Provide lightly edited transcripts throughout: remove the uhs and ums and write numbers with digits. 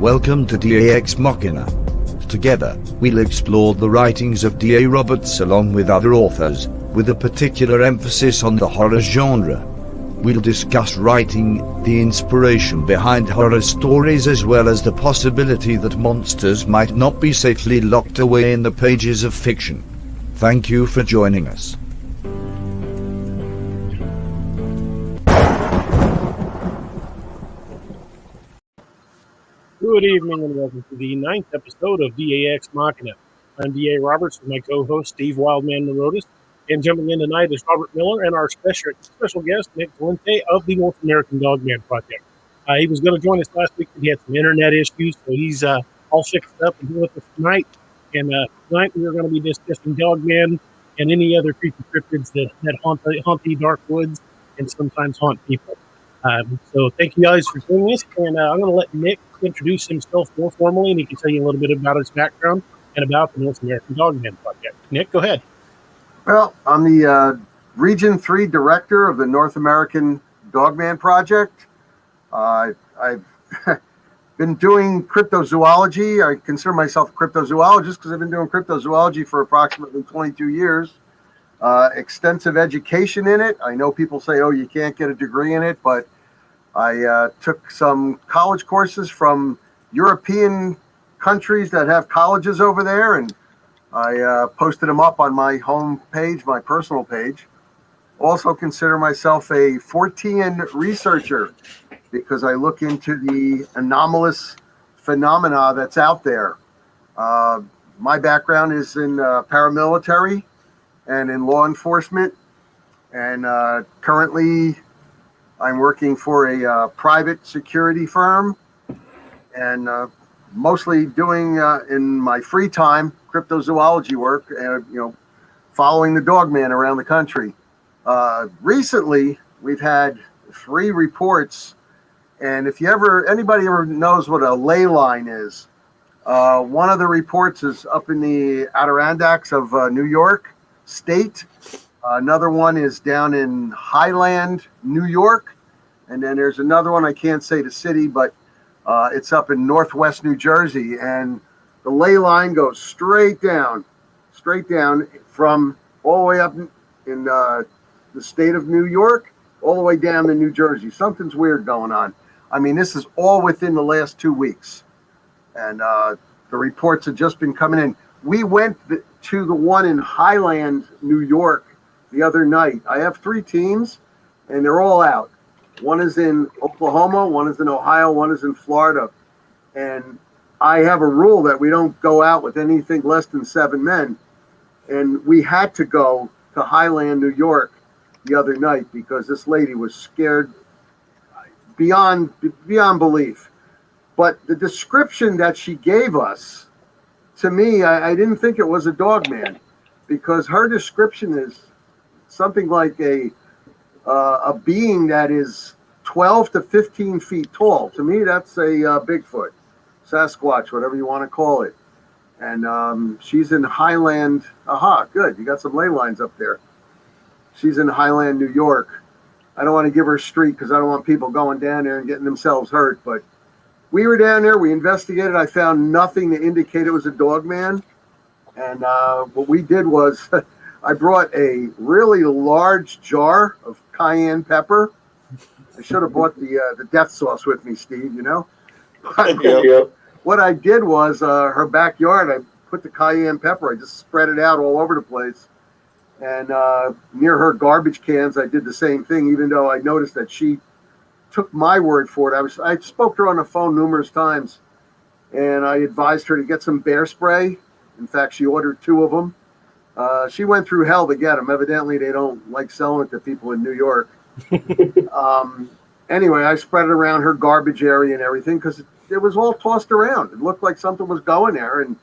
Welcome to DAX Machina. Together, we'll explore the writings of D.A. Roberts along with other authors, with a particular emphasis on the horror genre. We'll discuss writing, the inspiration behind horror stories, as well as the possibility that monsters might not be safely locked away in the pages of fiction. Thank you for joining us. Good evening and welcome to the 9th episode of DAX Machina. I'm D.A. Roberts with my co-host Steve Wildman Morotis, and jumping in tonight is Robert Miller and our special guest Nick Velente of the North American Dogman Project. He was going to join us last week, but he had some internet issues, so he's all fixed up and here with us tonight. And tonight we are going to be discussing Dogman and any other creepy cryptids that haunt the dark woods and sometimes haunt people. So thank you guys for doing this, and I'm going to let Nick introduce himself more formally, and he can tell you a little bit about his background and about the North American Dogman Project. Nick, go ahead. Well, I'm the Region 3 Director of the North American Dogman Project. I've been doing cryptozoology. I consider myself a cryptozoologist because I've been doing cryptozoology for approximately 22 years. Extensive education in it. I know people say, oh, you can't get a degree in it, but I took some college courses from European countries that have colleges over there, and I posted them up on my home page, my personal page. Also consider myself a Fortean Researcher because I look into the anomalous phenomena that's out there. My background is in paramilitary and in law enforcement, and currently I'm working for a private security firm, and mostly doing in my free time cryptozoology work, following the dogman around the country. Recently, we've had 3 reports, and if anybody ever knows what a ley line is, one of the reports is up in the Adirondacks of New York State. Another one is down in Highland, New York. And then there's another one, I can't say the city, but it's up in Northwest New Jersey. And the ley line goes straight down from all the way up in the state of New York, all the way down to New Jersey. Something's weird going on. I mean, this is all within the last 2 weeks. And the reports have just been coming in. We went to the one in Highland, New York, the other night. I have 3 teams, and they're all out. One is in Oklahoma, one is in Ohio, one is in Florida. And I have a rule that we don't go out with anything less than 7 men. And we had to go to Highland, New York the other night because this lady was scared beyond belief. But the description that she gave us, to me, I didn't think it was a dogman, because her description is something like a being that is 12 to 15 feet tall. To me, that's a Bigfoot, Sasquatch, whatever you want to call it. And she's in Highland. Aha, good. You got some ley lines up there. She's in Highland, New York. I don't want to give her a street because I don't want people going down there and getting themselves hurt, but we were down there, we investigated. I found nothing to indicate it was a dogman. And what we did was I brought a really large jar of cayenne pepper. I should have brought the death sauce with me, Steve, you know. What I did was her backyard, I put the cayenne pepper, I just spread it out all over the place. And near her garbage cans, I did the same thing, even though I noticed that she took my word for it. I spoke to her on the phone numerous times, and I advised her to get some bear spray. In fact, she ordered 2 of them. She went through hell to get them. Evidently, they don't like selling it to people in New York. Anyway, I spread it around her garbage area and everything because it was all tossed around. It looked like something was going there, and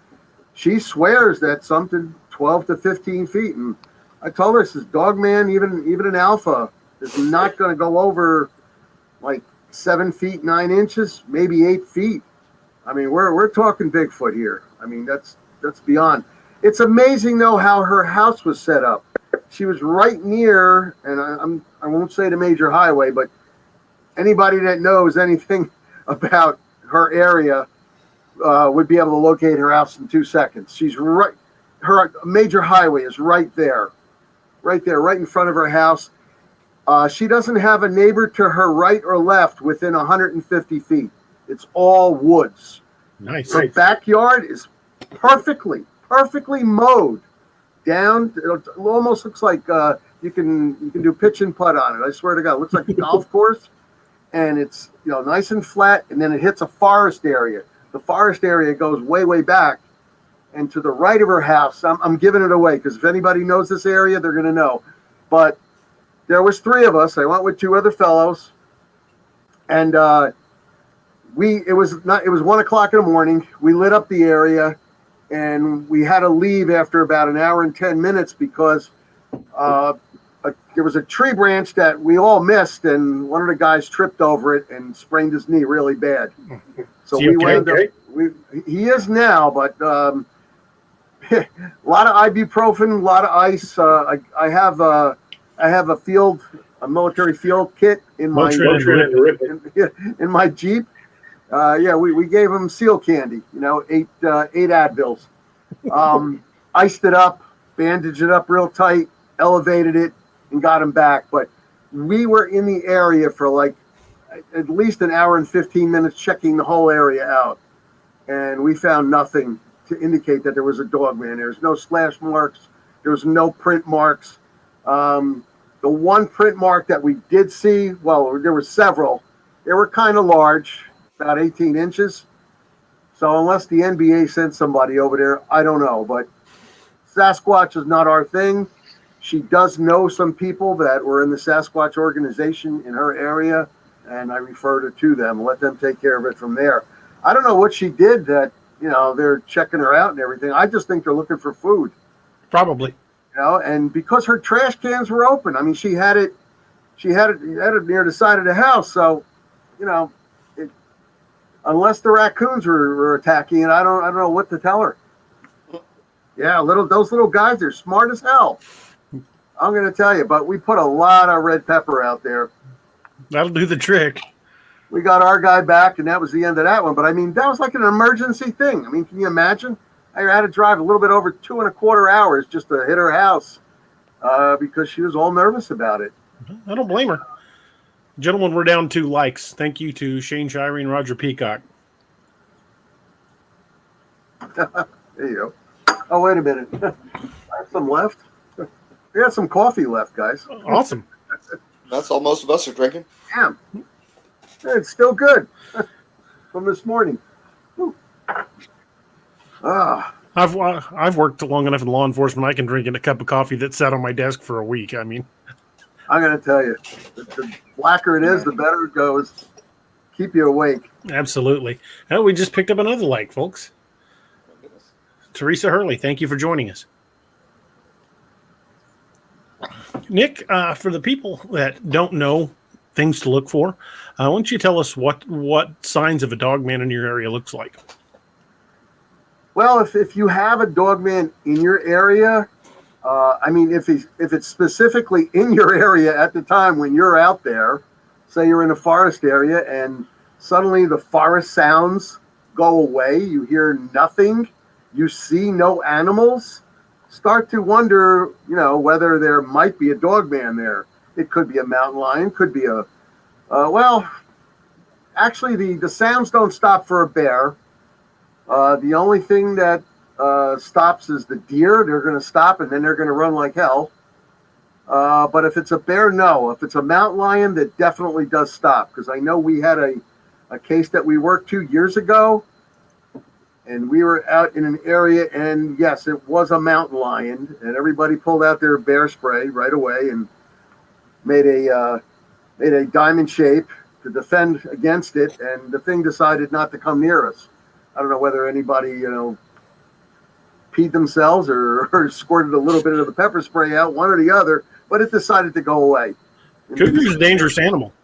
she swears that something 12 to 15 feet. And I told her, this is dogman, even an alpha is not going to go over like 7 feet 9 inches, maybe 8 feet. I mean, we're talking Bigfoot here. I mean, that's beyond. It's amazing though how her house was set up. She was right near, and I won't say the major highway, but anybody that knows anything about her area, would be able to locate her house in 2 seconds. She's right. Her major highway is right there, right in front of her house. She doesn't have a neighbor to her right or left within 150 feet. It's all woods. Nice. Her backyard is perfectly mowed down. It almost looks like you can do pitch and putt on it. I swear to God, it looks like a golf course, and it's nice and flat. And then it hits a forest area. The forest area goes way back, and to the right of her house. I'm giving it away because if anybody knows this area, they're going to know. But there was 3 of us. I went with 2 other fellows, and it was 1 o'clock in the morning. We lit up the area, and we had to leave after about an hour and 10 minutes because there was a tree branch that we all missed, and one of the guys tripped over it and sprained his knee really bad. So we wound up. He is now, but a lot of ibuprofen, a lot of ice. I have a military field kit in my in my Jeep. We gave him seal candy, 8 Advils. Iced it up, bandaged it up real tight, elevated it, and got him back. But we were in the area for like at least an hour and 15 minutes checking the whole area out. And we found nothing to indicate that there was a dog man. There's no slash marks. There was no print marks. The one print mark that we did see, well, there were several. They were kind of large, about 18 inches. So unless the NBA sent somebody over there, I don't know. But Sasquatch is not our thing. She does know some people that were in the Sasquatch organization in her area, and I referred her to them, let them take care of it from there. I don't know what she did that, they're checking her out and everything. I just think they're looking for food. Probably. And because her trash cans were open, I mean, she had it near the side of the house. So, unless the raccoons were attacking it, I don't know what to tell her. Yeah, those little guys, they're smart as hell. I'm going to tell you, but we put a lot of red pepper out there. That'll do the trick. We got our guy back, and that was the end of that one. But, I mean, that was like an emergency thing. I mean, can you imagine? I had to drive a little bit over 2.25 hours just to hit her house because she was all nervous about it. I don't blame her. Gentlemen, we're down 2 likes. Thank you to Shane Shirey and Roger Peacock. There you go. Oh, wait a minute. I have some left. We got some coffee left, guys. Awesome. That's all most of us are drinking. Damn. It's still good from this morning. I've worked long enough in law enforcement. I can drink in a cup of coffee that sat on my desk for a week. I mean, I'm going to tell you, the blacker it is, the better it goes. Keep you awake. Absolutely. And we just picked up another like, folks. Teresa Hurley, thank you for joining us. Nick, for the people that don't know things to look for, why don't you tell us what signs of a dog man in your area looks like? Well, if you have a dog man in your area, I mean, if it's specifically in your area at the time when you're out there, say you're in a forest area and suddenly the forest sounds go away, you hear nothing, you see no animals, start to wonder, whether there might be a dog man there. It could be a mountain lion, could be actually the sounds don't stop for a bear. The only thing that stops is the deer. They're going to stop and then they're going to run like hell. But if it's a bear, no. If it's a mountain lion, that definitely does stop. Because I know we had a case that we worked 2 years ago, and we were out in an area, and yes, it was a mountain lion, and everybody pulled out their bear spray right away and made a diamond shape to defend against it, and the thing decided not to come near us. I don't know whether anybody, peed themselves or squirted a little bit of the pepper spray out, one or the other, but it decided to go away. Cougar's a dangerous animal.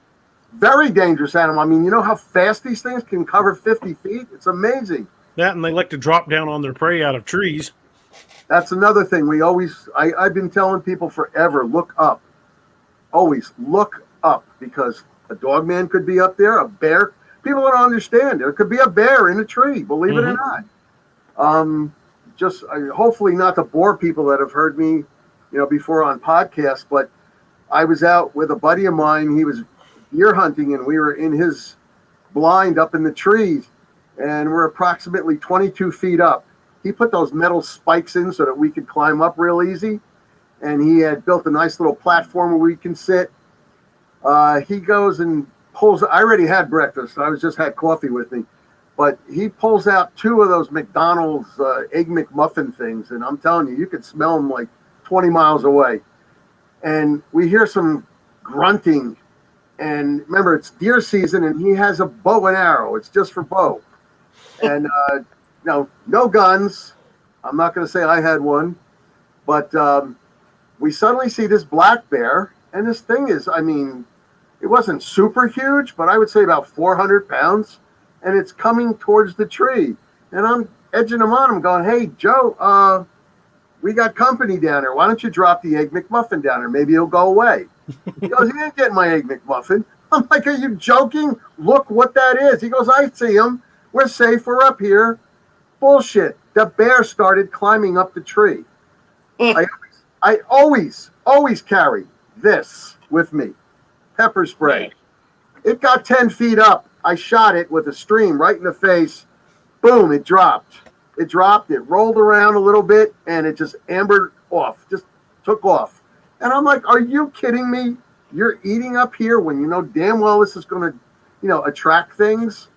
Very dangerous animal. I mean, you know how fast these things can cover 50 feet? It's amazing. That, and they like to drop down on their prey out of trees. That's another thing. I've been telling people forever, look up. Always look up, because a dog man could be up there, a bear People don't understand. There could be a bear in a tree, believe it or not. Hopefully not to bore people that have heard me, before on podcasts, but I was out with a buddy of mine. He was deer hunting, and we were in his blind up in the trees, and we're approximately 22 feet up. He put those metal spikes in so that we could climb up real easy, and he had built a nice little platform where we can sit. He goes and pulls. I already had breakfast. I just had coffee with me, but he pulls out 2 of those McDonald's Egg McMuffin things, and I'm telling you, you could smell them like 20 miles away. And we hear some grunting, and remember, it's deer season, and he has a bow and arrow. It's just for bow, and no guns. I'm not going to say I had one, but we suddenly see this black bear, and this thing is, it wasn't super huge, but I would say about 400 pounds, and it's coming towards the tree. And I'm edging him on. I'm going, hey, Joe, we got company down there. Why don't you drop the Egg McMuffin down there? Maybe he'll go away. He goes, he ain't getting my Egg McMuffin. I'm like, are you joking? Look what that is. He goes, I see him. We're safe. We're up here. Bullshit. The bear started climbing up the tree. I always carry this with me. Pepper spray. It got 10 feet up. I shot it with a stream right in the face. Boom, it dropped. It rolled around a little bit, and it just ambered off, just took off. And I'm like, are you kidding me? You're eating up here when you know damn well this is going to, attract things?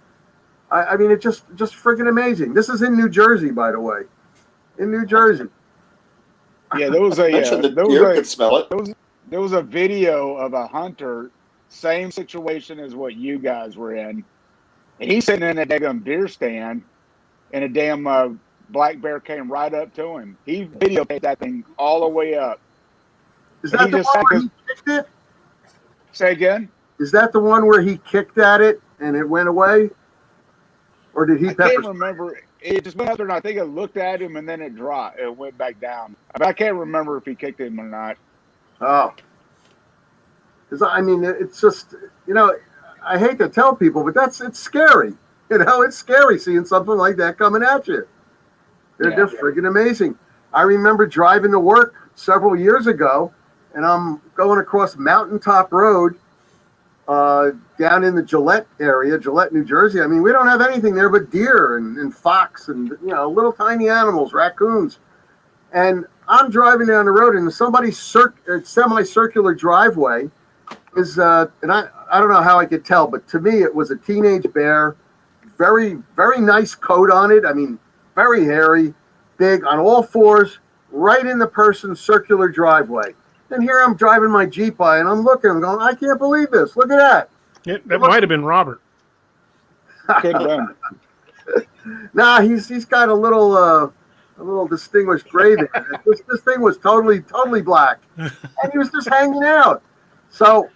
It's just freaking amazing. This is in New Jersey, by the way. In New Jersey. Yeah, there was a deer could smell it. There was a video of a hunter, same situation as what you guys were in, and he's sitting in a damn deer stand, and a damn black bear came right up to him. He videotaped that thing all the way up. Is that the one where he kicked it? Say again? Is that the one where he kicked at it and it went away? Or did he I can't remember. It just went up there, and I think it looked at him, and then it dropped. It went back down. I can't remember if he kicked him or not. Oh. Because, it's just, I hate to tell people, but it's scary. It's scary seeing something like that coming at you. They're freaking amazing. I remember driving to work several years ago, and I'm going across Mountaintop Road down in the Gillette area, Gillette, New Jersey. We don't have anything there but deer and fox and, little tiny animals, raccoons. And I'm driving down the road, and somebody's semicircular driveway is, and I don't know how I could tell, but to me it was a teenage bear, very, very nice coat on it. Very hairy, big, on all fours, right in the person's circular driveway. And here I'm driving my Jeep by, and I'm looking, I'm going, I can't believe this. Look at that. Yeah, that might have been Robert. Could have been. Nah, he's got a little distinguished gray there. This thing was totally black, and he was just hanging out. So,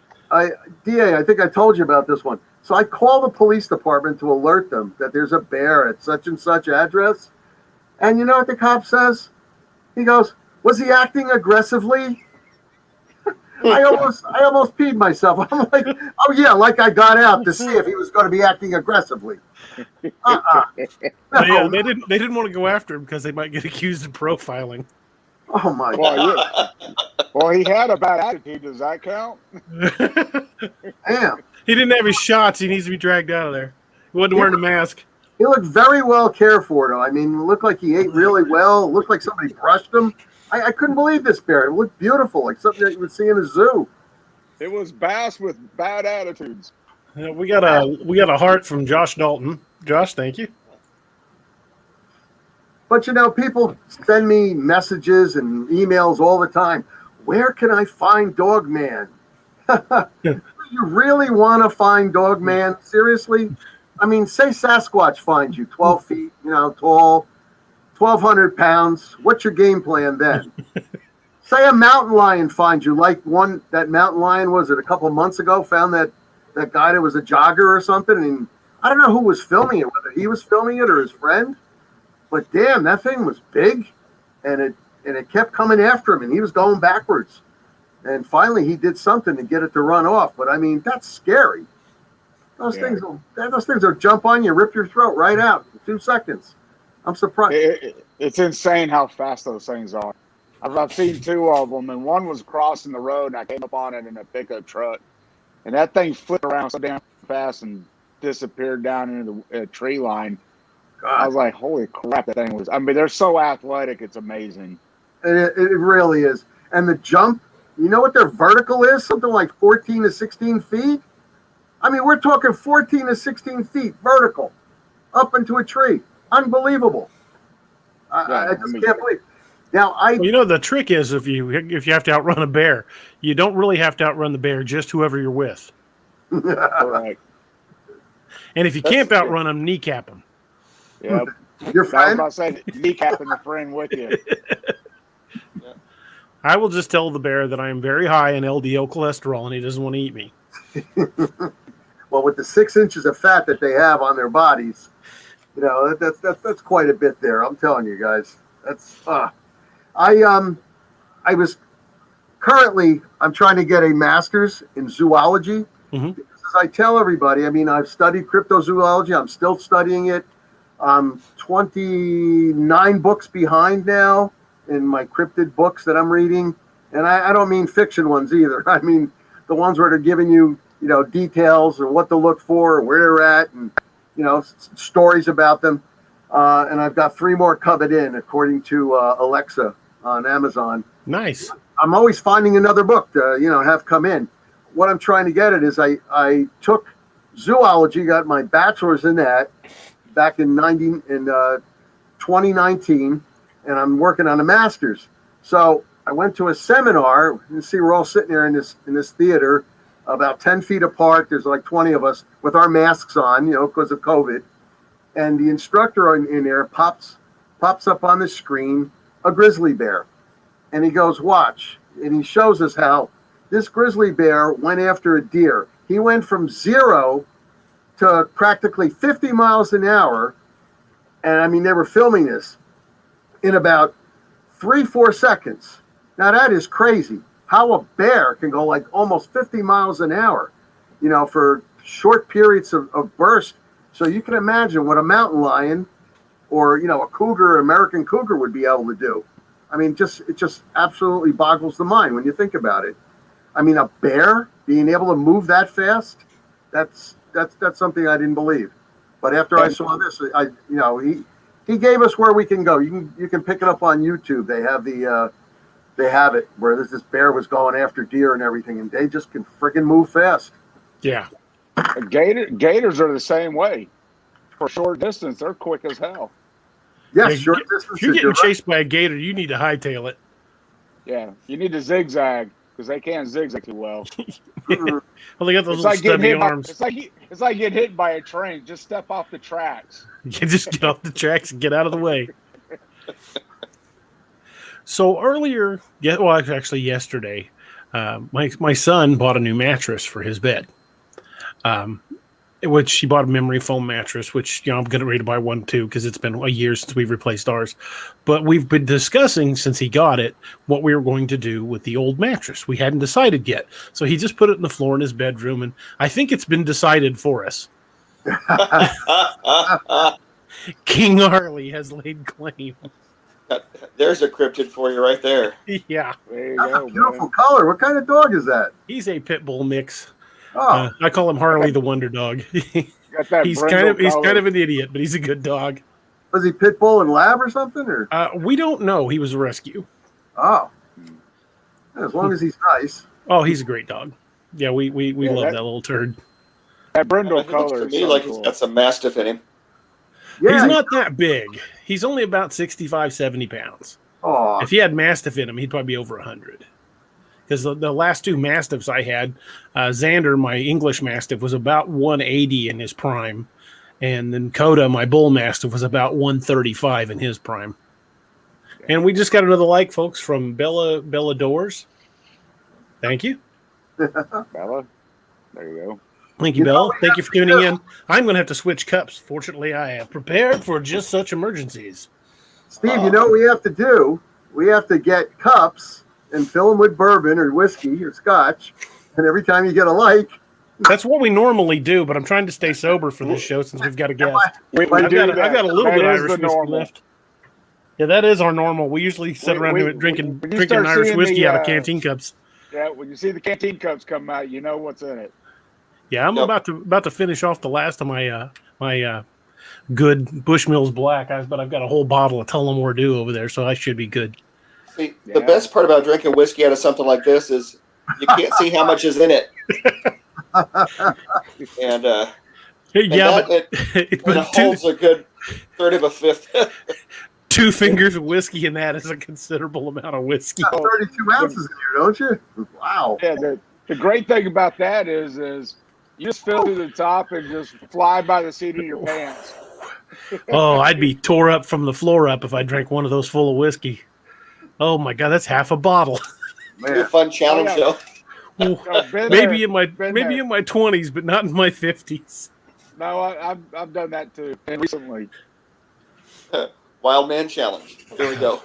DA, I think I told you about this one. So I call the police department to alert them that there's a bear at such and such address. And you know what the cop says? He goes, was he acting aggressively? I almost peed myself. I'm like, oh yeah, like I got out to see if he was going to be acting aggressively. No. Yeah, they didn't want to go after him because they might get accused of profiling. Oh my God. Well, he had a bad attitude. Does that count? Damn. He didn't have his shots. He needs to be dragged out of there. He wasn't wearing a mask. He looked very well cared for, though. It looked like he ate really well. It looked like somebody brushed him. I couldn't believe this bear. It looked beautiful, like something that you would see in a zoo. It was bass with bad attitudes. Yeah, we got a heart from Josh Dalton. Josh, thank you. But people send me messages and emails all the time. Where can I find Dogman? You really want to find Dogman? Seriously? Say Sasquatch finds you 12 feet, tall, 1,200 pounds. What's your game plan then? Say a mountain lion finds you, like that mountain lion, was it a couple months ago, found that guy that was a jogger or something. And I don't know who was filming it, whether he was filming it or his friend. But damn, that thing was big, and it kept coming after him, and he was going backwards. And finally, he did something to get it to run off. But that's scary. Those things will jump on you, rip your throat right out in 2 seconds. I'm surprised. It's insane how fast those things are. I've seen 2 of them, and one was crossing the road, and I came up on it in a pickup truck, and that thing flipped around so damn fast and disappeared down into the tree line. God. I was like, holy crap, that thing was... I mean, they're so athletic, it's amazing. It really is. And the jump, you know what their vertical is? Something like 14 to 16 feet? I mean, we're talking 14 to 16 feet vertical up into a tree. Unbelievable. I just can't believe. Now, the trick is if you have to outrun a bear, you don't really have to outrun the bear, just whoever you're with. Right. And if you can't outrun them, kneecap them. Yep. Your friend? I was about to say, kneecapping the friend with you. Yeah. I will just tell the bear that I am very high in LDL cholesterol and he doesn't want to eat me. Well, with the 6 inches of fat that they have on their bodies, that's quite a bit there. I'm telling you guys. I'm trying to get a master's in zoology. Mm-hmm. Because as I tell everybody, I mean, I've studied cryptozoology. I'm still studying it. I'm 29 books behind now in my cryptid books that I'm reading. And I don't mean fiction ones either. I mean the ones where they're giving you, details and what to look for, where they're at, and, stories about them. And I've got 3 more coming in, according to Alexa on Amazon. Nice. I'm always finding another book to, have come in. What I'm trying to get at is I took zoology, got my bachelor's in that back in 2019, and I'm working on a master's. So I went to a seminar. You see, we're all sitting there in this theater, about 10 feet apart. There's like 20 of us with our masks on, because of COVID. And the instructor in there pops up on the screen a grizzly bear. And he goes, watch. And he shows us how this grizzly bear went after a deer. He went from 0 to practically 50 miles an hour. And I mean, they were filming this in about 3-4 seconds. Now that is crazy. How a bear can go like almost 50 miles an hour, for short periods of burst. So you can imagine what a mountain lion or, a cougar, American cougar would be able to do. I mean, it just absolutely boggles the mind when you think about it. I mean, a bear being able to move that fast, that's something I didn't believe. But after I saw this, he gave us where we can go. You can pick it up on YouTube. They have it where this bear was going after deer and everything, and they just can friggin' move fast. Yeah. Gators are the same way. For short distance, they're quick as hell. Yeah, short distance. If you're getting chased by a gator, you need to hightail it. Yeah, you need to zigzag because they can't zigzag too well. Well, they got those little stubby arms. It's like getting hit by a train. Just step off the tracks. You just get off the tracks and get out of the way. So actually yesterday, my son bought a new mattress for his bed. Which he bought a memory foam mattress, which, I'm getting ready to buy one too, because it's been a year since we've replaced ours. But we've been discussing, since he got it, what we were going to do with the old mattress. We hadn't decided yet. So he just put it on the floor in his bedroom, and I think it's been decided for us. King Harley has laid claim. There's a cryptid for you right there. Yeah. There you That's go, a beautiful man. color. What kind of dog is that? He's a pit bull mix. Oh, I call him Harley the Wonder Dog. Got that he's brindle kind of color. an idiot, but he's a good dog. was he pit bull and lab or something? Or We don't know. He was a rescue. oh, as long as he's nice. Oh, he's a great dog. Yeah, we love that little turd. That brindle He looks color to is me so like cool. he's got some Mastiff in him. Yeah. He's not that big. He's only about 65, 70 pounds. Oh, If he had Mastiff in him, he'd probably be over 100. Because the last 2 Mastiffs I had, Xander, my English Mastiff, was about 180 in his prime. And then Coda, my Bull Mastiff, was about 135 in his prime. And we just got another like, folks, from Bella Doors. Thank you. Bella. There you go. Thank you, Bella. Thank you for tuning in. I'm going to have to switch cups. Fortunately, I am prepared for just such emergencies. Steve, you know what we have to do? We have to get cups and fill them with bourbon or whiskey or scotch. And every time you get a like, That's what we normally do, but I'm trying to stay sober for this show since we've got a guest. We I've do got that. a little That bit of is Irish the whiskey normal. left. Yeah, that is our normal. We usually sit around drinking when you start Irish seeing whiskey the, out of canteen cups. Yeah, when you see the canteen cups come out, you know what's in it. Yeah, I'm Yep. about to finish off the last of my my good Bushmills Black, but I've got a whole bottle of Tullamore Dew over there, so I should be good. See, Yeah. the best part about drinking whiskey out of something like this is you can't see how much is in it. And Yeah, it holds a good third of a fifth. 2 fingers of whiskey in that is a considerable amount of whiskey. Got 32 ounces in here, don't you? Wow. Yeah, the great thing about that is you just fill to the top and just fly by the seat of your pants. Oh, I'd be tore up from the floor up if I drank one of those full of whiskey. Oh my God, that's half a bottle. Be a Man. fun challenge, Oh, though. No, been maybe there, in my 20s, but not in my 50s. No, I've done that too, and recently. Wild Man Challenge. Here we go.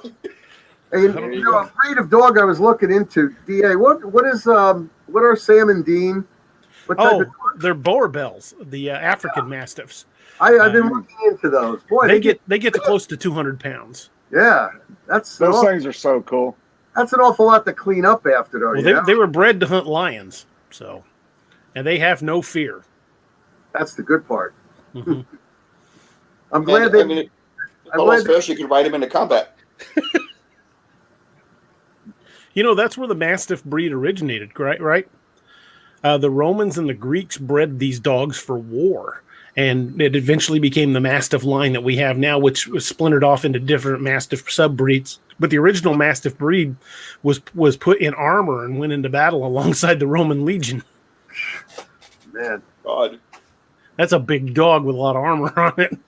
Hey, a breed of dog I was looking into, DA. What are Sam and Dean? What type of, They're Boer Bells, the African Mastiffs. I've been looking into those. Boy, They get to close to 200 pounds. yeah. Those Things are so cool. That's an awful lot to clean up after, though. Well, they were bred to hunt lions, so, and they have no fear. That's the good part. Mm-hmm. I'm glad they. If all else fails, you could ride him into combat. You know, that's where the Mastiff breed originated, right? The Romans and the Greeks bred these dogs for war, and it eventually became the Mastiff line that we have now, which was splintered off into different Mastiff subbreeds. But the original Mastiff breed was put in armor and went into battle alongside the Roman legion. Man. God. That's a big dog with a lot of armor on it.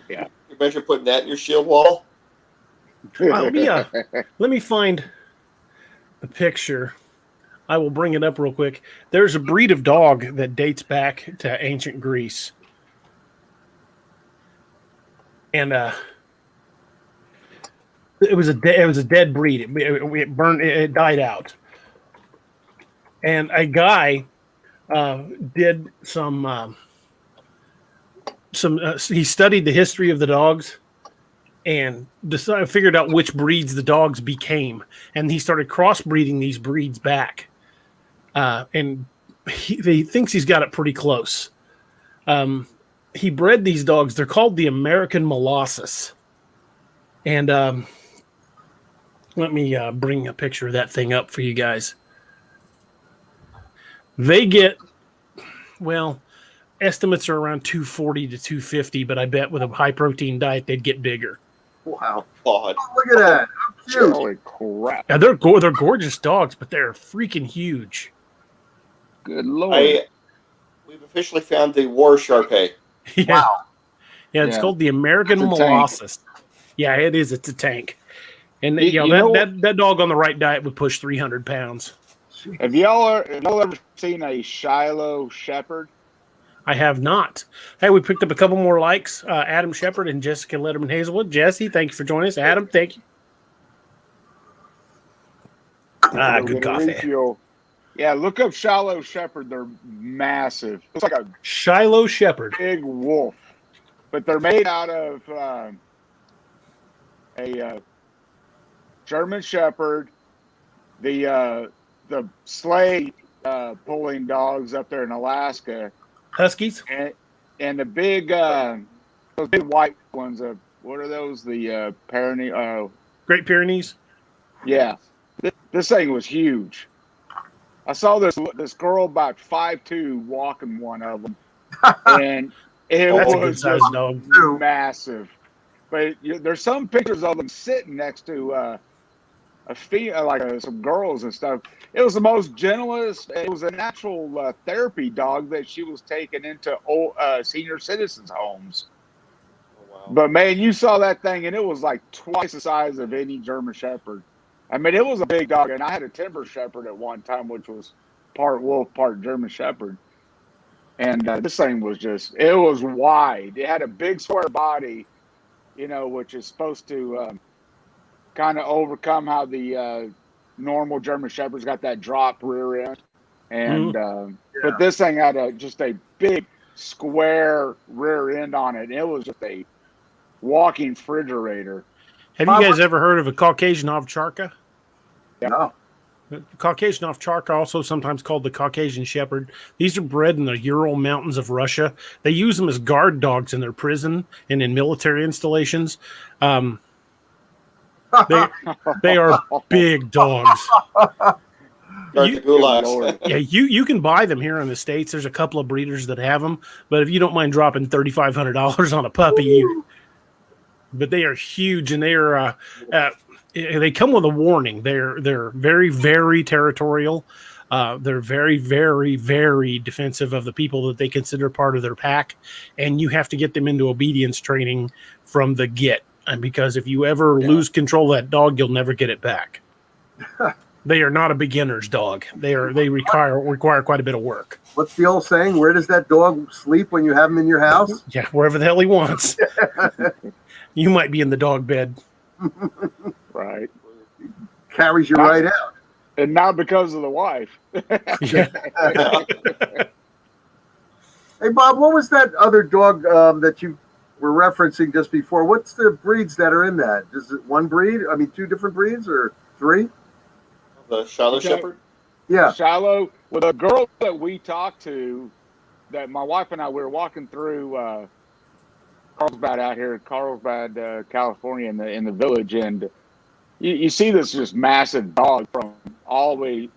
Yeah. You imagine putting that in your shield wall? Let me find the picture. I will bring it up real quick. There's a breed of dog that dates back to ancient Greece. And it was a dead breed. It burned. It died out. And a guy did some. He studied the history of the dogs and figured out which breeds the dogs became, and he started crossbreeding these breeds back. And he thinks he's got it pretty close. He bred these dogs. They're called the American Molossus. And let me bring a picture of that thing up for you guys. They get, well, estimates are around 240 to 250, but I bet with a high protein diet, they'd get bigger. Wow. God. Oh, look at that. How cute. Holy crap. Now, they're gorgeous dogs, but they're freaking huge. Good Lord. We've officially found the war Sharpei. Yeah. Wow. Yeah, it's called the American It's a tank. Molossus. Yeah, it is. It's a tank. And You know that dog on the right diet would push 300 pounds. Have y'all ever seen a Shiloh Shepherd? I have not. Hey, we picked up a couple more likes. Adam Shepard and Jessica Letterman Hazelwood. Jesse, thank you for joining us. Adam, thank you. Good coffee. Yeah, look up Shiloh Shepherd. They're massive. It's like a Shiloh Shepherd. big wolf, but they're made out of a German Shepherd, the sleigh pulling dogs up there in Alaska, Huskies. and the big those big white ones. What are those? The Pyrenees. Great Pyrenees. Yeah, this thing was huge. I saw this girl about 5'2" walking one of them, and it That's a good was sized just dog. massive. But there's some pictures of them sitting next to a female, like some girls and stuff. It was the most gentlest. It was an actual therapy dog that she was taking into old senior citizens' homes. Oh, wow. But man, you saw that thing, and it was like twice the size of any German Shepherd. I mean, it was a big dog, and I had a Timber Shepherd at one time, which was part wolf, part German Shepherd. And this thing was it was wide. It had a big square body, which is supposed to kind of overcome how the normal German Shepherd's got that drop rear end. and but this thing had just a big square rear end on it. And it was just a walking refrigerator. Have you guys ever heard of a Caucasian ovcharka? No. Caucasian ovcharka, also sometimes called the Caucasian Shepherd. These are bred in the Ural Mountains of Russia. They use them as guard dogs in their prison and in military installations. They are big dogs. You can buy them here in the States. There's a couple of breeders that have them, but if you don't mind dropping $3,500 on a puppy, but they are huge, and they come with a warning. They're very, very territorial. They're very, very, very defensive of the people that they consider part of their pack, and you have to get them into obedience training from the get. And because if you ever lose control of that dog, you'll never get it back. They are not a beginner's dog. They require quite a bit of work. What's the old saying? Where does that dog sleep when you have him in your house? Yeah, wherever the hell he wants. You might be in the dog bed. Right. Carries you right out. And not because of the wife. Yeah. Hey, Bob, what was that other dog that you were referencing just before? What's the breeds that are in that? Is it one breed? I mean, two different breeds or three? The Shiloh Shepherd? Yeah. Shiloh. Well, the girl that we talked to, that my wife and I, we were walking through Carlsbad out here, Carlsbad, California, in the village, and you see this just massive dog from all the way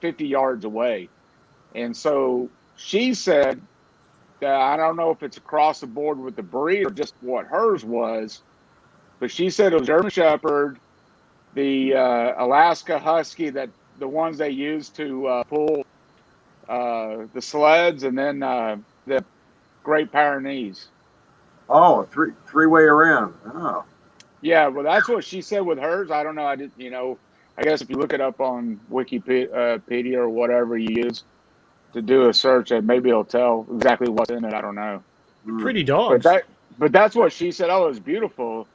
50 yards away. And so she said that, I don't know if it's across the board with the breed or just what hers was, but she said it was German Shepherd, the Alaska Husky, that the ones they use to pull the sleds, and then the Great Pyrenees. Oh, three-way around. Oh. Yeah, well, that's what she said with hers. I don't know. I guess if you look it up on Wikipedia or whatever you use to do a search, maybe it'll tell exactly what's in it. I don't know. Pretty dogs. But that's what she said. Oh, it was beautiful.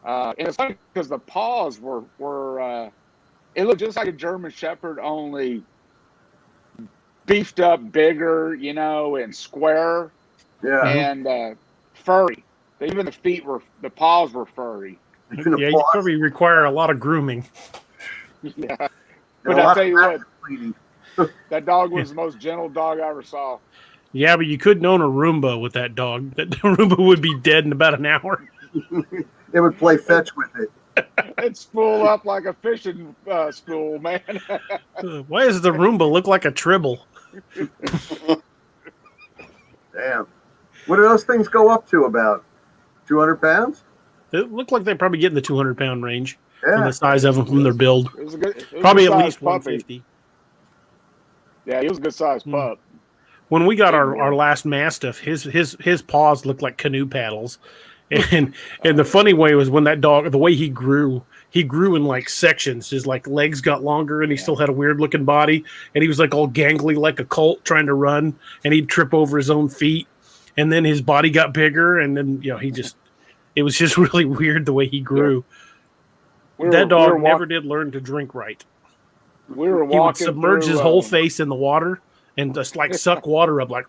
And it's funny because the paws were it looked just like a German Shepherd, only beefed up, bigger, and square. Yeah. And furry. Even the paws were furry. Yeah, you probably require a lot of grooming. Yeah. But I'll tell you what, that dog was the most gentle dog I ever saw. Yeah, but you couldn't own a Roomba with that dog. That Roomba would be dead in about an hour. It would play fetch with it. It'd spool up like a fishing spool, man. Why does the Roomba look like a tribble? Damn. What do those things go up to, about 200 pounds? It looked like they probably get in the 200-pound range from the size of them, from their build. It was probably at least 150. Yeah, he was a good-sized pup. When we got our last Mastiff, his paws looked like canoe paddles. And the funny way was when that dog, the way he grew in like sections. His like legs got longer, and he still had a weird looking body, and he was like all gangly like a colt trying to run, and he'd trip over his own feet, and then his body got bigger, and then it was just really weird the way he grew. That dog never did learn to drink right. He would submerge his whole face in the water and just like suck water up like.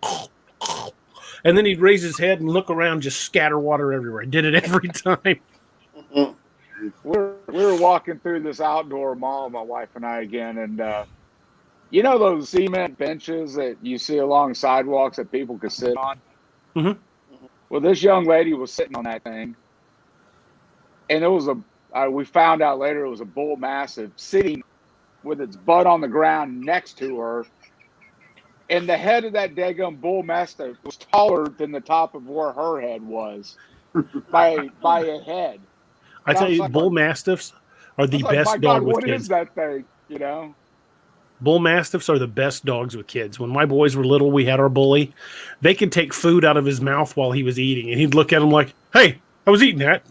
And then he'd raise his head and look around, just scatter water everywhere. Did it every time. We were walking through this outdoor mall, my wife and I again, and you know those cement benches that you see along sidewalks that people could sit on? Mm-hmm. Well, this young lady was sitting on that thing, and it was we found out later it was a bull mastiff sitting with its butt on the ground next to her. And the head of that daggum bull mastiff was taller than the top of where her head was by a head. I tell you, bull mastiffs are the best dog with kids. What is that thing? Bull mastiffs are the best dogs with kids. When my boys were little, we had our bully. They could take food out of his mouth while he was eating, and he'd look at him like, "Hey, I was eating that."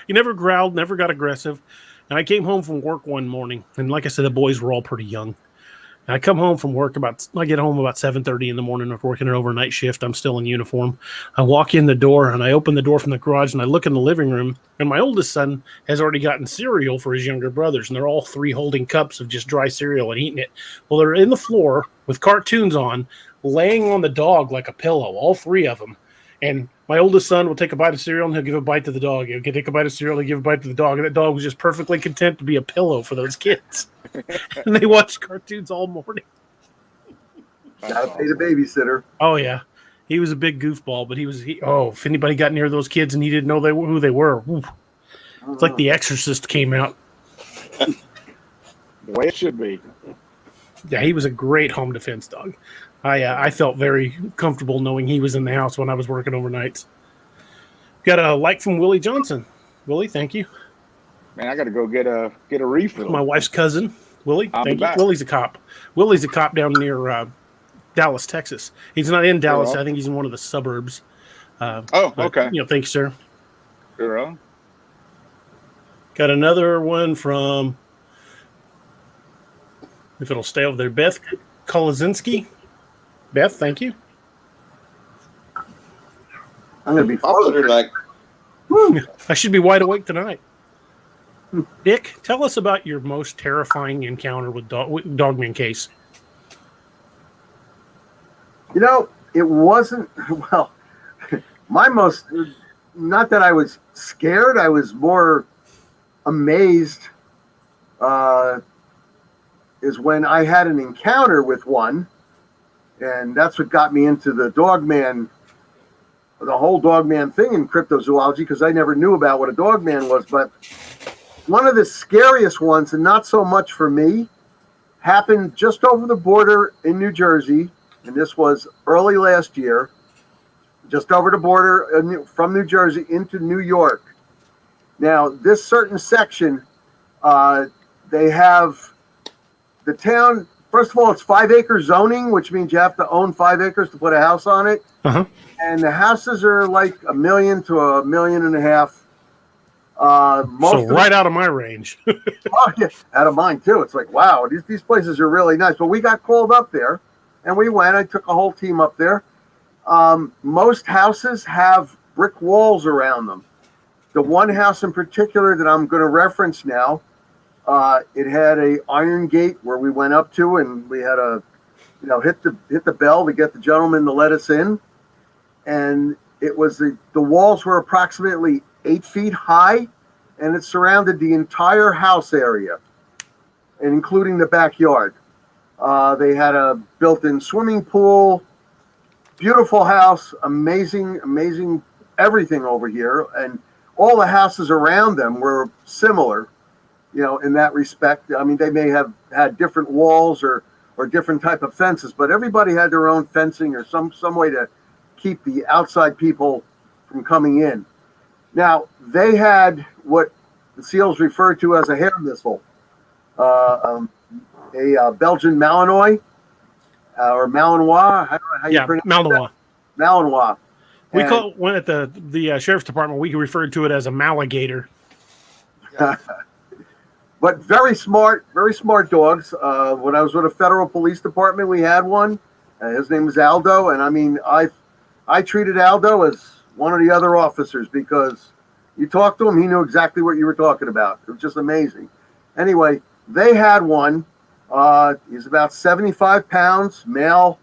He never growled, never got aggressive. And I came home from work one morning, and like I said, the boys were all pretty young. And I come home from work I get home about 7:30 in the morning after working an overnight shift. I'm still in uniform. I walk in the door and I open the door from the garage and I look in the living room, and my oldest son has already gotten cereal for his younger brothers, and they're all three holding cups of just dry cereal and eating it. Well, they're in the floor with cartoons on, laying on the dog like a pillow, all three of them. And my oldest son will take a bite of cereal and he'll give a bite to the dog. He'll take a bite of cereal and give a bite to the dog. And that dog was just perfectly content to be a pillow for those kids. And they watched cartoons all morning. Gotta pay the babysitter. Oh, yeah. He was a big goofball, but if anybody got near those kids and he didn't know who they were, it's like The Exorcist came out. The way it should be. Yeah, he was a great home defense dog. I felt very comfortable knowing he was in the house when I was working overnights. Got a like from Willie Johnson. Willie, thank you. Man, I got to go get a refill. My wife's cousin, Willie. Thank you. Willie's a cop. Willie's a cop down near Dallas, Texas. He's not in Dallas. I think he's in one of the suburbs. Okay. Thanks, sir. Sure. Got another one from, if it'll stay over there, Beth Kolazinski. Beth, thank you. I'm going to be popular tonight. I should be wide awake tonight. Dick, tell us about your most terrifying encounter with Dogman case. It wasn't, well, my most, not that I was scared, I was more amazed, is when I had an encounter with one, and that's what got me into the Dogman, the whole Dogman thing in cryptozoology, because I never knew about what a Dogman was. But one of the scariest ones, and not so much for me, happened just over the border in New Jersey, and this was early last year, just over the border from New Jersey into New York. Now, this certain section, they have the town. First of all, it's 5-acre zoning, which means you have to own 5 acres to put a house on it. Uh-huh. And the houses are like $1 million to $1.5 million. Right out of my range. Oh, yeah, out of mine too. It's like, wow, these places are really nice. But we got called up there, and we went. I took a whole team up there. Most houses have brick walls around them. The one house in particular that I'm going to reference now, it had a iron gate where we went up to, and we had to, hit the bell to get the gentleman to let us in. And it was the walls were approximately 8 feet high, and it surrounded the entire house area, and including the backyard. They had a built-in swimming pool, beautiful house, amazing everything over here, and all the houses around them were similar. In that respect. I mean, they may have had different walls or different type of fences, but everybody had their own fencing or some way to keep the outside people from coming in. Now, they had what the SEALs refer to as a hair missile, a Belgian Malinois, or Malinois. How you pronounce Malinois. That? Malinois. We call it, when at the sheriff's department, we referred to it as a Maligator. But very smart dogs. When I was with a federal police department, we had one. His name was Aldo, and I mean, I treated Aldo as one of the other officers, because you talked to him, he knew exactly what you were talking about. It was just amazing. Anyway, they had one. He's about 75 pounds, male,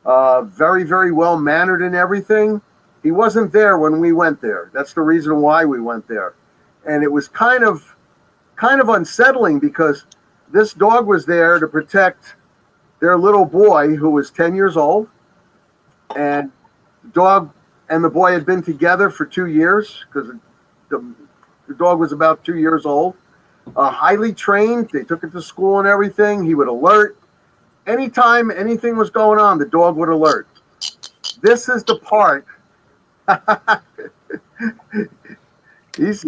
very, very well mannered and everything. He wasn't there when we went there. That's the reason why we went there, and it was kind of unsettling, because this dog was there to protect their little boy, who was 10 years old, and the dog and the boy had been together for 2 years, because the dog was about 2 years old. Highly trained. They took it to school and everything. He would alert. Anytime anything was going on, the dog would alert. This is the part. He's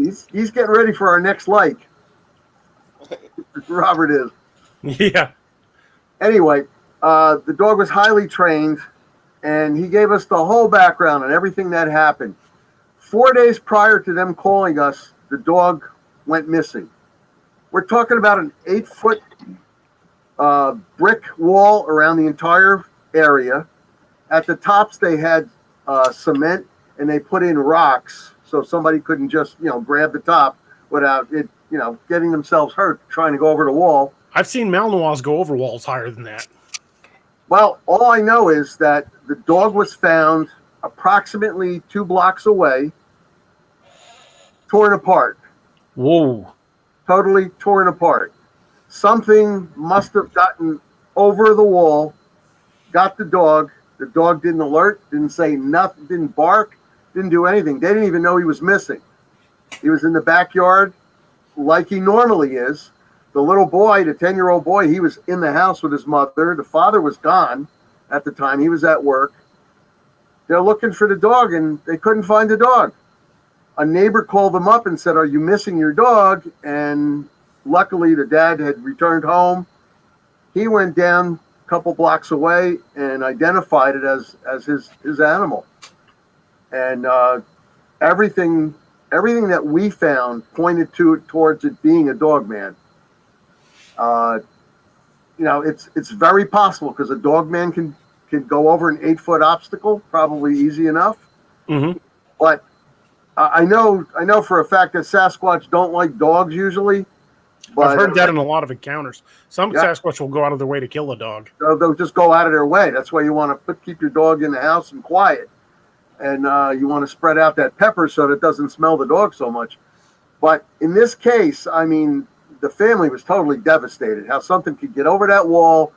getting ready for our next like. Robert is. Yeah. Anyway, the dog was highly trained, and he gave us the whole background and everything that happened. 4 days prior to them calling us, the dog went missing. We're talking about an 8-foot brick wall around the entire area. At the tops, they had cement, and they put in rocks so somebody couldn't just, grab the top without it, getting themselves hurt trying to go over the wall. I've seen Malinois go over walls higher than that. Well, all I know is that the dog was found approximately 2 blocks away, torn apart. Whoa. Totally torn apart. Something must have gotten over the wall, got the dog. The dog didn't alert, didn't say nothing, didn't bark, didn't do anything. They didn't even know he was missing. He was in the backyard like he normally is. The little boy, the 10-year-old boy, he was in the house with his mother. The father was gone at the time. He was at work. They're looking for the dog, and they couldn't find the dog. A neighbor called them up and said, "Are you missing your dog?" And luckily, the dad had returned home. He went down a couple blocks away and identified it as his animal. And everything that we found pointed towards it being a dog man. It's very possible because a dog man can go over an 8-foot obstacle, probably easy enough. Mm-hmm. But I know for a fact that Sasquatch don't like dogs usually. But I've heard that in a lot of encounters. Some Sasquatch will go out of their way to kill a dog. They'll just go out of their way. That's why you want to keep your dog in the house and quiet. And you want to spread out that pepper so that it doesn't smell the dog so much. But in this case, I mean, the family was totally devastated. How something could get over that wall,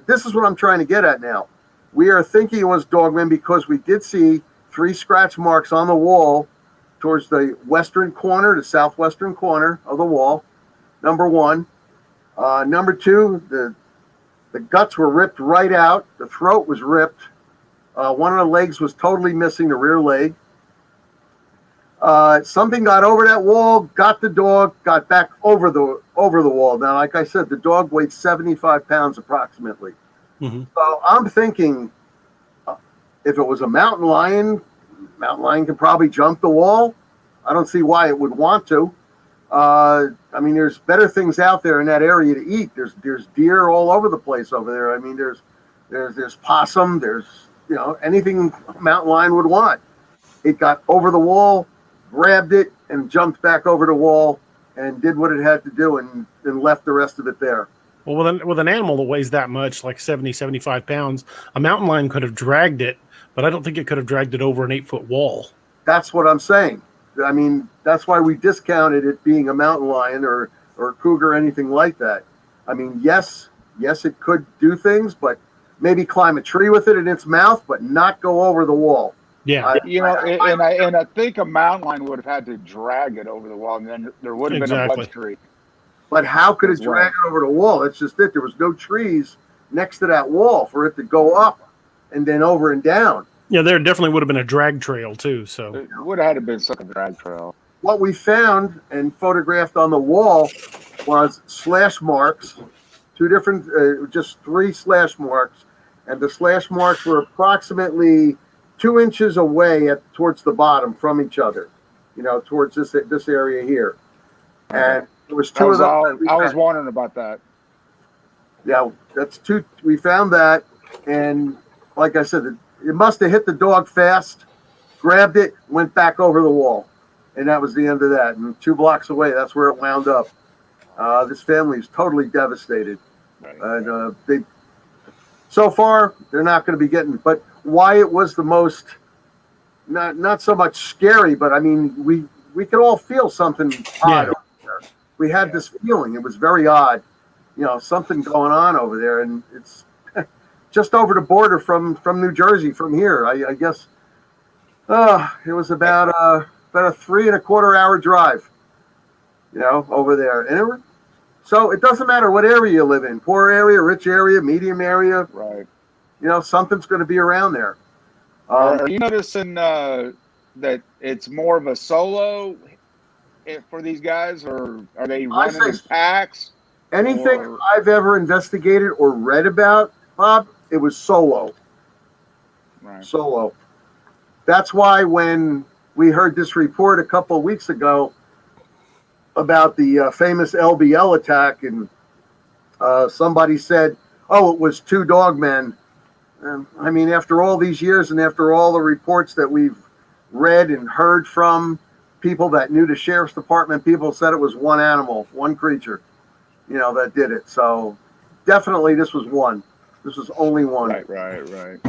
this is what I'm trying to get at now. We are thinking it was dogman because we did see 3 scratch marks on the wall towards the southwestern corner of the wall. Number 1. Number 2, the guts were ripped right out. The throat was ripped. One of the legs was totally missing, the rear leg. Something got over that wall, got the dog, got back over the wall. Now, like I said, the dog weighed 75 pounds approximately. Mm-hmm. So I'm thinking if it was a mountain lion can probably jump the wall. I don't see why it would want to. I mean, there's better things out there in that area to eat. There's deer all over the place over there. I mean, there's possum. There's anything a mountain lion would want. It got over the wall, grabbed it, and jumped back over the wall and did what it had to do and left the rest of it there. Well, with an animal that weighs that much, like 70, 75 pounds, a mountain lion could have dragged it, but I don't think it could have dragged it over an 8-foot wall. That's what I'm saying. I mean, that's why we discounted it being a mountain lion or a cougar or anything like that. I mean, yes, it could do things, but maybe climb a tree with it in its mouth, but not go over the wall. Yeah. I think a mountain lion would have had to drag it over the wall, and then there would have been a bunch of trees. But how could it drag it over the wall? That's just it. There was no trees next to that wall for it to go up and then over and down. Yeah, there definitely would have been a drag trail too. So it would have had to been some drag trail. What we found and photographed on the wall was slash marks, just 3 slash marks, and the slash marks were approximately 2 inches away towards the bottom from each other, towards this area here. And there was 2 of them. I was wondering about that. Yeah, that's 2. We found that, and like I said, it must have hit the dog fast, grabbed it, went back over the wall, and that was the end of that. And 2 blocks away, that's where it wound up. This family is totally devastated, and so far they're not going to be getting. But why it was the most, not so much scary, but I mean we could all feel something odd over there. We had this feeling; it was very odd, something going on over there, and it's just over the border from New Jersey, from here. I guess it was about a 3.25 hour drive, over there. And so it doesn't matter what area you live in, poor area, rich area, medium area. Right. Something's going to be around there. Are you noticing that it's more of a solo for these guys, or are they running in packs? Anything I've ever investigated or read about, Bob, it was solo. Right. Solo. That's why when we heard this report a couple of weeks ago about the famous LBL attack in Somebody said, "Oh, it was 2 dogmen." I mean, after all these years and after all the reports that we've read and heard from people that knew the sheriff's department, people said it was 1 animal, 1 creature, that did it. So definitely this was one. This was only one. Right.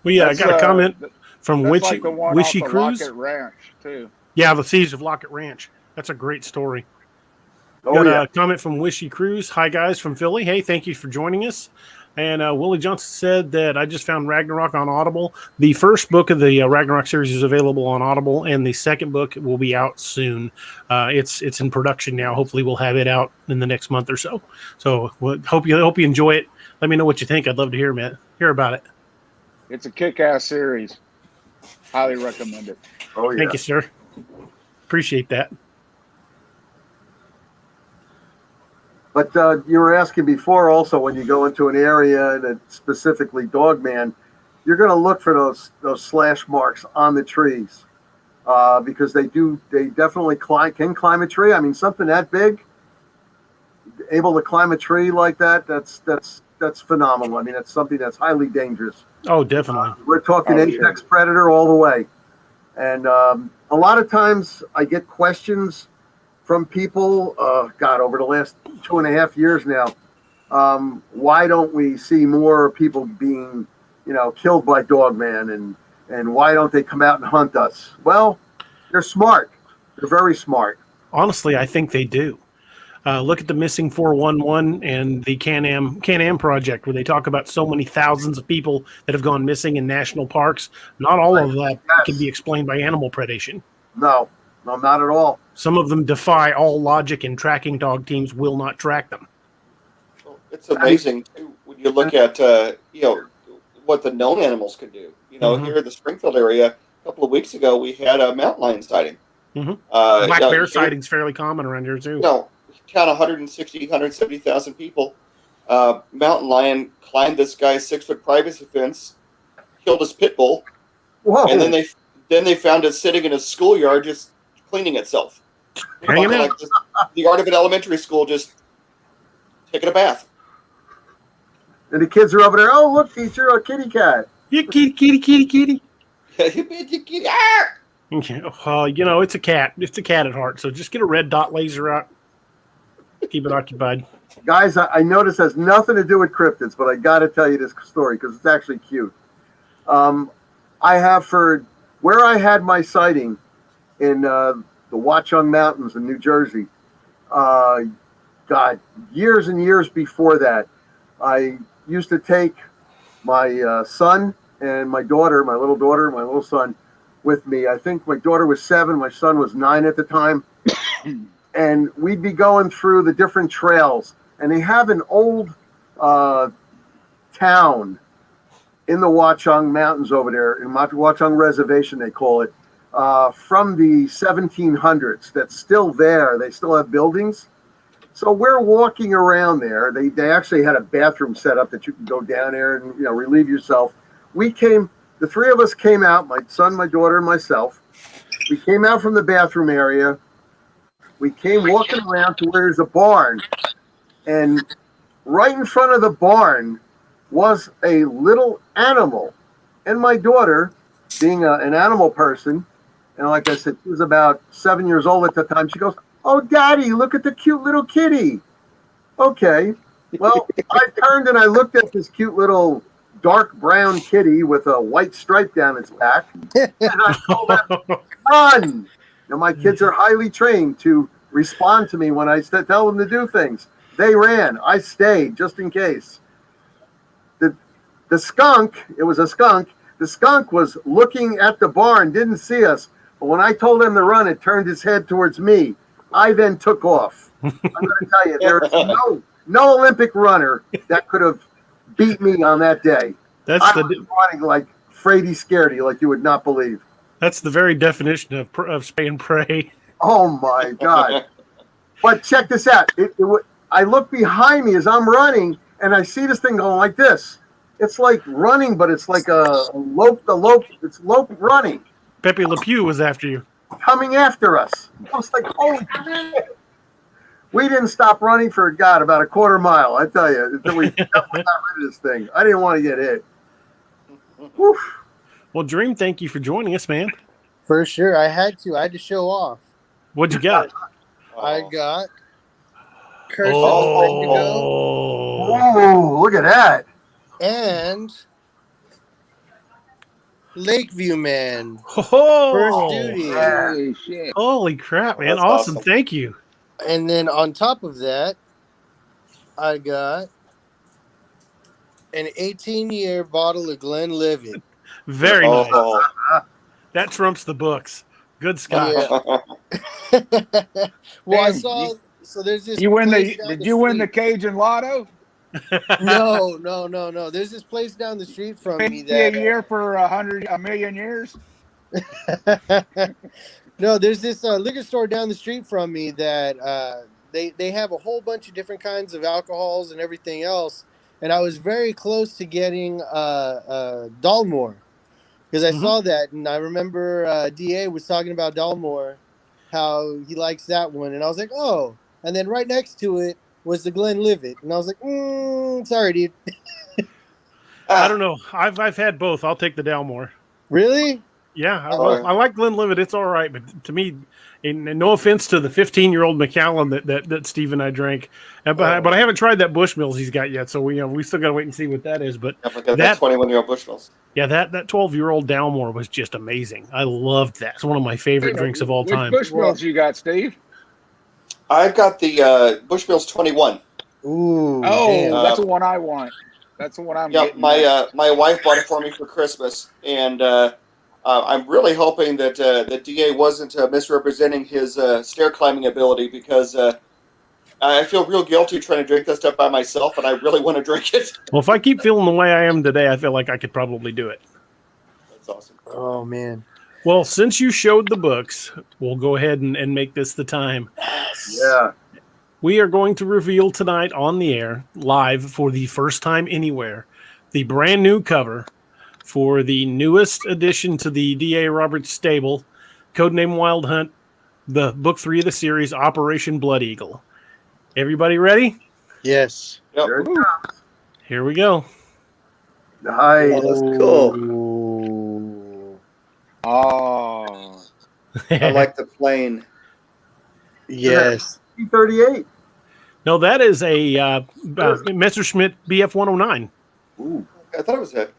Well, yeah, I got a comment from That's like the one Wishy off the Cruise. Lockett Ranch, too. Yeah, the Siege of Lockett Ranch. That's a great story. Oh, Got a comment from Wishy Cruise. Hi, guys, from Philly. Hey, thank you for joining us. And Willie Johnson said that I just found Ragnarok on Audible. The first book of the Ragnarok series is available on Audible, and the second book will be out soon. It's in production now. Hopefully, we'll have it out in the next month or so. So, hope you enjoy it. Let me know what you think. I'd love to hear about it. It's a kick-ass series. Highly recommend it. Oh, yeah. Thank you, sir. Appreciate that. But you were asking before also, when you go into an area that's specifically Dogman, you're going to look for those slash marks on the trees because they definitely can climb a tree. I mean, something that big, able to climb a tree like that's phenomenal. I mean, it's something that's highly dangerous. Oh, definitely. We're talking apex predator all the way. And a lot of times I get questions from people, over the last 2.5 years now, why don't we see more people being, killed by Dogman, and why don't they come out and hunt us? Well, they're smart. They're very smart. Honestly, I think they do. Look at the Missing 411 and the Can-Am Project, where they talk about so many thousands of people that have gone missing in national parks. Not all of that can be explained by animal predation. No, not at all. Some of them defy all logic, and tracking dog teams will not track them. Well, it's amazing when you look at what the known animals can do. Here in the Springfield area, a couple of weeks ago, we had a mountain lion sighting. Mm-hmm. Black bear sighting's fairly common around here too. Count 160, 170,000 people. Mountain lion climbed this guy's 6-foot privacy fence, killed his pit bull, and then they found it sitting in a schoolyard just cleaning itself. Hanging out. Like the art of an elementary school, just taking a bath. And the kids are over there. Oh, look, teacher, a kitty cat. You kitty. Ah! Okay. Well, it's a cat. It's a cat at heart. So just get a red dot laser out. Keep it occupied. Guys, I know this has nothing to do with cryptids, but I got to tell you this story because it's actually cute. I have where I had my sighting in the Watchung Mountains in New Jersey. Years and years before that, I used to take my son and my little son, with me. I think my daughter was 7, my son was 9 at the time. And we'd be going through the different trails. And they have an old town in the Watchung Mountains over there, in Watchung Reservation, they call it, from the 1700s. That's still there. They still have buildings. So we're walking around there. They actually had a bathroom set up that you can go down there and relieve yourself. The 3 of us came out, my son, my daughter, and myself. We came out from the bathroom area. We came walking around to where there's a barn. And right in front of the barn was a little animal. And my daughter, being an animal person, and like I said, she was about 7 years old at the time, she goes, "Oh, Daddy, look at the cute little kitty." Okay. Well, I turned and I looked at this cute little dark brown kitty with a white stripe down its back. And I told them, "Run!" Now, my kids are highly trained to respond to me when I tell them to do things. They ran. I stayed just in case. The skunk, it was a skunk. The skunk was looking at the barn, didn't see us. But when I told him to run, it turned its head towards me. I then took off. I'm going to tell you, there is no Olympic runner that could have beat me on that day. I was running like Frady Scaredy, like you would not believe. That's the very definition of spray and pray. Oh my God! But check this out. I look behind me as I'm running, and I see this thing going like this. It's like running, but it's like a lope. It's lope running. Pepe Le Pew was after you. Coming after us. I was like, holy shit. We didn't stop running for, God, about a quarter mile, I tell you, until we got rid of this thing. I didn't want to get hit. Whew. Well, Dream, thank you for joining us, man. For sure. I had to show off. What'd you got? I got Curse Oh. of Wendigo Whoa, look at that. and Lakeview Man. Oh, First duty. Holy shit. Holy crap, man. That's Awesome. awesome. Thank you. And then on top of that, I got an 18-year bottle of Glenlivet. Very nice. Oh. That trumps the books. Good scotch. Yeah. Well, I Damn, saw. So there's this. You win place the? down Did you win the street. Cajun Lotto? No. There's this place down the street from me 50 that. a year for a million years. No, there's this liquor store down the street from me that they have a whole bunch of different kinds of alcohols and everything else. And I was very close to getting Dalmore because I saw that, and I remember DA was talking about Dalmore, how he likes that one, and I was like, oh. And then right next to it was the Glenlivet, and I was like, sorry, dude. I don't know. I've had both. I'll take the Dalmore. Really? Yeah, Oh. I like Glenlivet. It's all right, but to me, and no offense to the 15-year-old Macallan that Steve and I drank, but I haven't tried that Bushmills he's got yet. So we still got to wait and see what that is. But that 21-year-old Bushmills. Yeah, that 12-year-old Dalmore was just amazing. I loved that. It's one of my favorite drinks of all time. Which Bushmills you got, Steve? I've got the Bushmills 21. Ooh. Oh, damn. that's the one I want. That's the one I'm Yeah, getting. my wife bought it for me for Christmas, and I'm really hoping that the DA wasn't misrepresenting his stair climbing ability, because I feel real guilty trying to drink this stuff by myself, and I really want to drink it. Well, if I keep feeling the way I am today, I feel like I could probably do it. That's awesome. Oh man. Well, since you showed the books, we'll go ahead and make this the time. Yeah. We are going to reveal tonight on the air, live for the first time anywhere, the brand new cover for the newest addition to the D.A. Roberts stable, codename Wild Hunt, the book 3 of the series, Operation Blood Eagle. Everybody ready? Yes. Yep. There it comes. Here we go. Nice. That's cool. Ooh. Oh. I like the plane. Yes. P-38. No, that is a Messerschmitt Bf 109. Ooh. I thought it was a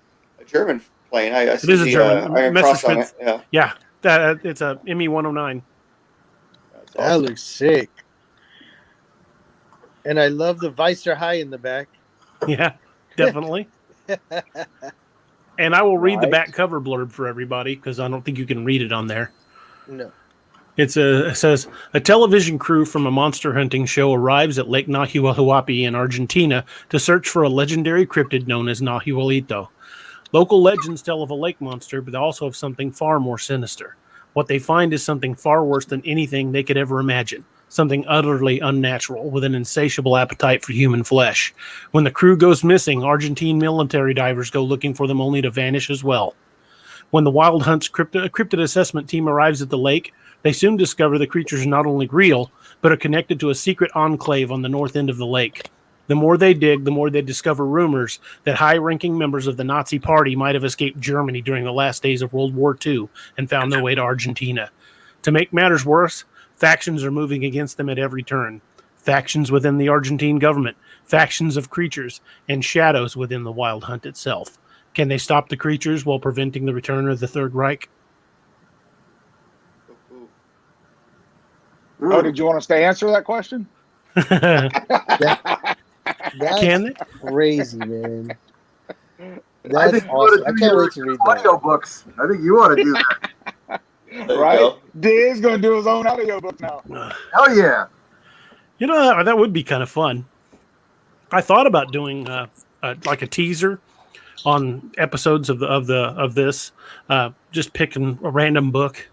German plane. I see is a the German. Iron Cross on it. Messerschmitt. Yeah. Yeah, it's a ME 109. That's That awesome. looks sick. And I love the Weiser High in the back. Yeah, definitely. And I will read the Right. back cover blurb for everybody because I don't think you can read it on there. No. It says, a television crew from a monster hunting show arrives at Lake Nahuelhuapi in Argentina to search for a legendary cryptid known as Nahuelito. Local legends tell of a lake monster, but also of something far more sinister. What they find is something far worse than anything they could ever imagine. Something utterly unnatural with an insatiable appetite for human flesh. When the crew goes missing, Argentine military divers go looking for them only to vanish as well. When the Wild Hunt's cryptid assessment team arrives at the lake, they soon discover the creatures are not only real, but are connected to a secret enclave on the north end of the lake. The more they dig, the more they discover rumors that high-ranking members of the Nazi Party might have escaped Germany during the last days of World War II and found their way to Argentina. To make matters worse, factions are moving against them at every turn. Factions within the Argentine government, factions of creatures, and shadows within the Wild Hunt itself. Can they stop the creatures while preventing the return of the Third Reich? Oh, did you want us to answer that question? That's Can they? crazy, man. I That's think you awesome. ought I to do can't your wait to read that. audio books. I think you ought to do that. There you Right? go. Diz's going to do his own audio book now. Hell yeah. You know, that would be kind of fun. I thought about doing like a teaser on episodes of this, just picking a random book,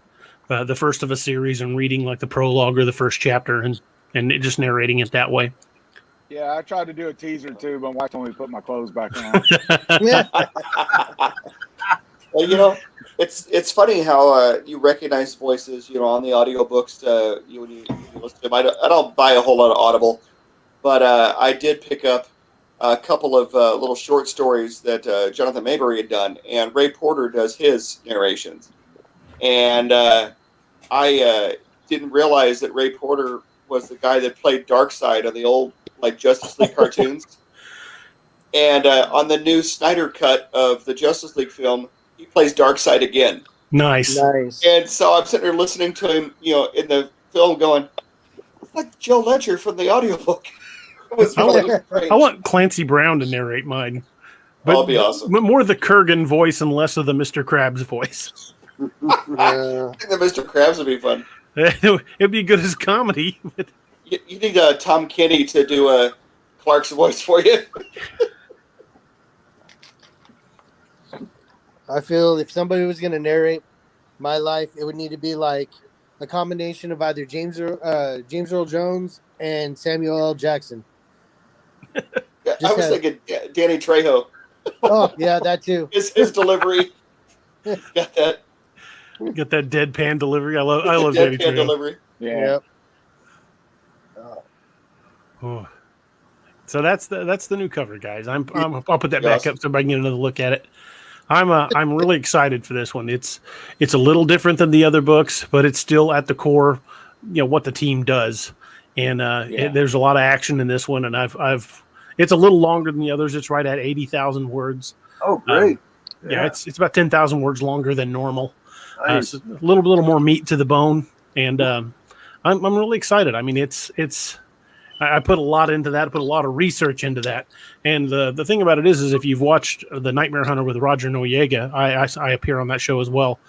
the first of a series, and reading like the prologue or the first chapter, and just narrating it that way. Yeah, I tried to do a teaser too, but my wife told me to put my clothes back on. Yeah. Well, you know, it's funny how you recognize voices, you know, on the audiobooks. When you listen to them. I don't buy a whole lot of Audible, but I did pick up a couple of little short stories that Jonathan Mayberry had done, and Ray Porter does his narrations. And I didn't realize that Ray Porter was the guy that played Darkseid on the old Justice League cartoons. And on the new Snyder cut of the Justice League film, he plays Darkseid again. Nice. And so I'm sitting there listening to him, in the film going, it's like Joe Ledger from the audiobook. It was really strange. I want Clancy Brown to narrate mine. But, that'll be awesome. But more the Kurgan voice and less of the Mr. Krabs voice. I think the Mr. Krabs would be fun. It'd be good as comedy. But... You need Tom Kenny to do Clark's voice for you. I feel if somebody was going to narrate my life, it would need to be like a combination of either James Earl Jones and Samuel L. Jackson. Yeah, I was thinking Danny Trejo. Oh, yeah, that too. His delivery. Got that deadpan delivery. I love Danny Trejo. Delivery. Yeah. Oh. So that's the new cover, guys. I'll put that back up so I can get another look at it. I'm really excited for this one. It's a little different than the other books, but it's still at the core, what the team does. And there's a lot of action in this one, and it's a little longer than the others. It's right at 80,000 words. Oh, great! It's about 10,000 words longer than normal. Nice. So a little more meat to the bone, and I'm really excited. I mean, I put a lot into that. I put a lot of research into that. And the thing about it is if you've watched The Nightmare Hunter with Roger Noriega, I appear on that show as well.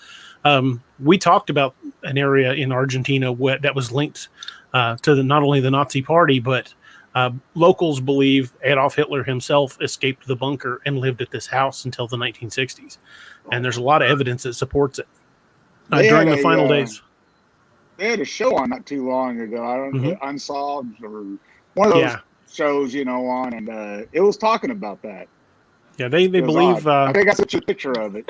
We talked about an area in Argentina that was linked to not only the Nazi party, but locals believe Adolf Hitler himself escaped the bunker and lived at this house until the 1960s. And there's a lot of evidence that supports it during the final days. They had a show on not too long ago. I don't know, Unsolved or one of those shows, on, and it was talking about that. Yeah, they believe. I think I sent you a picture of it.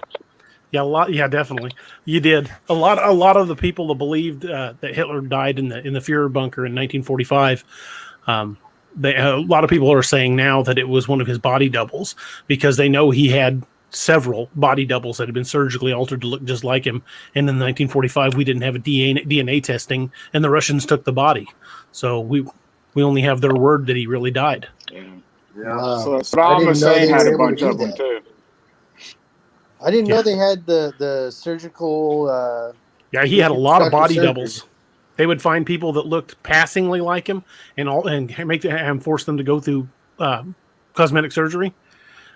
Yeah, a lot. Yeah, definitely. You did. A lot of the people that believed that Hitler died in the Fuhrer bunker in 1945. A lot of people are saying now that it was one of his body doubles because they know he had several body doubles that had been surgically altered to look just like him. And in 1945, we didn't have a DNA testing, and the Russians took the body. So we only have their word that he really died. Yeah. Wow. So Saddam Hussein had a bunch of them too. I didn't know they had the surgical. He had a lot of body doubles. They would find people that looked passingly like him and force them to go through cosmetic surgery.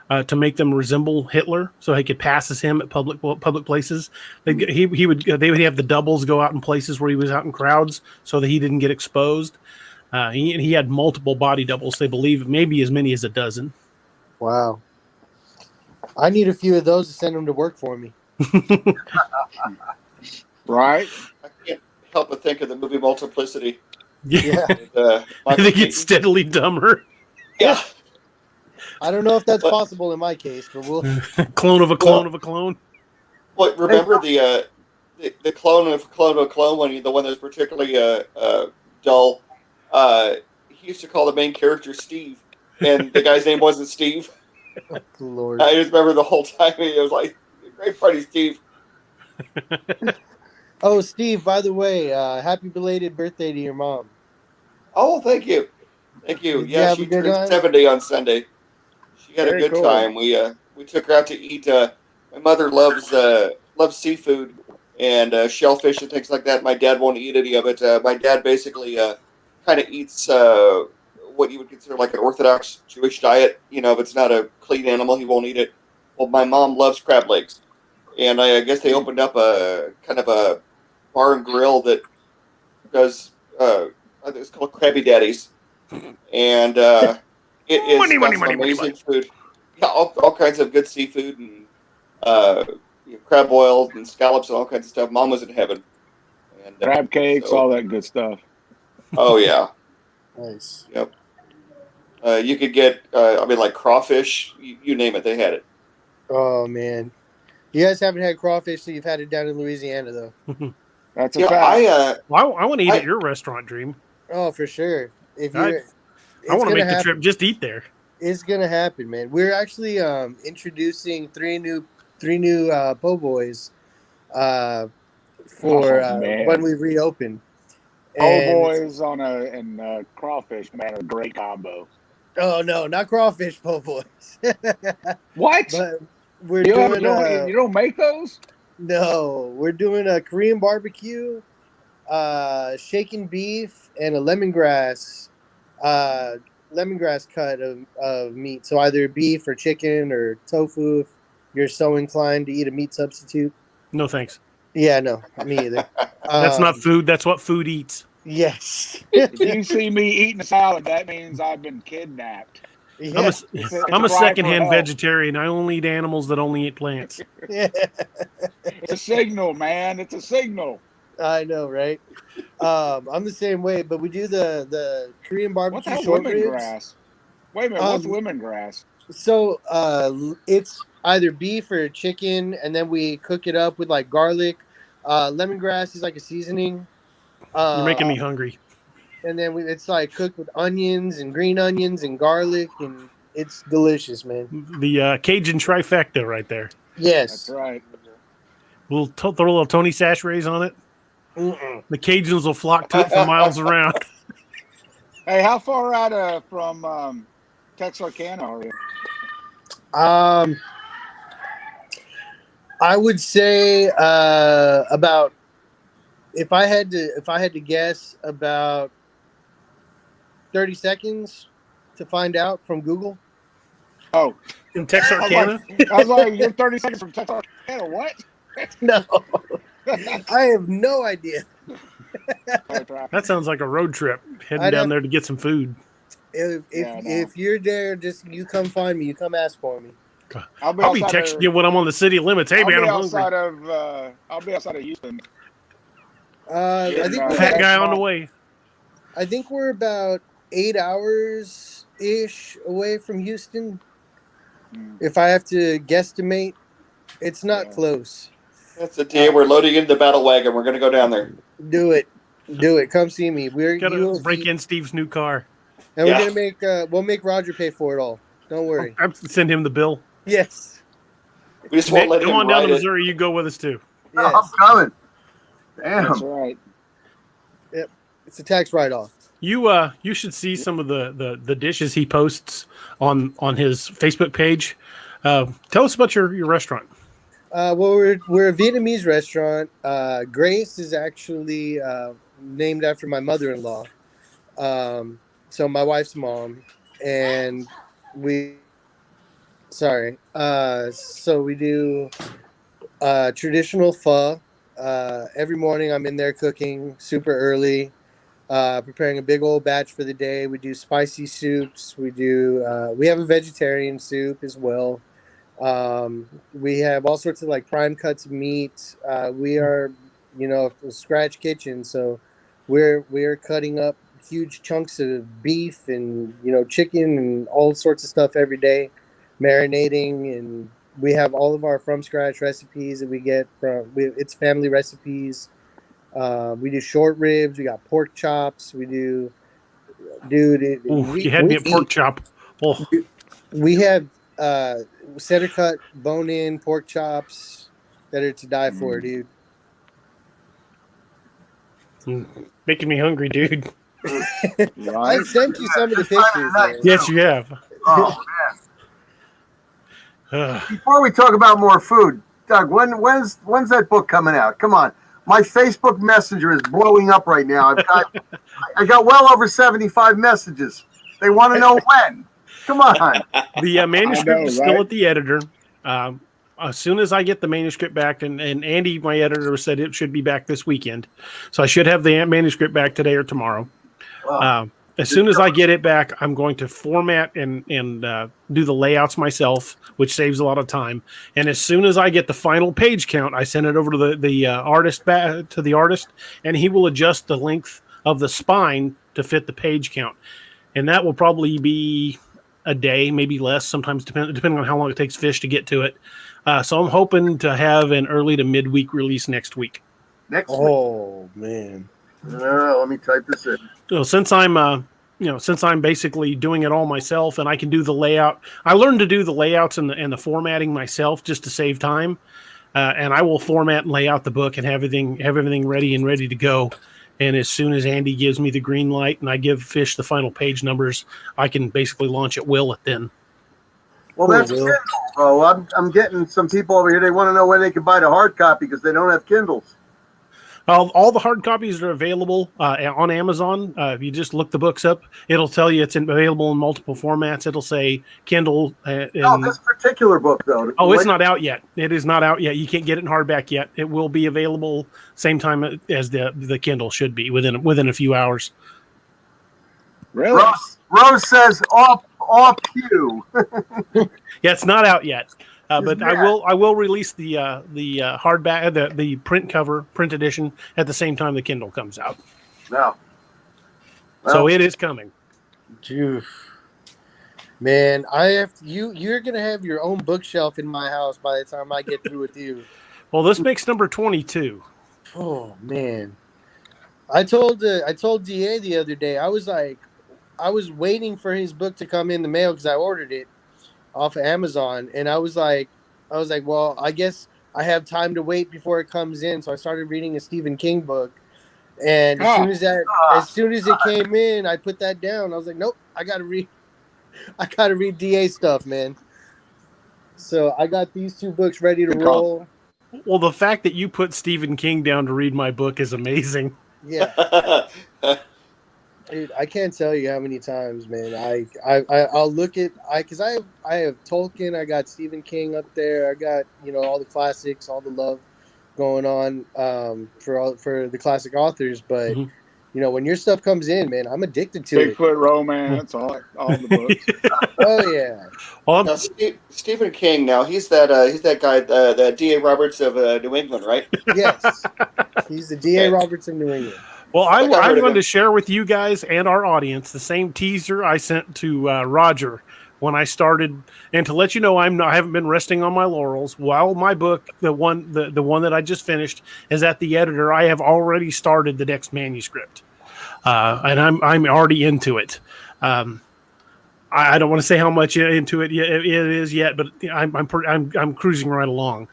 To make them resemble Hitler, so he could pass as him at public places. They would have the doubles go out in places where he was out in crowds, so that he didn't get exposed. He had multiple body doubles. They believe maybe as many as a dozen. Wow! I need a few of those to send them to work for me. Right? I can't help but think of the movie Multiplicity. Yeah. They get steadily dumber. Yeah. I don't know if that's possible in my case, but we'll clone of a clone of a clone. Well, remember the clone of a clone of a clone, the one that's particularly dull. He used to call the main character Steve, and the guy's name wasn't Steve. Lord. I just remember the whole time it was like, great party, Steve. Oh, Steve, by the way, happy belated birthday to your mom. Oh, thank you. Thank you. Did you Yeah, have she a good turned time? 70 on Sunday. She had Very a good cool. time. We took her out to eat. My mother loves seafood and shellfish and things like that. My dad won't eat any of it. My dad basically kind of eats what you would consider like an Orthodox Jewish diet. If it's not a clean animal, he won't eat it. Well, my mom loves crab legs. And I guess they opened up a kind of a bar and grill that does, I think it's called Krabby Daddy's. And it is some amazing food. Yeah, all kinds of good seafood and crab boiled and scallops and all kinds of stuff. Mom was in heaven. And, Crab cakes, all that good stuff. Oh, yeah. Nice. Yep. You could get, like crawfish. You name it, they had it. Oh man, you guys haven't had crawfish, so you've had it down in Louisiana, though. That's a Yeah, fact. I want to eat at your restaurant, Dream. Oh, for sure. If I you're, I want to make the trip just eat there. It's gonna happen, man. We're actually introducing three new po' boys for man. when we reopen. Oh, And boys and crawfish, man, are a great combo. oh no, not crawfish po' boys. What? But we're You doing don't make those? no, we're doing a Korean barbecue, shaken beef, and a lemongrass cut of meat. So either beef or chicken or tofu if you're so inclined to eat a meat substitute. No thanks. Yeah, no, me either. That's not food. That's what food eats. Yes. If you see me eating a salad, that means I've been kidnapped. Yeah. I'm a cry secondhand for help. vegetarian. I only eat animals that only eat plants. Yeah. It's a signal, man. It's a signal. I know, right? I'm the same way, but we do the Korean What the barbecue hell's short ribs. lemongrass? Wait a minute, what's lemongrass? So it's either beef or chicken, and then we cook it up with like garlic. Lemongrass is like a seasoning. You're making me hungry. And then it's like cooked with onions and green onions and garlic, and it's delicious, man. The Cajun trifecta right there. Yes. That's right. We'll throw a little Tony Sashrays on it. Mm-mm. The Cajuns will flock to it for miles around. Hey, how far out from Texarkana are you? I would say about if I had to guess about 30 seconds to find out from Google. Oh, In Texarkana? I was like, you're 30 seconds from Texarkana. What? No, I have no idea. That sounds like a road trip. Heading down there to get some food. If you're there, just you come find me. You come ask for me. I'll be texting you when I'm on the city limits. Hey, man, I'm hungry. I'll be outside of Houston. I think Fat guy on the way. I think we're about 8 hours ish away from Houston. If I have to guesstimate, it's not close. That's the day we're loading into the battle wagon. We're going to go down there. Do it. Come see me. We're gonna break in Steve's new car, and we're gonna we'll make Roger pay for it all. Don't worry. I'll send him the bill. Yes. We just won't let him come on down to ride it. Missouri. You go with us too. Yes. I'm coming. Damn. That's right. Yep. It's a tax write-off. You should see some of the dishes he posts on his Facebook page. Tell us about your restaurant. Well, we're a Vietnamese restaurant. Grace is actually named after my mother-in-law. So my wife's mom, and so we do traditional pho. Every morning I'm in there cooking super early, preparing a big old batch for the day. We do spicy soups. We have a vegetarian soup as well. We have all sorts of like prime cuts of meat. We are, a scratch kitchen, so we're cutting up huge chunks of beef and chicken and all sorts of stuff every day, marinating, and we have all of our from scratch recipes that we get it's family recipes. We do short ribs. We got pork chops. We do, you had me at pork chop. Oh. We have center cut bone in pork chops that are to die for, dude. Making me hungry, dude. I sent you some of the pictures. Man. Yes, you have. Oh man. Before we talk about more food, Doug, when's that book coming out? Come on. My Facebook Messenger is blowing up right now. I got well over 75 messages. They want to know when. Come on. The manuscript is still at the editor. As soon as I get the manuscript back, and Andy, my editor, said it should be back this weekend. So I should have the manuscript back today or tomorrow. Wow. As soon as I get it back, I'm going to format and do the layouts myself, which saves a lot of time. And as soon as I get the final page count, I send it over to the artist, and he will adjust the length of the spine to fit the page count. And that will probably be a day, maybe less, sometimes depending on how long it takes Fish to get to it. So I'm hoping to have an early to midweek release next week. next week. Oh man. Let me type this in. So since I'm basically doing it all myself, and I can do the layout, I learned to do the layouts and the formatting myself just to save time. And I will format and lay out the book and have everything ready to go. And as soon as Andy gives me the green light and I give Fish the final page numbers, I can basically launch at will it then. Well, that's Kindle. Oh, I'm getting some people over here. They want to know when they can buy the hard copy because they don't have Kindles. All the hard copies are available on Amazon. If you just look the books up, it'll tell you it's available in multiple formats. It'll say Kindle. This particular book, though. Oh, it's not out yet. It is not out yet. You can't get it in hardback yet. It will be available same time as the Kindle should be within a few hours. Really? Rose says off cue. Yeah, it's not out yet. But I will release the hardback, the print edition at the same time the Kindle comes out. No. Well, so it is coming. Dude. Man, you're gonna have your own bookshelf in my house by the time I get through with you. Well, this makes number 22. Oh man. I told DA the other day, I was waiting for his book to come in the mail because I ordered it off of Amazon, and I was like, well, I guess I have time to wait before it comes in. So I started reading a Stephen King book, and as soon as it came in, I put that down. I was like, nope, I gotta read DA stuff, man. So I got these two books ready to roll. Well, the fact that you put Stephen King down to read my book is amazing. Yeah. Dude, I can't tell you how many times, man. I'll look at because I have Tolkien, I got Stephen King up there, I got all the classics, all the love going on for the classic authors. But when your stuff comes in, man, I'm addicted to it. Bigfoot romance, all the books. Oh yeah. Well, now, Stephen King. Now he's that guy, the D.A. Roberts of New England, right? Yes, he's the D.A. Roberts of New England. Well, I'm going to share with you guys and our audience the same teaser I sent to Roger when I started, and to let you know I haven't been resting on my laurels. While my book, the one that I just finished, is at the editor, I have already started the next manuscript, and I'm already into it. I don't want to say how much into it is yet, but I'm cruising right along.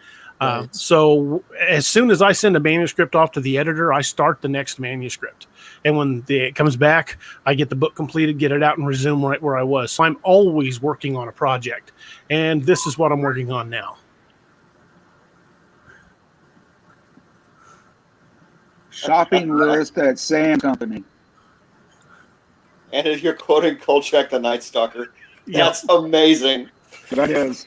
So as soon as I send a manuscript off to the editor, I start the next manuscript. And when it comes back, I get the book completed, get it out, and resume right where I was. So I'm always working on a project. And this is what I'm working on now. Shopping list at Sam Company. And if you're quoting Kolchak the Night Stalker, that's amazing. That is.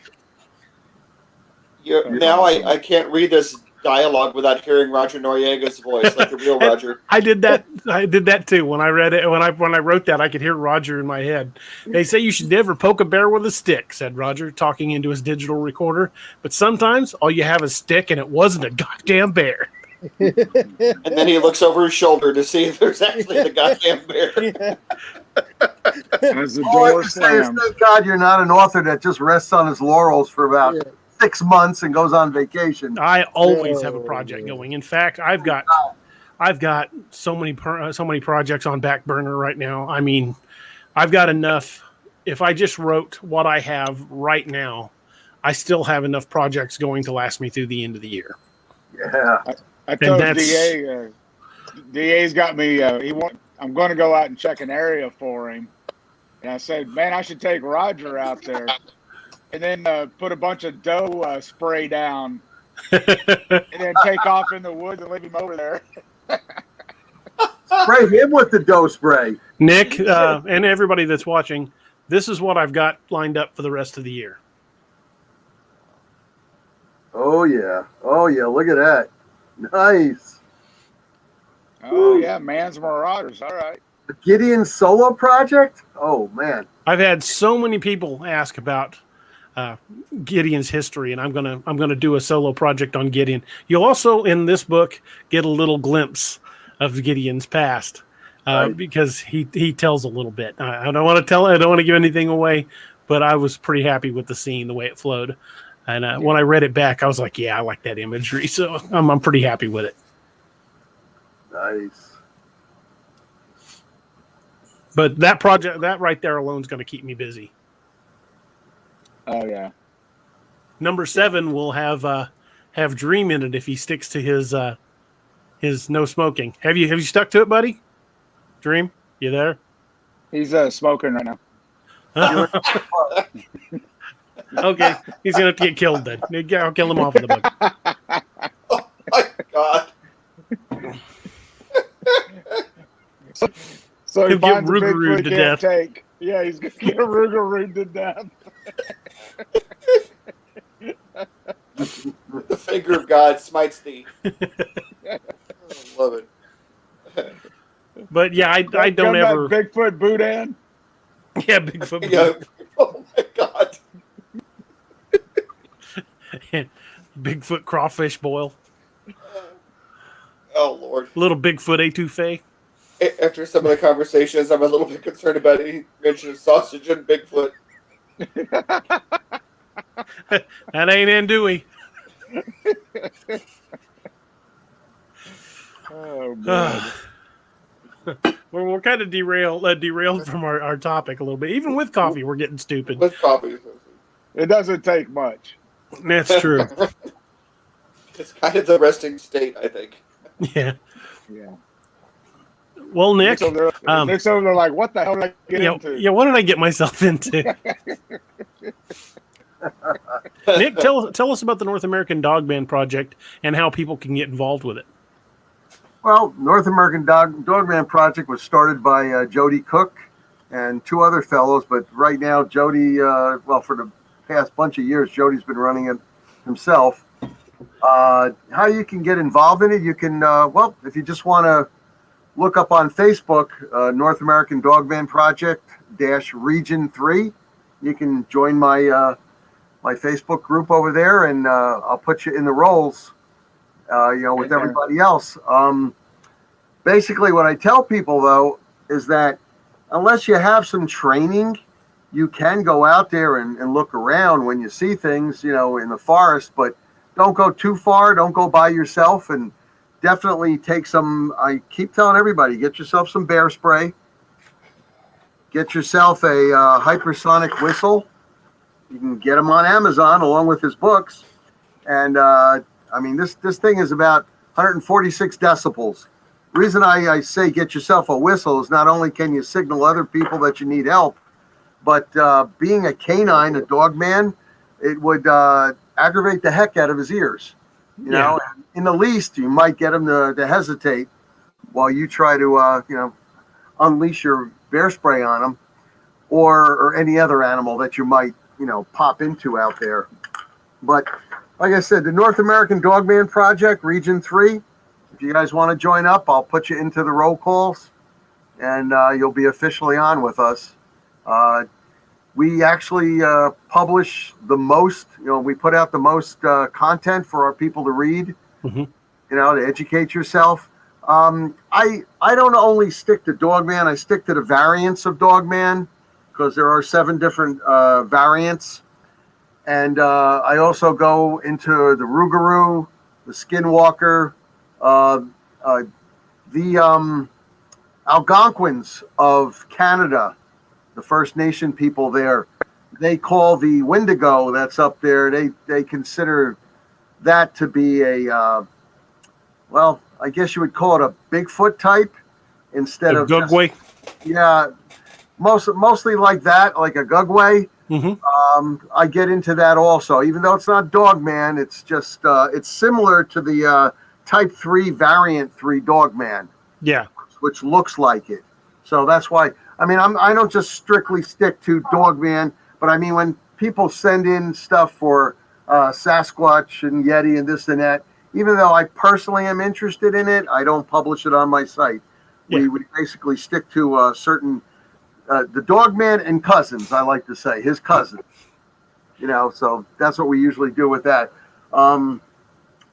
Now I can't read this dialogue without hearing Roger Noriega's voice, like the real Roger. I did that too. When I read it, when I wrote that, I could hear Roger in my head. They say you should never poke a bear with a stick, said Roger, talking into his digital recorder. But sometimes all you have is a stick, and it wasn't a goddamn bear. And then he looks over his shoulder to see if there's actually the goddamn bear. As the door slams. Thank God you're not an author that just rests on his laurels for about 6 months and goes on vacation. I always have a project going. In fact, I've got so many projects on back burner right now. I mean, I've got enough. If I just wrote what I have right now, I still have enough projects going to last me through the end of the year. Yeah. I told DA, DA's got me. I'm going to go out and check an area for him. And I said, man, I should take Roger out there. And then put a bunch of dough spray down, and then take off in the woods and leave him over there. Spray him with the dough spray. Nick and everybody that's watching, this is what I've got lined up for the rest of the year. Oh yeah, look at that. Nice. Oh yeah, Man's Marauders. All right. The Gideon solo project? Oh man. I've had so many people ask about Gideon's history, and I'm gonna do a solo project on Gideon. You'll also in this book get a little glimpse of Gideon's past because he tells a little bit. I don't want to give anything away, but I was pretty happy with the scene, the way it flowed, and when I read it back, I was like, yeah, I like that imagery, so I'm pretty happy with it. Nice. But that project, that right there alone is going to keep me busy. Oh yeah. Number 7 will have Dream in it if he sticks to his no smoking. Have you stuck to it, buddy? Dream, you there? He's smoking right now. Okay, he's gonna have to get killed then. I'll kill him off of the book. Oh my God. So he He'll get finds a Rougarou Bigfoot to can't death. take. Yeah, he's gonna get Rougarou to death. The finger of God smites thee. I love it. But yeah, I don't Got ever. that Bigfoot Boudin. Yeah, Bigfoot. Yeah. Oh my God. Bigfoot crawfish boil. Oh Lord. Little Bigfoot etouffee. After some of the conversations, I'm a little bit concerned about any mention of sausage and Bigfoot. That ain't andouille. Oh man. We're kind of derailed from our topic a little bit. Even with coffee, we're getting stupid. With coffee. It doesn't take much. That's true. It's kind of the resting state, I think. Yeah. Yeah. Well, Nick. Nick's over there like, what the hell did I get into? Yeah, what did I get myself into? Nick, tell us about the North American Dogman Project and how people can get involved with it. Well, North American Dogman Project was started by Jody Cook and 2 other fellows, but right now Jody, for the past bunch of years, Jody's been running it himself. How you can get involved in it, you can, if you just want to look up on Facebook, North American Dogman Project -Region 3, you can join my my Facebook group over there, and I'll put you in the roles, with everybody else. Basically, what I tell people, though, is that unless you have some training, you can go out there and look around when you see things, in the forest, but don't go too far. Don't go by yourself, and definitely take some, I keep telling everybody, get yourself some bear spray, get yourself a hypersonic whistle. You can get them on Amazon along with his books. And this thing is about 146 decibels. The reason I say get yourself a whistle is not only can you signal other people that you need help, but being a canine, a dog man, it would aggravate the heck out of his ears. You know, in the least, you might get him to hesitate while you try to, unleash your bear spray on him, or any other animal that you might, pop into out there. But like I said, the North American Dogman Project, Region 3, if you guys want to join up, I'll put you into the roll calls, and you'll be officially on with us. We actually publish the most, we put out the most content for our people to read, to educate yourself. I don't only stick to Dogman, I stick to the variants of Dogman, because there are 7 different variants. And I also go into the Rougarou, the Skinwalker, the Algonquins of Canada, the First Nation people there. They call the Wendigo that's up there, they consider that to be a, I guess you would call it a Bigfoot type instead of Gugway. Yeah, mostly like that, like a Gugway. I get into that also, even though it's not Dogman. It's just it's similar to the Type 3 Variant 3 Dogman. Yeah, which looks like it. So that's why. I don't just strictly stick to Dogman, but when people send in stuff for Sasquatch and Yeti and this and that, even though I personally am interested in it, I don't publish it on my site. Yeah. We basically stick to certain. The Dogman and cousins, I like to say, his cousins. So that's what we usually do with that.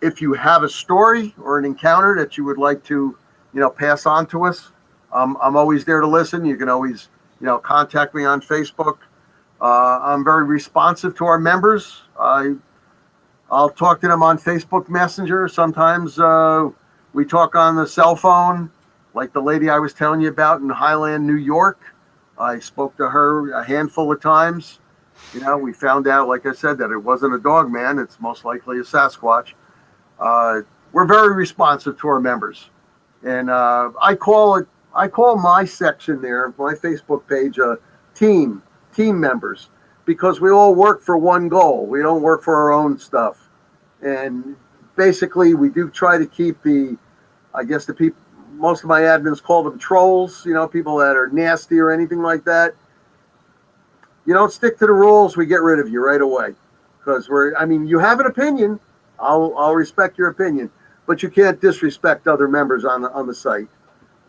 If you have a story or an encounter that you would like to, pass on to us, I'm always there to listen. You can always, contact me on Facebook. I'm very responsive to our members. I'll talk to them on Facebook Messenger. Sometimes We talk on the cell phone, like the lady I was telling you about in Highland, New York. I spoke to her a handful of times. You know, we found out, like I said, that it wasn't a dog man. It's most likely a Sasquatch. We're very responsive to our members. And I call my section there, my Facebook page, team members, because we all work for one goal. We don't work for our own stuff. And basically, we do try to keep the people, most of my admins call them trolls, you know, people that are nasty or anything like that. You don't stick to the rules, we get rid of you right away. Because you have an opinion, I'll respect your opinion, but you can't disrespect other members on the site.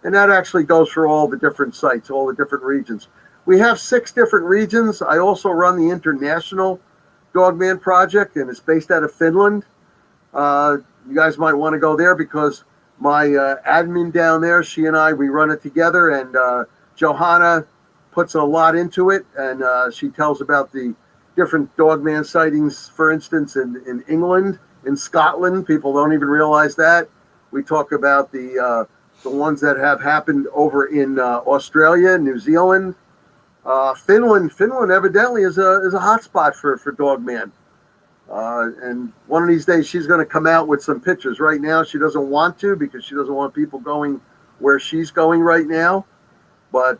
And that actually goes for all the different sites, all the different regions. We have 6 different regions. I also run the International Dogman Project, and it's based out of Finland. You guys might want to go there because my admin down there, she and I, we run it together, and Johanna puts a lot into it, and she tells about the different dogman sightings, for instance, in England, in Scotland. People don't even realize that. We talk about the ones that have happened over in Australia, New Zealand. Finland evidently is a hot spot for dogman. And one of these days she's going to come out with some pictures. Right now she doesn't want to because she doesn't want people going where she's going right now. But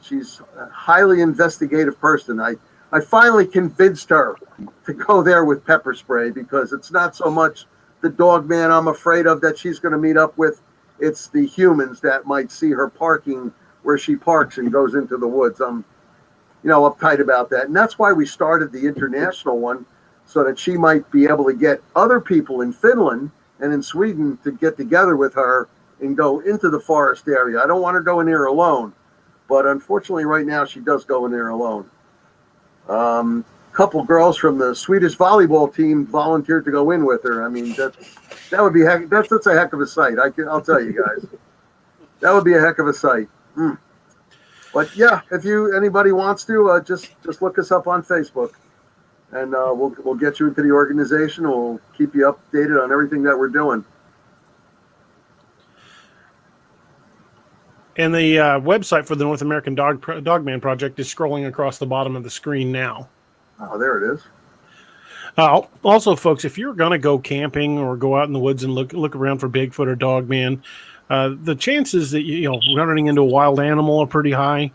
she's a highly investigative person. I finally convinced her to go there with pepper spray because it's not so much the dogman I'm afraid of that she's going to meet up with. It's the humans that might see her parking where she parks and goes into the woods. I'm, uptight about that. And that's why we started the international one, so that she might be able to get other people in Finland and in Sweden to get together with her and go into the forest area. I don't want her going there alone, but unfortunately right now she does go in there alone. Couple girls from the Swedish volleyball team volunteered to go in with her. I mean, that would be that's a heck of a sight. I'll tell you guys, that would be a heck of a sight. But yeah, if anybody wants to, just look us up on Facebook, and we'll get you into the organization. We'll keep you updated on everything that we're doing. And the website for the North American Dogman Project is scrolling across the bottom of the screen now. Oh, there it is. Also, folks, if you're going to go camping or go out in the woods and look around for Bigfoot or Dogman, the chances that running into a wild animal are pretty high.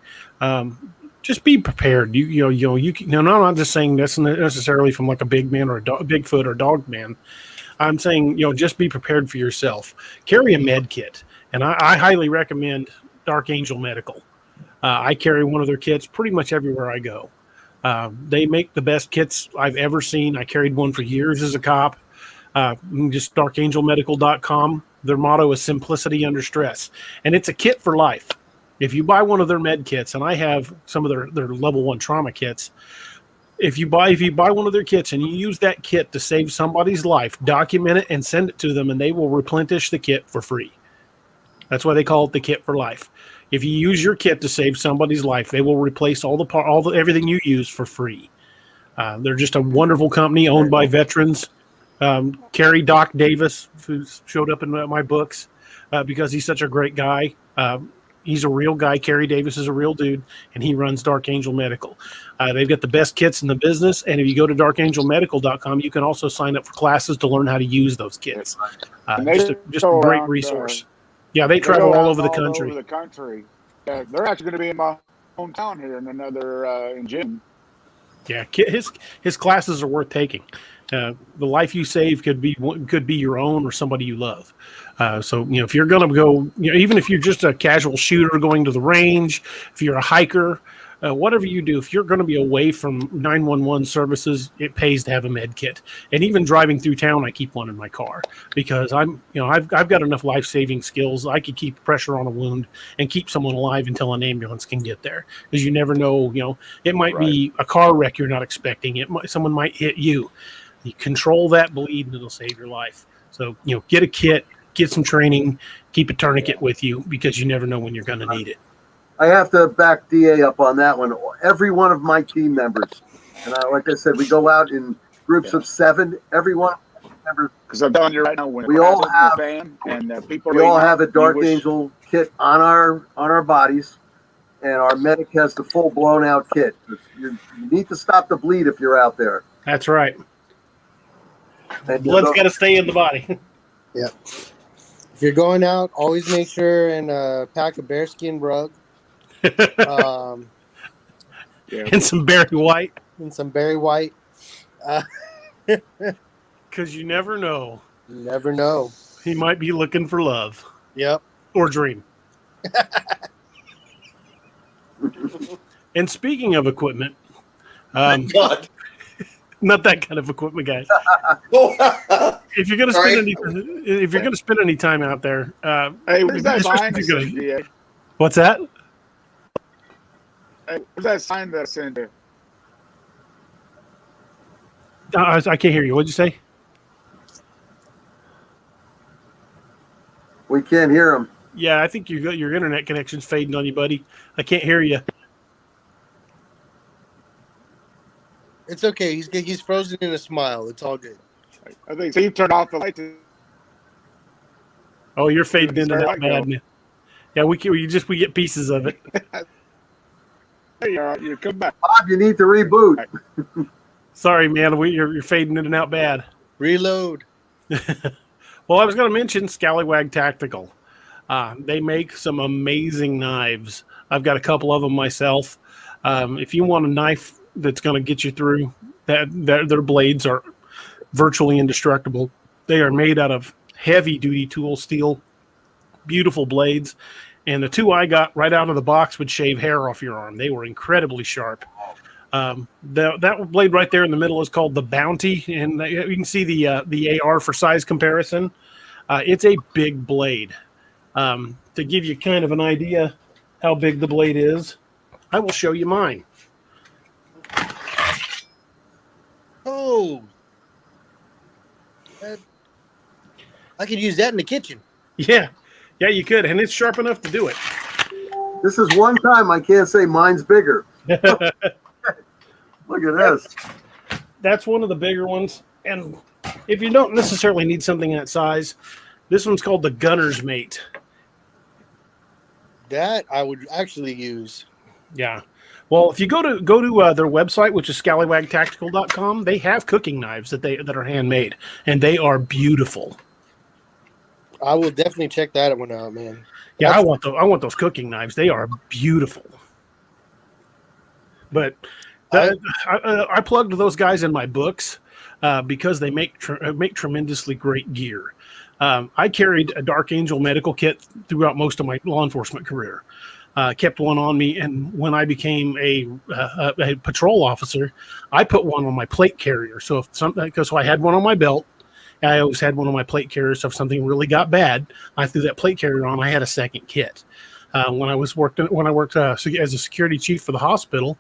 Just be prepared. I'm not just saying this necessarily from like a big man or a Bigfoot or Dogman. I'm saying just be prepared for yourself. Carry a med kit, and I highly recommend Dark Angel Medical. I carry one of their kits pretty much everywhere I go. They make the best kits I've ever seen. I carried one for years as a cop. Just darkangelmedical.com. Their motto is simplicity under stress. And it's a kit for life. If you buy one of their med kits, and I have some of their level 1 trauma kits, if you buy one of their kits and you use that kit to save somebody's life, document it and send it to them, and they will replenish the kit for free. That's why they call it the kit for life. If you use your kit to save somebody's life, they will replace everything you use for free. They're just a wonderful company owned by veterans. Kerry Doc Davis, who showed up in my books because he's such a great guy. He's a real guy. Kerry Davis is a real dude, and he runs Dark Angel Medical. They've got the best kits in the business, and if you go to darkangelmedical.com, you can also sign up for classes to learn how to use those kits. Just a great resource. Yeah, they travel all over the country. Yeah, they're actually going to be in my hometown here in June. Yeah, his classes are worth taking. The life you save could be your own or somebody you love. So if you're going to go, even if you're just a casual shooter going to the range, if you're a hiker, whatever you do, if you're going to be away from 911 services, it pays to have a med kit. And even driving through town, I keep one in my car because I've got enough life-saving skills. I could keep pressure on a wound and keep someone alive until an ambulance can get there. Because you never know, it might be a car wreck you're not expecting. Someone might hit you. You control that bleed and it'll save your life. So, get a kit, get some training, keep a tourniquet with you because you never know when you're going to need it. I have to back DA up on that one. Every one of my team members, and like I said, we go out in groups of 7. Every one Because I'm telling you right now, when We all have- a fan and people, We all have a Dark Angel kit on our bodies, and our medic has the full blown out kit. You need to stop the bleed if you're out there. That's right. And Blood's got to stay in the body. Yep. If you're going out, always make sure and pack a bearskin rug. And some Barry White. And some Barry White. Because you never know. You never know. He might be looking for love. Yep. Or dream. And speaking of equipment, God. not that kind of equipment, guys. If you're gonna spend any time out there, hey, where's that sign? What's that? Hey, where's that sign that I sent you? I can't hear you. What'd you say? We can't hear him. Yeah, I think your internet connection's fading on you, buddy. I can't hear you. It's okay. He's frozen in a smile. It's all good. I think so. You turned off the light. Oh, you're fading into that bad. Yeah, we get pieces of it. Hey, you come back. Bob, you need to reboot. Sorry, man. You're fading in and out bad. Reload. Well, I was going to mention Scallywag Tactical. They make some amazing knives. I've got a couple of them myself. If you want a knife that's going to get you through, their blades are virtually indestructible. They are made out of heavy-duty tool steel, beautiful blades. And the two I got right out of the box would shave hair off your arm. They were incredibly sharp. That blade right there in the middle is called the Bounty, and you can see the AR for size comparison. It's a big blade. To give you kind of an idea how big the blade is, I will show you mine. Oh, I could use that in the kitchen. Yeah, you could, and it's sharp enough to do it. This is one time I can't say mine's bigger. Look at this. That's one of the bigger ones. And if you don't necessarily need something that size, this one's called the Gunner's Mate. That I would actually use. Yeah. Well, if you go to their website, which is scallywagtactical.com, they have cooking knives that are handmade, and they are beautiful. I will definitely check that one out, man. Yeah, I want those cooking knives. They are beautiful. But I plugged those guys in my books because they make tremendously great gear. I carried a Dark Angel medical kit throughout most of my law enforcement career. Kept one on me, and when I became a patrol officer, I put one on my plate carrier. So I had one on my belt. I always had one on my plate carrier. So if something really got bad, I threw that plate carrier on. I had a second kit. When I worked as a security chief for the hospital,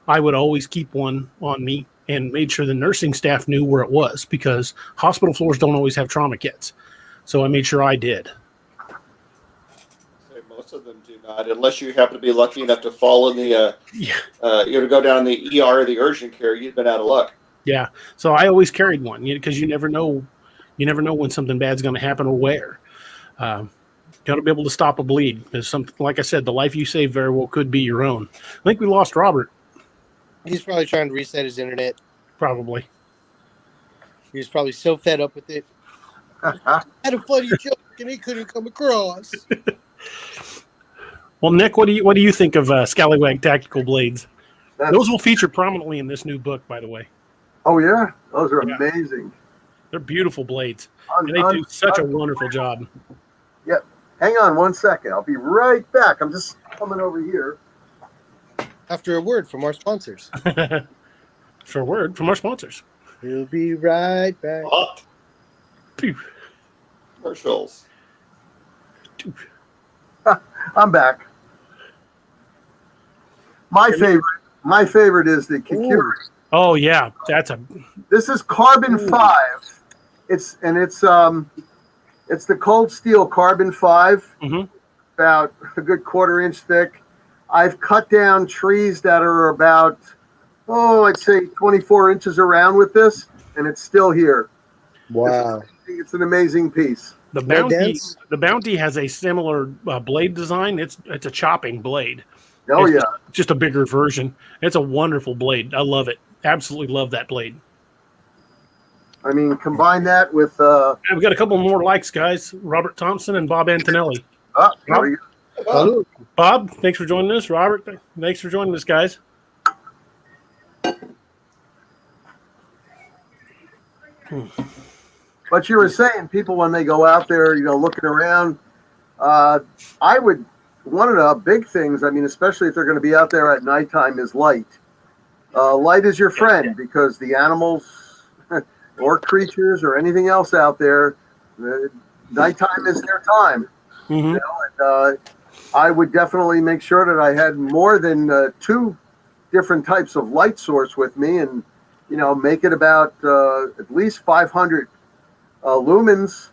I would always keep one on me and made sure the nursing staff knew where it was, because hospital floors don't always have trauma kits. So I made sure I did. Most of them do not, unless you happen to be lucky enough to fall in the, to go down the ER or the urgent care. You've been out of luck. Yeah. So I always carried one, because you never know when something bad's going to happen or where. Got to be able to stop a bleed, because something, like I said, the life you save very well could be your own. I think we lost Robert. He's probably trying to reset his internet. Probably. He was probably so fed up with it. I had a funny joke and he couldn't come across. Well, Nick, what do you think of Scallywag Tactical Blades? Those will feature prominently in this new book, by the way. Oh yeah, those are amazing. They're beautiful blades. And they do such a wonderful job. Yeah. Hang on one second. I'll be right back. I'm just coming over here. After a word from our sponsors. For a word from our sponsors. We'll be right back. Commercials. I'm back. My favorite is the Kikuri. Oh yeah, This is carbon 5. It's the cold steel carbon 5. Mm-hmm. About a good 1/4 inch thick. I've cut down trees that are about, I'd say 24 inches around with this, and it's still here. Wow. It's an amazing piece. The No Bounty, dents? the Bounty has a similar blade design. It's a chopping blade. Oh, It's yeah. just a bigger version. It's a wonderful blade. I love it. Absolutely love that blade. I mean, combine that with... We've got a couple more likes, guys. Robert Thompson and Bob Antonelli. there we go. Salud. Bob, thanks for joining us. Robert, thanks for joining us, guys. But you were saying people, when they go out there, looking around, one of the big things, I mean, especially if they're going to be out there at nighttime, is light. Light is your friend, because the animals or creatures or anything else out there, nighttime is their time. Mm-hmm. And I would definitely make sure that I had more than 2 different types of light source with me, and make it about at least 500 lumens.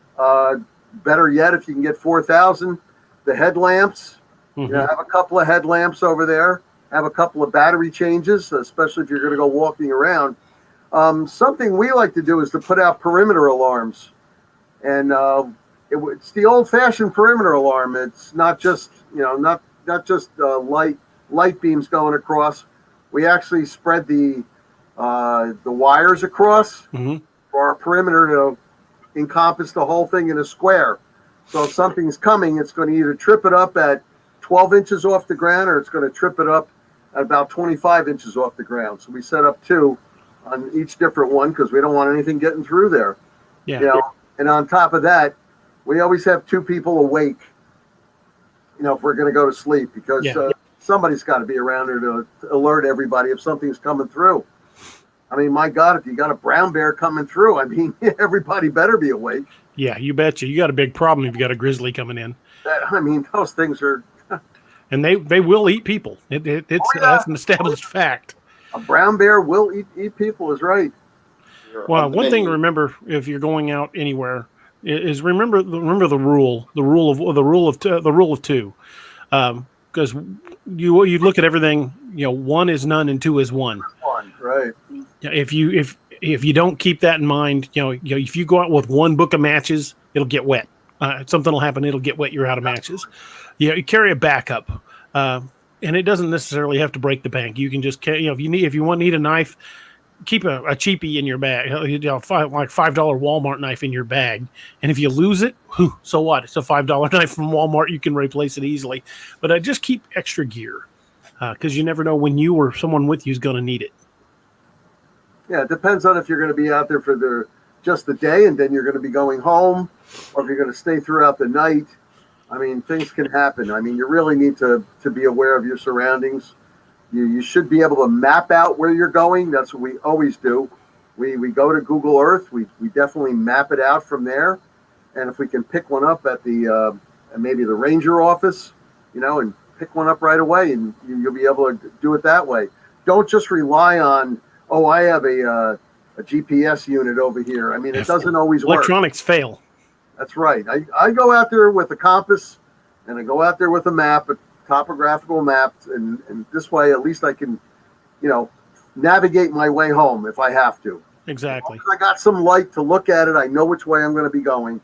Better yet, if you can get 4,000. The headlamps, have a couple of headlamps over there. Have a couple of battery changes, especially if you're going to go walking around. Something we like to do is to put out perimeter alarms, and it's the old-fashioned perimeter alarm. It's not just not just light beams going across. We actually spread the wires across for our perimeter to encompass the whole thing in a square. So if something's coming, it's going to either trip it up at 12 inches off the ground, or it's going to trip it up at about 25 inches off the ground. So we set up 2 on each different one, because we don't want anything getting through there. Yeah. And on top of that, we always have 2 people awake, if we're going to go to sleep, because somebody's got to be around there to alert everybody if something's coming through. I mean, my God, if you got a brown bear coming through, I mean, everybody better be awake. Yeah, you betcha. You got a big problem if you got a grizzly coming in. I mean, those things are... And they will eat people. That's an established fact. A brown bear will eat people, is right. Well, one thing to remember if you're going out anywhere is remember the rule of 2, because you look at everything. 1 is none and 2 is 1. Right. If you don't keep that in mind, if you go out with 1 book of matches, it'll get wet. Something will happen. It'll get wet. You're out of matches. You carry a backup, and it doesn't necessarily have to break the bank. You can just carry. If you need a knife, keep a cheapie in your bag. Like $5 Walmart knife in your bag, and if you lose it, so what? It's a $5 knife from Walmart. You can replace it easily. But just keep extra gear, because you never know when you or someone with you is going to need it. Yeah, it depends on if you're going to be out there for just the day, and then you're going to be going home, or if you're going to stay throughout the night. I mean, things can happen. I mean, you really need to be aware of your surroundings. You should be able to map out where you're going. That's what we always do. We go to Google Earth. We definitely map it out from there. And if we can pick one up at the maybe the ranger office, and pick one up right away, and you'll be able to do it that way. Don't just rely on, I have a GPS unit over here. I mean, it doesn't always work. Electronics fail. That's right. I go out there with a compass, and I go out there with a map, a topographical map, and this way at least I can, navigate my way home if I have to. Exactly. I got some light to look at it. I know which way I'm going to be going,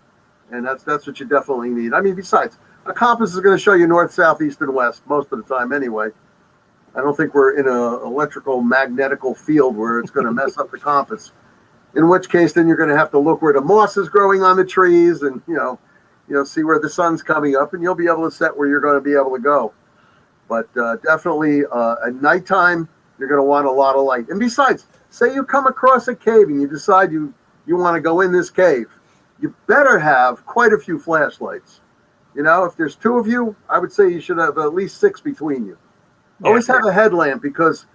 and that's what you definitely need. I mean, besides, a compass is going to show you north, south, east, and west most of the time anyway. I don't think we're in an electrical magnetical field where it's going to mess up the compass. In which case, then you're going to have to look where the moss is growing on the trees, and see where the sun's coming up, and you'll be able to set where you're going to be able to go. But definitely at nighttime, you're going to want a lot of light. And besides, say you come across a cave and you decide you want to go in this cave, you better have quite a few flashlights. If there's 2 of you, I would say you should have at least 6 between you. Yeah. Always have a headlamp, because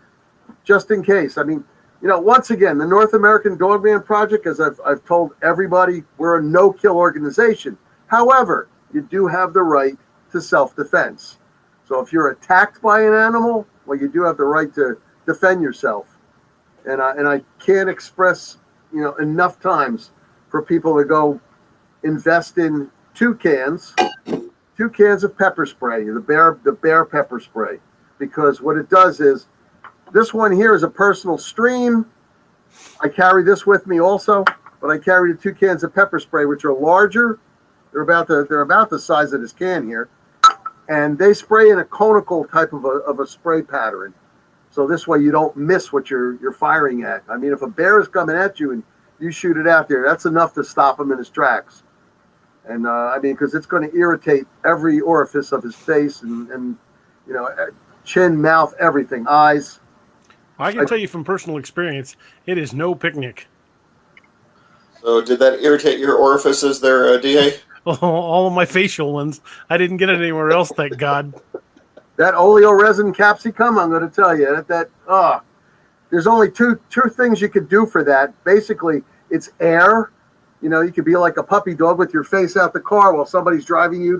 just in case. I mean, once again, the North American Dogman Project, as I've told everybody, we're a no-kill organization. However, you do have the right to self-defense. So if you're attacked by an animal, well, you do have the right to defend yourself. And I can't express, enough times for people to go invest in 2 cans of pepper spray, the bear pepper spray, because what it does is, this one here is a personal stream. I carry this with me also. but I carried 2 cans of pepper spray, which are larger. They're about the size of this can here, and they spray in a conical type of a spray pattern. So this way you don't miss what you're firing at. I mean, if a bear is coming at you and you shoot it out there, that's enough to stop him in his tracks. And I mean, because it's going to irritate every orifice of his face and chin, mouth, everything, eyes. I can tell you from personal experience, it is no picnic. So did that irritate your orifices there, DA? All of my facial ones. I didn't get it anywhere else, thank God. That oleoresin capsicum, I'm going to tell you, there's only two things you could do for that. Basically, it's air. You could be like a puppy dog with your face out the car while somebody's driving you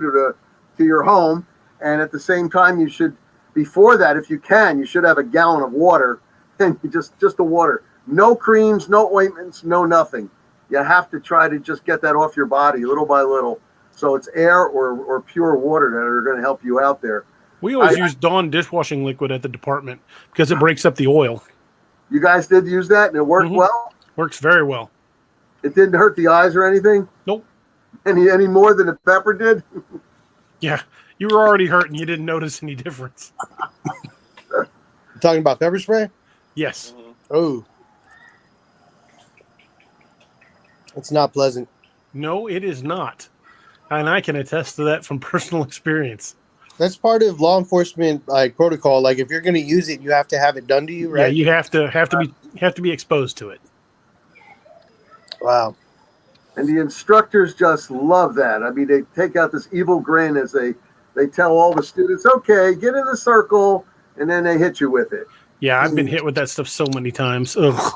to your home. And at the same time, you should, before that, if you can, you should have a gallon of water. And just the water. No creams, no ointments, no nothing. You have to try to just get that off your body little by little. So it's air or pure water that are going to help you out there. We always use Dawn dishwashing liquid at the department because it breaks up the oil. You guys did use that and it worked well? Works very well. It didn't hurt the eyes or anything? Nope. Any more than the pepper did? Yeah. You were already hurt and you didn't notice any difference. You talking about pepper spray? Yes. Oh. It's not pleasant. No, it is not. And I can attest to that from personal experience. That's part of law enforcement protocol. Like if you're going to use it, you have to have it done to you, right? Yeah, you have to be exposed to it. Wow. And the instructors just love that. I mean, they take out this evil grin as they tell all the students, okay, get in the circle, and then they hit you with it. Yeah, I've been hit with that stuff so many times. Ugh.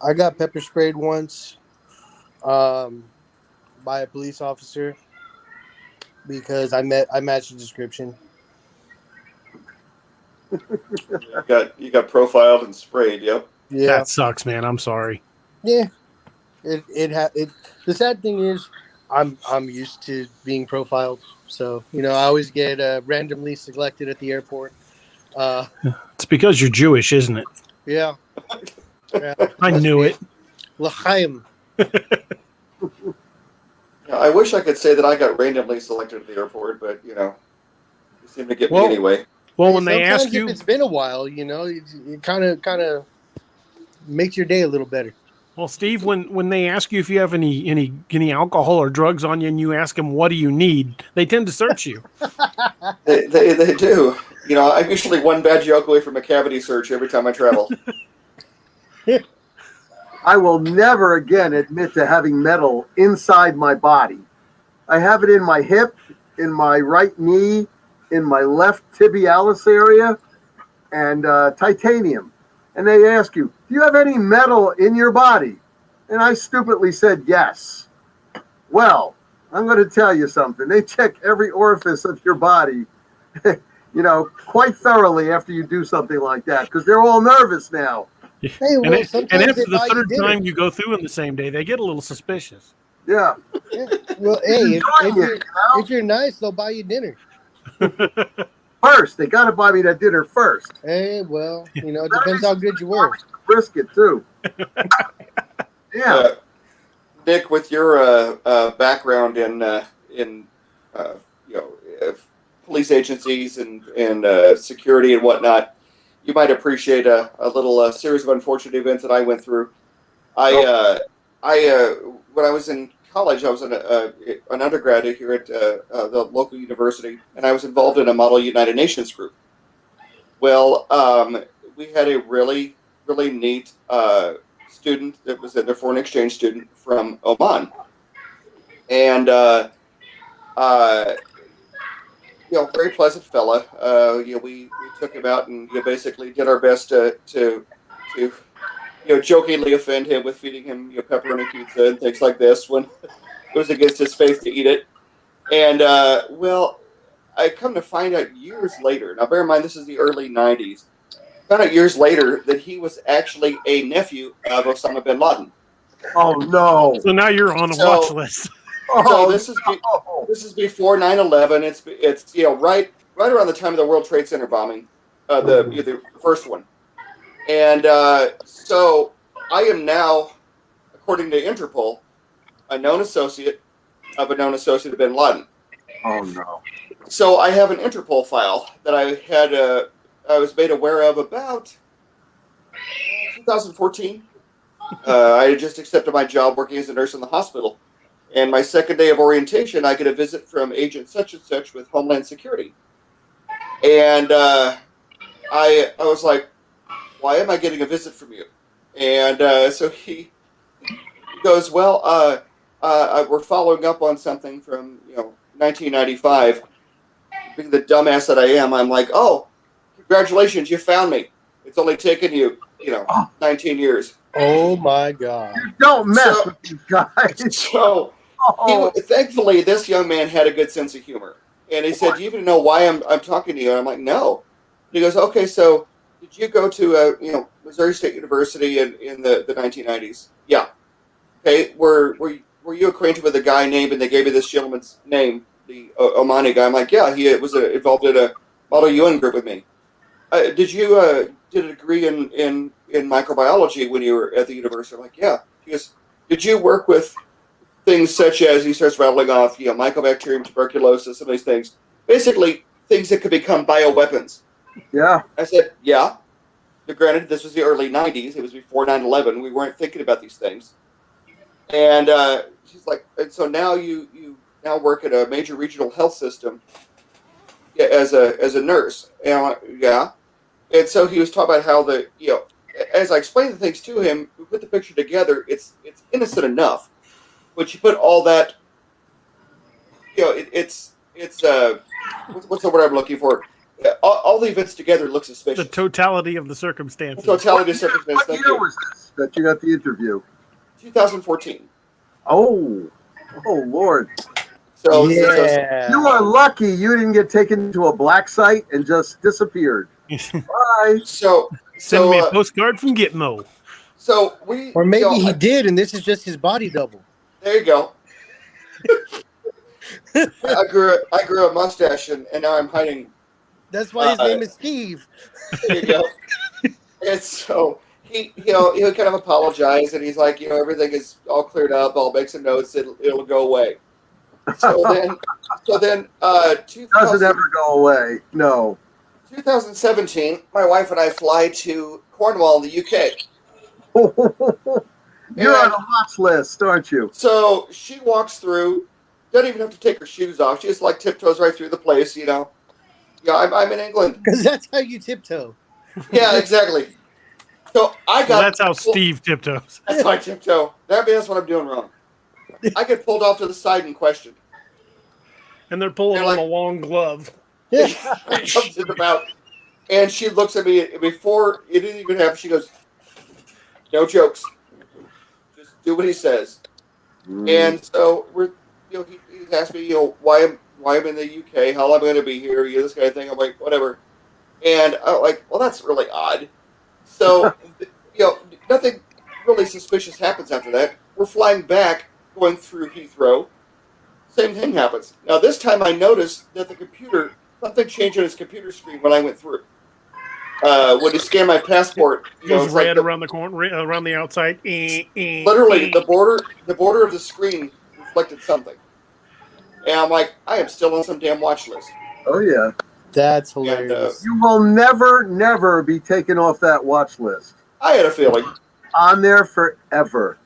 I got pepper sprayed once by a police officer because I matched the description. You got profiled and sprayed. Yep. Yeah. That sucks, man. I'm sorry. Yeah. The sad thing is I'm used to being profiled. So, I always get randomly selected at the airport. It's because you're Jewish, isn't it? Yeah. I knew it. L'chaim. I wish I could say that I got randomly selected at the airport, but you seem to get me anyway. Well, when they ask you, if it's been a while, it kind of makes your day a little better. Well, Steve, when they ask you if you have any alcohol or drugs on you, and you ask them what do you need, they tend to search you. They do. I'm usually one bad joke away from a cavity search every time I travel. I will never again admit to having metal inside my body. I have it in my hip, in my right knee, in my left tibialis area, and titanium. And they ask you, do you have any metal in your body? And I stupidly said yes. Well, I'm going to tell you something. They check every orifice of your body, quite thoroughly after you do something like that, because they're all nervous now. Hey, well, and after the third time you go through in the same day, they get a little suspicious. Yeah. Well, hey, if you're nice, they'll buy you dinner. First, they got to buy me that dinner first. Hey, well, it depends how good you were. Brisket too. Yeah. Nick, with your background in police agencies and security and whatnot, you might appreciate a little series of unfortunate events that I went through. When I was in college, I was an undergraduate here at the local university, and I was involved in a Model United Nations group. Well, we had a really, really neat student that was a foreign exchange student from Oman. And, very pleasant fella. We took him out and basically did our best to jokingly offend him with feeding him pepperoni pizza and things like this when it was against his faith to eat it. And I come to find out years later. Now, bear in mind, this is the early '90s. Found out years later that he was actually a nephew of Osama bin Laden. Oh no! So now you're on a watch list. So this is before 9/11. It's right around the time of the World Trade Center bombing, the first one. And so I am now a according to Interpol, a known associate of bin Laden. Oh no! So I have an Interpol file that I was made aware of about 2014. I just accepted my job working as a nurse in the hospital, and my second day of orientation, I get a visit from Agent such and such with Homeland Security, and I was like, "Why am I getting a visit from you?" And so he goes, "Well, we're following up on something from 1995." Being the dumbass that I am, I'm like, "Oh, congratulations, you found me. It's only taken you, 19 years." Oh my God! Don't mess with these guys. So, thankfully, this young man had a good sense of humor, and he said, "Do you even know why I'm talking to you?" And I'm like, "No." And he goes, "Okay, so did you go to Missouri State University in the 1990s?" "Yeah." "Okay, were you acquainted with a guy named?" And they gave me this gentleman's name, the Omani guy. I'm like, "Yeah, he was involved in a Model UN group with me." Did you did a degree in microbiology when you were at the university?" I'm like, "Yeah." He goes, "Did you work with things such as," he starts rattling off, mycobacterium, tuberculosis, some of these things, basically things that could become bioweapons? Yeah. I said, "Yeah." But granted, this was the early 90s. It was before 9/11. We weren't thinking about these things. And she's like, "And so now you now work at a major regional health system as a nurse?" And I'm like, "Yeah." And so he was talking about how as I explained the things to him, we put the picture together. It's innocent enough, but you put all that, it's what's the word I'm looking for? All the events together look suspicious. The totality of the circumstances. What year was this that you got the interview? 2014. Oh Lord. So you are lucky you didn't get taken to a black site and just disappeared. Bye. Send me a postcard from Gitmo. So or maybe he did, and this is just his body double. There you go. I grew a mustache, and now I'm hiding. That's why his name is Steve. There you go. And so he'll kind of apologize, and he's like, everything is all cleared up. I'll make some notes. It'll go away. So then, doesn't ever go away. No. 2017, my wife and I fly to Cornwall in the UK. You're on a watch list, aren't you? So she walks through, doesn't even have to take her shoes off. She just tiptoes right through the place, Yeah, I'm in England. Because that's how you tiptoe. Yeah, exactly. So that's how Steve tiptoes. That's how I tiptoe. That's what I'm doing wrong. I get pulled off to the side and questioned. And they're pulling on a long glove. Yeah. Comes in about, and she looks at me before it didn't even happen. She goes, "No jokes. Just do what he says." And so he's asked me, why I'm in the UK, how long I'm going to be here, this kind of thing. I'm like, whatever. And I'm like, well, that's really odd. So, nothing really suspicious happens after that. We're flying back, going through Heathrow. Same thing happens. Now, this time I noticed that something changed on his computer screen when I went through. When he scanned my passport, it was red around the corner, around the outside. Literally, the border of the screen reflected something. And I'm like, I am still on some damn watch list. Oh yeah, that's hilarious. You will never be taken off that watch list. I had a feeling. On there forever.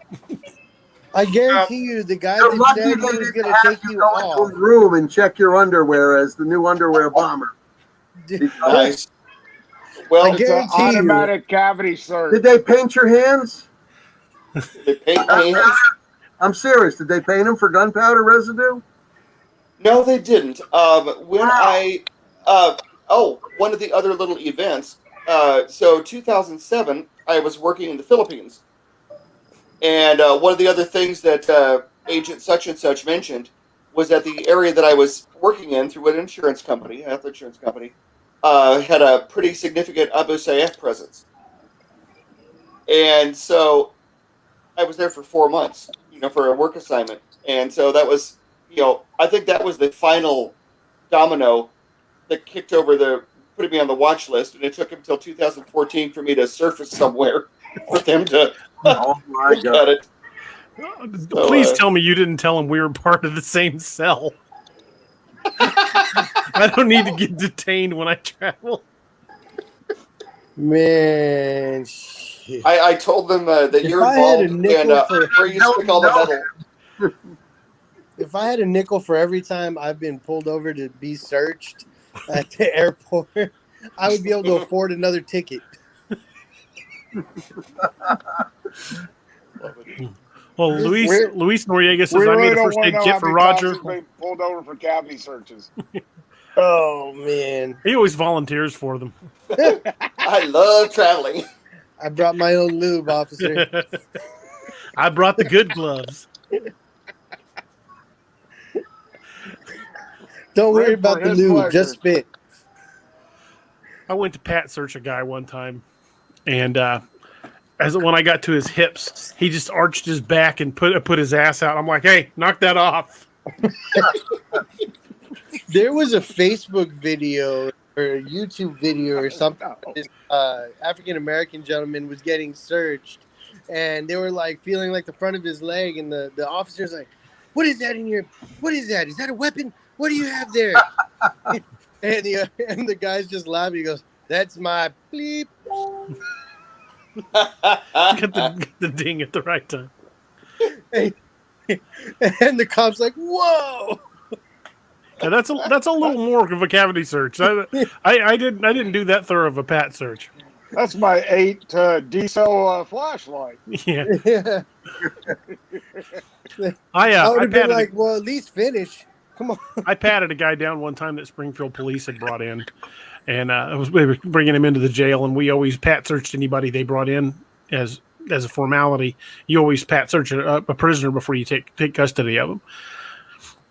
I guarantee you, the guy that said he was going to take you off. Go into a room and check your underwear as the new underwear bomber. Nice. Well, it's an automatic cavity search. Did they paint your hands? Did they paint my hands? I'm serious. Did they paint them for gunpowder residue? No, they didn't. One of the other little events. So 2007, I was working in the Philippines. And one of the other things that Agent such and such mentioned was that the area that I was working in through an insurance company, health insurance company, had a pretty significant Abu Sayyaf presence. And so I was there for 4 months, for a work assignment. And so that was, I think that was the final domino that kicked over putting me on the watch list. And it took until 2014 for me to surface somewhere for them to look at it. Please tell me you didn't tell him we were part of the same cell. I don't need to get detained when I travel. Man, shit. I told them that you're involved and where you stick all the metal. If I had a nickel for every time I've been pulled over to be searched at the airport, I would be able to afford another ticket. Well, Luis Noriega says I made a first aid kit for Roger. Been pulled over for cavity searches. Oh man, he always volunteers for them. I love traveling. I brought my own lube, officer. I brought the good gloves. Don't worry about the lube, pleasure. Just spit. I went to pat search a guy one time, and when I got to his hips, he just arched his back and put his ass out. I'm like, hey, knock that off. There was a Facebook video or a YouTube video or something. This African American gentleman was getting searched, and they were like feeling like the front of his leg, and the officer's like, "What is that in your? What is that? Is that a weapon? What do you have there?" and the guy's just laughing. He goes, "That's my bleep." Get the ding at the right time. And the cop's like, "Whoa!" Yeah, that's a little more of a cavity search. I didn't do that thorough of a pat search. That's my 8 diesel flashlight. Yeah. I would have been like, well, at least finish. Come on. I patted a guy down one time that Springfield police had brought in, and we were bringing him into the jail, and we always pat searched anybody they brought in as a formality. You always pat search a prisoner before you take custody of them.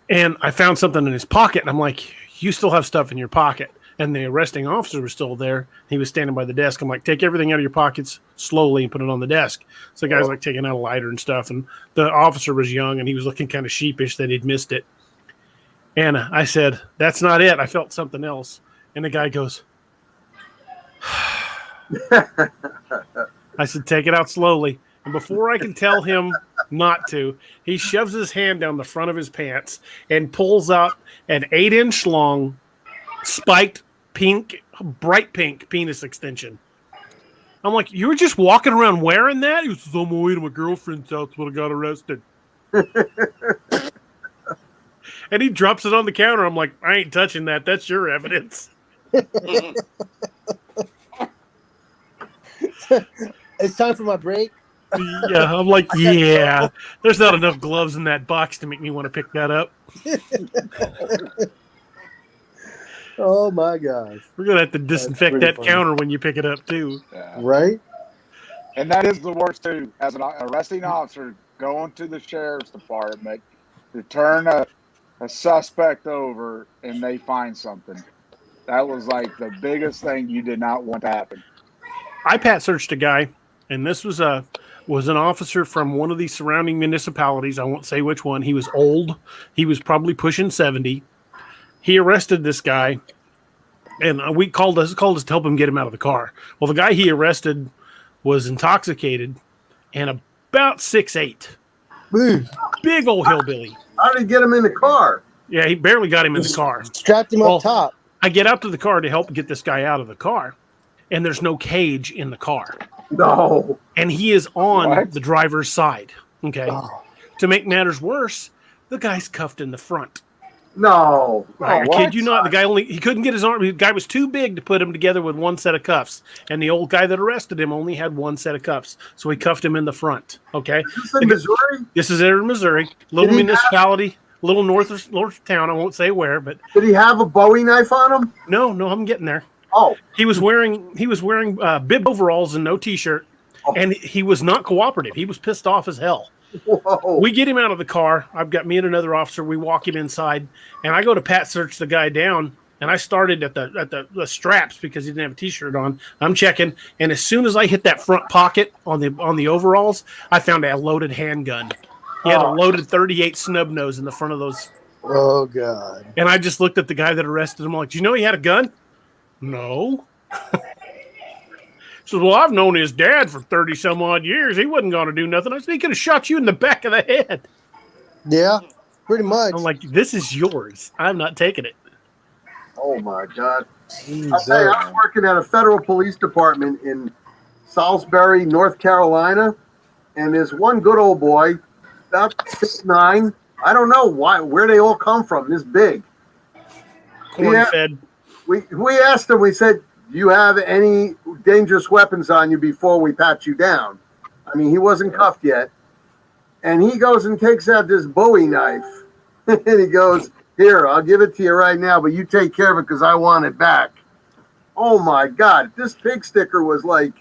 And I found something in his pocket, and I'm like, you still have stuff in your pocket. And the arresting officer was still there. He was standing by the desk. I'm like, take everything out of your pockets slowly and put it on the desk. So the guy's like taking out a lighter and stuff. And the officer was young, and he was looking kind of sheepish that he'd missed it. And I said, that's not it. I felt something else. And the guy goes, I said, take it out slowly. And before I can tell him not to, he shoves his hand down the front of his pants and pulls out an 8-inch long, spiked pink, bright pink penis extension. I'm like, you were just walking around wearing that? He was on my way to my girlfriend's house when I got arrested. And he drops it on the counter. I'm like, I ain't touching that. That's your evidence. It's time for my break. Yeah, I'm like, yeah. There's not enough gloves in that box to make me want to pick that up. Oh my gosh. We're going to have to disinfect that counter when you pick it up, too. Yeah. Right? And that is the worst, too. As an arresting officer, going to the sheriff's department to turn a suspect over and they find something. That was like the biggest thing you did not want to happen. I pat searched a guy, and this was an officer from one of the surrounding municipalities. I won't say which one. He was old. He was probably pushing 70. He arrested this guy, and we called us to help him get him out of the car. Well, the guy he arrested was intoxicated and about 6'8". Big old hillbilly. How did he get him in the car? Yeah, he barely got him in the car. Strapped him up top. I get out to the car to help get this guy out of the car, and there's no cage in the car. No. And he is on the driver's side. Okay. Oh. To make matters worse, the guy's cuffed in the front. No. I kid you not. The guy he couldn't get his arm. The guy was too big to put him together with one set of cuffs. And the old guy that arrested him only had one set of cuffs. So he cuffed him in the front. Okay. Is this in Missouri? This is in Missouri. Little municipality, little north of town. I won't say where, but did he have a Bowie knife on him? No, I'm getting there. Oh. He was wearing bib overalls and no t-shirt. Oh. And he was not cooperative. He was pissed off as hell. Whoa. We get him out of the car. I've got me and another officer. We walk him inside, and I go to pat search the guy down. And I started at the straps because he didn't have a t-shirt on. I'm checking, and as soon as I hit that front pocket on the overalls, I found a loaded handgun. He had a loaded 38 snub nose in the front of those. Oh God! And I just looked at the guy that arrested him. I'm like, do you know he had a gun? No. says, well, I've known his dad for 30 some odd years. He wasn't going to do nothing. I said, he could have shot you in the back of the head. Yeah, pretty much. I'm like, this is yours. I'm not taking it. Oh my God. Jesus. I'll tell you, I was working at a federal police department in Salisbury, North Carolina, and there's one good old boy, about 6'9". I don't know where they all come from, this big. Corn-fed. We asked him, we said, do you have any dangerous weapons on you before we pat you down? I mean, he wasn't cuffed yet. And he goes and takes out this Bowie knife. And he goes, here, I'll give it to you right now, but you take care of it because I want it back. Oh my God, this pig sticker was like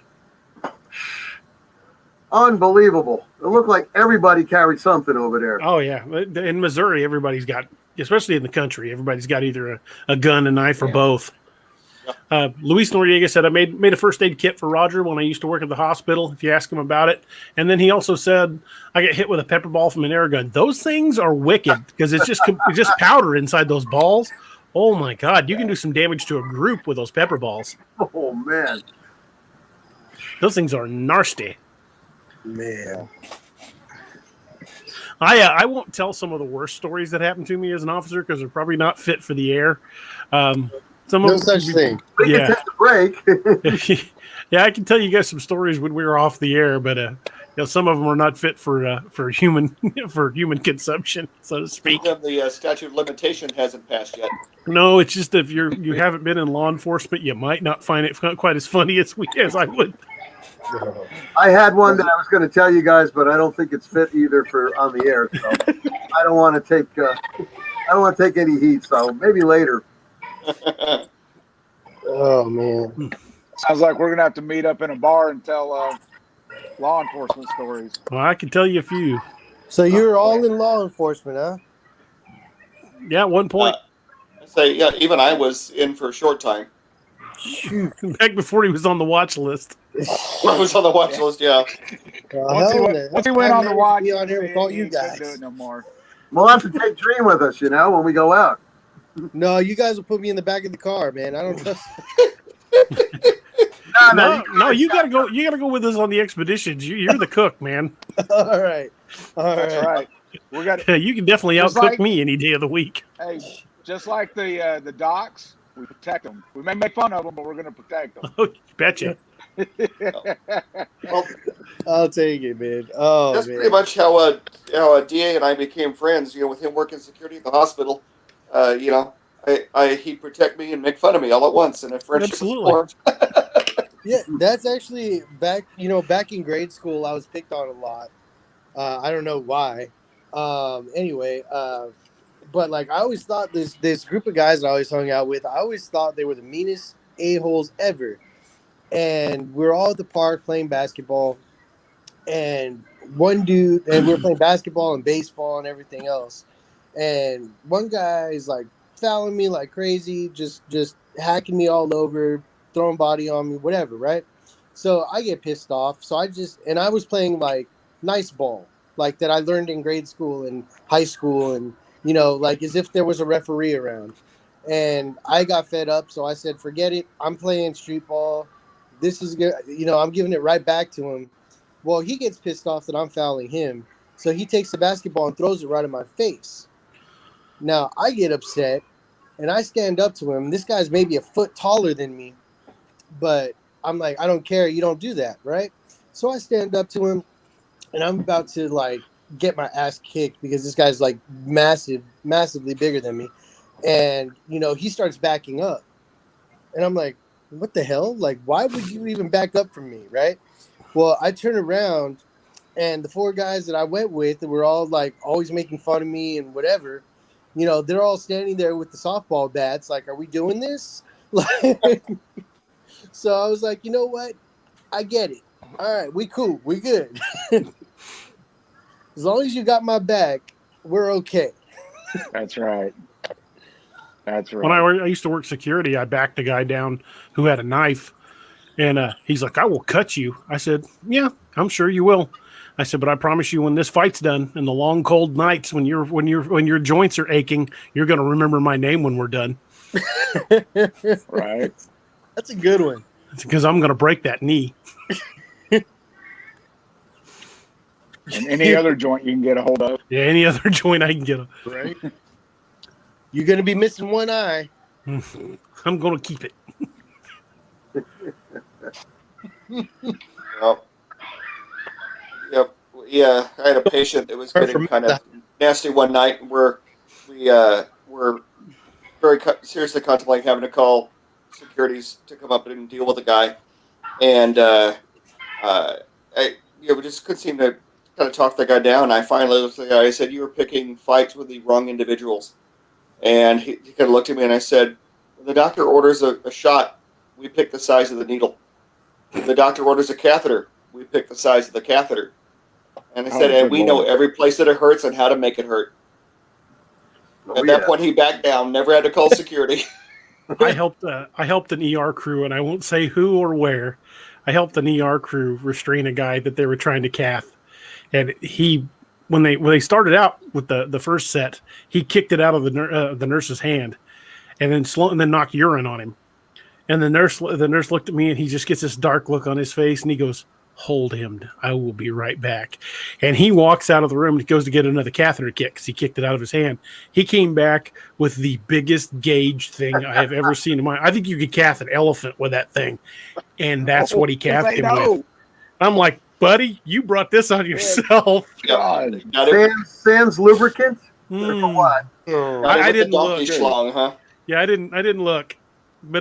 unbelievable. It looked like everybody carried something over there. Oh, yeah. In Missouri, everybody's got, especially in the country, everybody's got either a gun, a knife, or both. Luis Noriega said, I made a first aid kit for Roger when I used to work at the hospital, if you ask him about it. And then he also said, I got hit with a pepper ball from an air gun. Those things are wicked because it's just powder inside those balls. Oh, my God. You can do some damage to a group with those pepper balls. Oh, man. Those things are nasty. Man. I won't tell some of the worst stories that happened to me as an officer because they're probably not fit for the air. No such thing. We can take a break. Yeah, I can tell you guys some stories when we were off the air, but some of them are not fit for human consumption, so to speak. The statute of limitation hasn't passed yet. No, it's just if you haven't been in law enforcement, you might not find it quite as funny as I would. I had one that I was going to tell you guys, but I don't think it's fit either for on the air. So I don't want to take any heat. So maybe later. Oh man! Sounds like we're gonna have to meet up in a bar and tell law enforcement stories. Well, I can tell you a few. So you're all in law enforcement, huh? Yeah, at one point. Even I was in for a short time. Back before he was on the watch list. I was on the watch list, yeah. Once he went on the watch, on here with all you guys. Do it no more. We'll have to take Dream with us, when we go out. No, you guys will put me in the back of the car, man. I don't trust. No, you gotta go. You gotta go with us on the expeditions. You're the cook, man. All right. That's right. We got. You can definitely outcook me any day of the week. Hey, just like the docs, we protect them. We may make fun of them, but we're going to protect them. Oh, betcha. Well, I'll take it, man. Oh, that's man. pretty much how a DA and I became friends. With him working security at the hospital, he'd protect me and make fun of me all at once, and a friendship was formed. Yeah, that's actually back in grade school, I was picked on a lot. I don't know why. But like I always thought this group of guys that I always hung out with, I always thought they were the meanest a-holes ever. And we're all at the park playing basketball. And one dude, and we're playing basketball and baseball and everything else. And one guy is like fouling me like crazy, just hacking me all over, throwing body on me, whatever, right? So I get pissed off. So I was playing like nice ball, like that I learned in grade school and high school, and like as if there was a referee around. And I got fed up, so I said, forget it. I'm playing street ball. This is good. I'm giving it right back to him. Well, he gets pissed off that I'm fouling him. So he takes the basketball and throws it right in my face. Now I get upset and I stand up to him. This guy's maybe a foot taller than me, but I'm like, I don't care. You don't do that, right? So I stand up to him and I'm about to like get my ass kicked because this guy's like massively bigger than me. And, he starts backing up and I'm like, what the hell? Like, why would you even back up from me? Right. Well, I turn around and the four guys that I went with that were all like always making fun of me and whatever, they're all standing there with the softball bats. Like, are we doing this? So I was like, you know what? I get it. All right. We cool. We good. As long as you got my back, we're okay. That's right. That's right. When I used to work security, I backed a guy down who had a knife, and he's like, "I will cut you." I said, "Yeah, I'm sure you will." I said, "But I promise you, when this fight's done, and the long cold nights when your joints are aching, you're going to remember my name when we're done." Right. That's a good one. It's because I'm going to break that knee. And any other joint you can get a hold of. Yeah, any other joint I can get. Right. You're going to be missing one eye. I'm going to keep it. Yep. Yeah, I had a patient that was getting kind of nasty one night where we were very seriously contemplating having to call securities to come up and deal with the guy. And we just couldn't seem to kind of talk the guy down. I finally looked at the guy. I said, "You were picking fights with the wrong individuals." And he kind of looked at me and I said, "When the doctor orders a shot, we pick the size of the needle. When the doctor orders a catheter, we pick the size of the catheter." And I said, "And we know every place that it hurts and how to make it hurt." At that point, he backed down. Never had to call security. I helped an ER crew, and I won't say who or where. I helped an ER crew restrain a guy that they were trying to cath, and when they started out with the first set, he kicked it out of the nurse's hand, and then knocked urine on him. And the nurse looked at me, and he just gets this dark look on his face, and he goes, "Hold him. I will be right back." And he walks out of the room and goes to get another catheter kick because he kicked it out of his hand. He came back with the biggest gauge thing I have ever seen in my. I think you could cath an elephant with that thing, and that's what he cathed him with. I'm like, buddy, you brought this on yourself. God. Sans lubricant? Mm. For what? I didn't look. Schlong, huh? Yeah, I didn't look. But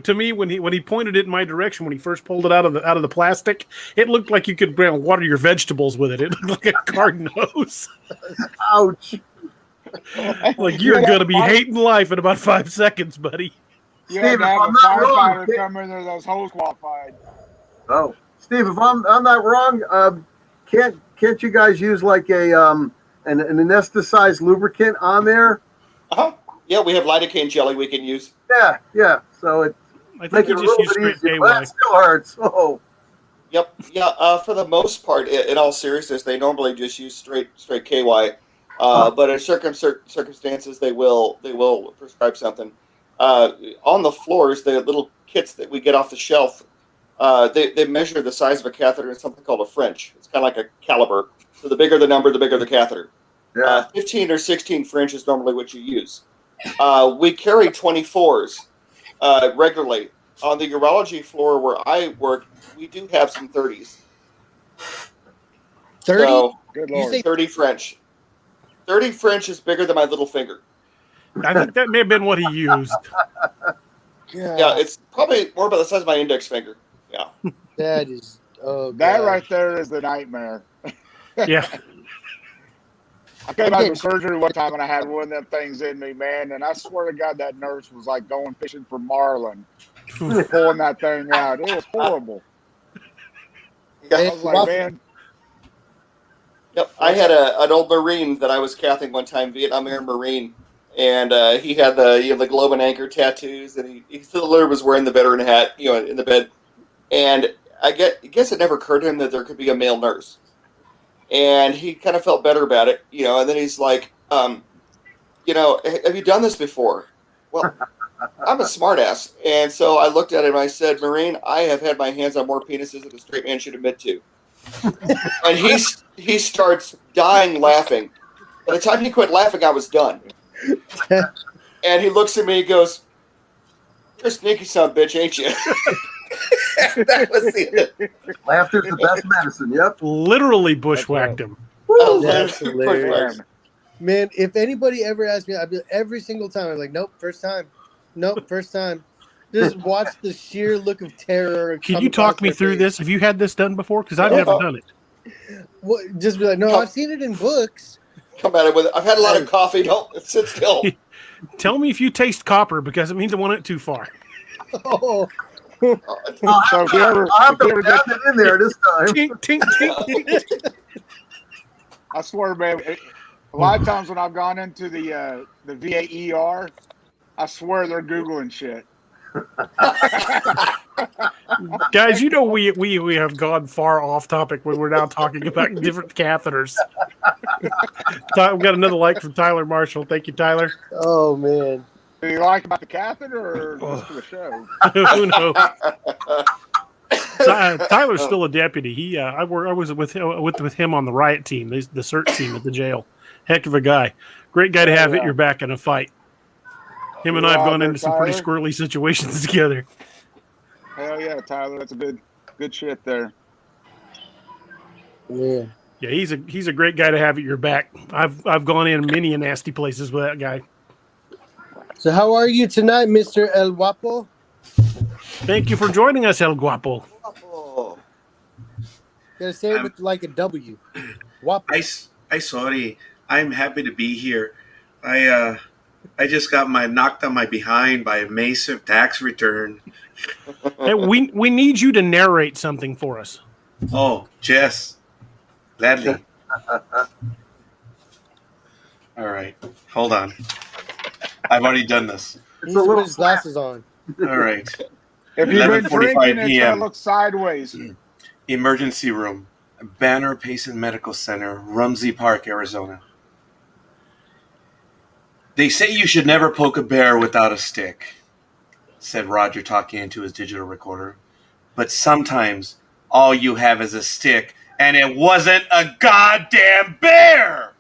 to me, when he pointed it in my direction, when he first pulled it out of the plastic, it looked like you could water your vegetables with it. It looked like a garden hose. Ouch! Like you're gonna be hating life in about 5 seconds, buddy. You had to have a firefighter come in there; those hose qualified. Oh, Steve, if I'm not wrong, can't you guys use like an anesthetized lubricant on there? Yeah, we have lidocaine jelly we can use. Yeah. So it makes it a little bit easier, but it still hurts. Oh. Yep. Yeah. For the most part, in all seriousness, they normally just use straight KY. But in circumstances, they will prescribe something. On the floors, the little kits that we get off the shelf, they measure the size of a catheter in something called a French. It's kind of like a caliber. So the bigger the number, the bigger the catheter. Yeah. 15 or 16 French is normally what you use. We carry 24s regularly. On the urology floor where I work, we do have some 30s. 30? So, Good Lord. 30 French. 30 French is bigger than my little finger. I think that may have been what he used. Yeah, it's probably more about the size of my index finger. Yeah. That is, that right there is the nightmare. Yeah. I came out of surgery one time and I had one of them things in me, man, and I swear to God that nurse was like going fishing for marlin, pulling that thing out. It was horrible. I was like, man. Yep, I had an old Marine that I was cathing one time, Vietnam Era Marine, and he had the globe and anchor tattoos, and he still was wearing the veteran hat, in the bed. And I guess it never occurred to him that there could be a male nurse. And he kind of felt better about it, and then he's like, have you done this before? Well, I'm a smartass. And so I looked at him and I said, Marine, I have had my hands on more penises than a straight man should admit to. And he starts dying laughing. By the time he quit laughing, I was done. And he looks at me and goes, "You're a sneaky son of a bitch, ain't you?" That was it. Laughter's the best medicine. Yep. Literally bushwhacked him. That's hilarious. Man, if anybody ever asked me, I'd be every single time, I'm like, nope, first time. Nope, first time. Just watch the sheer look of terror. Can you talk me through this? Have you had this done before? Because I've never done it. What, just be like, no, I've seen it in books. Come at it with it. I've had a lot of coffee. Don't sit still. Tell me if you taste copper, because it means I went too far. Oh. I'll have to pound it in there this time. Tink, tink, tink, tink. I swear, man, a lot of times when I've gone into the VA ER, I swear they're Googling shit. Guys, we have gone far off topic when we're now talking about different catheters. We've got another like from Tyler Marshall. Thank you, Tyler. Oh, man. Do you like about the catheter or just for the show? Who knows? Tyler's still a deputy. I was with him on the riot team, the search team at the jail. Heck of a guy. Great guy to have at your back in a fight. Him and I have gone into some pretty squirrely situations together. Hell yeah, Tyler. That's a good shit there. Yeah. Yeah, he's a great guy to have at your back. I've gone in many nasty places with that guy. So how are you tonight, Mr. El Guapo? Thank you for joining us, El Guapo. Oh. Gotta say it with like a W. Guapo. I sorry. I'm happy to be here. I just got knocked on my behind by a massive tax return. Hey, we need you to narrate something for us. Oh, Jess. Gladly. All right. Hold on. I've already done this. He's put his glasses on. All right. If you've been 11:45 drinking, it's p.m. gonna look sideways. Emergency room. Banner Payson Medical Center, Rumsey Park, Arizona. They say you should never poke a bear without a stick, said Roger, talking into his digital recorder. But sometimes all you have is a stick, and it wasn't a goddamn bear!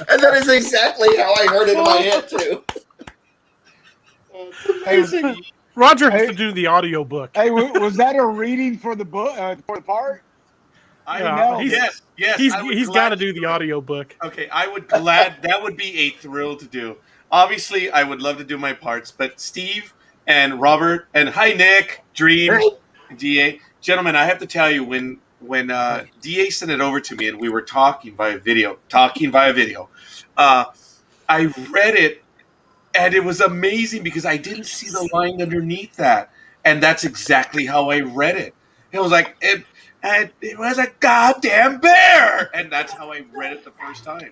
And that is exactly how I heard it in my head, too. Hey, Roger has to do the audiobook. hey, was that a reading for the book for the part? Yes. He's got to do the audiobook. Okay, that would be a thrill to do. Obviously, I would love to do my parts, but Steve and Robert and hi Nick, Dream, DA, gentlemen, I have to tell you when DA sent it over to me and we were talking via video, I read it and it was amazing because I didn't see the line underneath that, and that's exactly how I read it. It was like it was a goddamn bear, and that's how I read it the first time.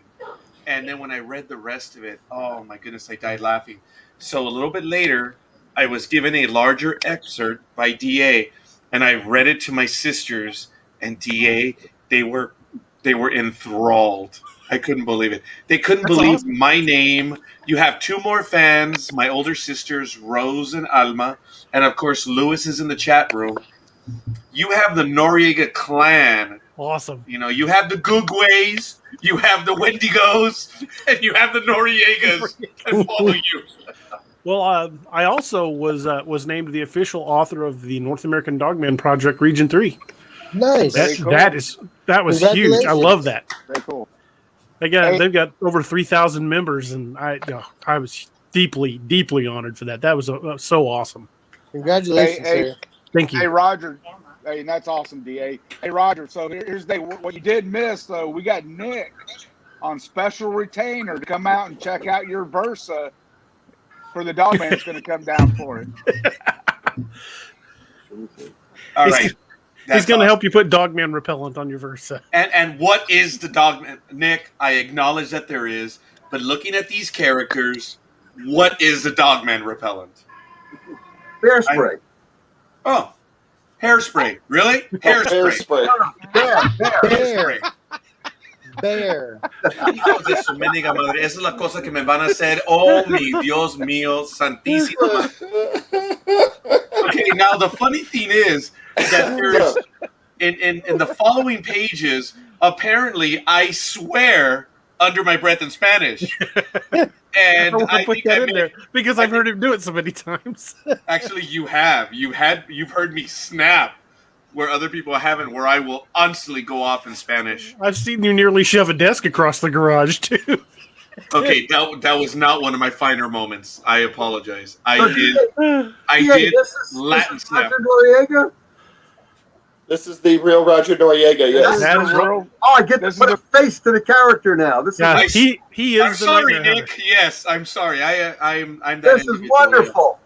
And then when I read the rest of it, oh my goodness, I died laughing. So a little bit later, I was given a larger excerpt by DA, and I read it to my sisters, and DA, they were enthralled. I couldn't believe it. They couldn't believe awesome. My name. You have two more fans, my older sisters, Rose and Alma, and of course, Lewis is in the chat room. You have the Noriega clan. Awesome. You know, you have the Googways, you have the Wendigos, and you have the Noriegas that follow you. Well, I also was named the official author of the North American Dogman Project Region 3. Nice. That was huge. I love that. Very cool. They've got over 3,000 members, and I was deeply, deeply honored for that. That was so awesome. Congratulations, sir. Thank you. Hey, Roger. Hey, that's awesome, DA. Hey, Roger. So here's what you did miss, though. We got Nick on special retainer to come out and check out your Versa for the Dogman. That's going to come down for it. All right. He's going to help you put Dogman repellent on your Versa. And what is the Dogman? Nick, I acknowledge that there is, but looking at these characters, what is the Dogman repellent? Bear spray. Oh, hairspray. Really? Hairspray. Bear. Hijos de su mendiga madre. Esa es la cosa que me van a hacer. Oh, mi Dios mío, santísimo. Okay, now the funny thing is that there's in the following pages, apparently I swear under my breath in Spanish. And I put that in there because I've heard him do it so many times. Actually, you've heard me snap where other people haven't, where I will instantly go off in Spanish. I've seen you nearly shove a desk across the garage too. Okay, that was not one of my finer moments. I apologize. I did Latin snap. This is the real Roger Noriega. Yes. That is real. Oh, I get to put a face to the character now. He is. I'm sorry, Nick. Yes, I'm sorry. I'm that. This is wonderful.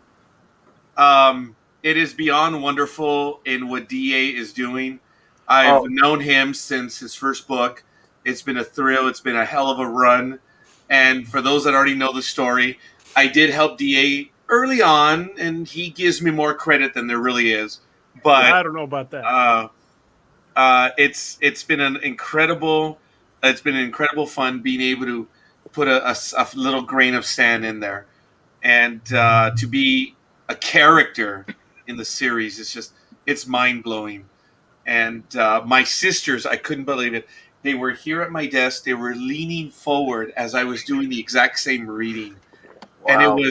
It is beyond wonderful in what DA is doing. I've known him since his first book. It's been a thrill. It's been a hell of a run. And for those that already know the story, I did help DA early on, and he gives me more credit than there really is. But I don't know about that. It's been an incredible It's been incredible fun being able to put a little grain of sand in there, and to be a character in the series. It's mind blowing. And my sisters, I couldn't believe it. They were here at my desk. They were leaning forward as I was doing the exact same reading. Wow. And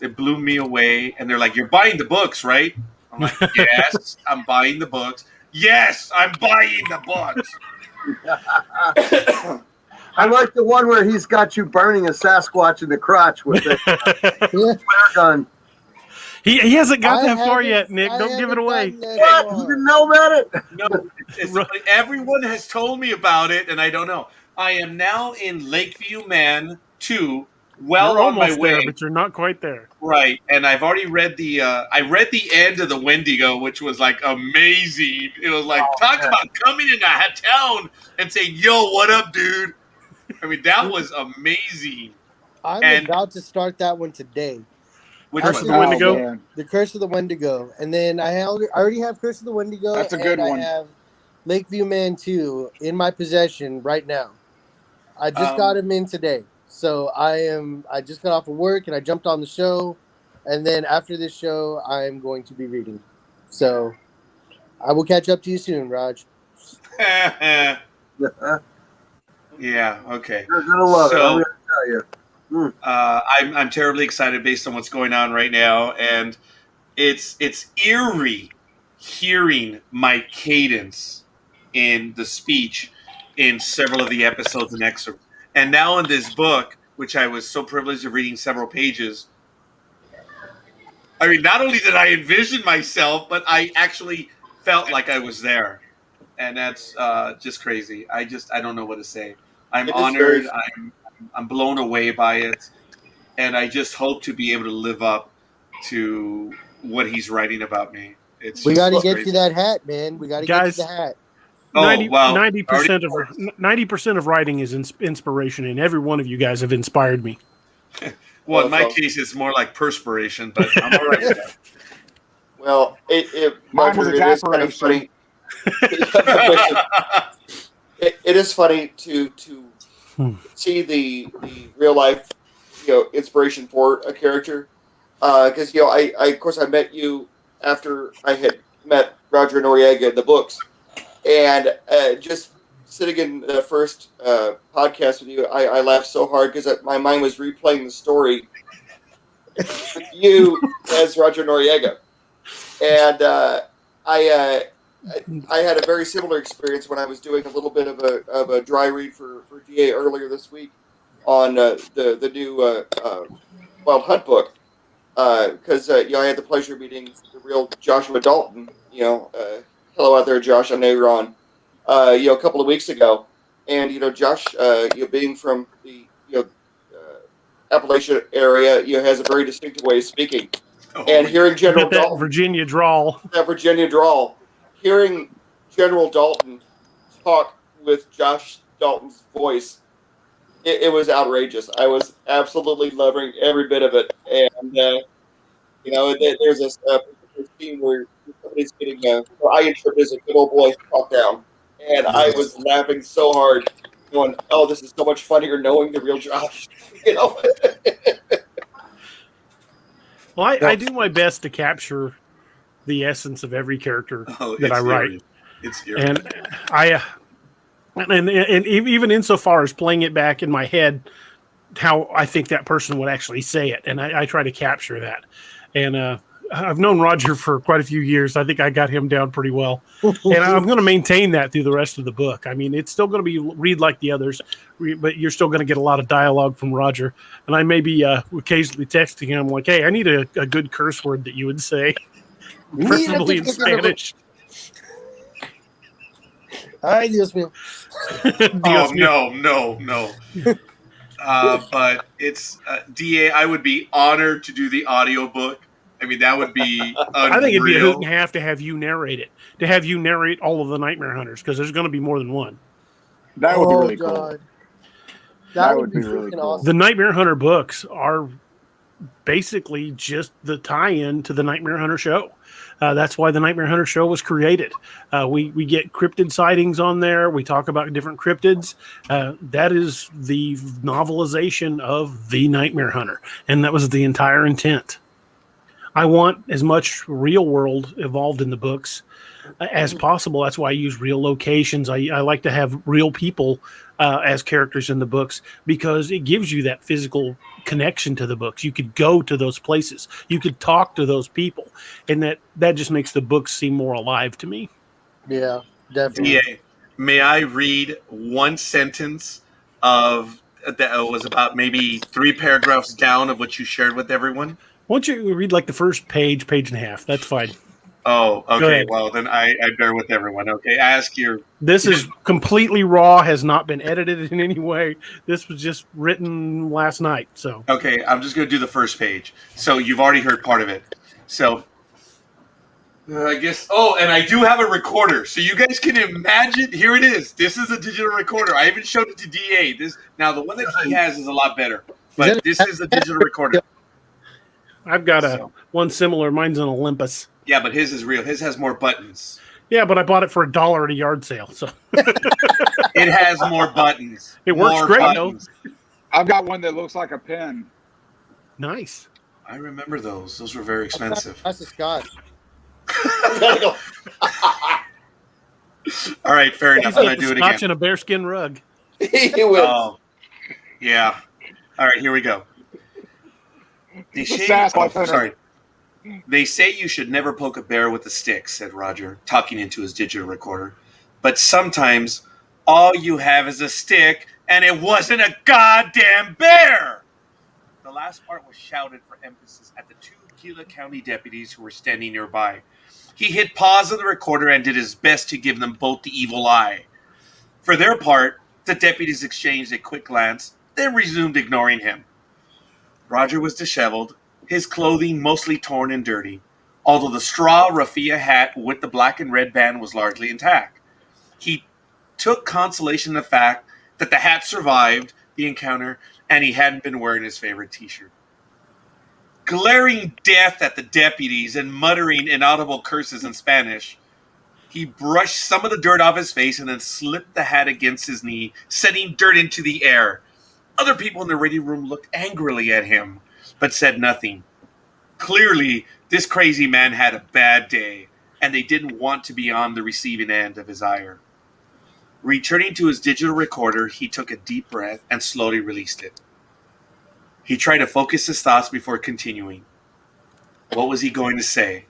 it blew me away. And they're like, "You're buying the books, right?" I'm like, "Yes, I'm buying the books. Yes, I'm buying the books." I like the one where he's got you burning a Sasquatch in the crotch with a flare gun. He hasn't got that far yet, Nick. Don't give it away. What? You didn't know about it? No, everyone has told me about it, and I don't know. I am now in Lakeview Man 2. Well, you're on my way, there, but you're not quite there. Right, and I've already read the end of the Wendigo, which was like amazing. It was like about coming into a town and saying, "Yo, what up, dude?" I mean, that was amazing. I'm about to start that one today. Which Curse of the Wendigo? Man. The Curse of the Wendigo. And then I already have Curse of the Wendigo. That's a good one. I have Lakeview Man 2 in my possession right now. I just got him in today. So I just got off of work and I jumped on the show. And then after this show, I'm going to be reading. So I will catch up to you soon, Raj. Yeah, okay. You're going to love it. I'm going to tell you. I'm terribly excited based on what's going on right now, and it's eerie hearing my cadence in the speech in several of the episodes and excerpts. And now in this book, which I was so privileged of reading several pages, I mean, not only did I envision myself, but I actually felt like I was there, and that's just crazy. I don't know what to say. I'm honored. I'm blown away by it, and I just hope to be able to live up to what he's writing about me. We got to get you that hat, man. We got to get you the hat. 90% of writing is inspiration, and every one of you guys have inspired me. Well, in my case, it's more like perspiration, but I'm all right with that. Well, Roger, it is kind of funny. It is funny to see the real life, inspiration for a character. Because I of course I met you after I had met Roger Noriega in the books, and just sitting in the first podcast with you, I laughed so hard because my mind was replaying the story with you as Roger Noriega, and I had a very similar experience when I was doing a little bit of a dry read for DA earlier this week on the new Wild Hunt book, because I had the pleasure of meeting the real Joshua Dalton. Hello out there, Josh. I know you're on. A couple of weeks ago, and Josh, being from the Appalachian area, has a very distinctive way of speaking, and hearing General Dalton, Virginia drawl, hearing General Dalton talk with Josh Dalton's voice, it was outrageous. I was absolutely loving every bit of it, and there's a scene where somebody's getting I interpret as a good old boy talk down. And I was laughing so hard, going, "Oh, this is so much funnier knowing the real Josh." Well, I do my best to capture the essence of every character that I write. It's eerie. And even insofar as playing it back in my head, how I think that person would actually say it, and I try to capture that. And I've known Roger for quite a few years. I think I got him down pretty well. And I'm going to maintain that through the rest of the book. I mean, it's still going to be read like the others, but you're still going to get a lot of dialogue from Roger. And I may be occasionally texting him like, "Hey, I need a good curse word that you would say, preferably in Spanish." Ay, Dios mío. No. But it's DA. I would be honored to do the audiobook. I mean, that would be unreal. I think it'd be a hoot and a half to have you narrate it, to have you narrate all of the Nightmare Hunters, because there's going to be more than one. That would be really cool. That would be really cool. Awesome. The Nightmare Hunter books are basically just the tie-in to the Nightmare Hunter show. That's why the Nightmare Hunter show was created. We get cryptid sightings on there. We talk about different cryptids. That is the novelization of the Nightmare Hunter, and that was the entire intent. I want as much real world involved in the books as possible. That's why I use real locations. I like to have real people as characters in the books because it gives you that physical connection to the books. You could go to those places. You could talk to those people. And that just makes the books seem more alive to me. Yeah, definitely. DA, may I read one sentence of that was about maybe 3 paragraphs down of what you shared with everyone? Why don't you read like the first page and a half? That's fine. Oh, okay. Well, then I bear with everyone. Okay, ask your. This is completely raw, has not been edited in any way. This was just written last night. So okay, I'm just going to do the first page. So you've already heard part of it. So I guess. Oh, and I do have a recorder, so you guys can imagine. Here it is. This is a digital recorder. I even showed it to DA. This now the one that he has is a lot better, but this is a digital recorder. I've got one similar. Mine's an Olympus. Yeah, but his is real. His has more buttons. Yeah, but I bought it for $1 at a yard sale. So it has more buttons. It works more great, buttons. though. I've got one that looks like a pen. Nice. I remember those. Those were very expensive. That's a Scotch. All right, fair enough. I'm going to do it again. Scotch and a bearskin rug. He will. Oh, yeah. All right, here we go. They say you should never poke a bear with a stick, said Roger, talking into his digital recorder. But sometimes all you have is a stick, and it wasn't a goddamn bear! The last part was shouted for emphasis at the 2 Gila County deputies who were standing nearby. He hit pause on the recorder and did his best to give them both the evil eye. For their part, the deputies exchanged a quick glance, then resumed ignoring him. Roger was disheveled, his clothing mostly torn and dirty, although the straw raffia hat with the black and red band was largely intact. He took consolation in the fact that the hat survived the encounter and he hadn't been wearing his favorite t-shirt. Glaring death at the deputies and muttering inaudible curses in Spanish, he brushed some of the dirt off his face and then slipped the hat against his knee, sending dirt into the air. Other people in the ready room looked angrily at him, but said nothing. Clearly, this crazy man had a bad day, and they didn't want to be on the receiving end of his ire. Returning to his digital recorder, he took a deep breath and slowly released it. He tried to focus his thoughts before continuing. What was he going to say?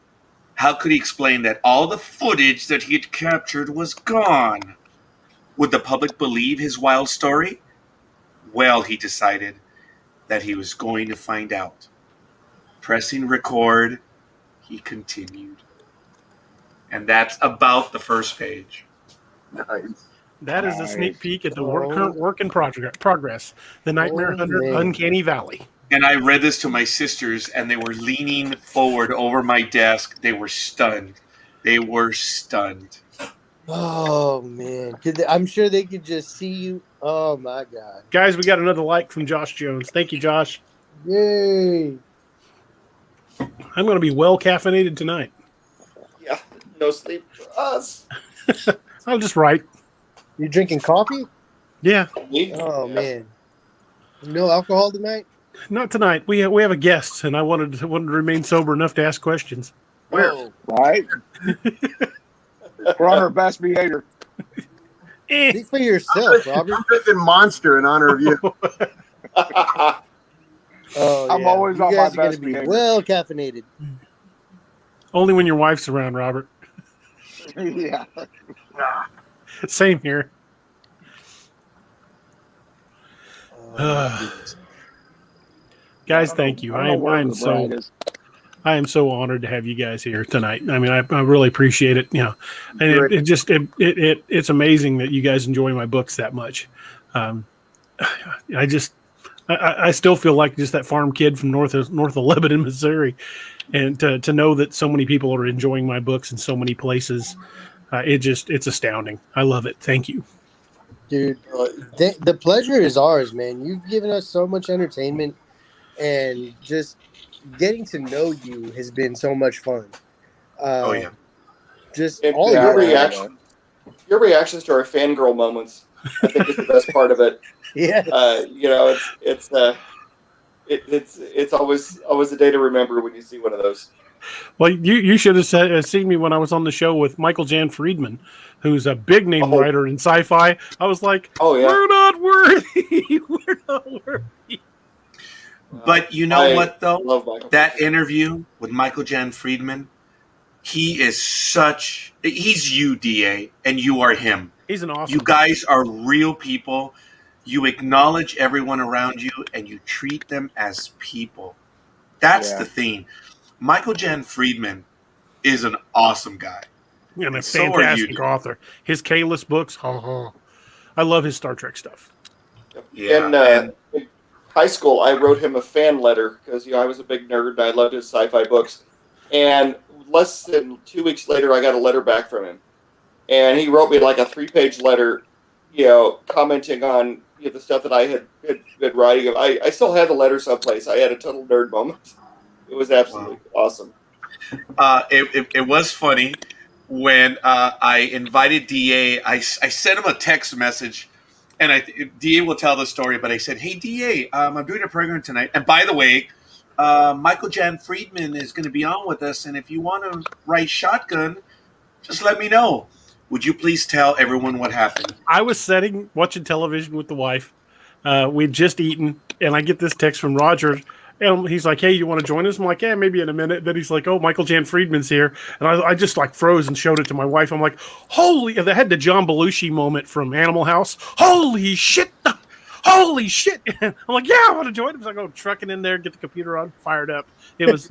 How could he explain that all the footage that he had captured was gone? Would the public believe his wild story? Well, he decided that he was going to find out. Pressing record, he continued. And that's about the first page. Nice. That is a sneak peek at the current work in progress. The Nightmare Hunter Uncanny Valley. And I read this to my sisters, and they were leaning forward over my desk. They were stunned. They were stunned. Oh, man. I'm sure they could just see you. Oh, my God. Guys, we got another like from Josh Jones. Thank you, Josh. Yay. I'm going to be well caffeinated tonight. Yeah, no sleep for us. I'll just write. You drinking coffee? Yeah. Oh, man. No alcohol tonight? Not tonight. We have a guest, and I wanted to remain sober enough to ask questions. Where? Right? We're on our best behavior. Speak for yourself, Robert. I'm drinking Monster in honor of you. Oh, I'm always you on my guys are best be behavior. well caffeinated. Only when your wife's around, Robert. Yeah. Same here. Guys, thank you. I am so honored to have you guys here tonight. I mean, I really appreciate it. You know, and it's amazing that you guys enjoy my books that much. I still feel like just that farm kid from north of Lebanon, Missouri, and to know that so many people are enjoying my books in so many places, it's astounding. I love it. Thank you, dude. The pleasure is ours, man. You've given us so much entertainment. and just getting to know you has been so much fun. Oh yeah. Just And all your your reactions to our fangirl moments, I think, is the best part of it. Yeah. It's always a day to remember when you see one of those. Well, you should have seen me when I was on the show with Michael Jan Friedman, who's a big name writer in sci-fi. I was like, we're not worthy. We're not worthy. But you know what, though? That interview with Michael Jan Friedman, he's you, DA, and you are him. He's an awesome You guys are real people. You acknowledge everyone around you, and you treat them as people. That's the thing. Michael Jan Friedman is an awesome guy. And a fantastic author. His K-list books, I love his Star Trek stuff. Yeah, in high school, I wrote him a fan letter because I was a big nerd and I loved his sci-fi books. And less than 2 weeks later, I got a letter back from him, and he wrote me like a 3-page letter, commenting on the stuff that I had been writing. I still have the letter someplace. I had a total nerd moment. It was absolutely awesome. It was funny when I invited DA. I sent him a text message, and DA will tell the story. But I said, "Hey DA, I'm doing a program tonight, and by the way, Michael Jan Friedman is going to be on with us. And if you want to write Shotgun, just let me know. Would you please tell everyone what happened?" I was watching television with the wife. We'd just eaten, and I get this text from Roger. And he's like, "Hey, you want to join us?" I'm like, "Yeah, maybe in a minute." Then he's like, "Oh, Michael Jan Friedman's here." And I just like froze and showed it to my wife. I'm like, "Holy!" I had the John Belushi moment from Animal House. Holy shit! Holy shit! I'm like, "Yeah, I want to join him." So I go trucking in there, get the computer on, fired up. It was.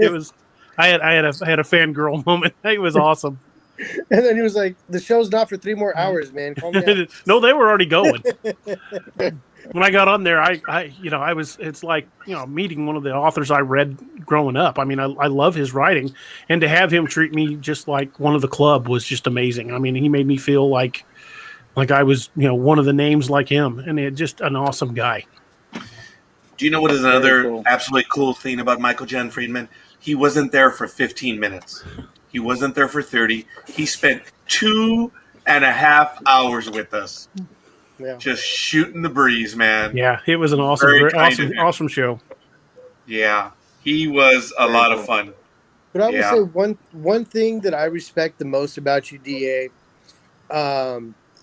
I had a fangirl moment. It was awesome. And then he was like, "The show's not for 3 more hours, man. Calm down." No, they were already going. When I got on there, it's like, meeting one of the authors I read growing up. I mean, I love his writing, and to have him treat me just like one of the club was just amazing. I mean, he made me feel like I was, one of the names like him, and just an awesome guy. Do you know what is another absolutely cool thing about Michael Jan Friedman? He wasn't there for 15 minutes. He wasn't there for 30. He spent 2.5 hours with us. Yeah. Just shooting the breeze, man. Yeah, it was an awesome show. Yeah, he was a lot of fun. But I will say one thing that I respect the most about you, DA,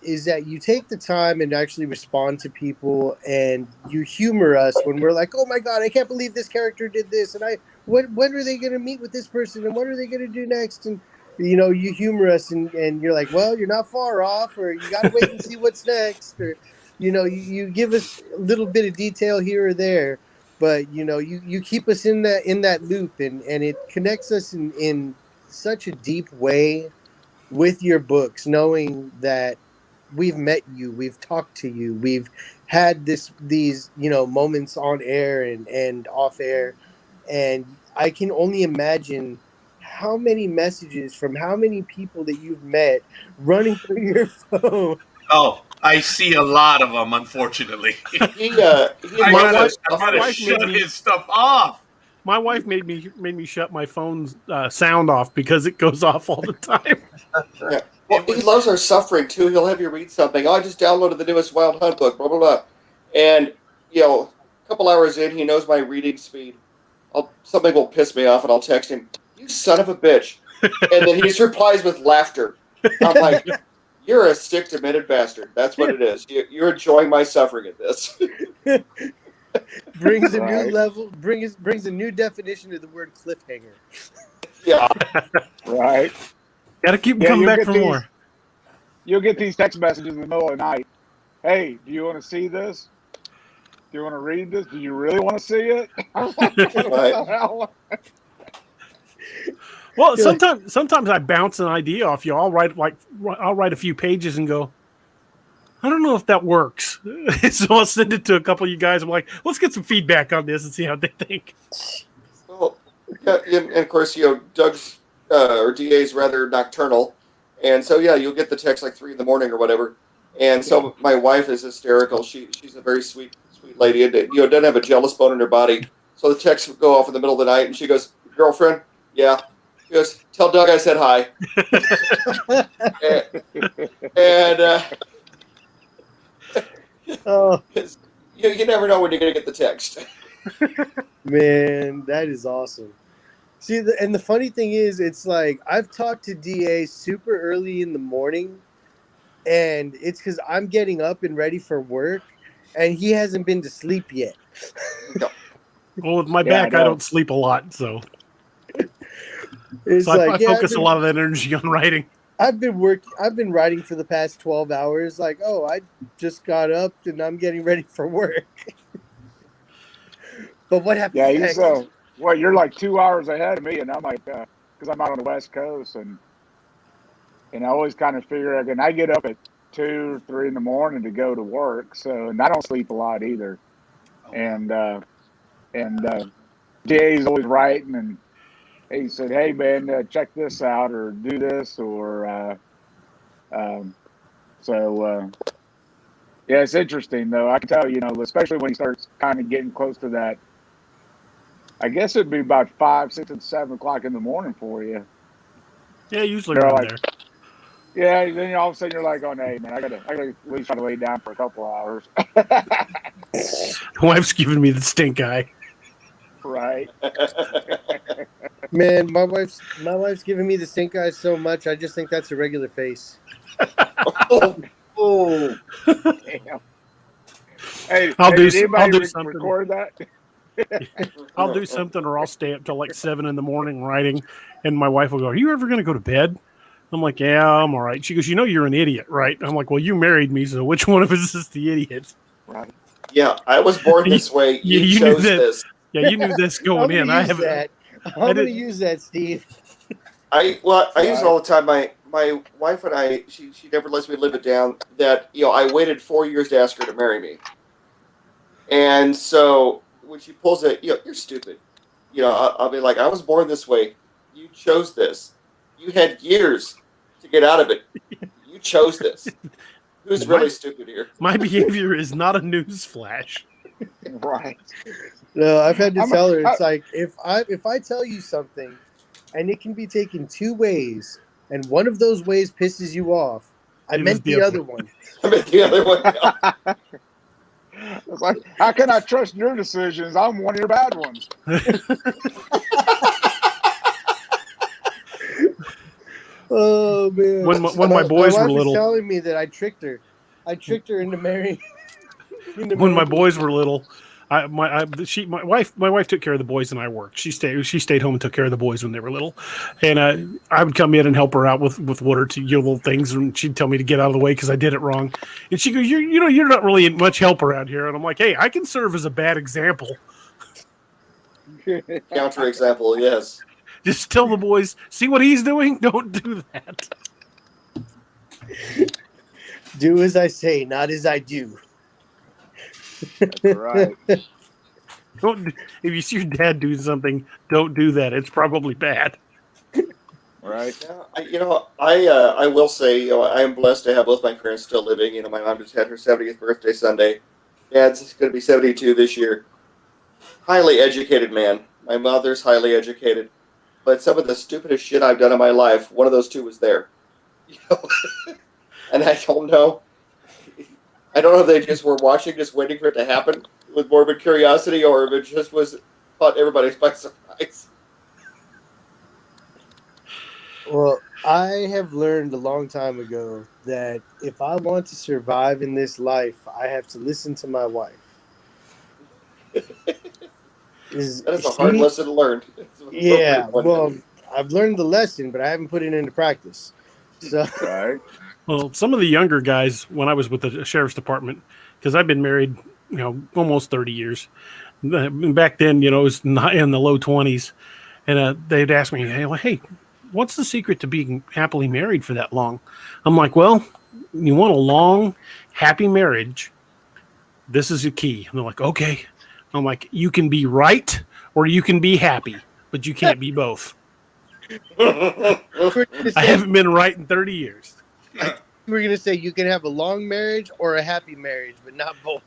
is that you take the time and actually respond to people, and you humor us when we're like, "Oh my God, I can't believe this character did this," and when are they going to meet with this person, and what are they going to do next? And you humor us, and you're like, "Well, you're not far off," or "You got to wait and see what's next," or you give us a little bit of detail here or there, but you keep us in that loop, and it connects us in such a deep way with your books, knowing that we've met you, we've talked to you, we've had these moments on air and off air, and I can only imagine how many messages from how many people that you've met running through your phone. Oh, I see a lot of them, unfortunately. My wife shut his stuff off. My wife made me shut my phone's sound off because it goes off all the time. Yeah. Well, he loves our suffering too. He'll have you read something. "Oh, I just downloaded the newest Wild Hunt book, blah blah blah," and a couple hours in, he knows my reading speed. Something will piss me off, and I'll text him, "You son of a bitch," and then he just replies with laughter. I'm like, "You're a sick, demented bastard. That's what it is. You're enjoying my suffering at this." Brings a new level. Brings a new definition to the word cliffhanger. Yeah. Right. Got to keep them coming back for more. You'll get these text messages in the middle of the night. "Hey, do you want to see this? Do you want to read this? Do you really want to see it?" Well, sometimes I bounce an idea off you. I'll write a few pages and go, "I don't know if that works." So I'll send it to a couple of you guys. I'm like, "Let's get some feedback on this and see how they think." Well, yeah, and of course, Doug's or DA's rather nocturnal, and so you'll get the text like 3 a.m. or whatever. And so my wife is hysterical. She's a very sweet lady, and doesn't have a jealous bone in her body. So the texts would go off in the middle of the night, and she goes, "Girlfriend, yeah." She goes, "Tell Doug I said hi." and Oh you never know when you're going to get the text. man, that is awesome. See, and the funny thing is, it's like I've talked to DA super early in the morning, and it's because I'm getting up and ready for work, and he hasn't been to sleep yet. No. Well, with my back, I don't sleep a lot, so It's I like, focus a lot of that energy on writing. I've been writing for the past 12 hours. Like, oh, I just got up and I'm getting ready for work. But what happened? Yeah, he's well, you're like 2 hours ahead of me, and I'm like, because I'm out on the West Coast, and I always kind of figure, and I get up at 2 or 3 in the morning to go to work, so, and I don't sleep a lot either, and Jay's always writing, and he said, "Hey man, check this out, or do this, or yeah, it's interesting though. I can tell, especially when he starts kind of getting close to that. I guess it'd be about 5, 6, and 7 o'clock in the morning for you. Yeah, usually around there. Yeah, then all of a sudden you're like, "Oh, hey man, I gotta at least try to lay down for a couple hours." Wife's giving me the stink eye. Right. Man, my wife's giving me the stink eye so much. I just think that's a regular face. Oh, damn. Hey, I'll do something. Record that. I'll do something, or I'll stay up till like 7 in the morning writing, and my wife will go, "Are you ever going to go to bed?" I'm like, "Yeah, I'm all right." She goes, "You're an idiot, right?" I'm like, "Well, you married me, so which one of us is the idiot?" Right. Yeah, I was born this way. You chose this. Yeah, you knew this going in. I'm going to use that, Steve. I use it all the time. My wife and I, she never lets me live it down that, I waited 4 years to ask her to marry me. And so when she pulls it, you're stupid. I'll be like, I was born this way. You chose this. You had years to get out of it. You chose this. Who's really stupid here? My behavior is not a news flash. Right. No, I've had to tell her, it's like, if I tell you something and it can be taken 2 ways, and one of those ways pisses you off, I meant the other one. I meant the other one. It's like, how can I trust your decisions? I'm one of your bad ones. Oh man! When my boys were little, telling me that I tricked her into marrying. When my boys were little, my wife took care of the boys and I worked. She stayed home and took care of the boys when they were little, and I would come in and help her out with 1 or 2 little things, and she'd tell me to get out of the way because I did it wrong. And she goes, "You're not really much help around here." And I'm like, "Hey, I can serve as a bad example." Counter example, yes. Just tell the boys, see what he's doing? Don't do that. Do as I say, not as I do. That's right. If you see your dad doing something, don't do that. It's probably bad. Right. Yeah, I will say, I am blessed to have both my parents still living. My mom just had her 70th birthday Sunday. Dad's going to be 72 this year. Highly educated man. My mother's highly educated. But some of the stupidest shit I've done in my life, one of those 2 was there. And I don't know. I don't know if they just were watching, just waiting for it to happen with morbid curiosity, or if it just caught everybody by surprise. Well, I have learned a long time ago that if I want to survive in this life, I have to listen to my wife. That is a hard lesson to learn. Yeah, well, I've learned the lesson, but I haven't put it into practice. So, Right. Well, some of the younger guys, when I was with the sheriff's department, because I've been married, almost 30 years. Back then, it was in the low 20s, and they'd ask me, "Hey, what's the secret to being happily married for that long?" I'm like, "Well, you want a long, happy marriage. This is the key." And they're like, "Okay." I'm like, "You can be right or you can be happy, but you can't be both." I haven't been right in 30 years. We're going to say you can have a long marriage or a happy marriage, but not both.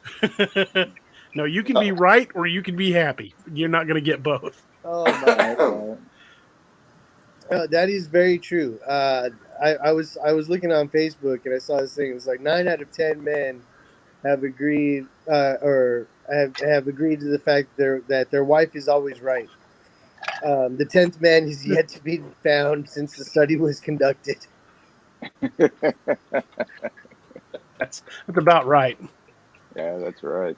No, you can be right or you can be happy. You're not going to get both. Oh my! That is very true. I was looking on Facebook and I saw this thing. It was like 9 out of 10 men have agreed or have agreed to the fact that their wife is always right. The 10th man is yet to be found since the study was conducted. That's about right. Yeah, that's right.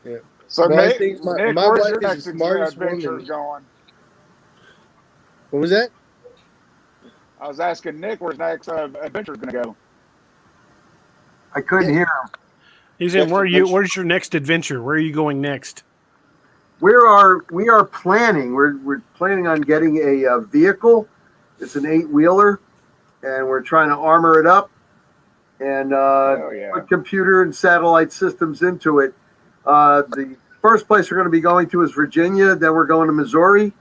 Yeah. So, Well, I Nick, think my where's wife your is the next smartest adventure woman. going? What was that? I was asking Nick where's next adventure going to go. I couldn't hear him. He said, Next adventure. Where's your next adventure? Where are you going next? We are planning. We're planning on getting a vehicle. It's an 8-wheeler, and we're trying to armor it up and put computer and satellite systems into it. The first place we're going to be going to is Virginia. Then we're going to Missouri,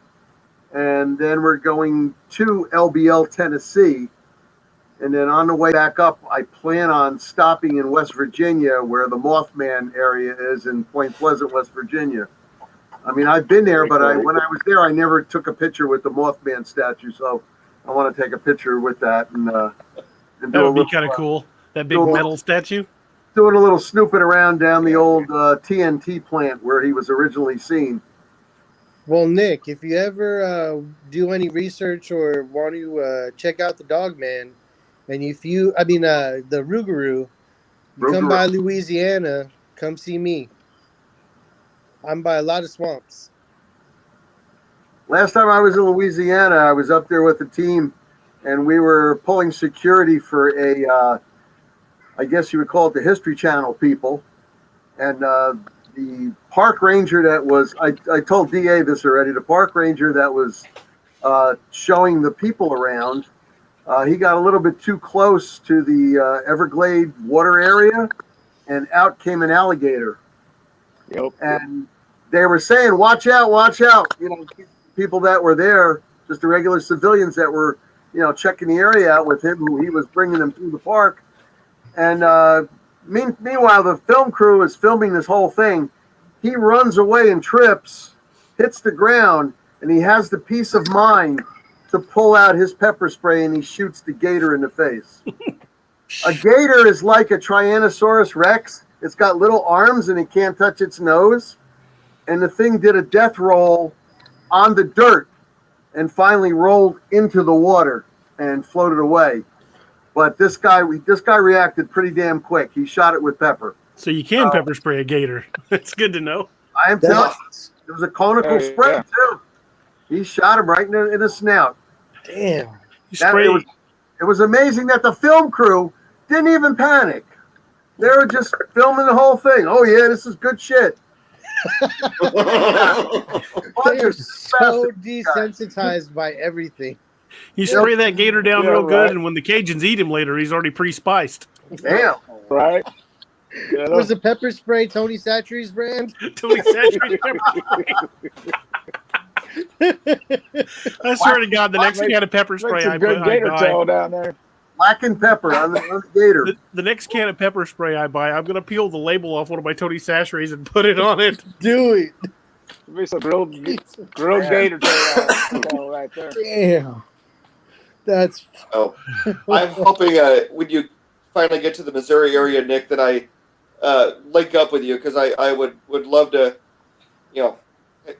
and then we're going to LBL, Tennessee. And then on the way back up, I plan on stopping in West Virginia, where the Mothman area is in Point Pleasant, West Virginia. I mean, I've been there, but when I was there, I never took a picture with the Mothman statue. So I want to take a picture with that and That would be kind of cool. That big metal statue. Doing a little snooping around down the old TNT plant where he was originally seen. Well, Nick, if you ever do any research or want to check out the Dogman, and the Rougarou, you come by Louisiana, come see me. I'm by a lot of swamps. Last time I was in Louisiana, I was up there with the team, and we were pulling security for I guess you would call it the History Channel people. And the park ranger that was, I told DA this already, the park ranger that was showing the people around, he got a little bit too close to the Everglade water area, and out came an alligator. Yep. And they were saying, watch out, watch out. You know, people that were there, just the regular civilians that were, checking the area out with him, who he was bringing them through the park. And meanwhile, the film crew is filming this whole thing. He runs away and trips, hits the ground, and he has the peace of mind to pull out his pepper spray, and he shoots the gator in the face. A gator is like a Tyrannosaurus Rex. It's got little arms, and it can't touch its nose. And the thing did a death roll on the dirt and finally rolled into the water and floated away. But this guy reacted pretty damn quick. He shot it with pepper. So you can pepper spray a gator. That's good to know. I am telling you, it was a conical spray too. He shot him right in the snout. Damn. It was amazing that the film crew didn't even panic. They were just filming the whole thing. Oh yeah, this is good shit. They're so desensitized by everything. You spray that gator down real good, and when the Cajuns eat him later, he's already pre-spiced. Damn. Right. Was the pepper spray Tony Satri's brand? Tony Satri's pepper spray. I swear to God, the next can of pepper spray I good gator tail down there. Black and pepper on the gator. The next can of pepper spray I buy, I'm going to peel the label off one of my Tony Satri's and put it on it. Do it. Be some grilled gator tail right there. Damn. That's. Oh, I'm hoping when you finally get to the Missouri area, Nick, that I link up with you, because I would love to,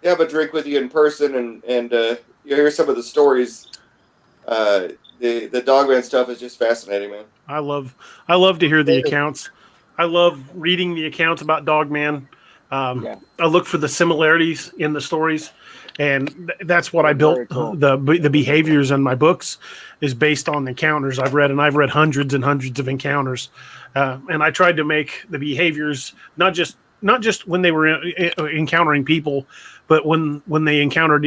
have a drink with you in person and you hear some of the stories. The Dogman stuff is just fascinating, man. I love to hear the accounts. I love reading the accounts about Dogman. I look for the similarities in the stories, and that's what I built. Cool. The behaviors in my books is based on the encounters I've read, and I've read hundreds and hundreds of encounters, and I tried to make the behaviors not just when they were encountering people, but when they encountered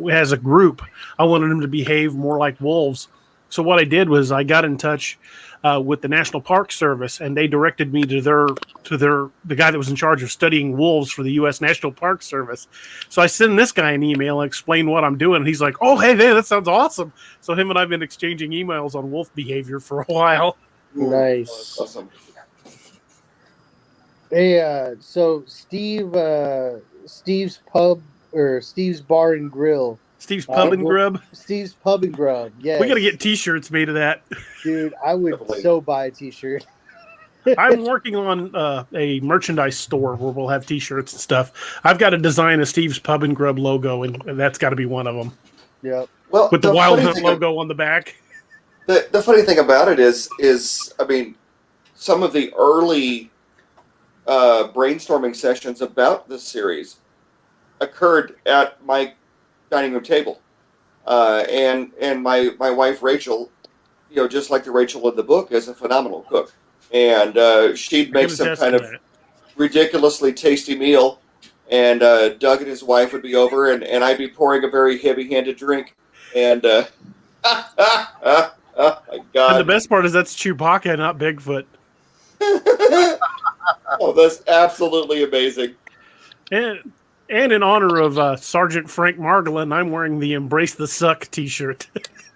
as a group. I wanted them to behave more like wolves. So what I did was I got in touch with the National Park Service, and they directed me to the guy that was in charge of studying wolves for the U.S. National Park Service. So I send this guy an email and explain what I'm doing, and he's like, "Oh, hey, that sounds awesome." So him and I've been exchanging emails on wolf behavior for a while. Nice. Awesome. Hey, so Steve's Pub or Steve's Bar and Grill. Steve's Pub and Grub. Steve's Pub and Grub. Yes. We got to get T-shirts made of that. Dude, I would Definitely. so buy a T-shirt. I'm working on a merchandise store where we'll have T-shirts and stuff. I've got to design a Steve's Pub and Grub logo, and that's got to be one of them. Yep. Well, With the Wild funny Hunt thing- logo on the back. The funny thing about it is I mean, some of the early brainstorming sessions about this series occurred at my dining room table, and my wife Rachel, just like the Rachel in the book, is a phenomenal cook, and she'd make some kind of ridiculously tasty meal, and Doug and his wife would be over, and I'd be pouring a very heavy-handed drink, and oh my God. And the best part is that's Chewbacca, not Bigfoot. Oh, that's absolutely amazing. And in honor of Sergeant Frank Margolin, I'm wearing the Embrace the Suck T-shirt.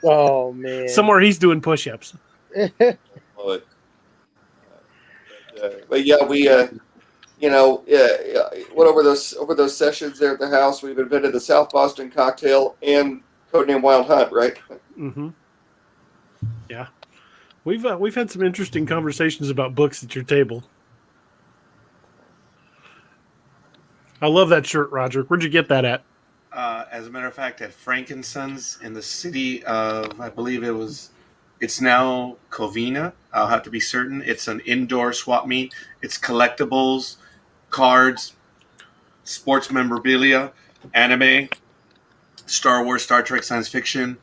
Oh man. Somewhere he's doing push-ups. Love it. But yeah, we went over those sessions there at the house. We've invented the South Boston cocktail and codename Wild Hunt, right? Mm-hmm. Yeah, we've had some interesting conversations about books at your table. I love that shirt, Roger. Where'd you get that at? As a matter of fact, at Frankenson's in the city of, I believe it's now Covina. I'll have to be certain. It's an indoor swap meet. It's collectibles, cards, sports memorabilia, anime, Star Wars, Star Trek, science fiction.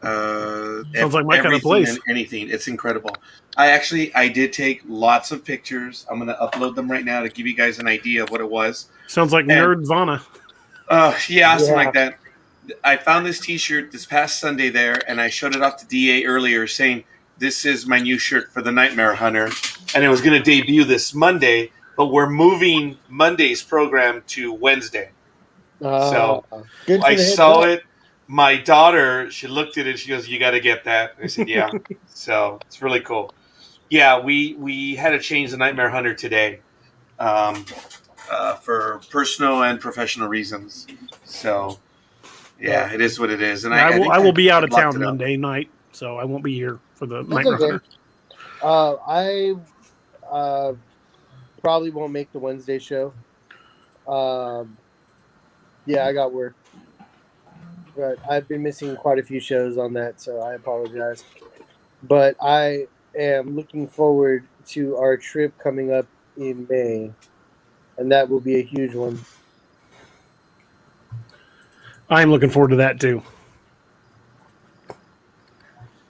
Sounds like my kind of place. And anything. It's incredible. I did take lots of pictures. I'm going to upload them right now to give you guys an idea of what it was. Sounds like Nerdvana. Yeah, something like that. I found this T-shirt this past Sunday there, and I showed it off to DA earlier saying, this is my new shirt for the Nightmare Hunter. And it was going to debut this Monday, but we're moving Monday's program to Wednesday. So I saw it. My daughter, she looked at it. She goes, "You got to get that." I said, "Yeah." So it's really cool. Yeah, we had to change the Nightmare Hunter today for personal and professional reasons. So yeah, it is what it is. And I will be out of town Monday night, so I won't be here for the Nightmare Hunter. I probably won't make the Wednesday show. Yeah, I got work. But I've been missing quite a few shows on that, so I apologize. But I am looking forward to our trip coming up in May, and that will be a huge one. I'm looking forward to that, too.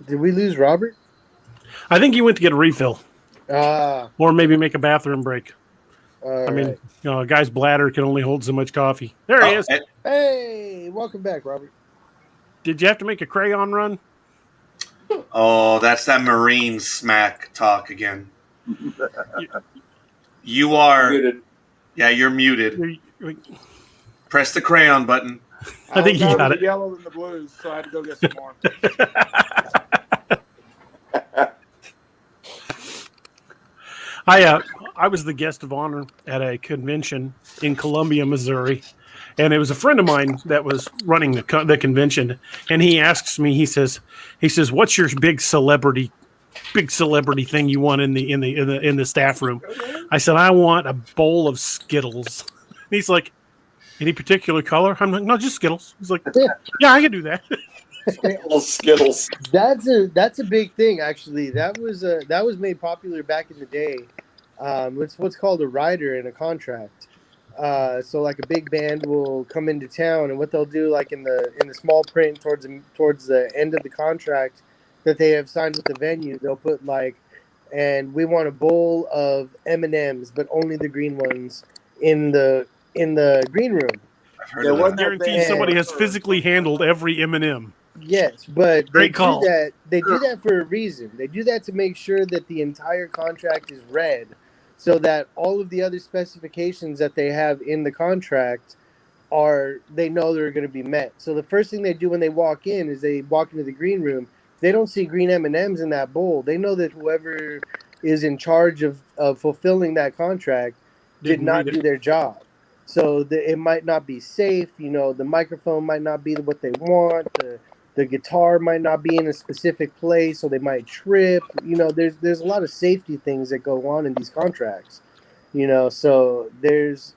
Did we lose Robert? I think he went to get a refill. Or maybe make a bathroom break. I mean, a guy's bladder can only hold so much coffee. There he is. Hey, welcome back, Robert. Did you have to make a crayon run? Oh, that's that Marine smack talk again. You are muted. Yeah, you're muted. Press the crayon button. I think he got it. Yellow than the blues, so I had to go get some more. I was the guest of honor at a convention in Columbia, Missouri, and it was a friend of mine that was running the convention. And he asks me, he says, "What's your big celebrity thing you want in the staff room?" I said, "I want a bowl of Skittles." And he's like, "Any particular color?" I'm like, "No, just Skittles." He's like, "Yeah, I can do that." Skittles. That's a big thing, actually. That was made popular back in the day. It's what's called a rider in a contract. So like a big band will come into town, and what they'll do, like in the small print towards the end of the contract that they have signed with the venue, they'll put like, and we want a bowl of M&Ms, but only the green ones in the green room. I guarantee somebody has physically handled every M&M. Yes, but Great call. They do that for a reason. They do that to make sure that the entire contract is read, so that all of the other specifications that they have in the contract they know they're going to be met. So the first thing they do when they walk in is they walk into the green room. If they don't see green M&Ms in that bowl, they know that whoever is in charge of fulfilling that contract did not do their job. So it might not be safe. The microphone might not be what they want. The guitar might not be in a specific place, so they might trip. There's a lot of safety things that go on in these contracts. So there's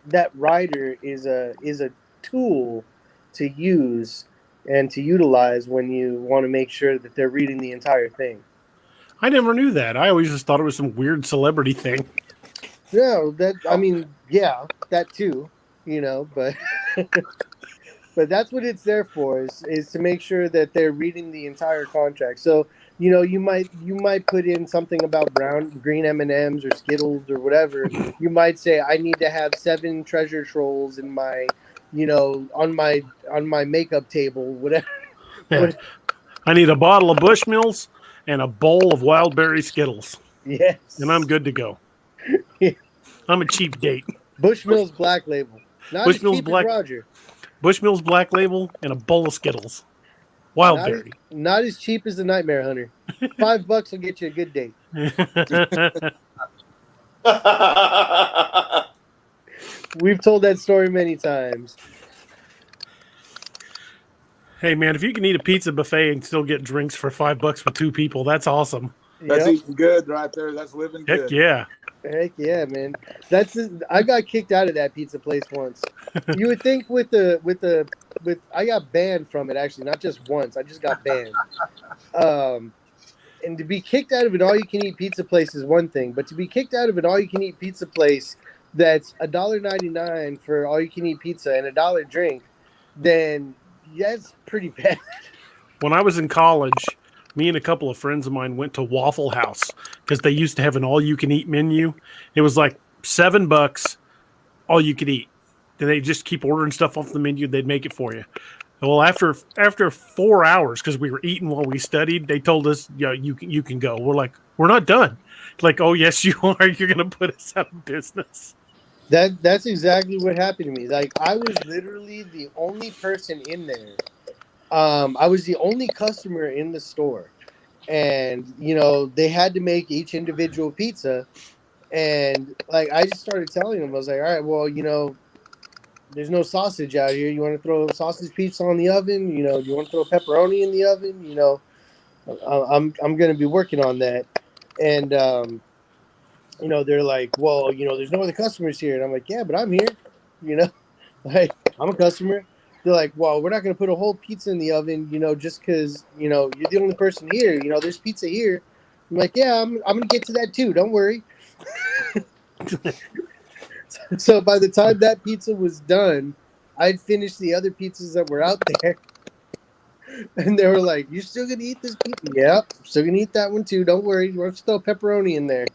that rider is a tool to use and to utilize when you want to make sure that they're reading the entire thing. I never knew that. I always just thought it was some weird celebrity thing. No, yeah, that too, but but that's what it's there for is to make sure that they're reading the entire contract. So, you might put in something about green M&Ms or Skittles or whatever. You might say, I need to have 7 treasure trolls in my, on my makeup table, whatever. Yeah. I need a bottle of Bushmills and a bowl of wild berry Skittles. Yes. And I'm good to go. I'm a cheap date. Bushmills Black Label. Not Bushmills as cheap as Roger. Bushmills Black Label and a bowl of Skittles. Wild berry. Not as cheap as the Nightmare Hunter. $5 will get you a good date. We've told that story many times. Hey man, if you can eat a pizza buffet and still get drinks for $5 for 2 people, that's awesome. That's eating good right there. That's living good. Heck yeah. Heck yeah, man. I got kicked out of that pizza place once. You would think I got banned from it, actually, not just once. I just got banned. And to be kicked out of an all-you-can-eat pizza place is one thing, but to be kicked out of an all-you-can-eat pizza place that's $1.99 for all-you-can-eat pizza and $1 drink, then that's pretty bad. When I was in college, me and a couple of friends of mine went to Waffle House because they used to have an all-you-can-eat menu. It was like $7, all you could eat. Then they just keep ordering stuff off the menu. They'd make it for you. Well, after 4 hours, because we were eating while we studied, they told us, "Yeah, you can go." We're like, "We're not done." Like, "Oh yes, you are. You're gonna put us out of business." That's exactly what happened to me. Like, I was literally the only person in there. I was the only customer in the store, and they had to make each individual pizza, and like I just started telling them, I was like, "All right, well, there's no sausage out here. You want to throw sausage pizza on the oven? Do you want to throw pepperoni in the oven? I'm going to be working on that." And they're like, "Well, there's no other customers here," and I'm like, "Yeah, but I'm here. Like I'm a customer." They're like, "Well, we're not going to put a whole pizza in the oven, just because, you're the only person here. There's pizza here." I'm like, "Yeah, I'm going to get to that too. Don't worry." So by the time that pizza was done, I'd finished the other pizzas that were out there. And they were like, "You still going to eat this pizza?" "Yeah, I'm still going to eat that one too. Don't worry. We're going to throw pepperoni in there.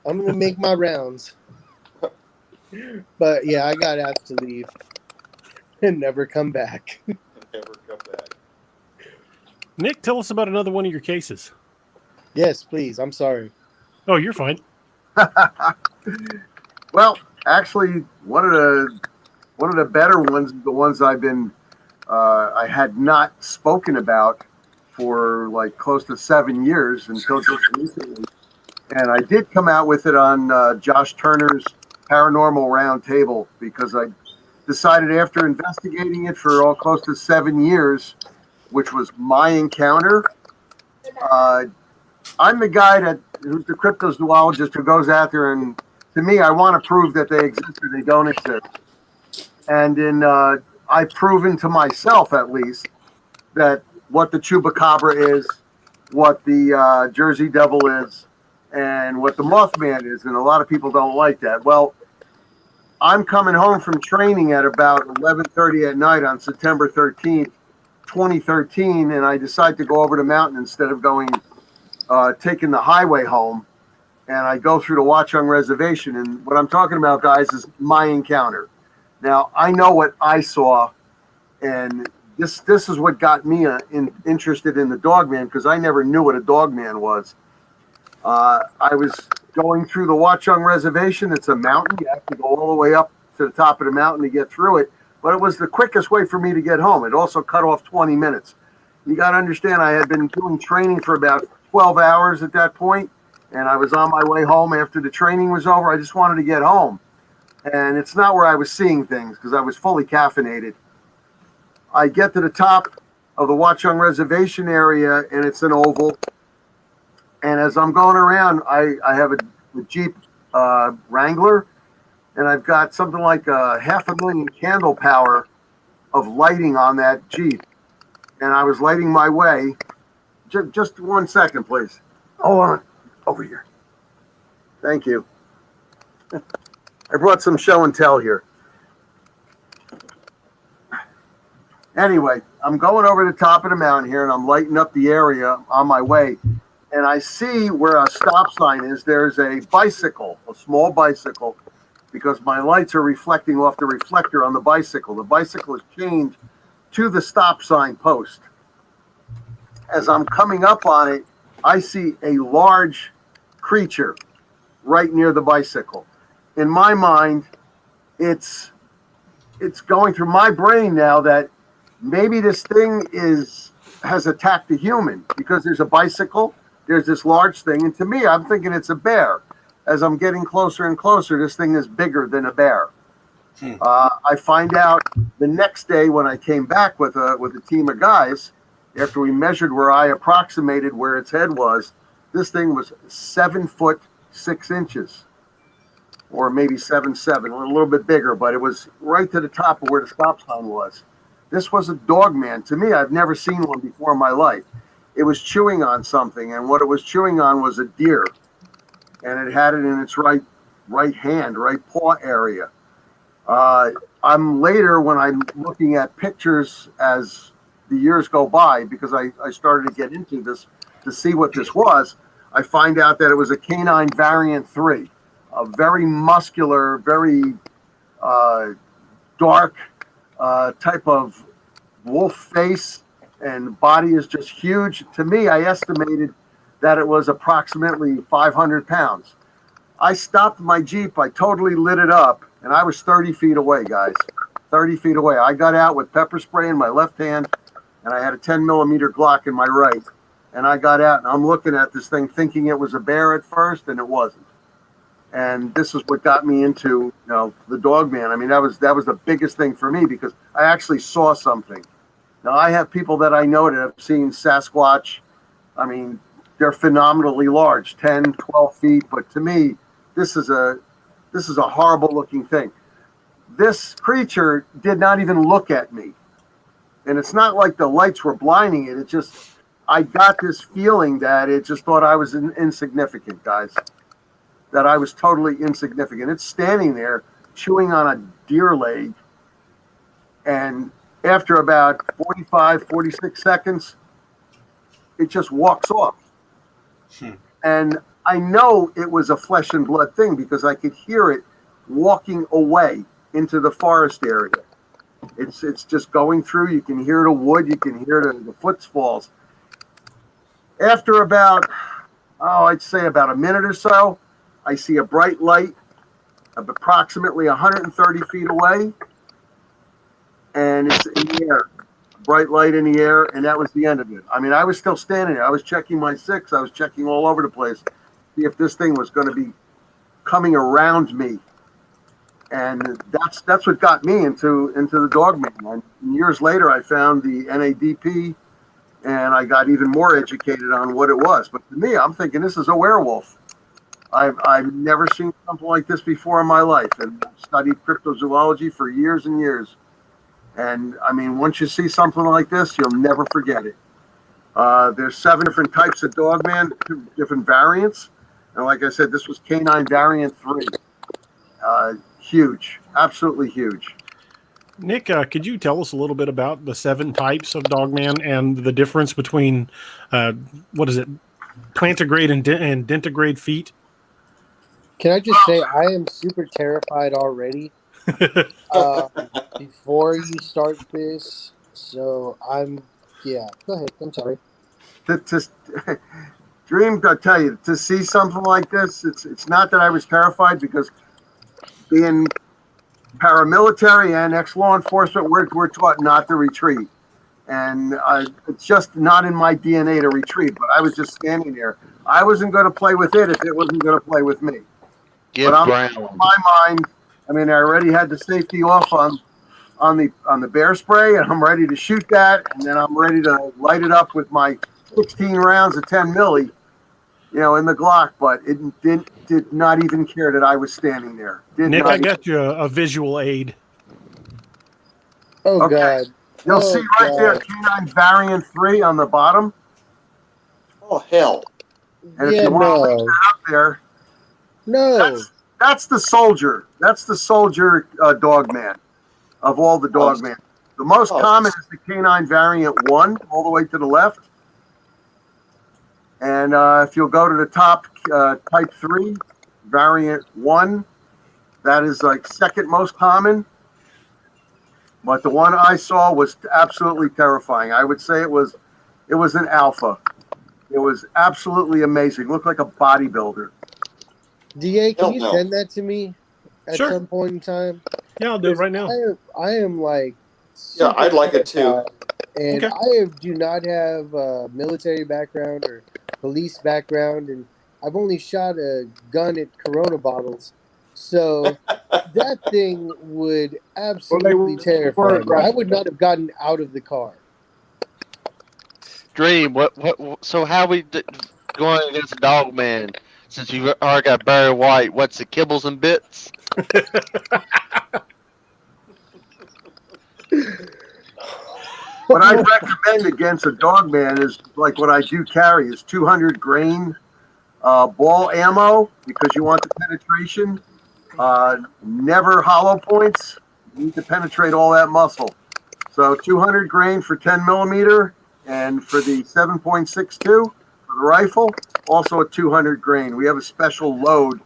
I'm going to make my rounds." But yeah, I got asked to leave. And never come back. Never come back. Nick, tell us about another one of your cases. Yes, please. I'm sorry. Oh, you're fine. Well, actually, one of the better ones, the ones I had not spoken about for like close to 7 years until just recently, and I did come out with it on Josh Turner's Paranormal Roundtable because I decided after investigating it for close to 7 years, which was my encounter. I'm the guy who's the cryptozoologist who goes out there, and to me, I want to prove that they exist or they don't exist. And I've proven to myself, at least, that what the chupacabra is, what the Jersey Devil is, and what the Mothman is. And a lot of people don't like that. Well, I'm coming home from training at about 11:30 at night on September 13th, 2013, and I decide to go over the mountain instead of taking the highway home. And I go through the Watchung Reservation. And what I'm talking about, guys, is my encounter. Now, I know what I saw, and this is what got me interested in the Dogman, because I never knew what a Dogman was. I was going through the Watchung Reservation. It's a mountain. You have to go all the way up to the top of the mountain to get through it. But it was the quickest way for me to get home. It also cut off 20 minutes. You got to understand, I had been doing training for about 12 hours at that point, and I was on my way home after the training was over. I just wanted to get home. And it's not where I was seeing things because I was fully caffeinated. I get to the top of the Watchung Reservation area, and it's an oval. And as I'm going around, I have a Jeep Wrangler, and I've got something like 500,000 candle power of lighting on that Jeep. And I was lighting my way. Just 1 second, please. Hold on. Over here. Thank you. I brought some show and tell here. Anyway, I'm going over the top of the mountain here, and I'm lighting up the area on my way. And I see where a stop sign is. There's a bicycle, a small bicycle, because my lights are reflecting off the reflector on the bicycle. The bicycle is chained to the stop sign post. As I'm coming up on it, I see a large creature right near the bicycle. In my mind, it's going through my brain now that maybe this thing has attacked a human because there's a bicycle, there's this large thing, and to me, I'm thinking it's a bear. As I'm getting closer and closer, this thing is bigger than a bear. I find out the next day when I came back with a team of guys, after we measured where I approximated where its head was, this thing was 7 foot 6 inches, or maybe 7'7", a little bit bigger, but it was right to the top of where the stop sign was. This was a dogman. To me, I've never seen one before in my life. It was chewing on something, and what it was chewing on was a deer, and it had it in its right hand, right paw area. I'm later, when I'm looking at pictures as the years go by, because I started to get into this to see what this was, I find out that it was a canine variant 3, a very muscular, very dark type of wolf face, and body is just huge. To me, I estimated that it was approximately 500 pounds. I stopped my Jeep, I totally lit it up, and I was 30 feet away, guys. 30 feet away. I got out with pepper spray in my left hand, and I had a 10 millimeter Glock in my right. And I got out, and I'm looking at this thing thinking it was a bear at first, and it wasn't. And this is what got me into, the Dogman. I mean, that was the biggest thing for me, because I actually saw something. Now, I have people that I know that have seen Sasquatch. I mean, they're phenomenally large, 10, 12 feet. But to me, this is a horrible looking thing. This creature did not even look at me. And it's not like the lights were blinding it. It just, I got this feeling that it just thought I was insignificant, guys. That I was totally insignificant. It's standing there chewing on a deer leg. And after about 45, 46 seconds, it just walks off. And I know it was a flesh and blood thing because I could hear it walking away into the forest area. It's just going through. You can hear the wood. You can hear the footfalls. After about, I'd say about a minute or so, I see a bright light of approximately 130 feet away, and it's in the air. Bright light in the air, and that was the end of it. I mean, I was still standing there. I was checking my 6. I was checking all over the place, see if this thing was going to be coming around me. And that's what got me into the Dogman. And years later, I found the NADP, and I got even more educated on what it was. But to me, I'm thinking this is a werewolf. I've never seen something like this before in my life, and I've studied cryptozoology for years and years. And I mean, once you see something like this, you'll never forget it. There's 7 different types of Dogman, 2 different variants. And like I said, this was canine variant 3. Huge, absolutely huge. Nick, could you tell us a little bit about the 7 types of Dogman and the difference between, plantigrade and dentigrade feet? Can I just say I am super terrified already before you start this. So go ahead. I'm sorry. Dream, I tell you, to see something like this, it's not that I was terrified, because being paramilitary and ex-law enforcement, we're taught not to retreat. And it's just not in my DNA to retreat. But I was just standing there. I wasn't going to play with it if it wasn't going to play with me. Give But ground. in my mind, I mean, I already had the safety off on the bear spray, and I'm ready to shoot that, and then I'm ready to light it up with my 16 rounds of 10 milli, in the Glock. But it did not even care that I was standing there. Nick, I got you a visual aid. Oh, Okay. God. You'll see right there, Canine Variant 3 on the bottom. Oh, hell. And if you want to leave that up there, No. that's the soldier. That's the soldier Dogman of all the Dogman. The most common is the Canine Variant 1, all the way to the left. And if you'll go to the top, Type 3, Variant 1, that is like second most common. But the one I saw was absolutely terrifying. I would say it was an alpha. It was absolutely amazing. Looked like a bodybuilder. DA, can you send that to me at Sure. some point in time? Yeah, I'll do it right now. I am like... Yeah, I'd like it too. And Okay. I do not have a military background or police background, and I've only shot a gun at Corona bottles. So that thing would absolutely terrify me. I would not have gotten out of the car. Dream, so how we going against the Dogman? Since you already got Barry White, what's the kibbles and bits? What I'd recommend against a Dogman is like what I do carry is 200 grain ball ammo, because you want the penetration. Never hollow points. You need to penetrate all that muscle. So 200 grain for 10 millimeter, and for the 7.62 for the rifle, also a 200 grain. We have a special load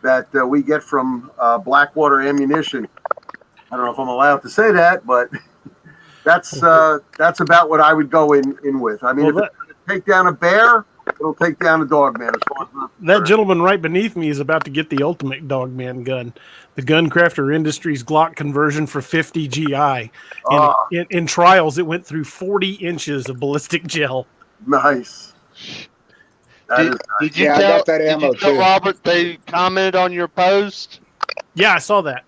that we get from Blackwater Ammunition. I don't know if I'm allowed to say that, but that's about what I would go in with. I mean, if it's going to take down a bear, it'll take down a Dogman. That gentleman right beneath me is about to get the ultimate Dogman gun, the Guncrafter Industries Glock conversion for 50 GI. In trials, it went through 40 inches of ballistic gel. Nice. Did you tell Robert they commented on your post? Yeah, I saw that.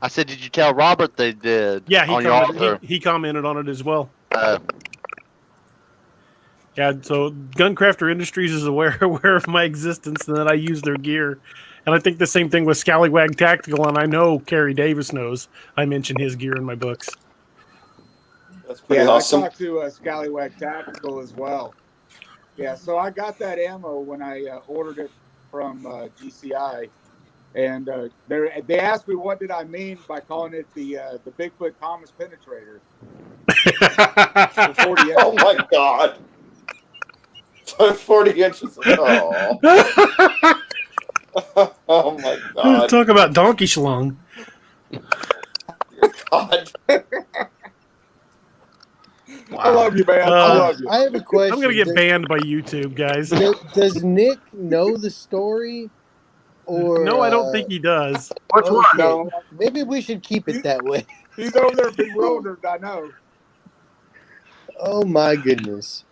I said, did you tell Robert they did? Yeah, he commented on it as well. Yeah, so Guncrafter Industries is aware of my existence and that I use their gear. And I think the same thing with Scallywag Tactical, and I know Kerry Davis knows I mention his gear in my books. That's pretty awesome. I talked to Scallywag Tactical as well. Yeah, so I got that ammo when I ordered it from GCI. And they asked me what did I mean by calling it the Bigfoot Thomas Penetrator. For 40 oh my God! 40 inches. Oh. Oh my God! Talk about donkey schlong. God. Wow. I love you, man. I love you. I have a question. I'm gonna get banned by YouTube, guys. Does Nick know the story? Or, no, I don't think he does. What's okay. no? Maybe we should keep it that way. He's over there bewildered, I know. Oh my goodness.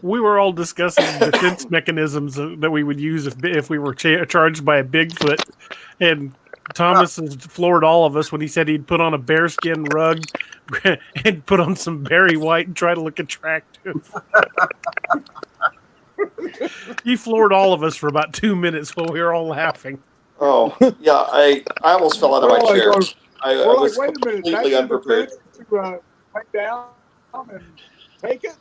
We were all discussing defense mechanisms that we would use if we were charged by a Bigfoot. And Thomas has floored all of us when he said he'd put on a bearskin rug and put on some Barry White and try to look attractive. He floored all of us for about 2 minutes while we were all laughing. Oh, yeah, I almost fell out of my chair. I was wait a minute, completely unprepared. To take down and take it?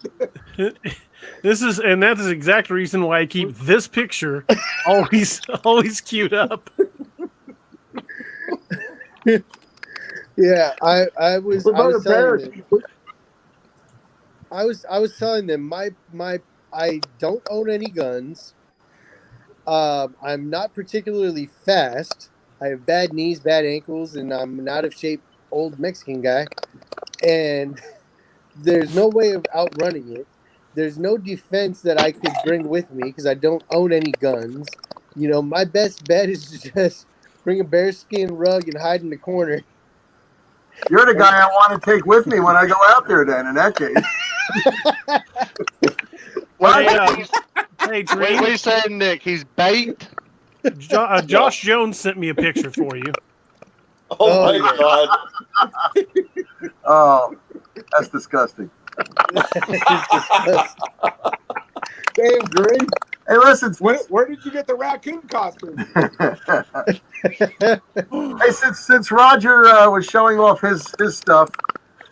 That is the exact reason why I keep this picture always queued up. Yeah, I was telling them my I don't own any guns. I'm not particularly fast. I have bad knees, bad ankles, and I'm an out-of-shape old Mexican guy. And there's no way of outrunning it. There's no defense that I could bring with me because I don't own any guns. You know, my best bet is to just bring a bearskin rug and hide in the corner. You're the guy I want to take with me when I go out there then, in that case. Well, Dream. What are you saying, Nick? He's bait? Josh Jones sent me a picture for you. Oh my yeah. God. Oh, that's disgusting. Damn, Green. Hey, listen. Where did you get the raccoon costume? Hey, since Roger was showing off his stuff,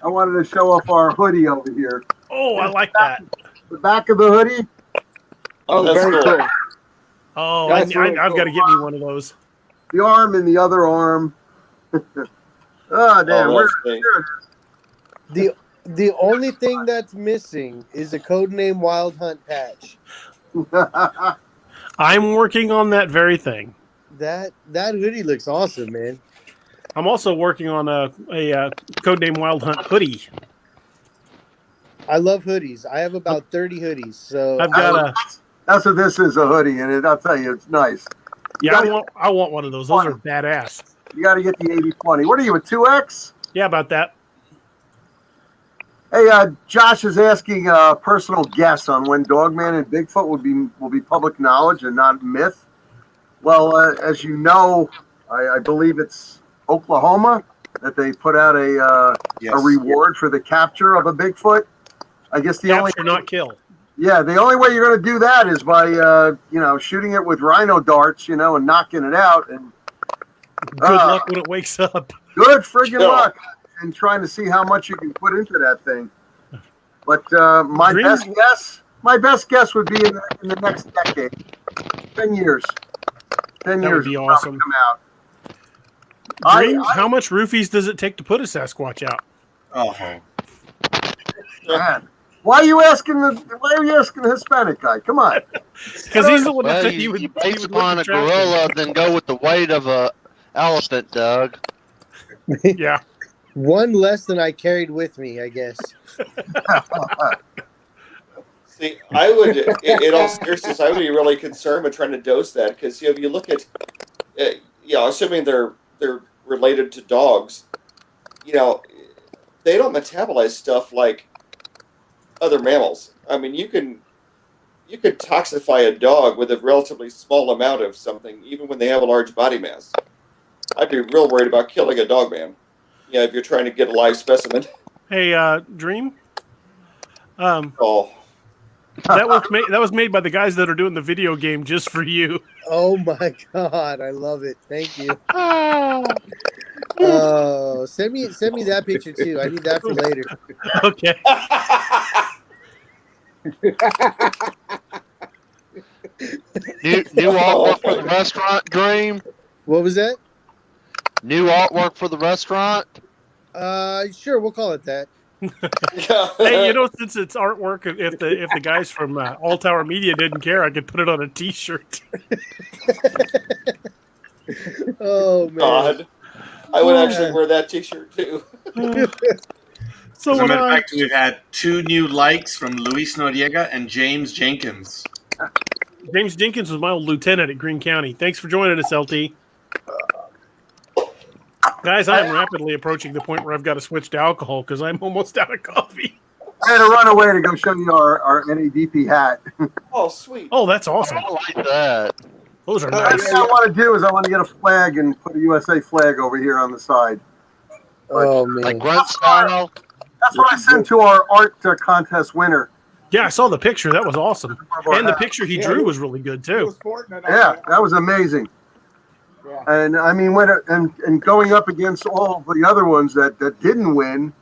I wanted to show off our hoodie over here. Oh, I like that. The back of the hoodie. Oh, That's very cool. cool. Oh, That's really I've cool. got to get me one of those. The arm and the other arm. Oh, damn. Oh, Where- that's neat. The only thing that's missing is a codename Wild Hunt patch. I'm working on that very thing. That hoodie looks awesome, man. I'm also working on a codename Wild Hunt hoodie. I love hoodies. I have about 30 hoodies. So I've got a That's what this is, a hoodie, and I'll tell you, it's nice. yeah. I want one of those. Those are badass. You got to get the 80/20. What are you, a 2X? Yeah, about that. Hey, Josh is asking a personal guess on when Dogman and Bigfoot will be public knowledge and not myth. Well, as you know, I believe it's Oklahoma that they put out a reward for the capture of a Bigfoot. I guess the Capture, not kill. the only way you're going to do that is by shooting it with rhino darts, and knocking it out. And Good luck when it wakes up. good friggin' Yeah. luck and trying to see how much you can put into that thing. But my Dream- best guess would be in the next decade, 10 years. 10 That years would be will probably awesome. come out. Dream, how much roofies does it take to put a Sasquatch out? Oh, Man, why are you asking the Hispanic guy? Come on. Because he's the one that Well, said he you would base look upon a attractive. gorilla, then go with the weight of a elephant, Doug. Yeah. one less than I carried with me, I guess. See, I would, in all seriousness, I would be really concerned with trying to dose that because if you look at, assuming they're related to dogs, they don't metabolize stuff like other mammals. I mean, you could toxify a dog with a relatively small amount of something, even when they have a large body mass. I'd be real worried about killing a dog man. Yeah, if you're trying to get a live specimen. Hey, Dream. Oh. That was made by the guys that are doing the video game just for you. Oh my god, I love it. Thank you. Oh, send me that picture too. I need that for later. Okay. New artwork for the restaurant, Dream? What was that? New artwork for the restaurant? Sure, we'll call it that. Hey, since it's artwork, if the guys from All Tower Media didn't care, I could put it on a T-shirt. Oh man. God. I would actually wear that T-shirt too. So As a when matter of I, fact, we've had 2 new likes from Luis Noriega and James Jenkins. James Jenkins was my old lieutenant at Greene County. Thanks for joining us, LT. Guys, I am rapidly approaching the point where I've got to switch to alcohol because I'm almost out of coffee. I had to run away to go show you our NADP hat. Oh, sweet. Oh, that's awesome. I like that. Those are Last nice. thing I want to do is I want to get a flag and put a USA flag over here on the side. Oh man. Like grunt style? That's what I sent to our art contest winner. Yeah, I saw the picture. That was awesome. And the picture he Yeah, drew he- was really good He too. was sporting it. Yeah, that was amazing. Yeah. And I mean, and going up against all the other ones that didn't win,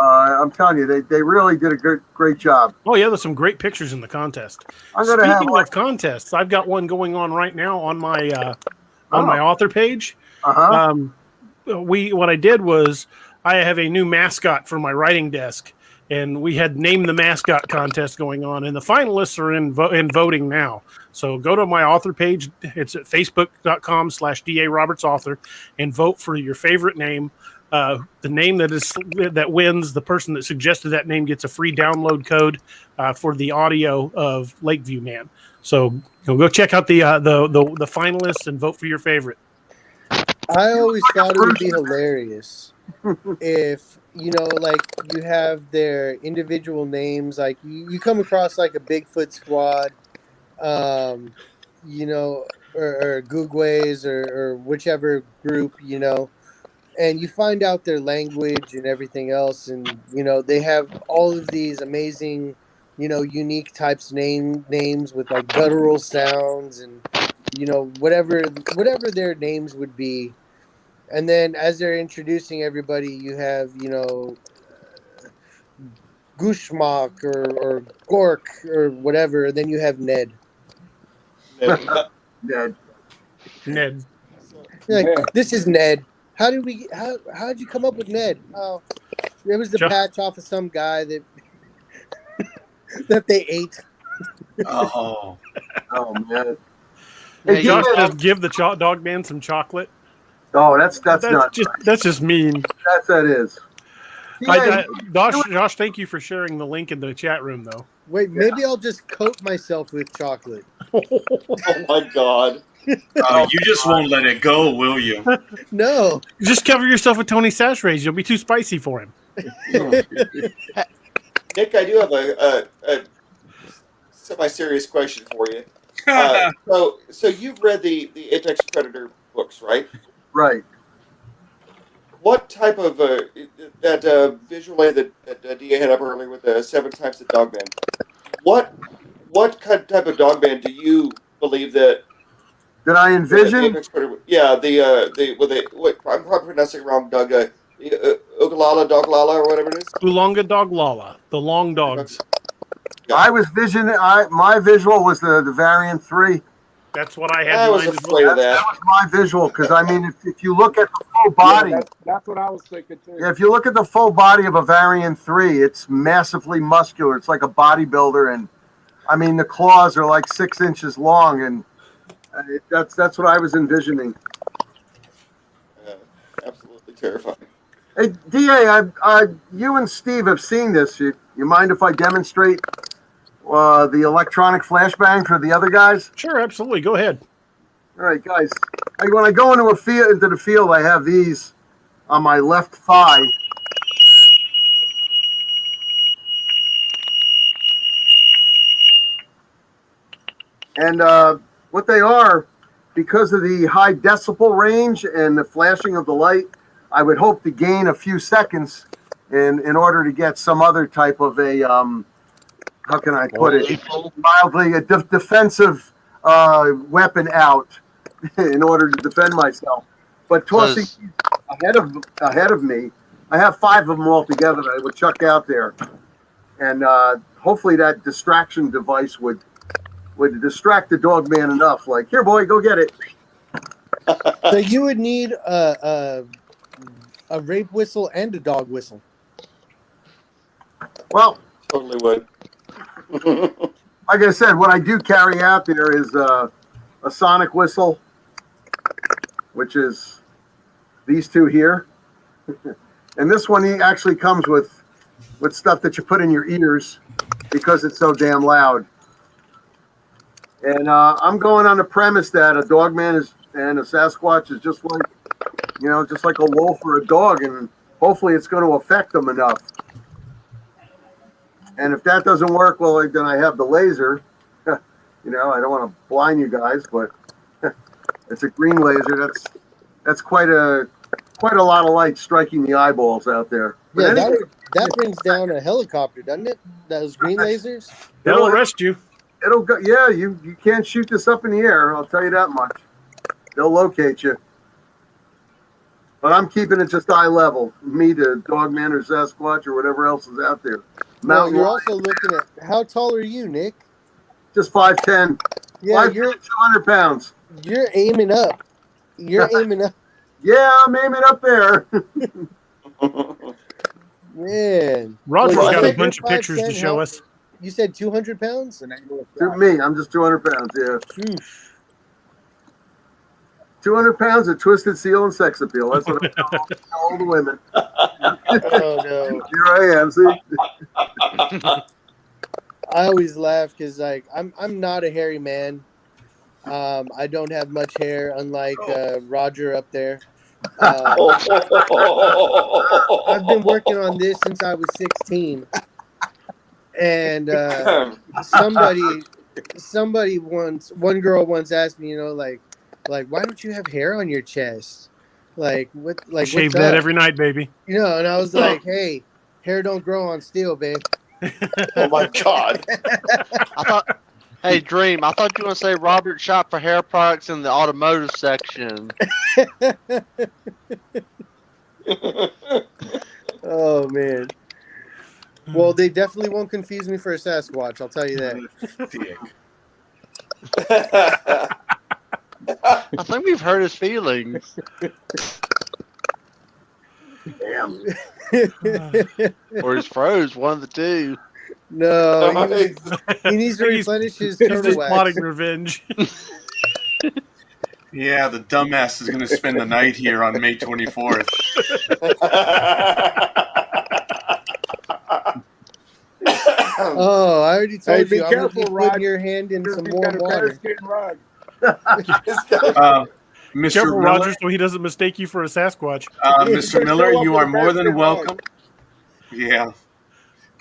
I'm telling you, they really did a great job. Oh yeah, there's some great pictures in the contest. I'm gonna have Speaking of contests, I've got one going on right now on my author page. What I did was I have a new mascot for my writing desk, and we had Name the Mascot contest going on, and the finalists are in voting now. So go to my author page. It's at facebook.com/DARobertsAuthor and vote for your favorite name. The name that wins, the person that suggested that name gets a free download code for the audio of Lakeview Man. So go check out the finalists and vote for your favorite. I always thought it would be hilarious if you have their individual names. Like you come across like a Bigfoot squad, you know, or Gugways or whichever group, you know, and you find out their language and everything else, and you know they have all of these amazing, you know, unique types names with like guttural sounds and you know whatever their names would be. And then as they're introducing everybody, you have, you know, Gushmak or Gork or whatever, and then you have Ned. Ned. Ned. You're like, Yeah. this is Ned. How'd you come up with Ned? Oh, it was the Just- patch off of some guy that that they ate. Oh, Oh man. Hey, Hey, Josh DA, just give the dog man some chocolate. oh, that's not That's just mean. that is. DA, Josh, thank you for sharing the link in the chat room, though. Wait, maybe I'll just coat myself with chocolate. Oh my God. you just won't let it go, will you? No. Just cover yourself with Tony Sachets. You'll be too spicy for him. Nick, I do have a semi-serious question for you. So you've read the Apex Predator books, right? right. What type of that visual aid that DA had up earlier with the 7 types of dogman? What type of dogman do you believe that? Did I envision? Apex Predator, yeah, what I'm probably pronouncing it wrong, Doug. Ugalala, Doglala, or whatever it is. Oolonga Dog Lala, the long dogs. I was my visual was the variant 3. That's what I had I in was mind as afraid well. of that. That was my visual because I mean, if you look at the full body, That's what I was thinking too. yeah, if you look at the full body of a variant 3, it's massively muscular. It's like a bodybuilder, and I mean the claws are like 6 inches long, and that's what I was envisioning. Absolutely terrifying. Hey, DA, you and Steve have seen this. You mind if I demonstrate the electronic flashbang for the other guys? Sure, absolutely. Go ahead. All right, guys. When I go into the field, I have these on my left thigh. And what they are, because of the high decibel range and the flashing of the light, I would hope to gain a few seconds in order to get some other type of a, how can I put it, mildly a defensive weapon out in order to defend myself. But tossing ahead of me, I have 5 of them all together that I would chuck out there. And hopefully that distraction device would distract the dog man enough. Like, here, boy, go get it. So you would need a rape whistle and a dog whistle. Well, Totally would. like I said, what I do carry out there is a sonic whistle, which is these 2 here. And this one actually comes with stuff that you put in your ears because it's so damn loud. And I'm going on the premise that a dogman and a Sasquatch is just like a wolf or a dog, and hopefully it's going to affect them enough. And if that doesn't work, well, then I have the laser. I don't want to blind you guys, but it's a green laser. That's quite a lot of light striking the eyeballs out there. But Yeah, anyway, that brings down a helicopter, doesn't it? Those green lasers. That'll arrest you. it'll go. Yeah, you can't shoot this up in the air. I'll tell you that much. They'll locate you. But I'm keeping it just eye level. Me, the Dogman or Sasquatch or whatever else is out there. Well, you're also looking at how tall are you, Nick? Just 5'10". Yeah, 5'10", 200 pounds. You're aiming up. You're aiming up. Yeah, I'm aiming up there. Man. Roger's Well, got you a said bunch of you're pictures to 5'10", show how- us. You said 200 pounds? To me, I'm just 200 pounds. Yeah, Oof. 200 pounds of twisted seal and sex appeal. That's what I'm telling all the women. Oh, no. Here I am. See, I always laugh because, like, I'm not a hairy man. I don't have much hair, unlike Roger up there. I've been working on this since I was 16. And somebody one girl once asked me, like why don't you have hair on your chest? Like what? Like Shave what's that up? every night, baby. And I was like, hey, hair don't grow on steel, babe. Oh my God. I thought, hey, Dream, I thought you were going to say Robert shop for hair products in the automotive section. Oh, man. Well, they definitely won't confuse me for a Sasquatch, I'll tell you that. I think we've hurt his feelings. Damn. Or he's froze, one of the two. No, he needs to replenish his He's turtle just wax. plotting revenge. Yeah, the dumbass is going to spend the night here on May 24th. Oh, I already Hey, told be you. I'm careful, going to be Rod. putting your hand in some You've warm got a water. bearskin rug. Mr. Careful, Miller, Roger, so he doesn't mistake you for a Sasquatch. Mr. Miller, you are more than welcome. Yeah.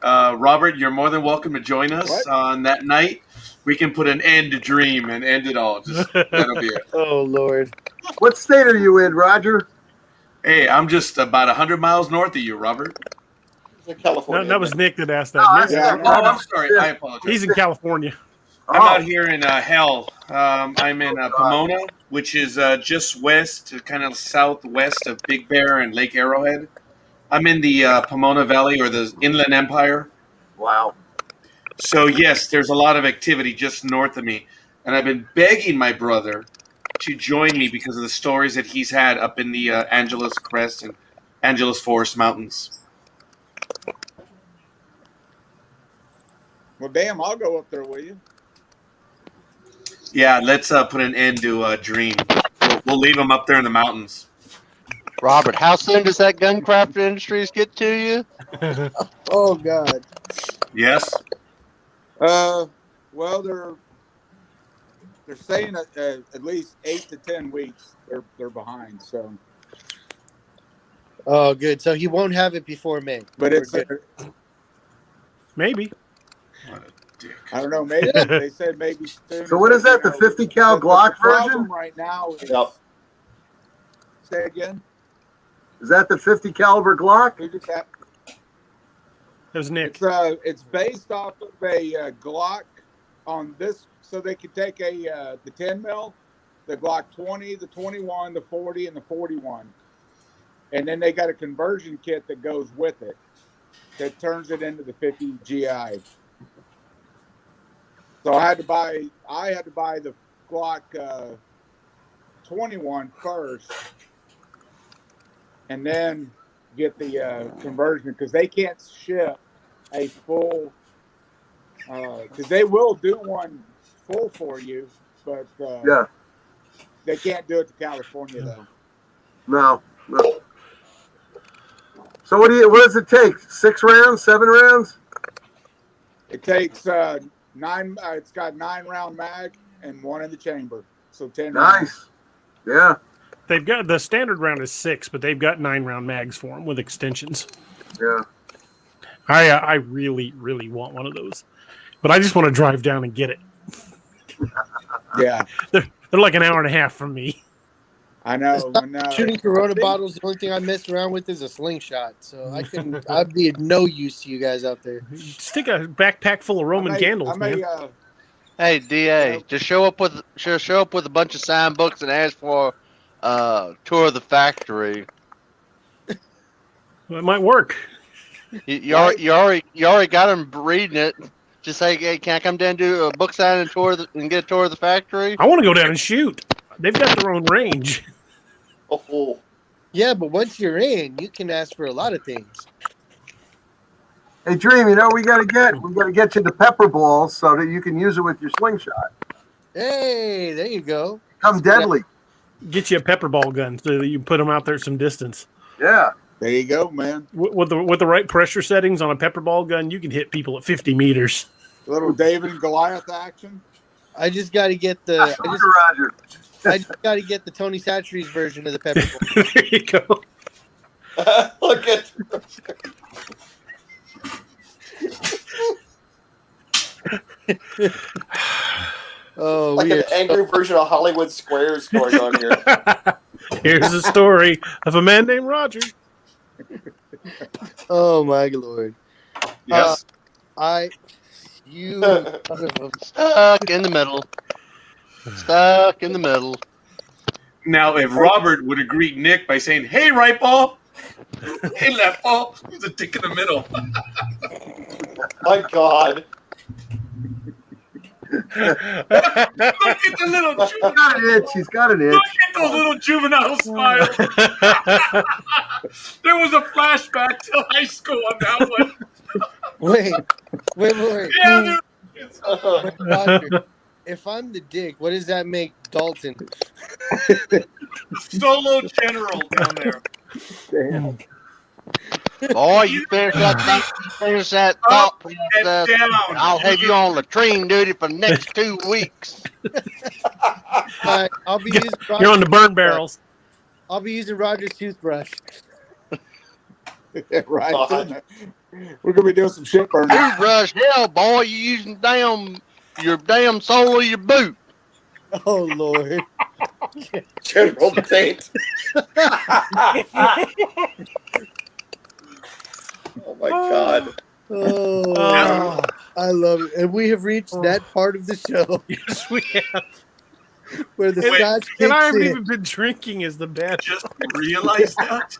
Robert, you're more than welcome to join us on that night. We can put an end to Dream and end it all. Just that'll be it. Oh, Lord. What state are you in, Roger? Hey, I'm just about 100 miles north of you, Robert. In California. No, that was Nick that asked that. Oh, Nick, yeah, Oh, I'm sorry. I apologize. he's in California. I'm out here in hell. I'm in Pomona, which is just west, kind of southwest of Big Bear and Lake Arrowhead. I'm in the Pomona Valley, or the Inland Empire. Wow. So, yes, there's a lot of activity just north of me. And I've been begging my brother to join me because of the stories that he's had up in the Angeles Crest and Angeles Forest Mountains. Well, damn, I'll go up there with you. Yeah, let's put an end to Dream. We'll leave him up there in the mountains. Robert, how soon does that Guncraft Industries get to you? Oh, God. Yes? Well, they're saying at least 8 to 10 weeks they're behind. So, Oh, good. So he won't have it before May. but We're it's good. Maybe. What a dick. I don't know. Maybe they said maybe soon. So what is that, the 50 cal Glock the problem version? right now is, Yep. say again. Is that the 50 caliber Glock? Who just had, That was Nick. it's based off of a Glock on this, so they could take the 10 mil, the Glock 20, the 21, the 40, and the 41, and then they got a conversion kit that goes with it that turns it into the 50 GI. So I had to buy the Glock 21 first, and then get the conversion, because they can't ship a full, because they will do one full for you, but Yeah. they can't do it to California though. No. So what does it take? 6 rounds, 7 rounds? It takes 9. It's got 9-round mag and 1 in the chamber, so 10 rounds. Nice. Yeah. They've got the standard round is 6, but they've got 9-round mags for them with extensions. Yeah. I really, really want one of those, but I just want to drive down and get it. Yeah, They're like an hour and a half from me. I know. Shooting Corona bottles, the only thing I mess around with is a slingshot. So I'd be of no use to you guys out there. Stick a backpack full of Roman candles, man. Hey, DA, just show up with a bunch of signed books and ask for tour of the factory. Well, it might work. You already got them reading it. Just say, hey, can I come down and do a book signing and get a tour of the factory? I want to go down and shoot. They've got their own range. Oh, Yeah, but once you're in, you can ask for a lot of things. Hey, Dream, we gotta get you the pepper balls so that you can use it with your slingshot. Hey, there you go. Come deadly. Get you a pepper ball gun so that you can put them out there at some distance. Yeah. There you go, man. With the right pressure settings on a pepper ball gun, you can hit people at 50 meters. Little David and Goliath action. I just got to get the. Roger. I just got to get the Tony Satchery's version of the pepper ball. There you go. look at. Oh, Like an angry version of Hollywood Squares going on here. Here's a story of a man named Roger. Oh my lord. Yes. You Stuck in the middle. Stuck in the middle. Now, if Robert would have greeted Nick by saying, "Hey, right ball," "Hey, left ball," he's a dick in the middle. My God. Look at the little She's got an itch. She's got an itch. Look at the little juvenile smile. There was a flashback to high school on that one. wait. Yeah, dude. Roger, if I'm the dick, what does that make Dalton? Solo general down there. Damn. Boy, you finish that thought process. Down. I'll have you on latrine duty for the next 2 weeks. I'll be using You're on the burn barrels. I'll be using Roger's toothbrush. Yeah, right. God. We're gonna be doing some shit burning. Toothbrush, hell, boy, you using your damn sole of your boot. Oh Lord. General Taint. Oh my God. Oh, I love it. And we have reached that part of the show Yes, we have. where the Wait, scotch And I kicks haven't in. even been drinking is the bad. Just realized that.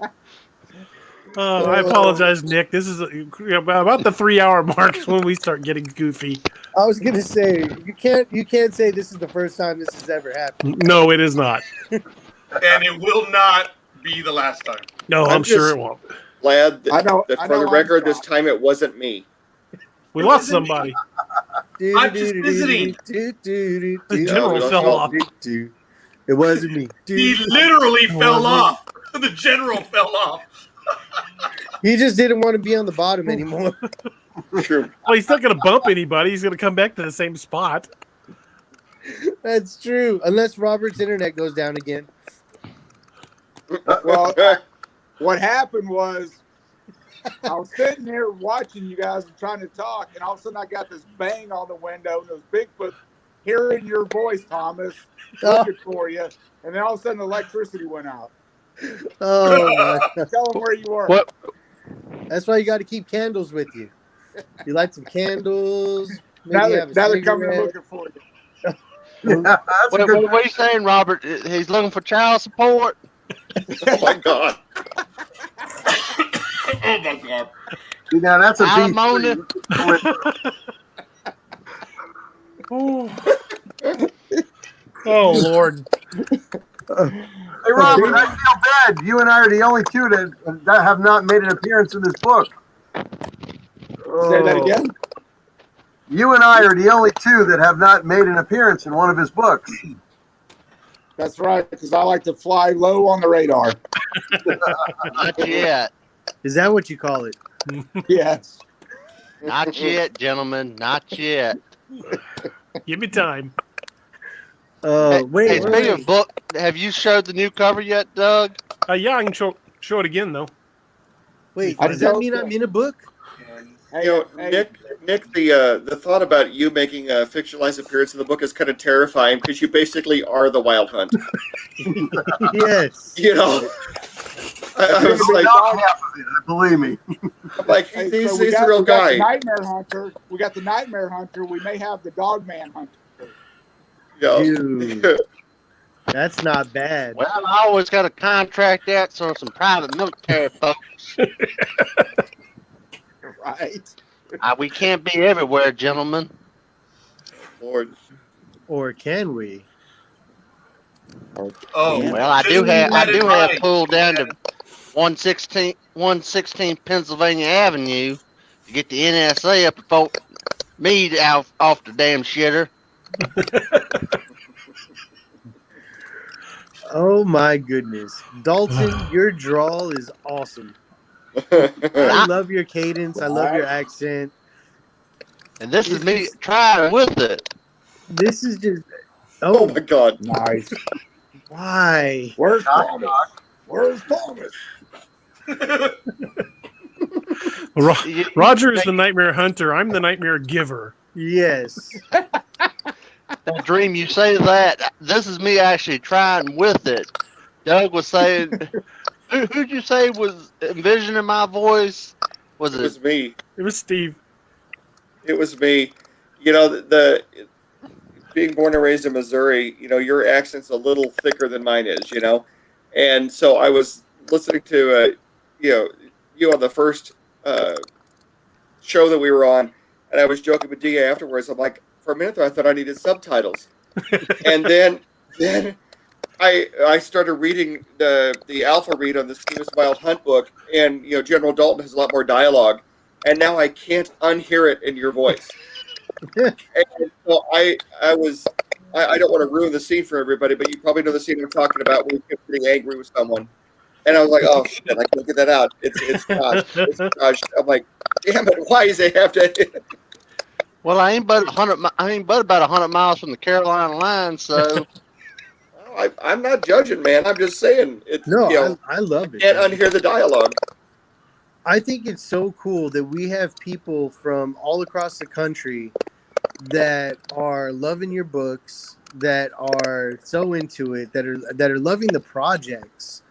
I apologize, Nick. This is about the 3-hour mark is when we start getting goofy. I was gonna say you can't say this is the first time this has ever happened. No, it is not. And it will not be the last time. No, I'm sure it won't. Glad that, I know for the I'm record, this shocked. time it wasn't me. We lost somebody. I'm just visiting. The Yeah, general we fell off. It wasn't me. He literally fell off. The general fell off. He just didn't want to be on the bottom anymore. True. Well, he's not going to bump anybody. He's going to come back to the same spot. That's true. Unless Robert's internet goes down again. Well, what happened was I was sitting here watching you guys and trying to talk, and all of a sudden I got this bang on the window, and it was Bigfoot hearing your voice, Thomas, looking for you, and then all of a sudden the electricity went out. Oh my God. Tell them where you were. What? That's why you got to keep candles with you. You light some candles. Now Maybe they're, have a now they're coming cigarette. looking for you. Yeah, that's a What, good. what are you saying, Robert? He's looking for child support? Oh my God. Oh my God. See, now that's a Alimony? B3. Oh, Lord. Hey, Robert, I feel bad. You and I are the only two that have not made an appearance in this book. Say that again. You and I are the only two that have not made an appearance in one of his books. That's right, because I like to fly low on the radar. Not yet. Is that what you call it? Yes. Not yet, gentlemen. Not yet. Give me time. Hey, Wait. speaking of book, have you showed the new cover yet, Doug? Yeah, I can show it again, though. Wait, I does that don't mean know. I'm in a book? Hey, You know, hey, Nick, the thought about you making a fictionalized appearance in the book is kind of terrifying because you basically are the Wild Hunt. Yes. You know, I was like, Not half of it, believe me. I'm like hey, he's so we the got- real we got guy. the Nightmare Hunter. We got the Nightmare Hunter. We may have the Dogman Hunter. You know. Dude. That's not bad. Well, I always got to contract that so some private military folks. Right. We can't be everywhere, gentlemen. Lord. Or can we? Oh, Well, I do have pulled down to 116 Pennsylvania Avenue to get the NSA up before me off the damn shitter. Oh my goodness. Dalton, your drawl is awesome. I love your cadence. I love your accent. And this is me trying with it. This is just Oh my God. Nice. why? Where's Thomas? Where's Thomas? Roger is the nightmare hunter. I'm the nightmare giver. Yes. Now, Dream, you say that. This is me actually trying with it. Doug was saying, who'd you say was envisioning my voice? Was It it? was me. It was Steve. It was me. You know, the being born and raised in Missouri, you know, your accent's a little thicker than mine is, you know, and so I was listening to, you on the first show that we were on, and I was joking with DA afterwards. I'm like, for a minute there, I thought I needed subtitles, and then I started reading the alpha read on the Steven's Wild Hunt book, and you know, General Dalton has a lot more dialogue, and now I can't unhear it in your voice. And so I don't want to ruin the scene for everybody, but you probably know the scene I'm talking about when you get pretty angry with someone. And I was like, oh shit, I can't get that out. It's Josh. It's Josh. I'm like, damn it, why does they have to? Well, I ain't but about 100 miles from the Carolina line, so. I'm not judging, man. I'm just saying it's I love it. Can't unhear the dialogue. I think it's so cool that we have people from all across the country that are loving your books, that are so into it, that are loving the projects.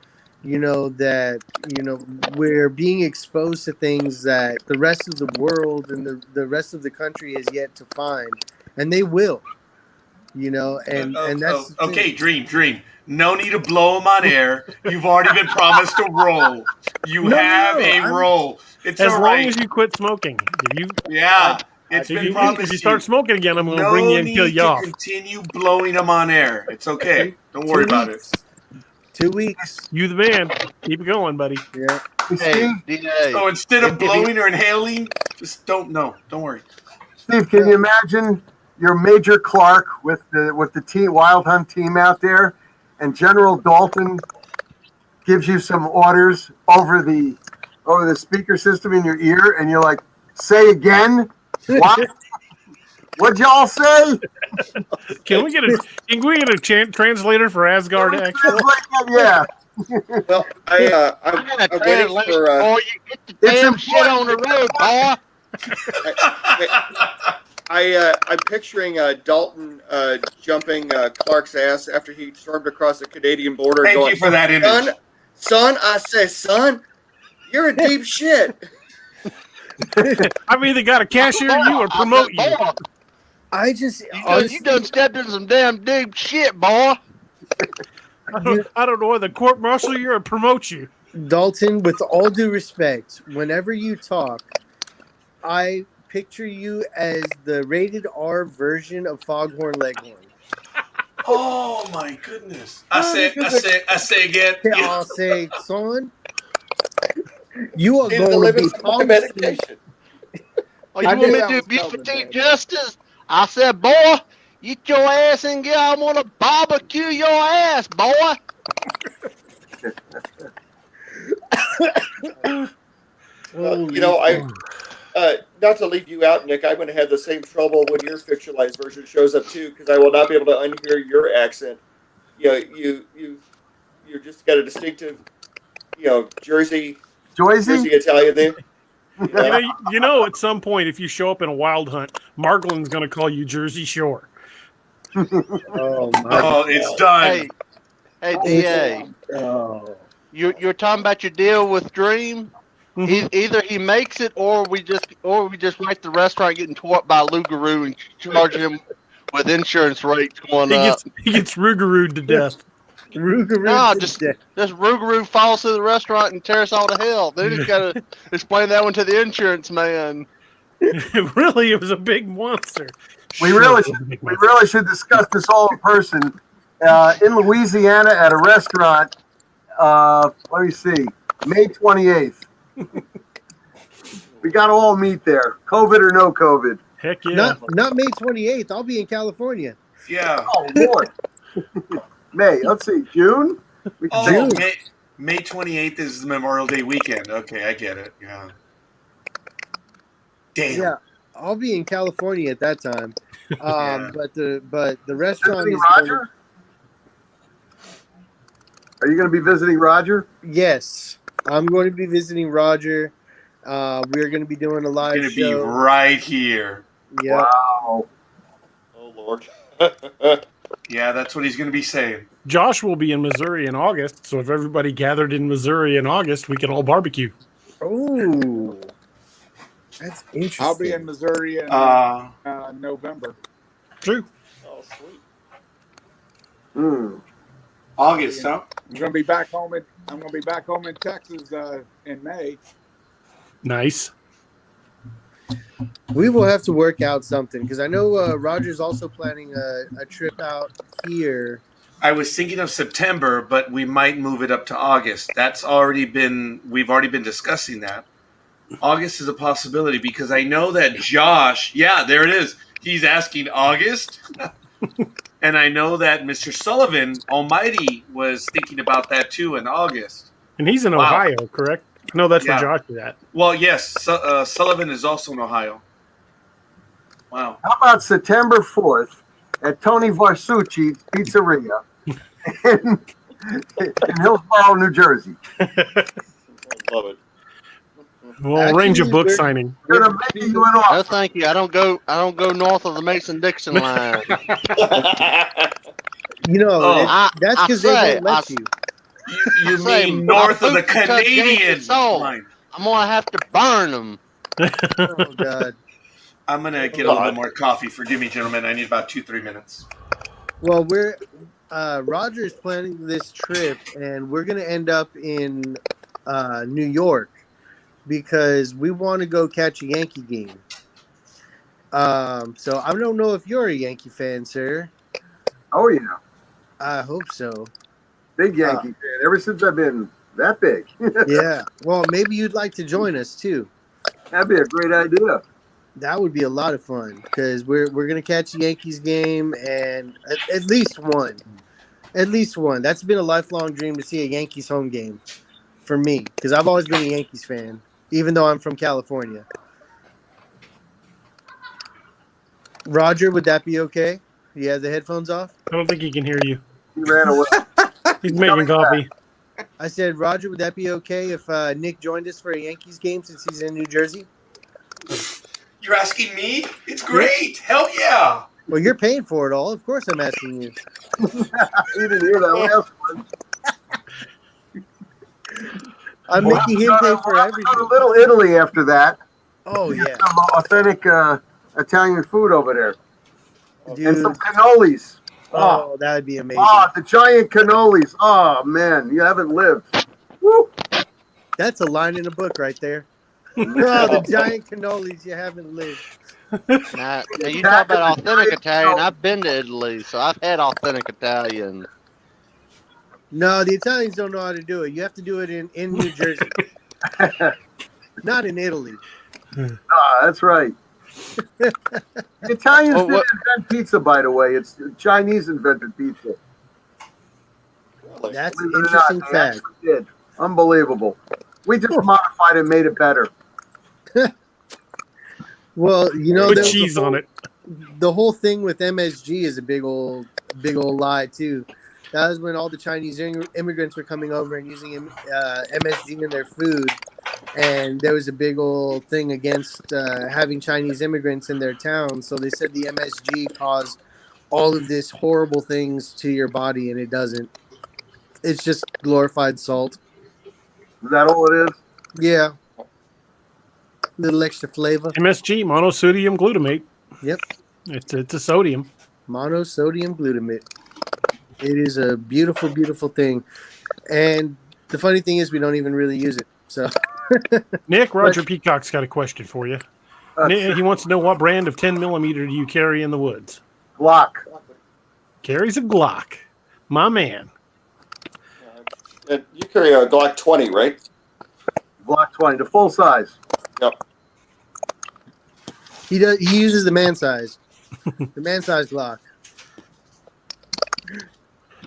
You know, that, you know, we're being exposed to things that the rest of the world and the rest of the country has yet to find, and they will. You know, and that's okay. Dream. No need to blow them on air. You've already been promised a role. You have a role. It's as all long right. as you quit smoking. It's been promised. If you start smoking again, I'm going to no bring you and kill you off. Continue blowing them on air. It's okay. Don't worry about it. 2 weeks. You the man. Keep it going, buddy. Yeah. Hey, DA. So instead of blowing or inhaling, just don't worry. Steve, can you imagine you're Major Clark with the team, Wild Hunt team out there, and General Dalton gives you some orders over the speaker system in your ear, and you're like, "Say again, what? What'd y'all say?" Can we get a translator for Asgard? Actually, yeah. Well, I'm waiting for. Boy, you get the damn shit on the road, boy. I'm picturing Dalton jumping Clark's ass after he stormed across the Canadian border. Thank you for that image. Son, I say, son, you're a deep shit. I've either got to cashier you or promote you. You done stepped in some damn deep shit, boy. I don't know whether court martial you or promote you. Dalton, with all due respect, whenever you talk, I picture you as the rated R version of Foghorn Leghorn. Oh my goodness! I say again. I'll say, son, you are going to be medication. Oh, you want me to do Bigfoot justice? I said, boy, get your ass in here. I want to barbecue your ass, boy. You know, not to leave you out, Nick, I'm going to have the same trouble when your fictionalized version shows up too, because I will not be able to unhear your accent. You know, you're just got a distinctive, Jersey Italian there. You know, at some point, if you show up in a Wild Hunt, Marglin's going to call you Jersey Shore. It's done. Hey, DA. You're talking about your deal with Dream. Either he makes it, or we just write the restaurant getting tore up by Lougarou and charge him with insurance rates going up. He gets Rougarooed to death. Just Rougarou falls to the restaurant and tears all to hell. They just gotta explain that one to the insurance man. Really, it was a big monster. We really should discuss this all in person. In Louisiana at a restaurant. Let me see, May 28th. We got all meat there, COVID or no COVID. Heck yeah! Not May 28th. I'll be in California. Yeah. Oh Lord. May. Let's see, June. June. May 28th is Memorial Day weekend. Okay, I get it. Yeah. Damn. Yeah, I'll be in California at that time. But the restaurant is Roger. Are you going to be visiting Roger? Yes, I'm going to be visiting Roger. We're going to be doing a live show. It's going to be right here. Yeah. Wow. Oh Lord. Yeah, that's what he's going to be saying. Josh will be in Missouri in August, so if everybody gathered in Missouri in August, we can all barbecue. Oh, that's interesting. I'll be in Missouri in November. True. Oh, sweet. August, huh? I'm gonna be back home in Texas in May. Nice. We will have to work out something because I know Roger's also planning a trip out here. I was thinking of September, but we might move it up to August. We've already been discussing that. August is a possibility because I know that Josh, yeah, there it is. He's asking August. And I know that Mr. Sullivan Almighty was thinking about that too in August. And he's in Ohio, correct? No, that's where Josh is at. Well, yes, Sullivan is also in Ohio. Wow. How about September 4th at Tony Varsucci's Pizzeria in Hillsborough, New Jersey? Love it. We'll arrange a book signing. We're gonna make you an No, offer. thank you. I don't go north of the Mason-Dixon line. You know, that's because they won't let you. You mean north of the Canadian soul. line? I'm gonna have to burn them. Oh God. I'm gonna get a little bit more coffee. Forgive me, gentlemen. I need about 2-3 minutes. Well, Roger's planning this trip, and we're gonna end up in New York because we want to go catch a Yankee game. So I don't know if you're a Yankee fan, sir. Oh yeah, I hope so. big Yankee fan. Ever since I've been that big. Yeah. Well, maybe you'd like to join us too. That'd be a great idea. That would be a lot of fun because we're gonna catch a Yankees game and at least one. At least one. That's been a lifelong dream to see a Yankees home game for me because I've always been a Yankees fan, even though I'm from California. Roger, would that be okay? You have the headphones off? I don't think he can hear you. He ran away. He's making coffee. I said, Roger, would that be okay if Nick joined us for a Yankees game since he's in New Jersey? You're asking me? It's great. Hell yeah. Well, you're paying for it all. Of course I'm asking you. You didn't hear that last one. I'm making him pay for Go to everything. Little Italy after that. Oh, Get yeah. some authentic Italian food over there. Dude. And some cannolis. Oh, that would be amazing. The giant cannolis. Oh, man, you haven't lived. Woo. That's a line in a book right there. Oh, the giant cannolis, you haven't lived. Now you talk about authentic Italian. I've been to Italy, so I've had authentic Italian. No, the Italians don't know how to do it. You have to do it in New Jersey. Not in Italy. That's right. The Italians didn't invent pizza, by the way. It's the Chinese invented pizza. That's an Believe it or not, interesting they fact. actually did. Unbelievable. We just modified and made it better. Well, you know, Put cheese on it. The whole thing with MSG is a big old lie too. That was when all the Chinese immigrants were coming over and using MSG in their food, and there was a big old thing against having Chinese immigrants in their town. So they said the MSG caused all of this horrible things to your body, and it doesn't. It's just glorified salt. Is that all it is? Yeah. Little extra flavor. MSG, monosodium glutamate. Yep. It's a sodium. Monosodium glutamate. It is a beautiful, beautiful thing. And the funny thing is we don't even really use it. So Nick, Roger Peacock's got a question for you. Nick, he wants to know what brand of 10 millimeter do you carry in the woods? Glock. Carries a Glock. My man. You carry a Glock 20, right? Glock 20, the full size. Yep. he uses the man size. The man size Glock.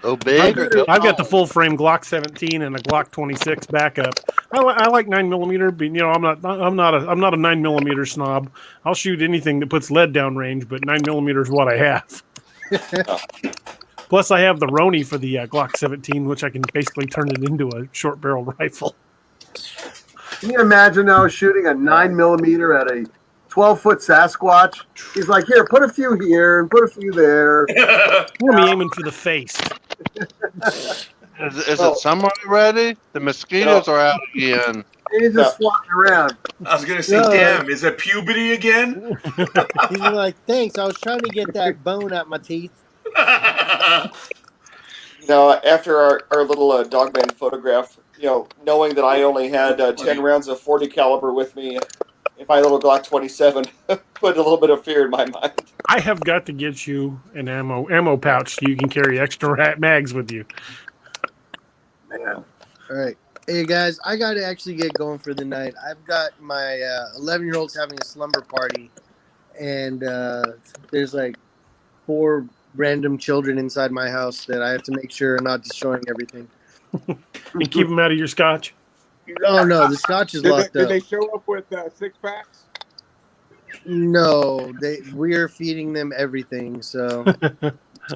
Go big or go I've got the home. full frame Glock 17 and a Glock 26 backup. I like 9 millimeter, but I'm not a 9 millimeter snob. I'll shoot anything that puts lead down range, but 9 millimeter is what I have. Plus, I have the Roni for the Glock 17, which I can basically turn it into a short barrel rifle. Can you imagine now shooting a 9 millimeter at a 12-foot Sasquatch. He's like, here, put a few here and put a few there. We'll be aiming for the face. Is it summer already? The mosquitoes are out again. He's just floating around. I was gonna say, damn, is it puberty again? He's like, thanks. I was trying to get that bone out my teeth. After our little Dogman photograph, knowing that I only had 10 rounds of 40 caliber with me in my little Glock 27, put a little bit of fear in my mind. I have got to get you an ammo pouch so you can carry extra mags with you. Man. All right. Hey, guys, I got to actually get going for the night. I've got my 11-year-old's having a slumber party, and there's like 4 random children inside my house that I have to make sure are not destroying everything. And keep them out of your scotch. Oh, no, the scotch is locked up. Did they show up with 6-packs? No, we are feeding them everything, so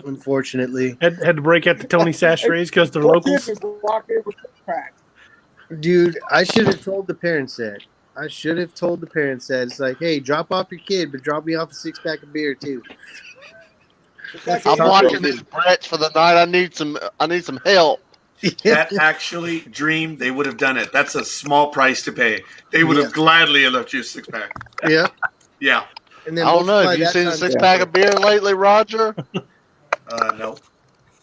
unfortunately. Had to break out the Tony Sachets because they're locals. Dude, I should have told the parents that. It's like, hey, drop off your kid, but drop me off a 6-pack of beer too. I'm watching these Bretts for the night. I need some help. That actually, Dream, they would have done it. That's a small price to pay. They would have gladly left you a 6-pack. Yeah. Yeah. And then I don't know. Have you seen a 6-pack of beer lately, Roger? No.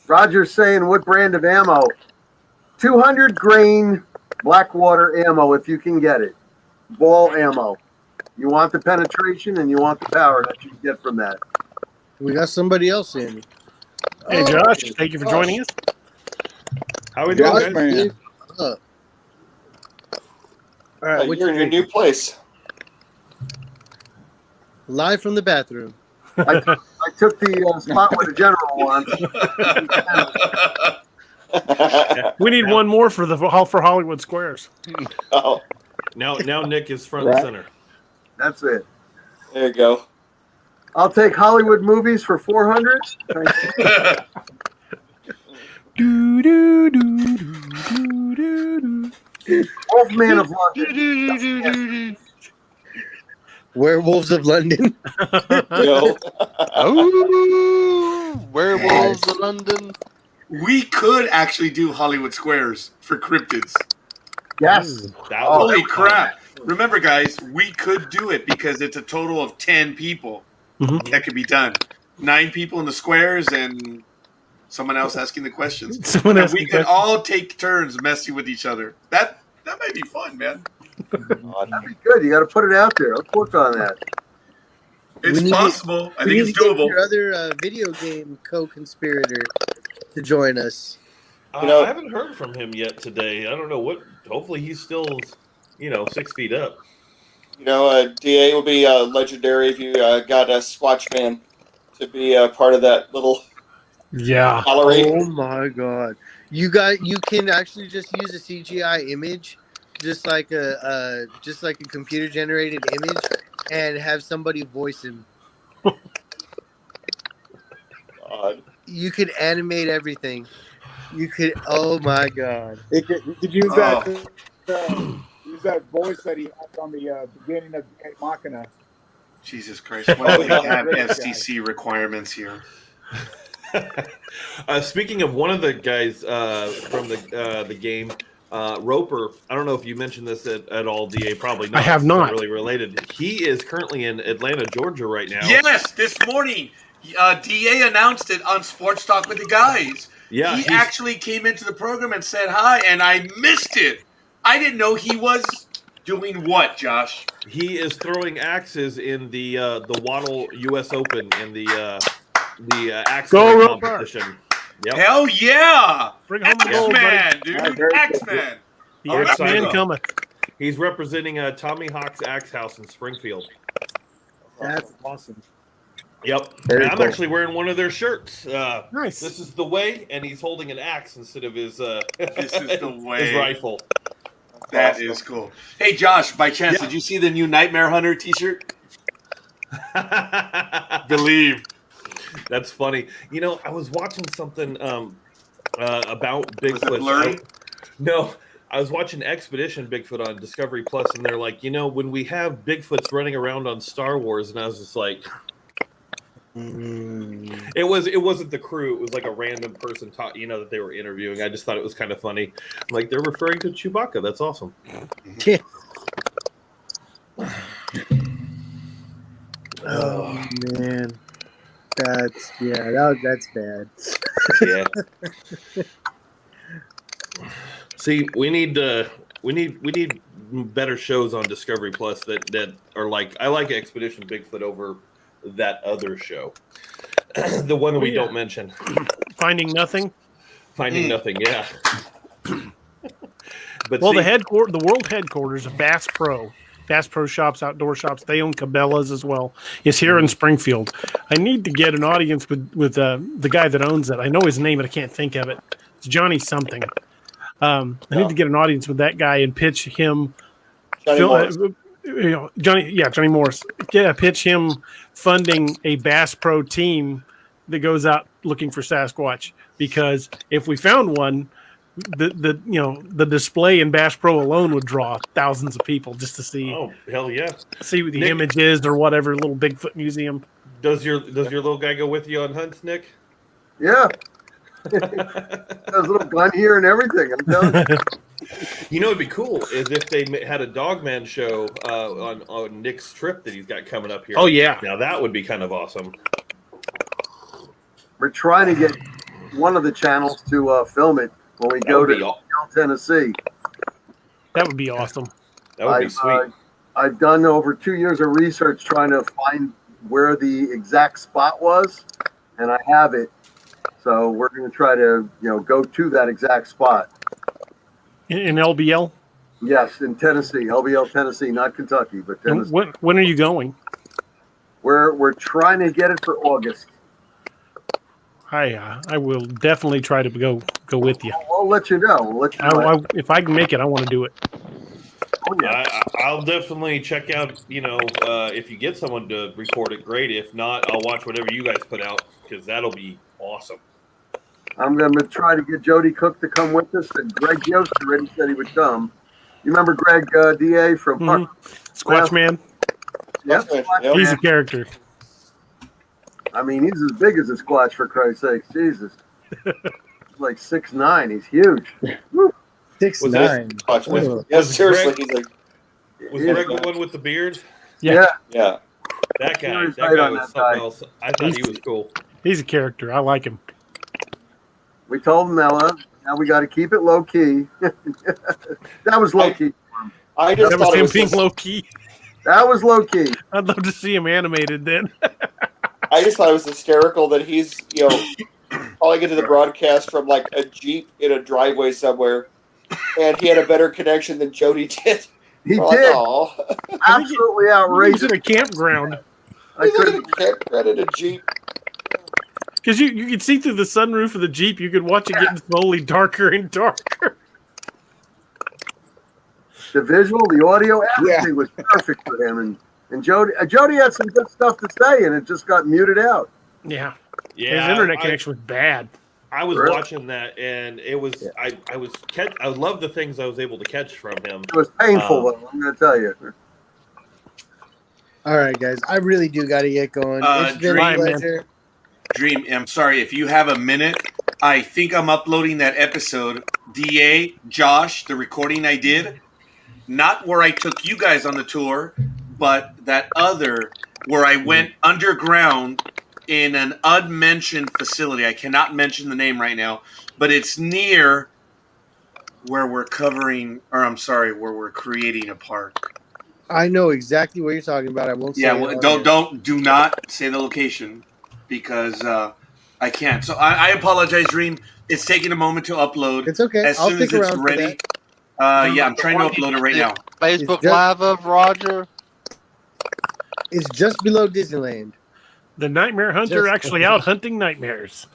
Roger's saying, what brand of ammo? 200 grain Blackwater ammo, if you can get it. Ball ammo. You want the penetration and you want the power that you get from that. We got somebody else in. Hey, Josh, thank you for joining us. How we doing, Josh, man? All right, You're in your new place. live from the bathroom. I took the spot where the general wants. We need one more for Hollywood Squares. Oh, Now Nick is front and center. That's it. there you go. I'll take Hollywood movies for 400. Wolfman of London. Werewolves of London. Oh, Werewolves of London. We could actually do Hollywood Squares for cryptids. Yes. Holy crap. Remember, guys, we could do it because it's a total of 10 people that could be done. 9 people in the squares and someone else asking the questions. And we could all take turns messing with each other. That might be fun, man. That'd be good. You got to put it out there. Let's work on that. It's possible. I think it's doable. Your other video game co-conspirator to join us. I haven't heard from him yet today. I don't know what. Hopefully, he's still, 6 feet up. DA will be legendary if you got a Squatch Man to be part of that little gallery. Oh my god! You can actually just use a CGI image, just like a computer generated image, and have somebody voice him. God. You could animate everything. You could. Oh my god! You could use that. Use that voice that he had on the beginning of Machina. Jesus Christ. Why do we have FCC requirements here? Speaking of one of the guys from the game, Roper, I don't know if you mentioned this at all, DA, probably not. I have not. Really related. He is currently in Atlanta, Georgia right now. Yes, this morning. DA announced it on Sports Talk with the guys. Yeah, he actually came into the program and said hi, and I missed it. I didn't know he was doing what, Josh? He is throwing axes in the Waddle U.S. Open and the axe competition. Yep. Hell yeah! Bring home the gold, X-Man, buddy. dude. X-Man. The X-Man coming. He's representing Tommy Hawk's Axe House in Springfield. That's awesome. Yep. Very I'm cool. actually wearing one of their shirts. Nice. This is the way, and he's holding an axe instead of his This is the way. his rifle. That is cool. Hey, Josh, by chance, did you see the new Nightmare Hunter t-shirt? Believe. That's funny. I was watching something about Bigfoot. blurry? No, I was watching Expedition Bigfoot on Discovery Plus, and they're like, when we have Bigfoots running around on Star Wars, and I was just like, it wasn't the crew. It was like a random person that they were interviewing. I just thought it was kind of funny. I'm like, they're referring to Chewbacca. That's awesome. Yeah. Oh man, that's bad. Yeah. See, we need better shows on Discovery Plus that are like, I like Expedition Bigfoot over that other show, the one we don't mention. Finding Nothing. Finding Nothing, yeah. But the world headquarters of Bass Pro Shops, outdoor shops, they own Cabela's as well, is here in Springfield. I need to get an audience with the guy that owns it. I know his name, but I can't think of it. It's Johnny something. I need to get an audience with that guy and pitch him. Johnny Morris. Yeah, pitch him funding a Bass Pro team that goes out looking for Sasquatch. Because if we found one, the display in Bass Pro alone would draw thousands of people just to see. Oh, hell yeah! See what the image is or whatever, little Bigfoot museum. Does your little guy go with you on hunts, Nick? Yeah. There's a little gun here and everything. I'm telling you. It'd be cool is if they had a Dogman show on Nick's trip that he's got coming up here. Oh yeah, now that would be kind of awesome. We're trying to get one of the channels to film it when we go to Tennessee. That would be awesome. That would be sweet. I've done over 2 years of research trying to find where the exact spot was, and I have it. So we're going to try to, go to that exact spot. In LBL? Yes, in Tennessee, LBL, Tennessee, not Kentucky, but Tennessee. When are you going? We're trying to get it for August. I will definitely try to go with you. I'll let you know. If I can make it, I want to do it. Oh, yeah. I'll definitely check out. If you get someone to record it, great. If not, I'll watch whatever you guys put out because that'll be awesome. I'm going to try to get Jody Cook to come with us, and Greg Yost already said he would come. You remember Greg DA from Squatch Man? Yep. He's a character. I mean, he's as big as a Squatch, for Christ's sake. Jesus. He's like 6'9". He's huge. 6'9". Yeah, seriously. He's like, was Greg the one with the beard? Yeah. That guy was something else. I thought he was cool. He's a character. I like him. We told him, Ella, now we got to keep it low key. That was low key. That was him being low key. That was low key. I'd love to see him animated then. I just thought it was hysterical that he's, calling into the broadcast from like a Jeep in a driveway somewhere, and he had a better connection than Jody did. He did. Absolutely outrageous. He was in a campground. He's in a campground in a Jeep. Because you could see through the sunroof of the Jeep, you could watch it getting slowly darker and darker. The visual, the audio, everything was perfect for him. And Jody had some good stuff to say, and it just got muted out. Yeah. His internet connection was bad. I was watching that, and it was I love the things I was able to catch from him. It was painful, though, I'm going to tell you. All right, guys. I really do got to get going. It's been a pleasure. Dream, I'm sorry, if you have a minute, I think I'm uploading that episode, DA, Josh, the recording I did, not where I took you guys on the tour, but that other where I went underground in an unmentioned facility. I cannot mention the name right now, but it's near where we're where we're creating a park. I know exactly what you're talking about. I won't say do not say the location. Because I can't. So I apologize, Dream. It's taking a moment to upload. It's okay. As soon as it's ready. I'm trying to upload it right now. Facebook Live of Roger. It's just below Disneyland. The Nightmare Hunter actually out hunting nightmares.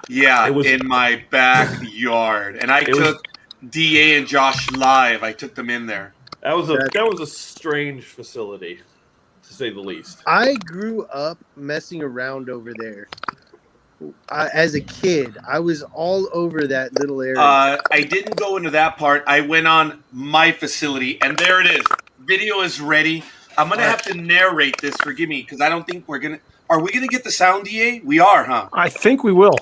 Yeah, it was in my backyard. And I took DA and Josh live. I took them in there. That was a strange facility, to say the least. I grew up messing around over there. as a kid, I was all over that little area. I didn't go into that part. I went on my facility, and there it is. Video is ready. I'm going to have to narrate this. Forgive me, because I don't think we're going to... Are we going to get the sound, DA? We are, huh? I think we will.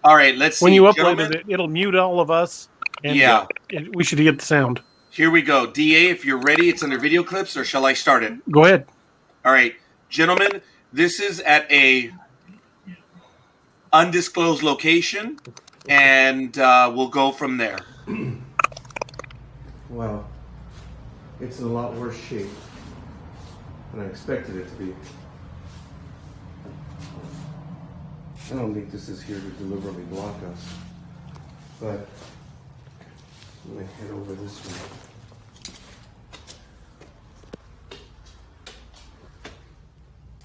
All right, let's see. When you upload Gentlemen, it, it'll mute all of us. And yeah. We should get the sound. Here we go. DA, if you're ready, it's under video clips, or shall I start it? Go ahead. All right. Gentlemen, this is at a undisclosed location, and we'll go from there. Well, it's in a lot worse shape than I expected it to be. I don't think this is here to deliberately block us, but I'm gonna head over this way.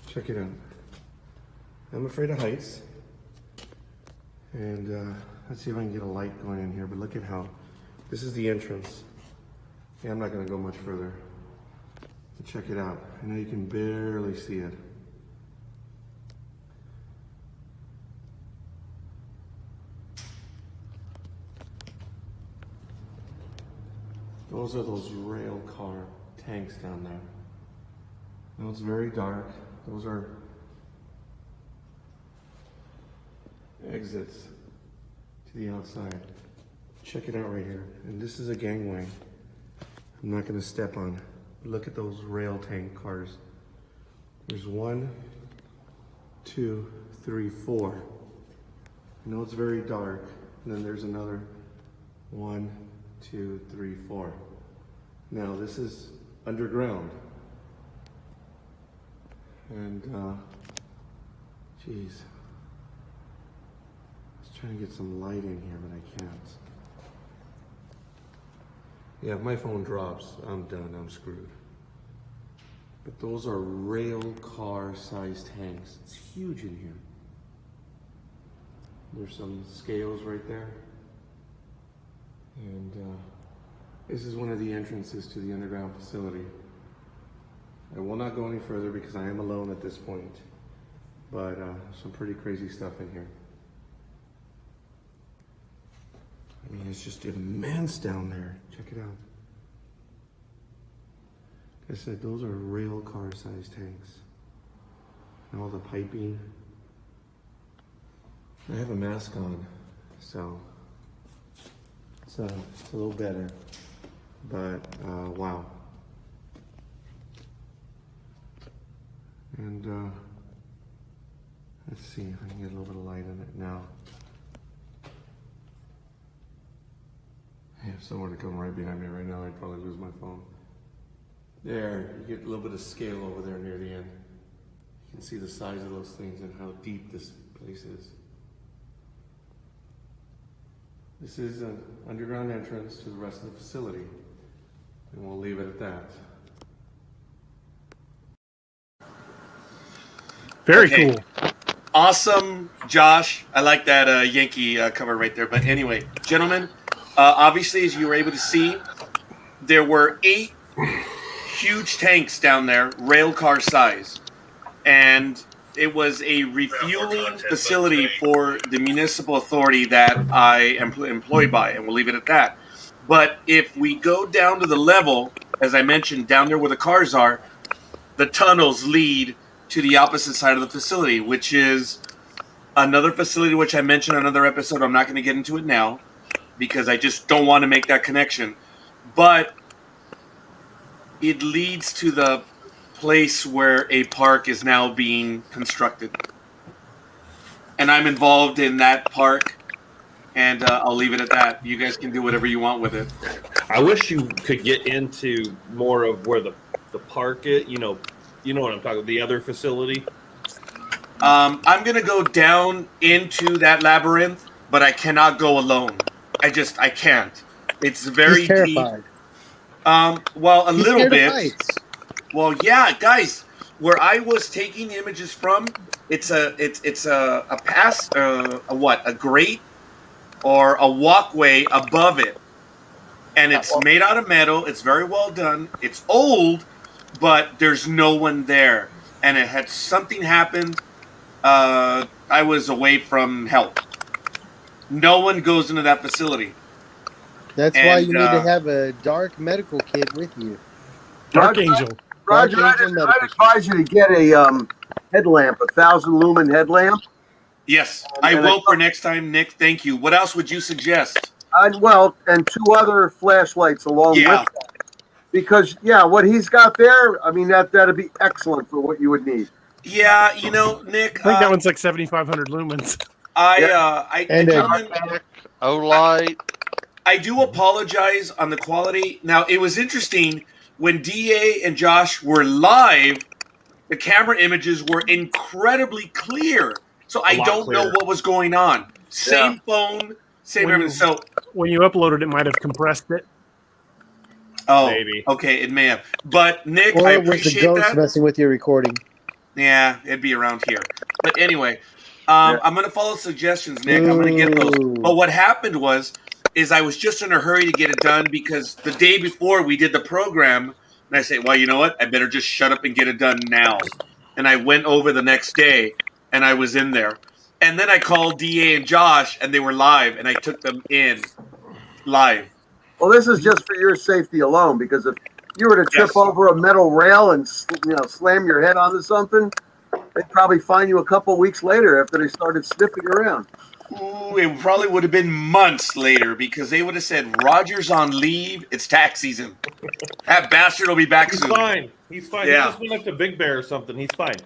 Check it out. I'm afraid of heights, and let's see if I can get a light going in here, but look at how, this is the entrance. Yeah, I'm not gonna go much further. But check it out. I know you can barely see it. Those are those rail car tanks down there. Now it's very dark. Those are exits to the outside. Check it out right here. And this is a gangway. I'm not gonna step on. Look at those rail tank cars. There's 1, 2, 3, 4. I know it's very dark. And then there's another 1, 2, 3, 4. Now this is underground. And geez. I was trying to get some light in here, but I can't. Yeah, if my phone drops, I'm done, I'm screwed. But those are rail car sized tanks. It's huge in here. There's some scales right there. And this is one of the entrances to the underground facility. I will not go any further because I am alone at this point. But some pretty crazy stuff in here. I mean, it's just immense down there. Check it out. Like I said, those are rail car sized tanks. And all the piping. I have a mask on, so it's a little better. But wow. And let's see if I can get a little bit of light in it now. I have someone to come right behind me right now. I'd probably lose my phone. There, you get a little bit of scale over there near the end. You can see the size of those things and how deep this place is. This is an underground entrance to the rest of the facility. And we'll leave it at that. Very Okay. cool. Awesome, Josh. I like that Yankee cover right there. But anyway, gentlemen, obviously, as you were able to see, there were 8 huge tanks down there, rail car size. And it was a refueling facility for the municipal authority that I am employed by, and we'll leave it at that. But if we go down to the level, as I mentioned, down there where the cars are, the tunnels lead to the opposite side of the facility, which is another facility which I mentioned in another episode. I'm not going to get into it now because I just don't want to make that connection. But it leads to the place where a park is now being constructed. And I'm involved in that park, and I'll leave it at that. You guys can do whatever you want with it. I wish you could get into more of where the park is, you know what I'm talking about, the other facility. I'm going to go down into that labyrinth, but I cannot go alone. I can't. It's very He's terrified. deep. Well, a He's little scared of bit. heights. Well, yeah, guys, where I was taking images from, it's a pass, a grate or a walkway above it. And it's made out of metal. It's very well done. It's old, but there's no one there. And it had something happened I was away from help. No one goes into that facility. That's why you need to have a dark medical kit with you. Dark Angel. Roger, I'd advise you to get a headlamp, 1,000 lumen headlamp. Yes, I will for next time, Nick. Thank you. What else would you suggest? And 2 other flashlights along with that. Because what he's got there, I mean that'd be excellent for what you would need. Yeah, Nick. I think that one's like 7,500 lumens. I do apologize on the quality. Now, it was interesting when DA and Josh were live. The camera images were incredibly clear, so I don't know what was going on. Same phone, same everything. So when you uploaded, it might have compressed it. Oh, maybe. Okay, it may have. But Nick, or I was the appreciate ghost that. messing with your recording? Yeah, it'd be around here. But anyway, I'm going to follow suggestions, Nick. I'm going to get those. But what happened is I was just in a hurry to get it done because the day before we did the program, and I said, well, you know what? I better just shut up and get it done now. And I went over the next day, and I was in there. And then I called DA and Josh, and they were live, and I took them in live. Well, this is just for your safety alone, because if you were to trip over a metal rail and slam your head onto something, they'd probably find you a couple weeks later after they started sniffing around. Ooh, it probably would have been months later because they would have said, Roger's on leave. It's tax season. That bastard will be back soon. He's fine. He's fine. Yeah. He just went up to Big Bear or something. He's fine.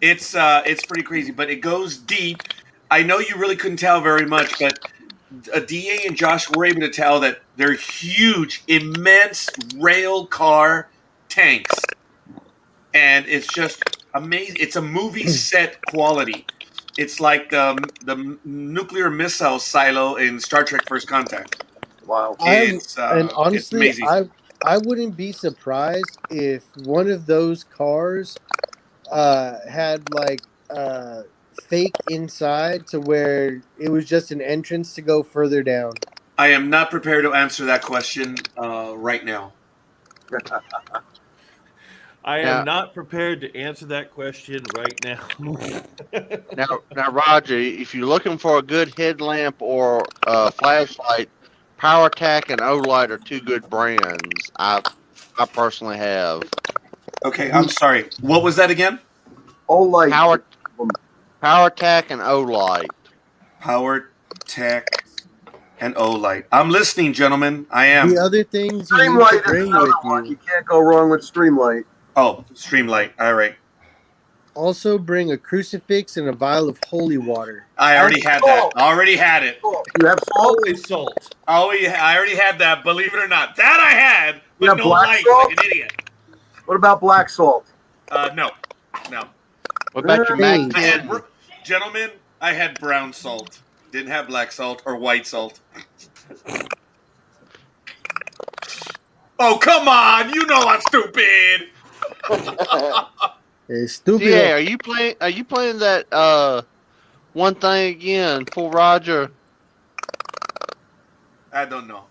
It's pretty crazy, but it goes deep. I know you really couldn't tell very much, but DA and Josh were able to tell that they're huge, immense rail car tanks. And it's just amazing. It's a movie set quality. It's like the nuclear missile silo in Star Trek First Contact. Wow. And honestly, it's amazing. I wouldn't be surprised if one of those cars had like fake inside to where it was just an entrance to go further down. I am not prepared to answer that question right now. I am not prepared to answer that question right now. Now, Roger, if you're looking for a good headlamp or flashlight, PowerTac and Olight are 2 good brands. I personally have. Okay, I'm sorry. What was that again? Olight. PowerTac and Olight. PowerTac and Olight. I'm listening, gentlemen. I am. The other things you Streamlight need to is bring another with one. you. You can't go wrong with Streamlight. Oh, Streamlight. All right. Also bring a crucifix and a vial of holy water. I already had that. Already had it. You have salt? Always salt. Oh, yeah, I already had that. Believe it or not, that I had, but have no black light, salt? like an idiot. What about black salt? No. What about your Hey. Mac 10? Gentlemen, I had brown salt. Didn't have black salt or white salt. Oh, come on! You know I'm stupid. It's stupid. Yeah, are you playing that one thing again for Roger? I don't know.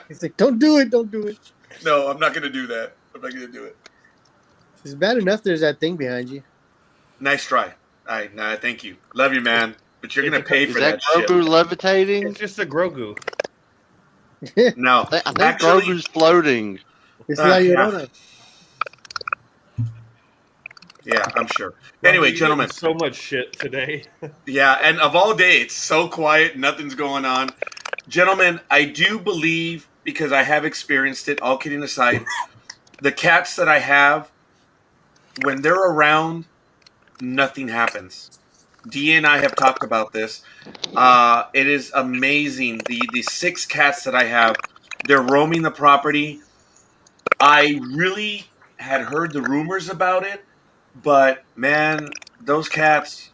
It's like, don't do it. No, I'm not gonna do that. I'm not gonna do it. It's bad enough there's that thing behind you. Nice try. All right, nah, thank you. Love you, man. But you're gonna pay Is for that that Grogu shit. levitating? It's just a Grogu. No, I think actually, Grogu's floating. It's like you yeah. don't know. Yeah, I'm sure. Anyway, You're gentlemen. getting so much shit today. Yeah, and of all day, it's so quiet, nothing's going on. Gentlemen, I do believe, because I have experienced it, all kidding aside, the cats that I have, when they're around, nothing happens. Dee and I have talked about this. It is amazing. The 6 cats that I have, they're roaming the property. I really had heard the rumors about it, but man, those cats,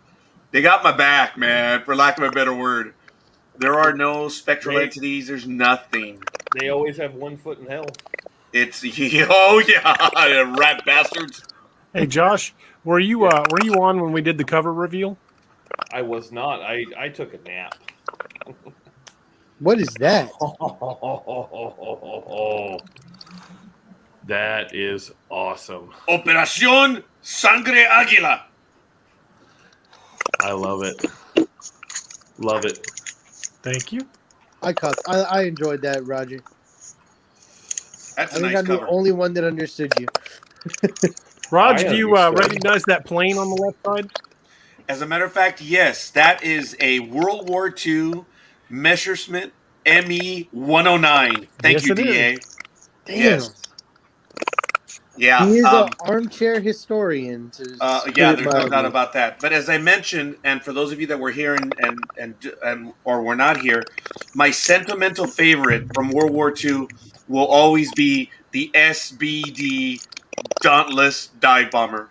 they got my back, man, for lack of a better word. There are no spectral entities. There's nothing. They always have one foot in hell. It's oh yeah, rat bastards. Hey, Josh, were you on when we did the cover reveal? I was not. I took a nap. What is that? That is awesome. Operación Sangre Águila. I love it. Love it. Thank you. I enjoyed that, Roger. That's I a think nice I'm cover. the only one that understood you. Raj, I do you understand. recognize that plane on the left side? As a matter of fact, yes, that is a World War II Messerschmitt ME 109. Thank Yes, you, it is. DA. Damn. Yes. Yeah. He is an armchair historian. Yeah, there's no doubt about that. But as I mentioned, and for those of you that were here and or were not here, my sentimental favorite from World War II will always be the SBD Dauntless dive bomber.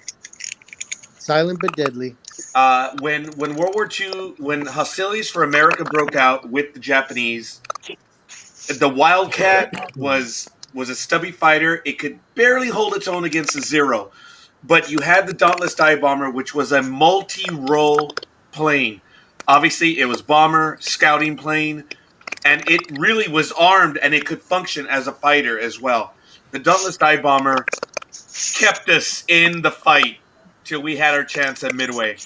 Silent but deadly. When World War II, when hostilities for America broke out with the Japanese, the Wildcat was a stubby fighter. It could barely hold its own against a Zero. But you had the Dauntless dive bomber, which was a multi-role plane. Obviously, it was bomber, scouting plane, and it really was armed, and it could function as a fighter as well. The Dauntless dive bomber kept us in the fight till we had our chance at Midway.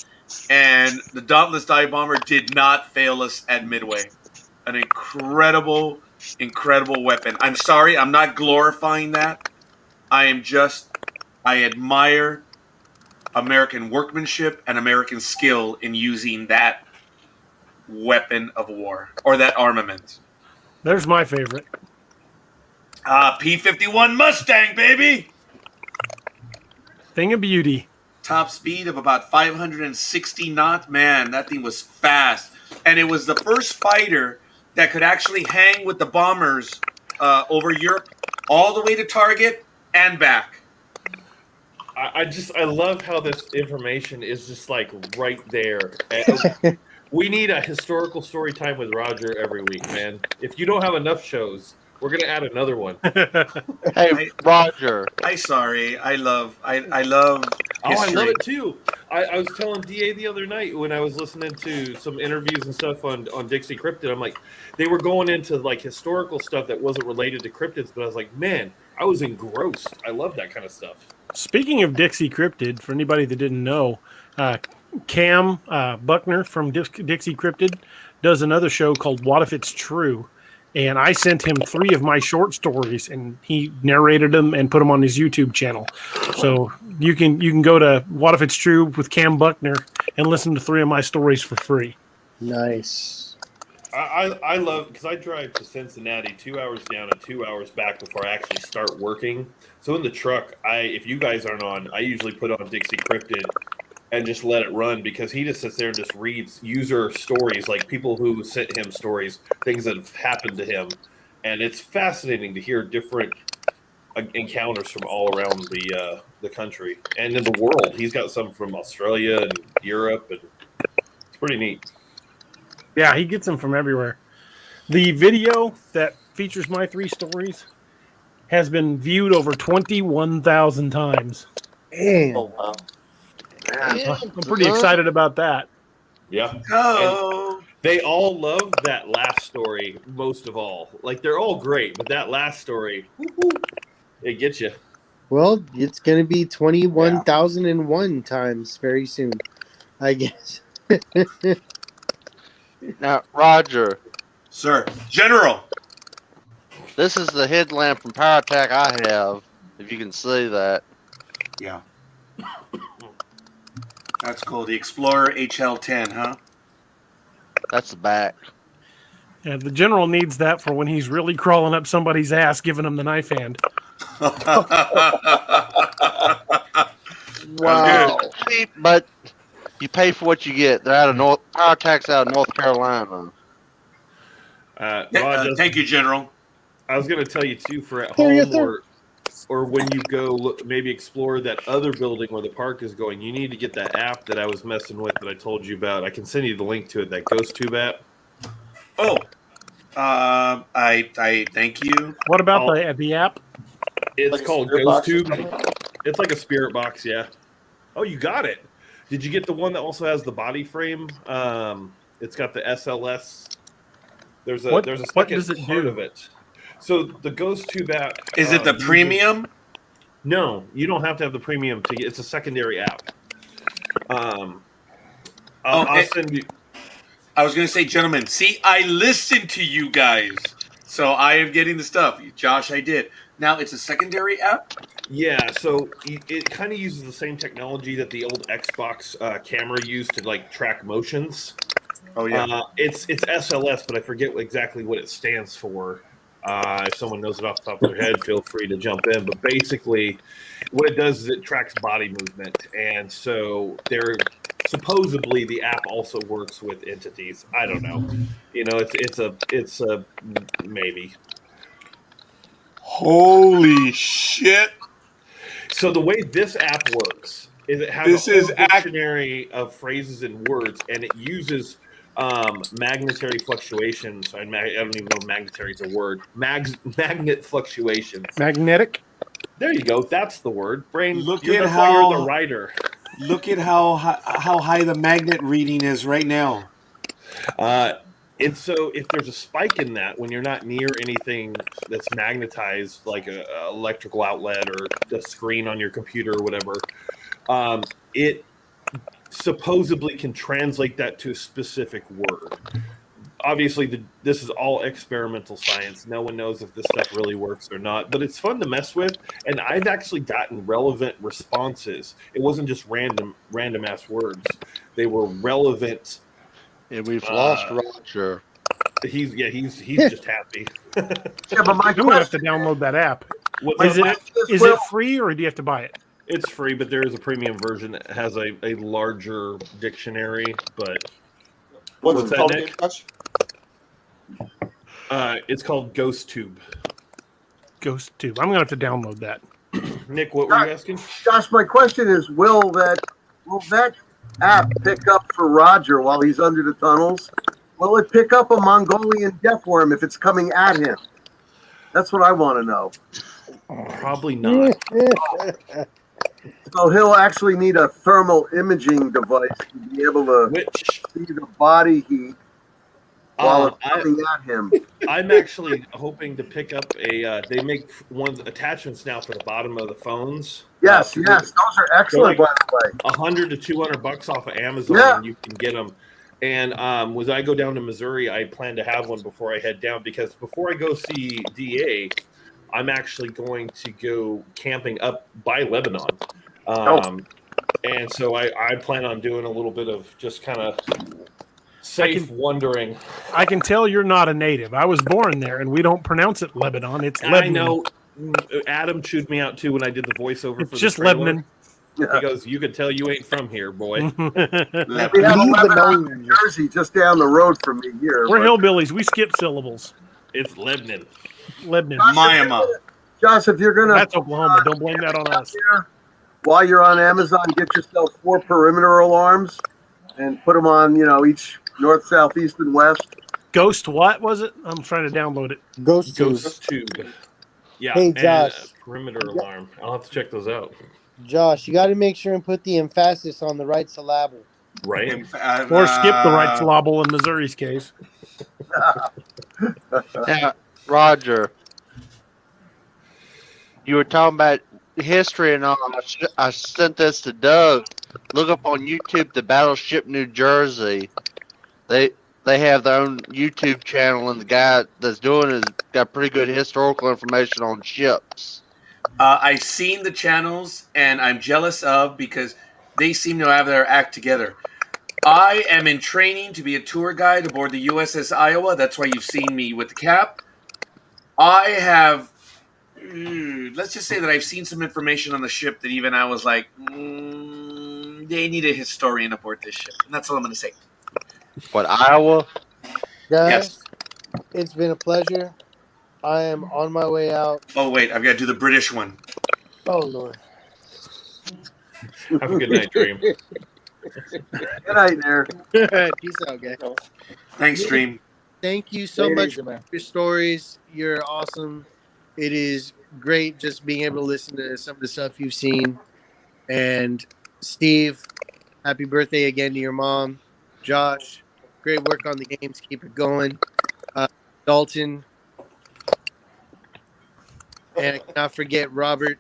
And the Dauntless dive bomber did not fail us at Midway. An incredible, incredible weapon. I'm sorry, I'm not glorifying that. I admire American workmanship and American skill in using that weapon of war, or that armament. There's my favorite. P-51 Mustang, baby! Thing of beauty. Top speed of about 560 knots. Man, that thing was fast. And it was the first fighter that could actually hang with the bombers over Europe all the way to target and back. I love how this information is just like right there. We need a historical story time with Roger every week, man. If you don't have enough shows, we're gonna add another one. Hey, Roger. I love history. I love it too. I was telling DA the other night when I was listening to some interviews and stuff on Dixie Cryptid. I'm like, they were going into like historical stuff that wasn't related to cryptids, but I was like, man, I was engrossed. I love that kind of stuff. Speaking of Dixie Cryptid, for anybody that didn't know, Cam Buckner from Dixie Cryptid does another show called What If It's True? And I sent him 3 of my short stories, and he narrated them and put them on his YouTube channel. So you can go to What If It's True with Cam Buckner and listen to 3 of my stories for free. Nice. I love, because I drive to Cincinnati 2 hours down and 2 hours back before I actually start working. So in the truck, if you guys aren't on, I usually put on Dixie Cryptid and just let it run, because he just sits there and just reads user stories, like people who sent him stories, things that have happened to him. And it's fascinating to hear different encounters from all around the country and in the world. He's got some from Australia and Europe, and it's pretty neat. Yeah, he gets them from everywhere. The video that features my 3 stories has been viewed over 21,000 times. Damn. Oh, wow. I'm pretty excited about that. Yeah. Oh. They all love that last story most of all. Like, they're all great, but that last story, it gets you. Well, it's going to be 21,001 times very soon, I guess. Now, Roger, Sir. General. this is the headlamp from Power Attack I have, if you can see that. Yeah. That's cool. The Explorer HL10, huh? That's the back. Yeah, the general needs that for when he's really crawling up somebody's ass, giving him the knife hand. Wow. Cheap, but you pay for what you get. They're out of Power Attack's out of North Carolina. Rod, Thank you, General. I was going to tell you, too, for at Here, home or when you go look, maybe explore that other building where the park is going, you need to get that app that I was messing with that I told you about. I can send you the link to it, that GhostTube app. Oh. I thank you. What about the app? It's Like a called spirit box? GhostTube. It's like a spirit box, yeah. Oh, you got it. Did you get the one that also has the body frame? It's got the SLS. There's a What second does it part do? of it. So the GhostTube app Is it the premium? No, you don't have to have the premium to get. It's a secondary app. I'll send you. I was going to say, gentlemen, see, I listened to you guys, so I am getting the stuff. Josh, I did. Now it's a secondary app. Yeah, so it kind of uses the same technology that the old Xbox camera used to like track motions. Oh yeah, it's SLS, but I forget exactly what it stands for. If someone knows it off the top of their head, feel free to jump in. But basically, what it does is it tracks body movement, and so supposedly the app also works with entities. I don't know. You know, it's a maybe. holy shit! So the way this app works is it has a whole dictionary of phrases and words, and it uses magnetary fluctuations. I don't even know if magnetary is a word. Magnet fluctuations. Magnetic. There you go. That's the word. Brain. Look You're at how the writer. Look at how high the magnet reading is right now. And so if there's a spike in that when you're not near anything that's magnetized, like a electrical outlet or the screen on your computer or whatever, it supposedly can translate that to a specific word. Obviously, this is all experimental science. No one knows if this stuff really works or not, but it's fun to mess with, and I've actually gotten relevant responses. It wasn't just random ass words. They were relevant. And we've lost Roger. He's just happy. Yeah, but my You would have to download that app. Is it free or do you have to buy it? It's free, but there is a premium version that has a larger dictionary. But What's that, it called, Nick? Josh? It's called GhostTube. GhostTube. I'm gonna have to download that. Nick, what were you asking? Josh, my question is, will that app pick up for Roger while he's under the tunnels? Will it pick up a Mongolian death worm if it's coming at him? That's what I want to know. Probably not. So he'll actually need a thermal imaging device to be able to see the body heat while it's coming at him. I'm actually hoping to pick up they make attachments now for the bottom of the phones. Yes, those are excellent, by the way. $100 to $200 off of Amazon, and you can get them. And when I go down to Missouri, I plan to have one before I head down, because before I go see DA, I'm actually going to go camping up by Lebanon. And so I plan on doing a little bit of just kind of safe wandering. I can tell you're not a native. I was born there, and we don't pronounce it Lebanon. It's Lebanon. I know. Adam chewed me out, too, when I did the voiceover for just the trailer. Lebanon. He goes, you can tell you ain't from here, boy. We have a Lebanon, New Jersey, just down the road from me here. We're hillbillies. We skip syllables. It's Lebanon. Miami. Josh, if you're gonna, that's Oklahoma. Don't blame that on us. While you're on Amazon, get yourself 4 perimeter alarms and put them on, each north, south, east, and west. Ghost what was it? I'm trying to download it. GhostTube. Yeah. Hey, Josh. And perimeter alarm. I'll have to check those out. Josh, you got to make sure and put the emphasis on the right syllable. Right. Or skip the right syllable in Missouri's case. Now, Roger, you were talking about history and all. I sent this to Doug. Look up on YouTube the Battleship New Jersey. They have their own YouTube channel, and the guy that's doing it has got pretty good historical information on ships. I've seen the channels, and I'm jealous of, because they seem to have their act together. I am in training to be a tour guide aboard the USS Iowa. That's why you've seen me with the cap. I have, let's just say that I've seen some information on the ship that even I was like, they need a historian aboard this ship. And that's all I'm going to say. What, Iowa? Guys, Yes. It's been a pleasure. I am on my way out. Oh, wait, I've got to do the British one. Oh, Lord. Have a good night, Dream. Good night, there. Peace out, guys. Thanks, Dream. Thank you so much for your stories. You're awesome. It is great just being able to listen to some of the stuff you've seen. And Steve, happy birthday again to your mom. Josh, great work on the games. Keep it going. Dalton. And I cannot forget Robert.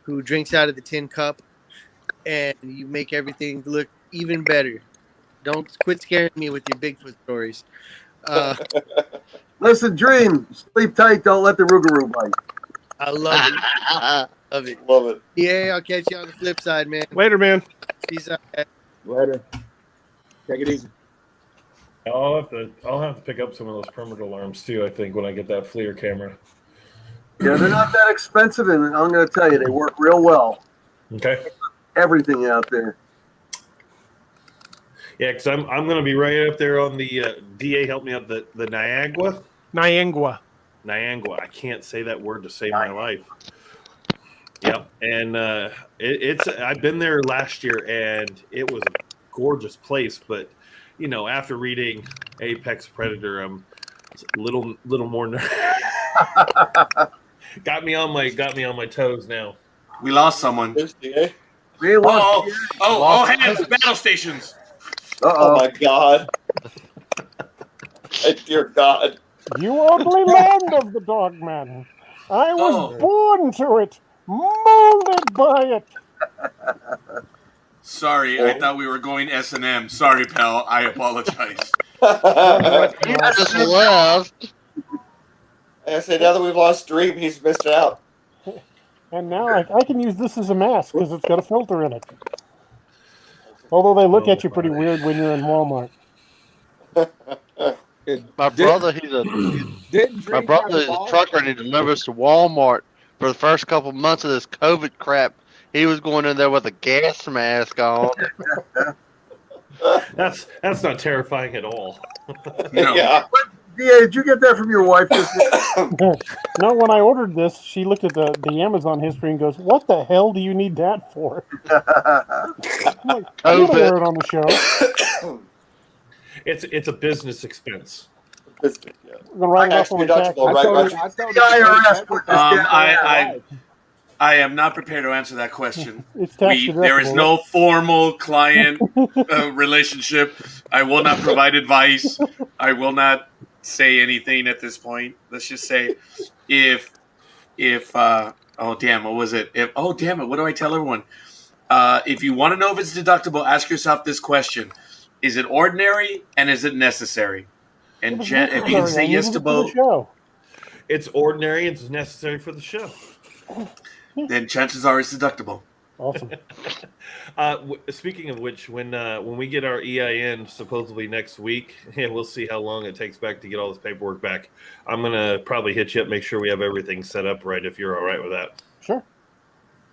who drinks out of the tin cup, and you make everything look even better. Don't quit scaring me with your Bigfoot stories. Listen, Dream, sleep tight. Don't let the Rougarou bite. I love it. Love it. Love it. Yeah, I'll catch you on the flip side, man. Later, man. Peace out, guys. Later. Take it easy. I'll have to pick up some of those perimeter alarms too. I think when I get that FLIR camera. Yeah, they're not that expensive, and I'm going to tell you, they work real well. Okay. Everything out there. Yeah, because I'm going to be right up there on the DA. Help me out. The Niagara. Niangua. I can't say that word to save my life. Yep, and I've been there last year, and it was a gorgeous place. But after reading Apex Predator, I'm a little more got me on my toes now. We lost someone. We lost. Hands, battle stations. Oh my God. Dear God. You ugly land of the Dogman. I was born to it, molded by it. Sorry, I thought we were going S&M. Sorry, pal. I apologize. You just left. I say now that we've lost Dream, he's missed out. And now I can use this as a mask because it's got a filter in it. Although they look at you pretty weird when you're in Walmart. My brother, he's a trucker, and he delivers to Walmart. For the first couple months of this COVID crap, he was going in there with a gas mask on. That's not terrifying at all. No. Yeah. DA, did you get that from your wife? No, when I ordered this, she looked at the Amazon history and goes, "What the hell do you need that for?" I'm like, I'm gonna wear it on the show. It's a business expense. I'm gonna write it off on my tax. I am not prepared to answer that question. It's tax there is no formal client relationship. I will not provide advice. I will not say anything at this point. Let's just say if oh damn, what was it? What do I tell everyone? If you want to know if it's deductible, ask yourself this question: is it ordinary and is it necessary? And if you can say yes to both, it's ordinary. It's necessary for the show. Then chances are it's deductible. Awesome. Speaking of which, when we get our EIN supposedly next week, we'll see how long it takes back to get all this paperwork back. I'm gonna probably hit you up, make sure we have everything set up right. If you're all right with that. Sure.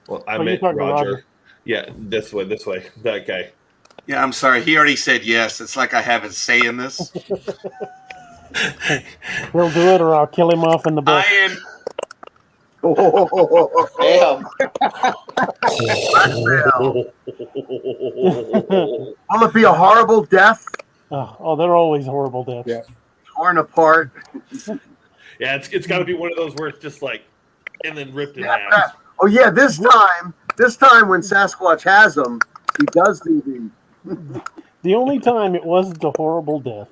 Well, I meant Roger. Yeah, this way, that guy. Yeah, I'm sorry. He already said yes. It's like I have a say in this. He'll do it, or I'll kill him off in the bush. Damn. Will it be a horrible death? Oh, they're always horrible deaths. Yeah. Torn apart. Yeah, it's got to be one of those where it's just like, and then ripped in half. Oh yeah, this time when Sasquatch has them, he does do The only time it wasn't a horrible death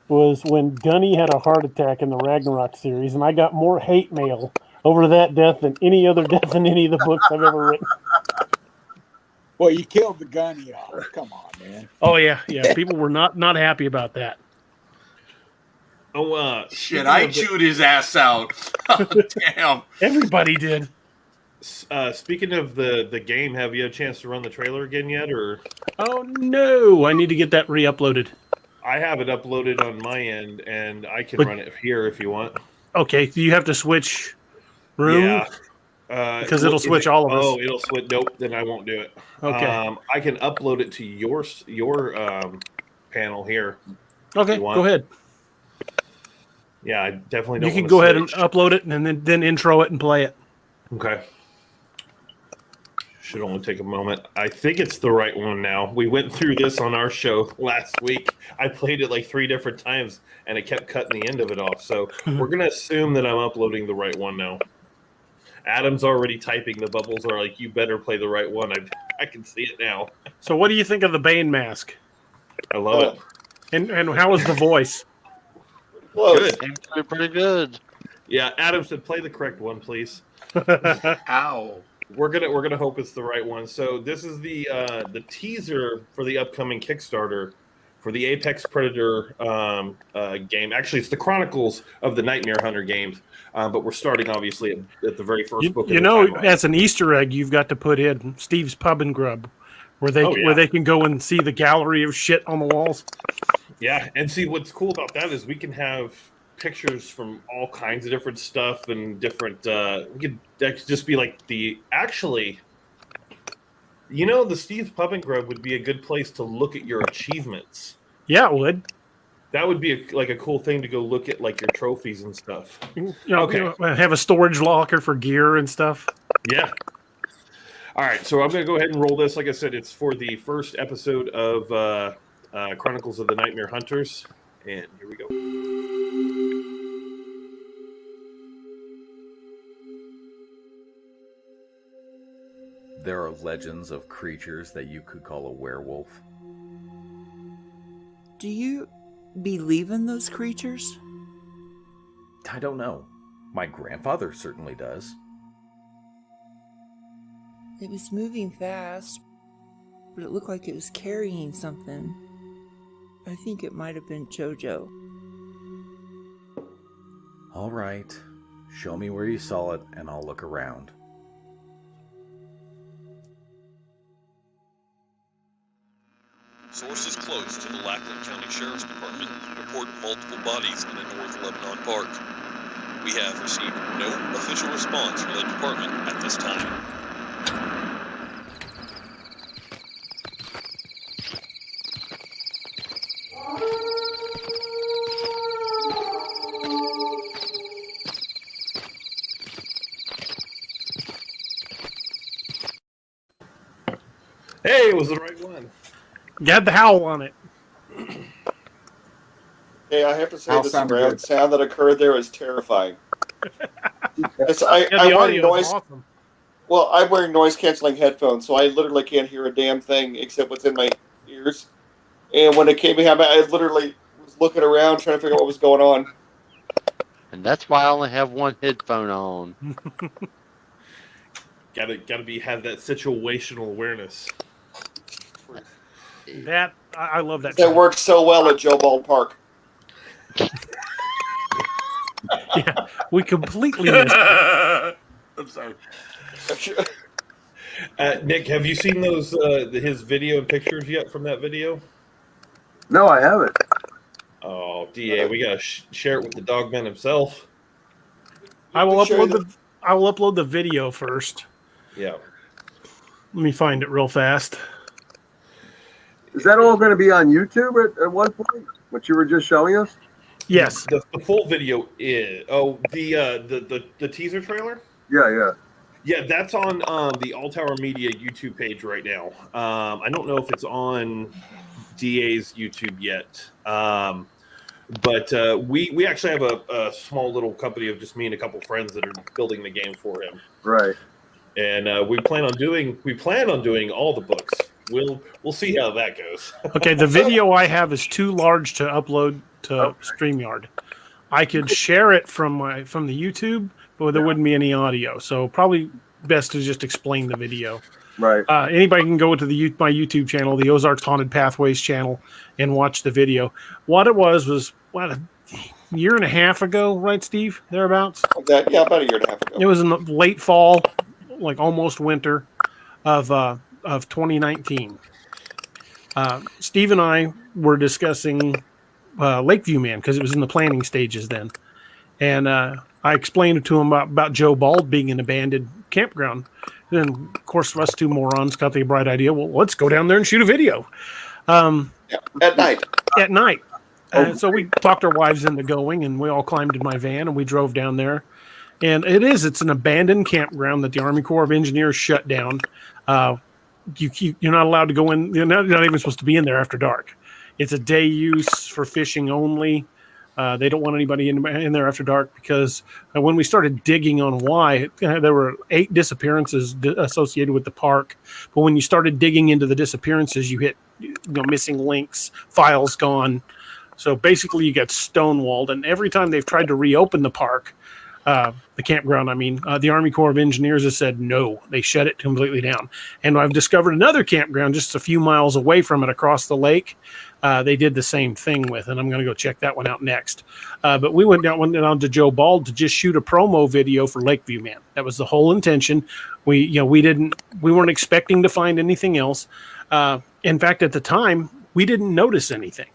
was when Gunny had a heart attack in the Ragnarok series, and I got more hate mail over that death than any other death in any of the books I've ever written. Well, you killed the gunny off. Come on, man. Oh yeah. People were not happy about that. Oh shit! I chewed his ass out. Damn. Everybody did. Speaking of the game, have you had a chance to run the trailer again yet, or? Oh no! I need to get that re-uploaded. I have it uploaded on my end, and I can run it here if you want. Okay, do you have to switch rooms? Yeah. Because it'll switch all of us. Oh, it'll switch. Nope, then I won't do it. Okay. I can upload it to your panel here. Okay, go ahead. Yeah, I definitely don't. You can go ahead and upload it, and then intro it and play it. Okay. Should only take a moment. I think it's the right one now. We went through this on our show last week. I played it like 3 different times, and it kept cutting the end of it off. So we're going to assume that I'm uploading the right one now. Adam's already typing. The bubbles are like, you better play the right one. I can see it now. So what do you think of the Bane mask? I love it. And how was the voice? Good. Pretty good. Yeah, Adam said play the correct one, please. How? We're gonna hope it's the right one. So this is the teaser for the upcoming Kickstarter for the Apex Predator game. Actually, it's the Chronicles of the Nightmare Hunter games, but we're starting obviously at the very first book. As an Easter egg, you've got to put in Steve's Pub and Grub, where they can go and see the gallery of shit on the walls. Yeah, and see what's cool about that is we can have pictures from all kinds of different stuff and different. That could just be like the Steve's Pub and Grub would be a good place to look at your achievements. Yeah, it would. That would be a cool thing to go look at, like your trophies and stuff. Have a storage locker for gear and stuff. Yeah. All right, so I'm going to go ahead and roll this. Like I said, it's for the first episode of Chronicles of the Nightmare Hunters, and here we go. There are legends of creatures that you could call a werewolf. Do you believe in those creatures? I don't know. My grandfather certainly does. It was moving fast, but it looked like it was carrying something. I think it might have been Jojo. All right. Show me where you saw it, and I'll look around. Sources close to the Lackland County Sheriff's Department report multiple bodies in a North Lebanon park. We have received no official response from the department at this time. Hey, it was the right one. Got the howl on it. Hey, I have to say, the surround sound that occurred there is terrifying. I'm wearing noise. Awesome. Well, I'm wearing noise-canceling headphones, so I literally can't hear a damn thing except what's in my ears. And when it came behind me, I literally was looking around trying to figure out what was going on. And that's why I only have one headphone on. Gotta have that situational awareness. That I love that. That works so well at Joe Bald Park. Yeah, we completely missed it. I'm sorry. Nick, have you seen those his video and pictures yet from that video? No, I haven't. Oh, DA, we gotta share it with the Dogman himself. I will upload the video first. Yeah. Let me find it real fast. Is that all going to be on YouTube at one point? What you were just showing us? Yes. The full video is the teaser trailer? Yeah. Yeah, that's on the All Tower Media YouTube page right now. I don't know if it's on DA's YouTube yet. But we actually have a small little company of just me and a couple friends that are building the game for him. Right. And we plan on doing all the books. We'll see how that goes. Okay, the video I have is too large to upload to StreamYard. I could share it from the YouTube, but there wouldn't be any audio. So probably best to just explain the video. Right. Anybody can go to my YouTube channel, the Ozarks Haunted Pathways channel, and watch the video. What it was a year and a half ago, right, Steve? Thereabouts? About a year and a half ago. It was in the late fall, like almost winter of 2019. Steve and I were discussing Lakeview Man because it was in the planning stages then. And I explained to him about Joe Bald being an abandoned campground. Then, of course, us two morons got the bright idea, well, let's go down there and shoot a video. At night. At night. So we talked our wives into going, and we all climbed in my van, and we drove down there. And it's an abandoned campground that the Army Corps of Engineers shut down. You're not allowed to go in. You're not even supposed to be in there after dark. It's a day use for fishing only. They don't want anybody in there after dark because when we started digging on why, there were 8 disappearances associated with the park. But when you started digging into the disappearances, you hit missing links, files gone. So basically you get stonewalled. And every time they've tried to reopen the park, the campground. I mean, the Army Corps of Engineers has said no, they shut it completely down. And I've discovered another campground just a few miles away from it across the lake. They did the same thing with, and I'm going to go check that one out next. But we went down to Joe Bald to just shoot a promo video for Lakeview Man. That was the whole intention. We weren't expecting to find anything else. In fact, at the time, we didn't notice anything.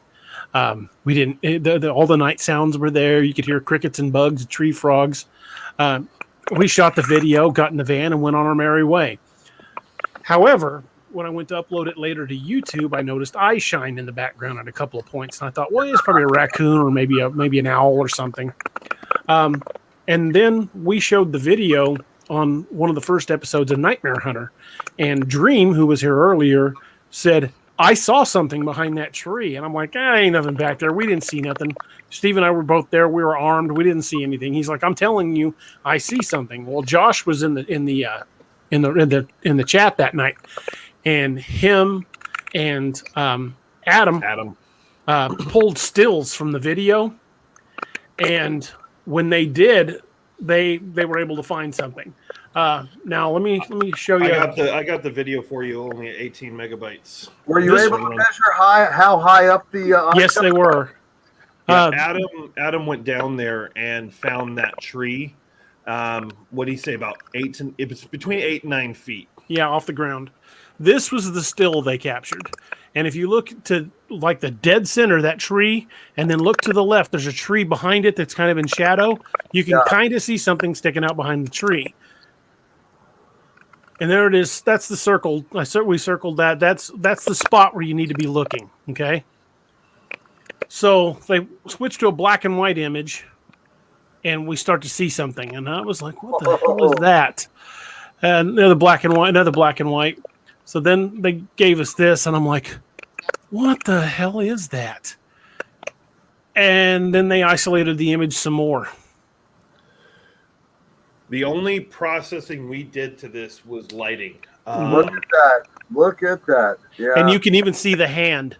We didn't. All the night sounds were there. You could hear crickets and bugs, tree frogs. We shot the video, got in the van, and went on our merry way. However, when I went to upload it later to YouTube, I noticed eye shine in the background at a couple of points, and I thought, well, it's probably a raccoon or maybe an owl or something. And then we showed the video on one of the first episodes of Nightmare Hunter, and Dream, who was here earlier, said, I saw something behind that tree. And I'm like, ain't nothing back there. We didn't see nothing. Steve and I were both there. We were armed. We didn't see anything. He's like, I'm telling you, I see something. Well, Josh was in the chat that night, and him and Adam pulled stills from the video. And when they did, they were able to find something. Now let me show you. I got the video for you, only at 18 megabytes. Were you able to measure how high up the? Yes, they were. Yeah, Adam went down there and found that tree. What did he say? About it was between 8 and 9 feet. Yeah, off the ground. This was the still they captured. And if you look to like the dead center of that tree, and then look to the left, there's a tree behind it that's kind of in shadow. You can kind of see something sticking out behind the tree. And there it is. That's the circle. We circled that. That's the spot where you need to be looking. Okay. So they switched to a black and white image, and we start to see something. And I was like, "What the hell is that?" And another black and white. So then they gave us this, and I'm like, "What the hell is that?" And then they isolated the image some more. The only processing we did to this was lighting. Look at that. Yeah. And you can even see the hand.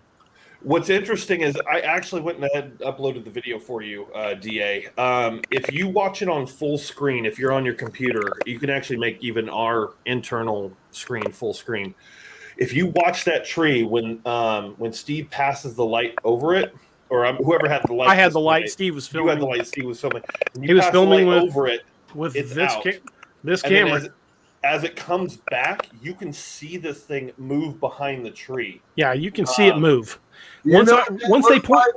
What's interesting is I actually went ahead and uploaded the video for you, DA. If you watch it on full screen, if you're on your computer, you can actually make even our internal screen full screen. If you watch that tree when Steve passes the light over it, or whoever had the light. I had the light. Steve was filming. You had the light. Steve was filming. He was filming over it. With this camera. As it comes back, you can see this thing move behind the tree. Yeah, you can see it move. Once they point,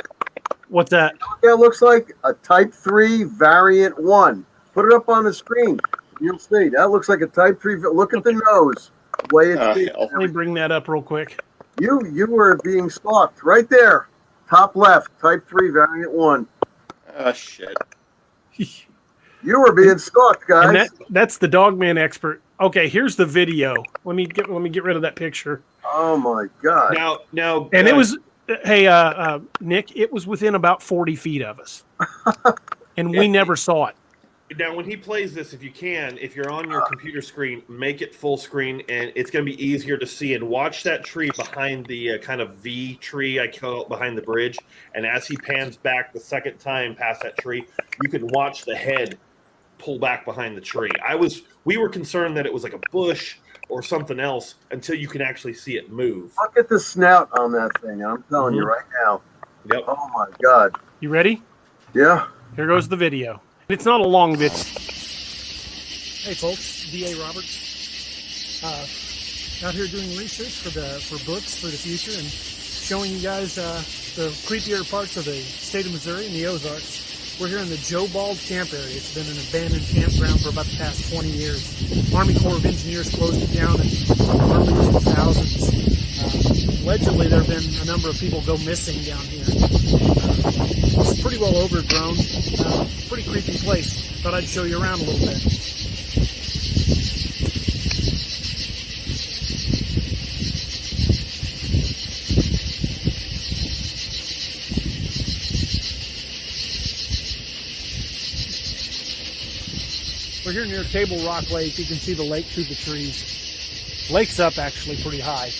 what's that? It looks like a Type 3 Variant 1. Put it up on the screen. You'll see. That looks like a Type 3. Look at the nose. The way it's let me bring that up real quick. You were being stalked right there. Top left, Type 3 Variant 1. Oh, shit. You were being stalked, guys. And that's the Dogman expert. Okay, here's the video. Let me get rid of that picture. Oh my god! Now, and it was, hey, Nick, it was within about 40 feet of us, and we never saw it. Now, when he plays this, if you're on your computer screen, make it full screen, and it's going to be easier to see. And watch that tree behind the kind of V tree, I call it, behind the bridge. And as he pans back the second time past that tree, you can watch the head pull back behind the tree. We were concerned that it was like a bush or something else until you can actually see it move. Look at the snout on that thing. I'm telling you right now. Yep. Oh my god. You ready? Yeah. Here goes the video. It's not a long video. Hey folks, D.A. Roberts. Out here doing research for books for the future and showing you guys the creepier parts of the state of Missouri and the Ozarks. We're here in the Joe Bald camp area. It's been an abandoned campground for about the past 20 years. Army Corps of Engineers closed it down in the early 2000s. Allegedly, there have been a number of people go missing down here. It's pretty well overgrown. Pretty creepy place. Thought I'd show you around a little bit. We're here near Table Rock Lake. You can see the lake through the trees. Lake's up actually pretty high.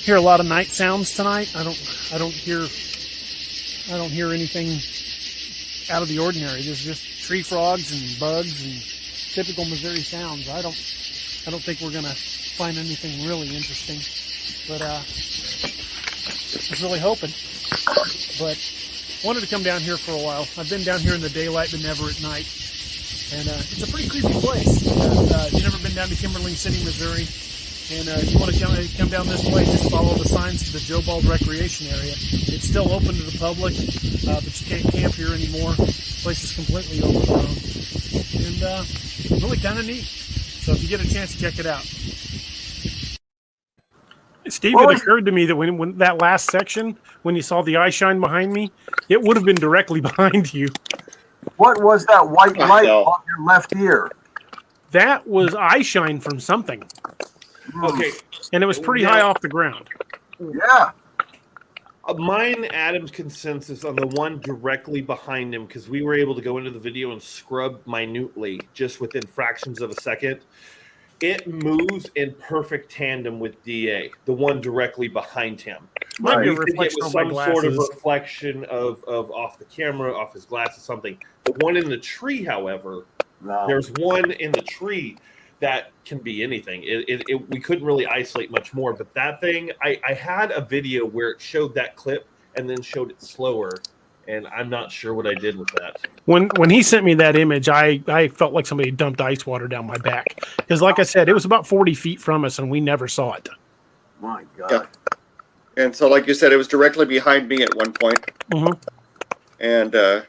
Hear a lot of night sounds tonight. I don't hear anything out of the ordinary. There's just tree frogs and bugs and typical Missouri sounds. I don't think we're gonna find anything really interesting, but I was really hoping. But wanted to come down here for a while. I've been down here in the daylight, but never at night. And it's a pretty creepy place. If you've never been down to Kimberling City, Missouri, and you want to come down this way, just follow the signs to the Joe Bald Recreation Area. It's still open to the public, but you can't camp here anymore. The place is completely overgrown. And really kind of neat. So if you get a chance, check it out. Steve, it occurred to me that when that last section, when you saw the eye shine behind me, it would have been directly behind you. What was that white light on your left ear? That was eye shine from something. Okay. And it was pretty high off the ground. Yeah. Mine, Adam's consensus on the one directly behind him, because we were able to go into the video and scrub minutely just within fractions of a second. It moves in perfect tandem with DA, the one directly behind him. Might be a You think it reflection was on my some sort of glasses. reflection of off the camera, off his glasses, something. The one in the tree, however, there's one in the tree that can be anything. We couldn't really isolate much more, but that thing, I had a video where it showed that clip and then showed it slower, and I'm not sure what I did with that. When he sent me that image, I felt like somebody dumped ice water down my back. Because like I said, it was about 40 feet from us, and we never saw it. My God. Yeah. And so, like you said, it was directly behind me at one point. Mm-hmm. And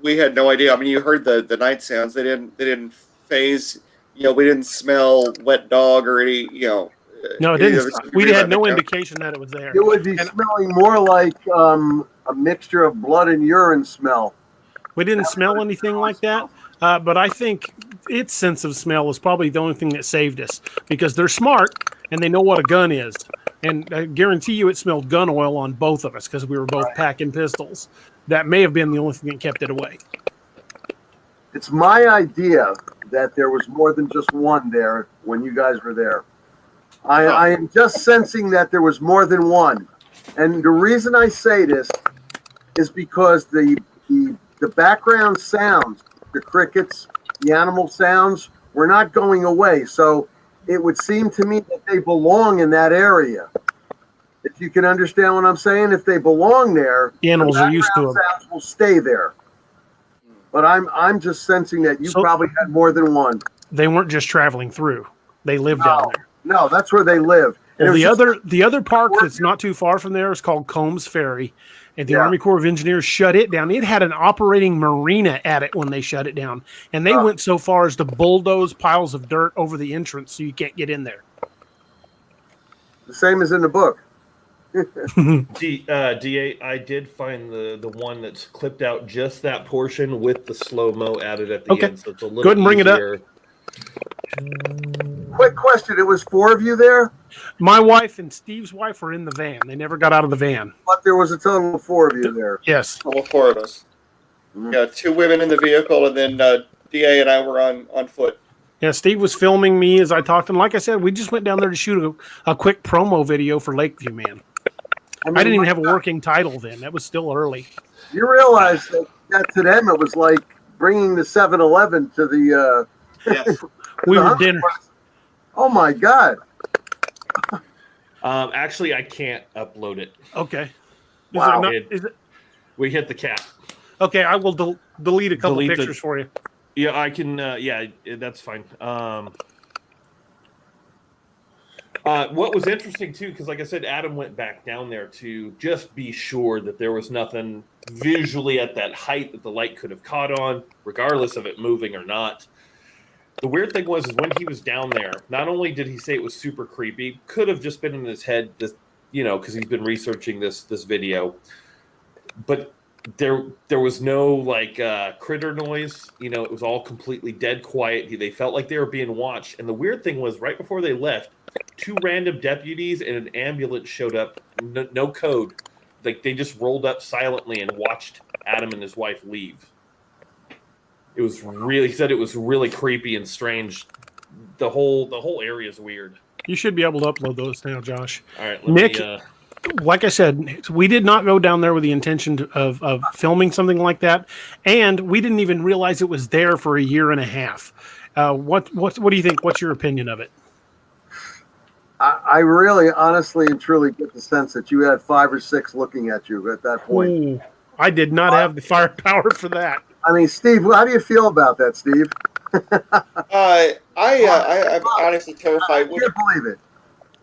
we had no idea. I mean, you heard the night sounds. They didn't phase. You know, we didn't smell wet dog or any. You know. No, it didn't. We had no indication that it was there. It would be smelling more like a mixture of blood and urine smell. We didn't smell anything like that, but I think its sense of smell is probably the only thing that saved us, because they're smart and they know what a gun is. And I guarantee you it smelled gun oil on both of us because we were both packing pistols. That may have been the only thing that kept it away. It's my idea that there was more than just one there when you guys were there. I am just sensing that there was more than one. And the reason I say this is because the background sounds, the crickets, the animal sounds, were not going away. So it would seem to me that they belong in that area. If you can understand what I'm saying, if they belong there, the animals are used to them. Sounds will stay there. But I'm just sensing that you probably had more than one. They weren't just traveling through; they lived down there. No, that's where they live. Well, the other park that's not too far from there is called Combs Ferry, and the Army Corps of Engineers shut it down. It had an operating marina at it when they shut it down, and they went so far as to bulldoze piles of dirt over the entrance so you can't get in there. The same as in the book. DA, I did find the one that's clipped out just that portion with the slow-mo added at the end, so it's a little Go ahead and bring easier. it up. Quick question. It was 4 of you there? My wife and Steve's wife were in the van. They never got out of the van. But there was a total of 4 of you there. Yes. All 4 of us. Yeah, 2 women in the vehicle, and then DA and I were on foot. Yeah, Steve was filming me as I talked. And like I said, we just went down there to shoot a quick promo video for Lakeview Man. I didn't even have a working title then. That was still early. You realize that to them it was like bringing the 7-Eleven to the... we were dinner. Oh, my God. Actually, I can't upload it. Okay. Wow. We hit the cap. Okay, I will delete a couple pictures for you. Yeah, I can. That's fine. What was interesting, too, because like I said, Adam went back down there to just be sure that there was nothing visually at that height that the light could have caught on, regardless of it moving or not. The weird thing was is when he was down there, not only did he say it was super creepy, could have just been in his head, because he's been researching this video, but there was no critter noise. It was all completely dead quiet. They felt like they were being watched. And the weird thing was right before they left, 2 random deputies and an ambulance showed up. No code. Like they just rolled up silently and watched Adam and his wife leave. He said it was really creepy and strange. The whole area is weird. You should be able to upload those now, Josh. All right, Nick, like I said, we did not go down there with the intention of filming something like that, and we didn't even realize it was there for a year and a half. What do you think? What's your opinion of it? I really, honestly, and truly get the sense that you had 5 or 6 looking at you at that point. Ooh, I did not have the firepower for that. I mean, Steve, how do you feel about that, Steve? I'm honestly terrified. I can't believe it.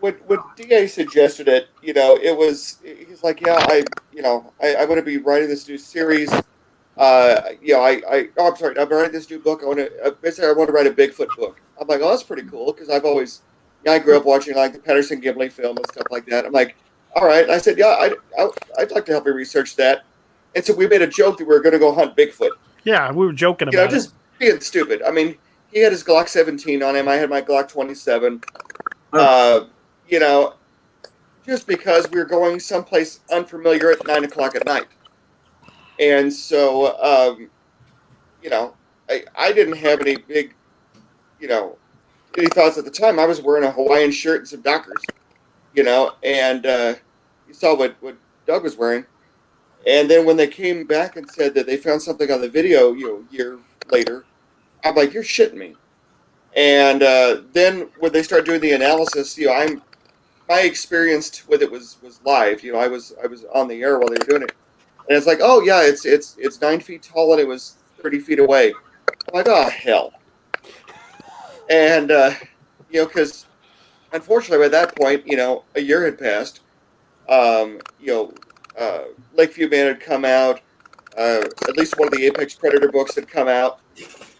When DA suggested it, he's like, yeah, I want to be writing this new series. I'm sorry, I'm writing this new book. I want to write a Bigfoot book. I'm like, oh, that's pretty cool because I grew up watching like the Patterson Gimli film and stuff like that. I'm like, all right. And I said, yeah, I'd like to help you research that. And so we made a joke that we were going to go hunt Bigfoot. Yeah, we were joking about it. Just being stupid. I mean, he had his Glock 17 on him. I had my Glock 27. Just because we were going someplace unfamiliar at 9 o'clock at night. And so, I didn't have any big, any thoughts at the time. I was wearing a Hawaiian shirt and some Dockers, and you saw what Doug was wearing. And then when they came back and said that they found something on the video, a year later, I'm like, you're shitting me. And then when they started doing the analysis, my experience with it was live. I was on the air while they were doing it, and it's like, oh yeah, it's 9 feet tall and it was 30 feet away. I'm like, oh hell. And because unfortunately at that point, a year had passed. Lakeview Man had come out. At least one of the Apex Predator books had come out,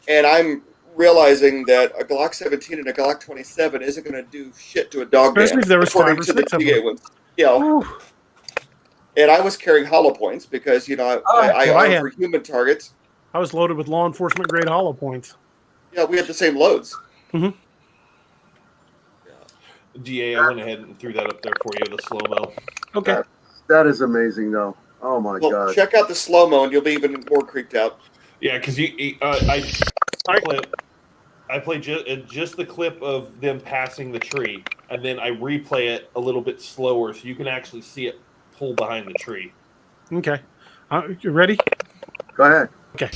and I'm realizing that a Glock 17 and a Glock 27 isn't going to do shit to a dog. Especially if there was 5 or 6 of them. Ones. And I was carrying hollow points because I armed for human targets. I was loaded with law enforcement grade hollow points. Yeah, we had the same loads. Mm-hmm. DA, I went ahead and threw that up there for you, the slow-mo. Okay. That is amazing, though. Oh, my God. Check out the slow-mo, and you'll be even more creeped out. Yeah, because I play just the clip of them passing the tree, and then I replay it a little bit slower so you can actually see it pull behind the tree. Okay. You ready? Go ahead. Okay.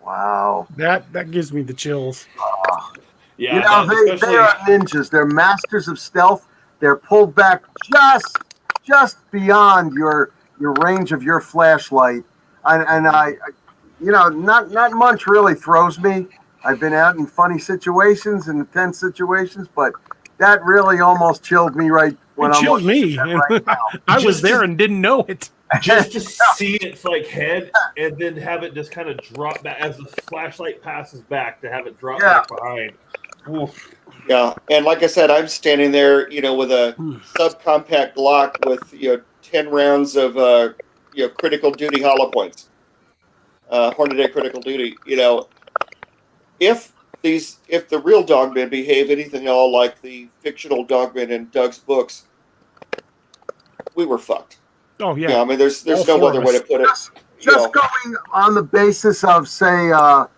Wow. That gives me the chills. Yeah, they are ninjas. They're masters of stealth. They're pulled back just beyond your range of your flashlight. And I not much really throws me. I've been out in funny situations and intense situations, but that really almost chilled me right when I chilled me. Right now. I was there and didn't know it. Just to see its head and then have it just kind of drop back as the flashlight passes back, to have it drop back behind. Oof. Yeah, and like I said, I'm standing there, with a subcompact Glock with 10 rounds of critical duty hollow points, Hornady critical duty. If the real dogmen behave anything at all like the fictional dogmen in Doug's books, we were fucked. Oh yeah. I mean, there's no other way to put it. Just going on the basis of say a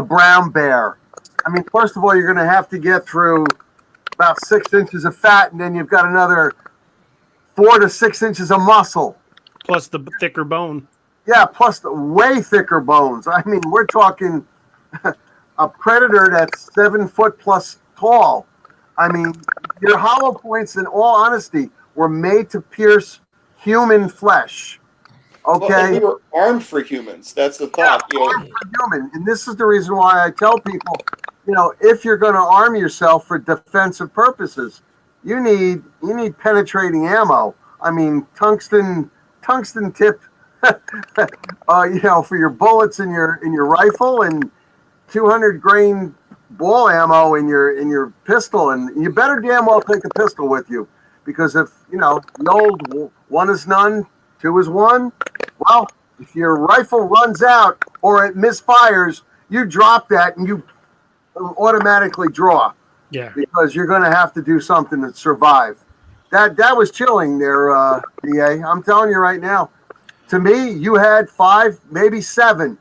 brown bear. I mean, first of all, you're going to have to get through about 6 inches of fat, and then you've got another 4 to 6 inches of muscle, plus the thicker bone. Yeah, plus the way thicker bones. I mean, we're talking a predator that's 7 foot plus tall. I mean, your hollow points, in all honesty, were made to pierce human flesh. Okay, well, we were armed for humans. That's the thought. Armed for human, and this is the reason why I tell people, if you're going to arm yourself for defensive purposes, you need penetrating ammo. I mean, tungsten tipped for your bullets in your rifle and 200 grain ball ammo in your pistol, and you better damn well take a pistol with you, because if the old one is none, two is one. Well, if your rifle runs out or it misfires, you drop that and you automatically draw. Yeah. Because you're going to have to do something to survive. That was chilling there, DA. I'm telling you right now. To me, you had 5, maybe 7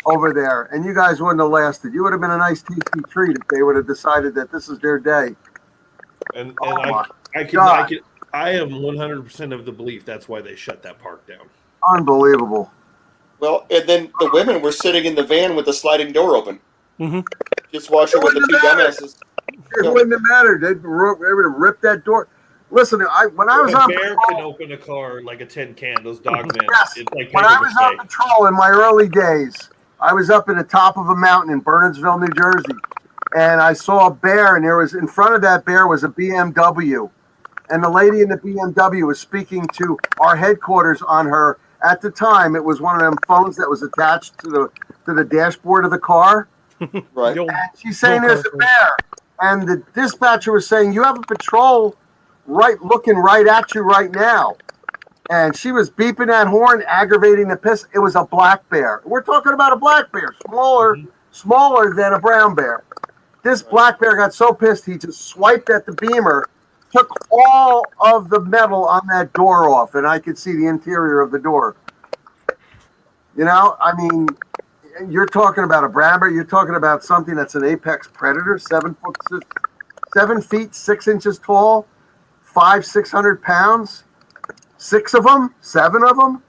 over there, and you guys wouldn't have lasted. You would have been a nice tasty treat if they would have decided that this is their day. And Oh I am 100% of the belief that's why they shut that park down. Unbelievable. Well, and then the women were sitting in the van with the sliding door open. Mm-hmm. Just watching with the two dumbasses. It wouldn't have mattered. They would have ripped that door. Listen, when I was on bear patrol, can open a car like a tin can. Those dogmen. Yes. It's like When I was on patrol in my early days, I was up in the top of a mountain in Bernardsville, New Jersey, and I saw a bear, and there was in front of that bear was a BMW, and the lady in the BMW was speaking to our headquarters on her. At the time, it was one of them phones that was attached to the dashboard of the car. Right. And she's saying there's a bear, and the dispatcher was saying you have a patrol looking right at you right now. And she was beeping that horn, aggravating the piss. It was a black bear. We're talking about a black bear, smaller than a brown bear. This black bear got so pissed, he just swiped at the beamer, took all of the metal on that door off, and I could see the interior of the door. I mean, you're talking about a brown bear. You're talking about something that's an apex predator, 7 feet 6 inches tall, 500-600 pounds. 6 of them, 7 of them.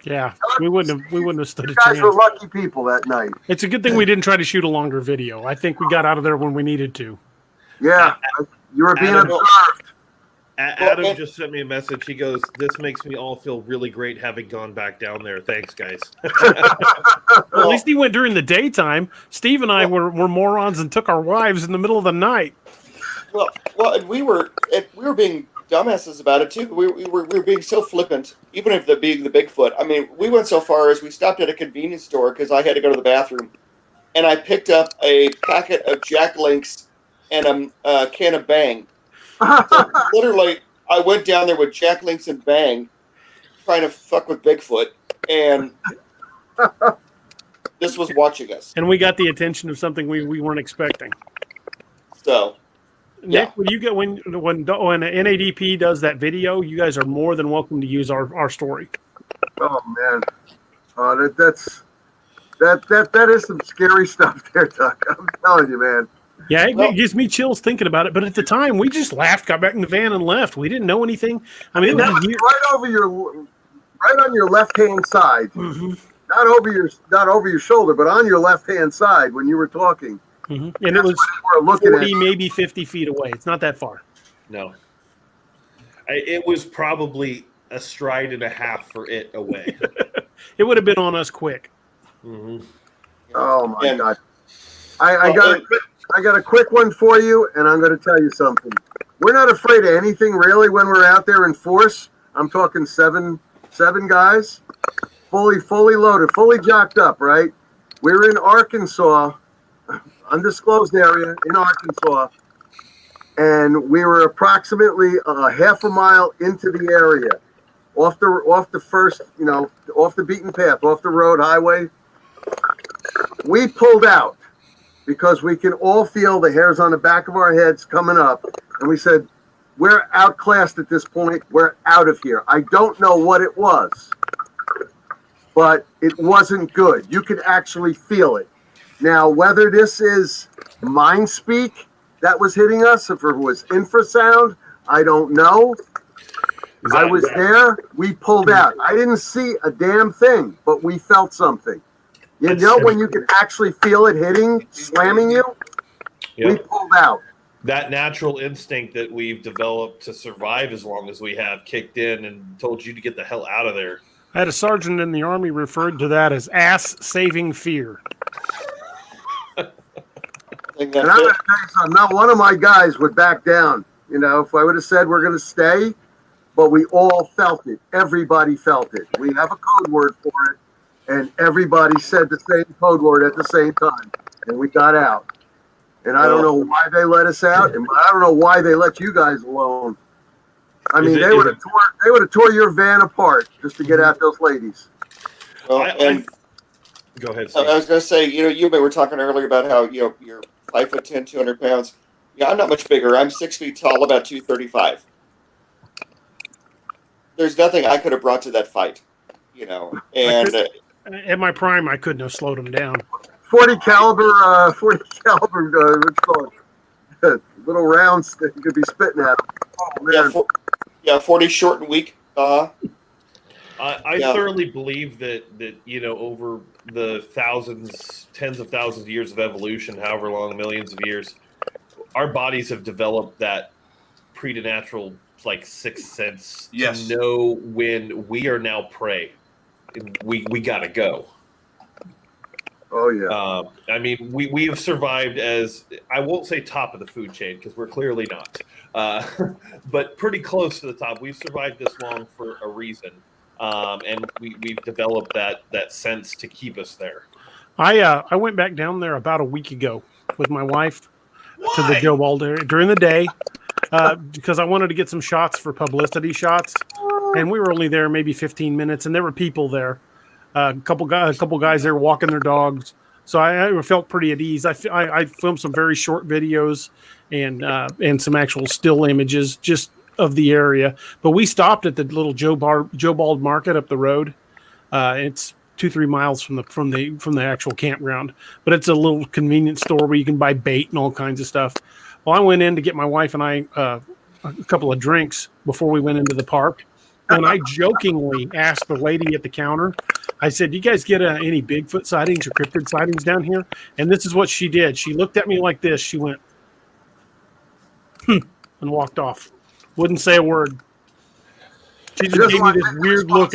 Yeah, we wouldn't have stood a You guys chance. were lucky people that night. It's a good thing we didn't try to shoot a longer video. I think we got out of there when we needed to. Yeah, you were being observed. Adam just sent me a message. He goes, "This makes me all feel really great having gone back down there. Thanks, guys." Well, at least he went during the daytime. Steve and I were morons and took our wives in the middle of the night. Well, and we were being dumbasses about it too. We were being so flippant, even if being the Bigfoot. I mean, we went so far as we stopped at a convenience store because I had to go to the bathroom, and I picked up a packet of Jack Links and a can of Bang. So literally, I went down there with Jack Links and Bang, trying to fuck with Bigfoot, and this was watching us. And we got the attention of something we weren't expecting. So, Nick, when you get when NADP does that video, you guys are more than welcome to use our story. Oh man, that is some scary stuff there, Doc. I'm telling you, man. Yeah, it gives me chills thinking about it. But at the time, we just laughed, got back in the van, and left. We didn't know anything. I mean, it was right on your left hand side, not over your shoulder, but on your left hand side when you were talking. And it was 40, maybe 50 feet away. It's not that far. No, it was probably a stride and a half for it away. It would have been on us quick. Mm-hmm. Oh my God! I got a quick one for you, and I'm going to tell you something. We're not afraid of anything really when we're out there in force. I'm talking seven guys, fully loaded, fully jocked up. Right? We were in Arkansas, undisclosed area in Arkansas, and we were approximately half a mile into the area, off the first, off the beaten path, off the road highway. We pulled out because we can all feel the hairs on the back of our heads coming up, and we said, we're outclassed at this point. We're out of here. I don't know what it was, but it wasn't good. You could actually feel it. Now, whether this is mind speak that was hitting us, if it was infrasound, I don't know. I was there. We pulled out. I didn't see a damn thing, but we felt something. You know when you can actually feel it hitting, slamming you? Yep. We pulled out. That natural instinct that we've developed to survive as long as we have kicked in and told you to get the hell out of there. I had a sergeant in the Army referred to that as ass-saving fear. And I'm going to tell you something. Not one of my guys would back down. If I would have said we're going to stay, but we all felt it. Everybody felt it. We have a code word for it, and everybody said the same code word at the same time, and we got out. And I don't know why they let us out, and I don't know why they let you guys alone. I mean, they would have tore your van apart just to get at those ladies. Well, go ahead, Steve. I was going to say, you and me were talking earlier about how, you're 5'10", 200 pounds. Yeah, I'm not much bigger. I'm 6 feet tall, about 235. There's nothing I could have brought to that fight, and at my prime, I couldn't have slowed him down. 40 caliber, little rounds that you could be spitting at them. Oh, man. 40 short and weak. I thoroughly believe that over the tens of thousands of years of evolution, however long, millions of years, our bodies have developed that preternatural sixth sense to know when we are now prey. We gotta go. Oh yeah. I mean, we have survived as, I won't say top of the food chain because we're clearly not, but pretty close to the top. We've survived this long for a reason, and we've developed that sense to keep us there. I went back down there about a week ago with my wife to the Joe Bald area during the day because I wanted to get some shots for publicity shots, and we were only there maybe 15 minutes, and there were people there. A couple guys there walking their dogs, so I felt pretty at ease. I filmed some very short videos and some actual still images just of the area. But we stopped at the little Joe Bald Market up the road. It's 2-3 miles from the actual campground, but it's a little convenience store where you can buy bait and all kinds of stuff. Well, I went in to get my wife and I a couple of drinks before we went into the park. And I jokingly asked the lady at the counter, I said, "You guys get any Bigfoot sightings or cryptid sightings down here?" And this is what she did. She looked at me like this. She went, and walked off. Wouldn't say a word. She just gave me this weird look.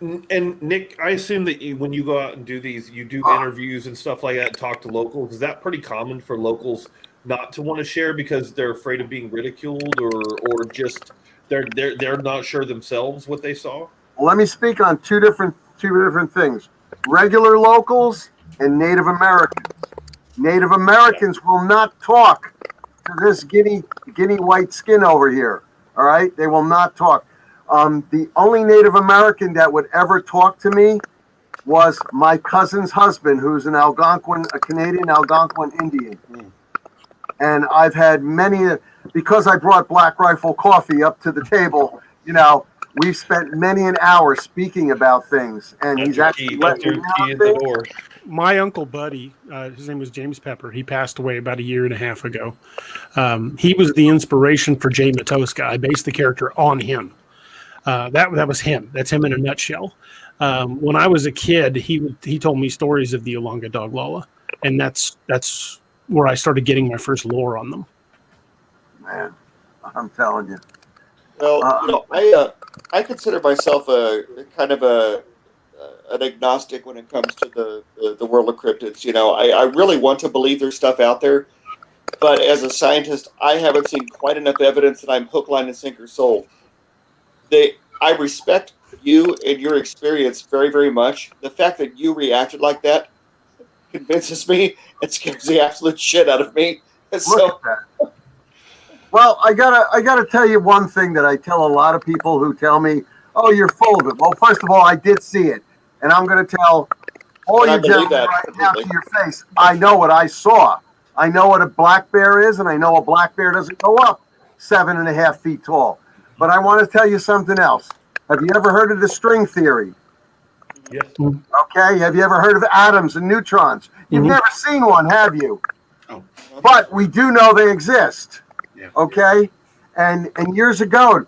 And Nick, I assume that when you go out and do these, you do interviews and stuff like that, and talk to locals. Is that pretty common for locals not to want to share because they're afraid of being ridiculed, or just they're not sure themselves what they saw? Well, let me speak on two different things: regular locals and Native Americans. Native Americans will not talk to this guinea white skin over here. All right, they will not talk. The only Native American that would ever talk to me was my cousin's husband, who's a Canadian Algonquin Indian. And I've had many, because I brought Black Rifle coffee up to the table, we've spent many an hour speaking about things. And he's actually let me know. My Uncle Buddy, his name was James Pepper. He passed away about 1.5 years ago. He was the inspiration for Jay Matoska. I based the character on him. That was him. That's him in a nutshell. When I was a kid, he told me stories of the Olonga Doglala, and that's where I started getting my first lore on them. Man, I'm telling you. Well, I consider myself a kind of an agnostic when it comes to the world of cryptids. I really want to believe there's stuff out there, but as a scientist, I haven't seen quite enough evidence that I'm hook, line, and sinker sold. I respect you and your experience very, very much. The fact that you reacted like that convinces me. It scares the absolute shit out of me. So, well, I gotta tell you one thing that I tell a lot of people who tell me, "Oh, you're full of it." Well, first of all, I did see it, and I'm going to tell all you gentlemen right now to your face. I know what I saw. I know what a black bear is, and I know a black bear doesn't go up 7.5 feet tall. But I want to tell you something else. Have you ever heard of the string theory? Yes. Okay. Have you ever heard of atoms and neutrons? You've never seen one, have you? Oh. But we do know they exist. Yeah. Okay. And years ago,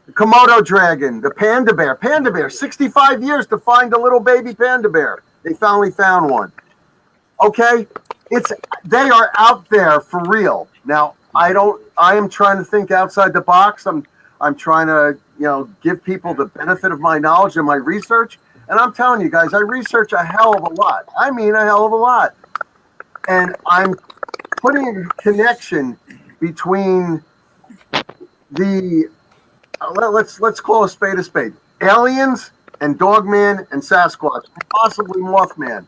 the Komodo dragon, the panda bear, 65 years to find a little baby panda bear. They finally found one. Okay. They are out there for real. Now, I am trying to think outside the box. I'm trying to, give people the benefit of my knowledge and my research. And I'm telling you guys, I research a hell of a lot. I mean, a hell of a lot. And I'm putting a connection between let's call a spade a spade. Aliens and Dogman and Sasquatch, and possibly Mothman,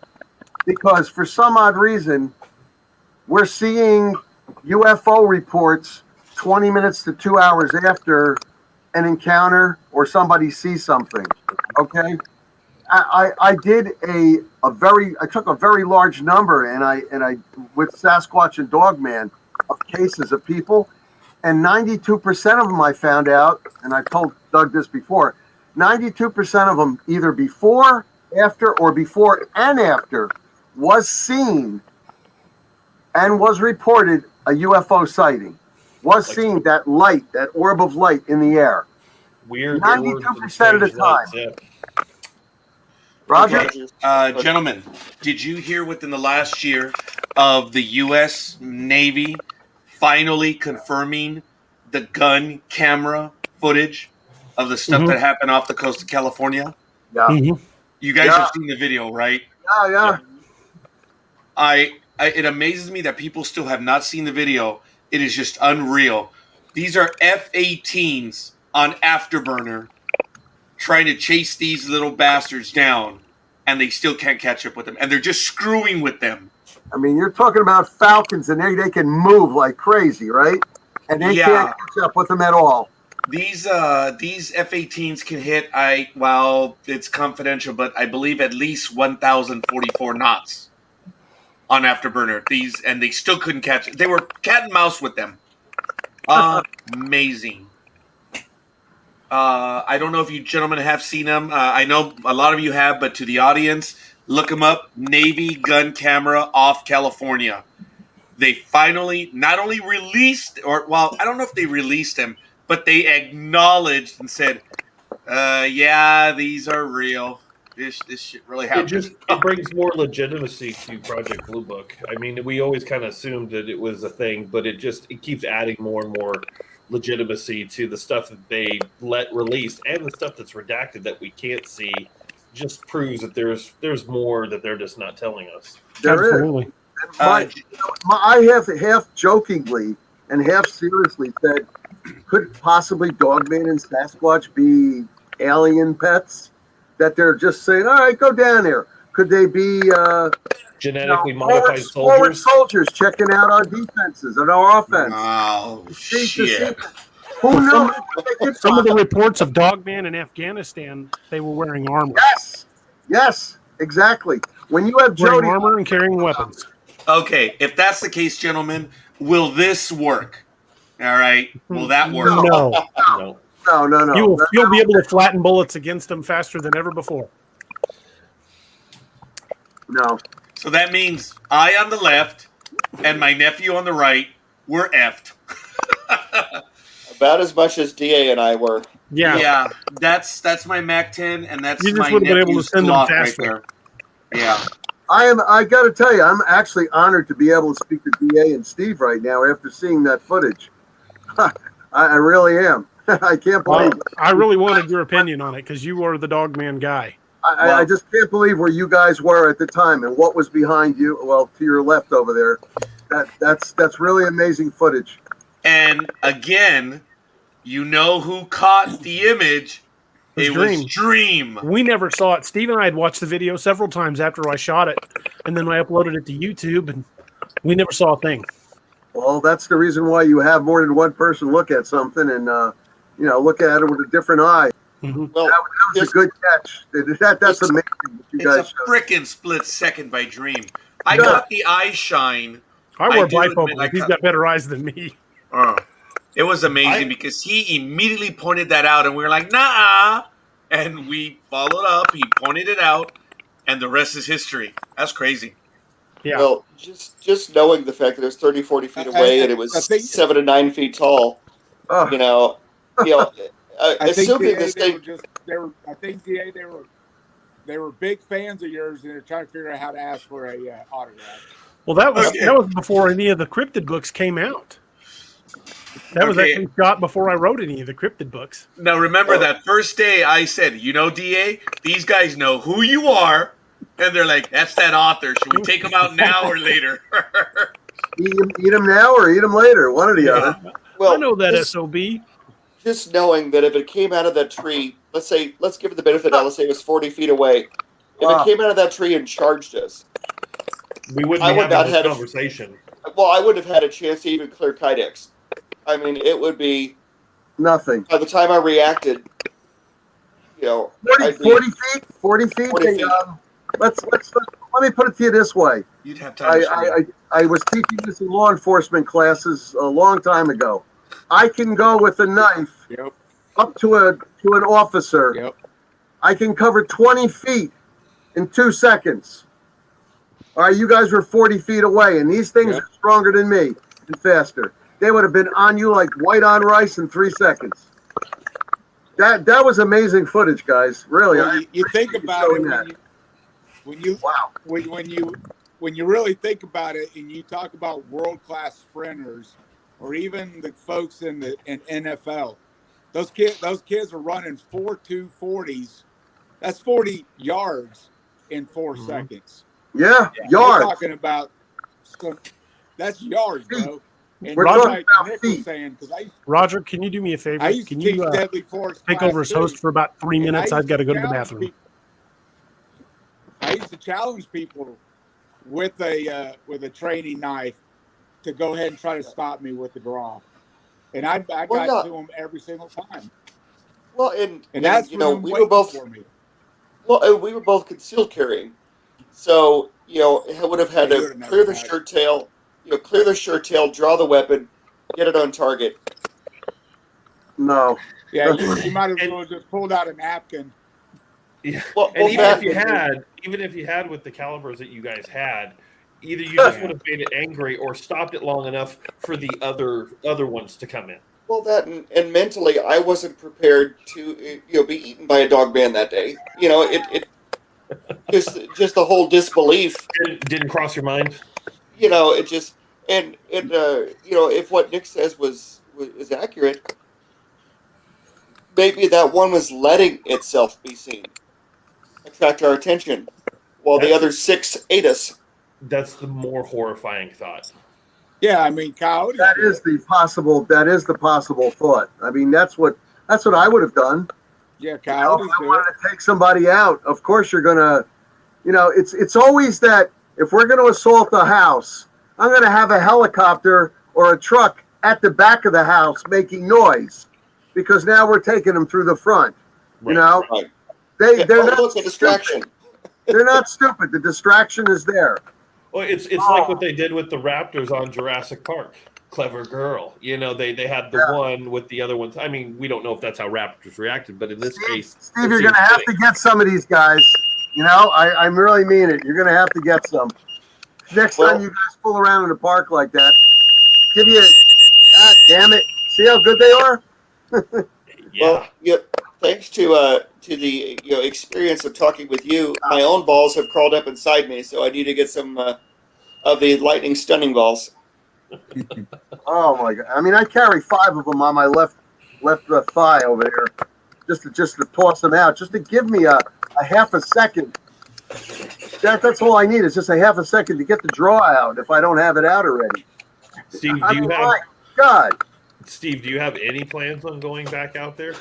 because for some odd reason, we're seeing UFO reports 20 minutes to 2 hours after an encounter or somebody sees something. Okay, I took a very large number and I with Sasquatch and Dogman of cases of people, and 92% of them I found out, and I told Doug this before, 92% of them either before, after, or before and after was seen and was reported a UFO sighting. Was seen that light, that orb of light in the air. Weird. 92% of the time. Yeah. Roger? Okay. Gentlemen, did you hear within the last year of the U.S. Navy finally confirming the gun camera footage of the stuff that happened off the coast of California? Yeah. You guys have seen the video, right? Yeah. It amazes me that people still have not seen the video. It is just unreal. These are F-18s on Afterburner trying to chase these little bastards down, and they still can't catch up with them. And they're just screwing with them. I mean, you're talking about Falcons, and they can move like crazy, right? And they can't catch up with them at all. These F-18s can hit, it's confidential, but I believe at least 1,044 knots on Afterburner. And they still couldn't catch it. They were cat and mouse with them. Amazing. I don't know if you gentlemen have seen them. I know a lot of you have, but to the audience, look them up. Navy gun camera off California. They finally not only released, I don't know if they released them, but they acknowledged and said, these are real. This shit really happened. It brings more legitimacy to Project Blue Book. I mean, we always kind of assumed that it was a thing, but it keeps adding more and more legitimacy to the stuff that they let released, and the stuff that's redacted that we can't see just proves that there's more that they're just not telling us. Absolutely. I have half jokingly and half seriously said, could possibly Dogman and Sasquatch be alien pets that they're just saying, all right, go down there? Could they be genetically modified forward soldiers checking out our defenses and our offense? Oh, shit. Who knows? Some of the reports of Dogman in Afghanistan, they were wearing armor. Yes, exactly. When you have wearing armor and carrying weapons. Okay, if that's the case, gentlemen, will this work? All right, will that work? No. No. You'll be able to flatten bullets against them faster than ever before. No. So that means I on the left and my nephew on the right, we're effed. About as much as DA and I were. Yeah. That's my MAC-10, and that's you just my would have been able to nephew's send them Glock right faster. there. Yeah. I got to tell you, I'm actually honored to be able to speak to DA and Steve right now after seeing that footage. I really am. I can't believe it. I really wanted your opinion on it because you were the Dogman guy. I just can't believe where you guys were at the time and what was behind you. Well, to your left over there. That's really amazing footage. And again, you know who caught the image? It was Dream. We never saw it. Steve and I had watched the video several times after I shot it, and then I uploaded it to YouTube, and we never saw a thing. Well, that's the reason why you have more than one person look at something and look at it with a different eye. Mm-hmm. Well, that was a good catch. That's amazing. It's a freaking split second by Dream. I got the eye shine. I wore bifocals. He's got better eyes than me. It was amazing because he immediately pointed that out, and we were like, nah. And we followed up. He pointed it out, and the rest is history. That's crazy. Yeah. Well, just knowing the fact that it was 30, 40 feet away and it was 7 to 9 feet tall, I assuming think this thing. I think DA they were big fans of yours, and they're trying to figure out how to ask for a autograph. Well, that was before any of the cryptid books came out. That was actually shot before I wrote any of the cryptid books. Now, remember that first day I said, DA, these guys know who you are. And they're like, that's that author. Should we take him out now or later? Eat him now or eat him later. One or the other. Well, I know that SOB. just knowing that if it came out of that tree, let's give it the benefit of the doubt, let's say it was 40 feet away. If it came out of that tree and charged us, we wouldn't be having this conversation. I wouldn't have had a chance to even clear Kydex. I mean, it would be nothing. By the time I reacted, 40 feet. 40 feet. Let me put it to you this way. You'd have time. I was teaching this in law enforcement classes a long time ago. I can go with a knife up to an officer. Yep. I can cover 20 feet in 2 seconds. All right, you guys were 40 feet away, and these things are stronger than me and faster. They would have been on you like white on rice in 3 seconds. That was amazing footage, guys. Really, well, you think about it when you really think about it, and you talk about world-class sprinters, or even the folks in NFL. Those kids are running 4.240s. That's 40 yards in 4 seconds. Yeah, yards. We're talking about that's yards, bro. And Roger, like Nick was saying, Roger, can you do me a favor? Can you take over as host for about 3 minutes? I've got to go to the bathroom. I used to challenge people with a training knife to go ahead and try to stop me with the draw, and I got to them every single time. Well, and that's we were both for me. Well, we were both concealed carrying, so I would have had to clear the shirt tail. Clear the shirt tail, draw the weapon, get it on target. No. Yeah, you might as well just pulled out a napkin. Yeah. And even if you had with the calibers that you guys had, either you just would have made it angry or stopped it long enough for the other ones to come in. Well, that and mentally, I wasn't prepared to be eaten by a dog man that day. It just the whole disbelief didn't cross your mind. It just if what Nick says was accurate, maybe that one was letting itself be seen, attract our attention, while the other 6 ate us. That's the more horrifying thought. Yeah, I mean, coyotes. That is the possible thought. I mean, that's what I would have done. Yeah, coyotes. If I wanted to take somebody out, of course you're gonna. It's always that if we're going to assault a house, I'm going to have a helicopter or a truck at the back of the house making noise, because now we're taking them through the front. Right. They're not a distraction. They're not stupid. The distraction is there. Well, it's like what they did with the raptors on Jurassic Park. Clever girl. They had the one with the other ones. I mean, we don't know if that's how raptors reacted, but in this case, Steve, you're going to have to get some of these guys. I really mean it. You're going to have to get some. Next time you guys fool around in the park like that, give you God damn it. See how good they are? Well, thanks to the experience of talking with you, my own balls have crawled up inside me, so I need to get some of the lightning stunning balls. Oh my God! I mean, I carry 5 of them on my left thigh over there, just to toss them out, just to give me a half a second. That's all I need is just a half a second to get the draw out if I don't have it out already. Steve, Steve, do you have any plans on going back out there?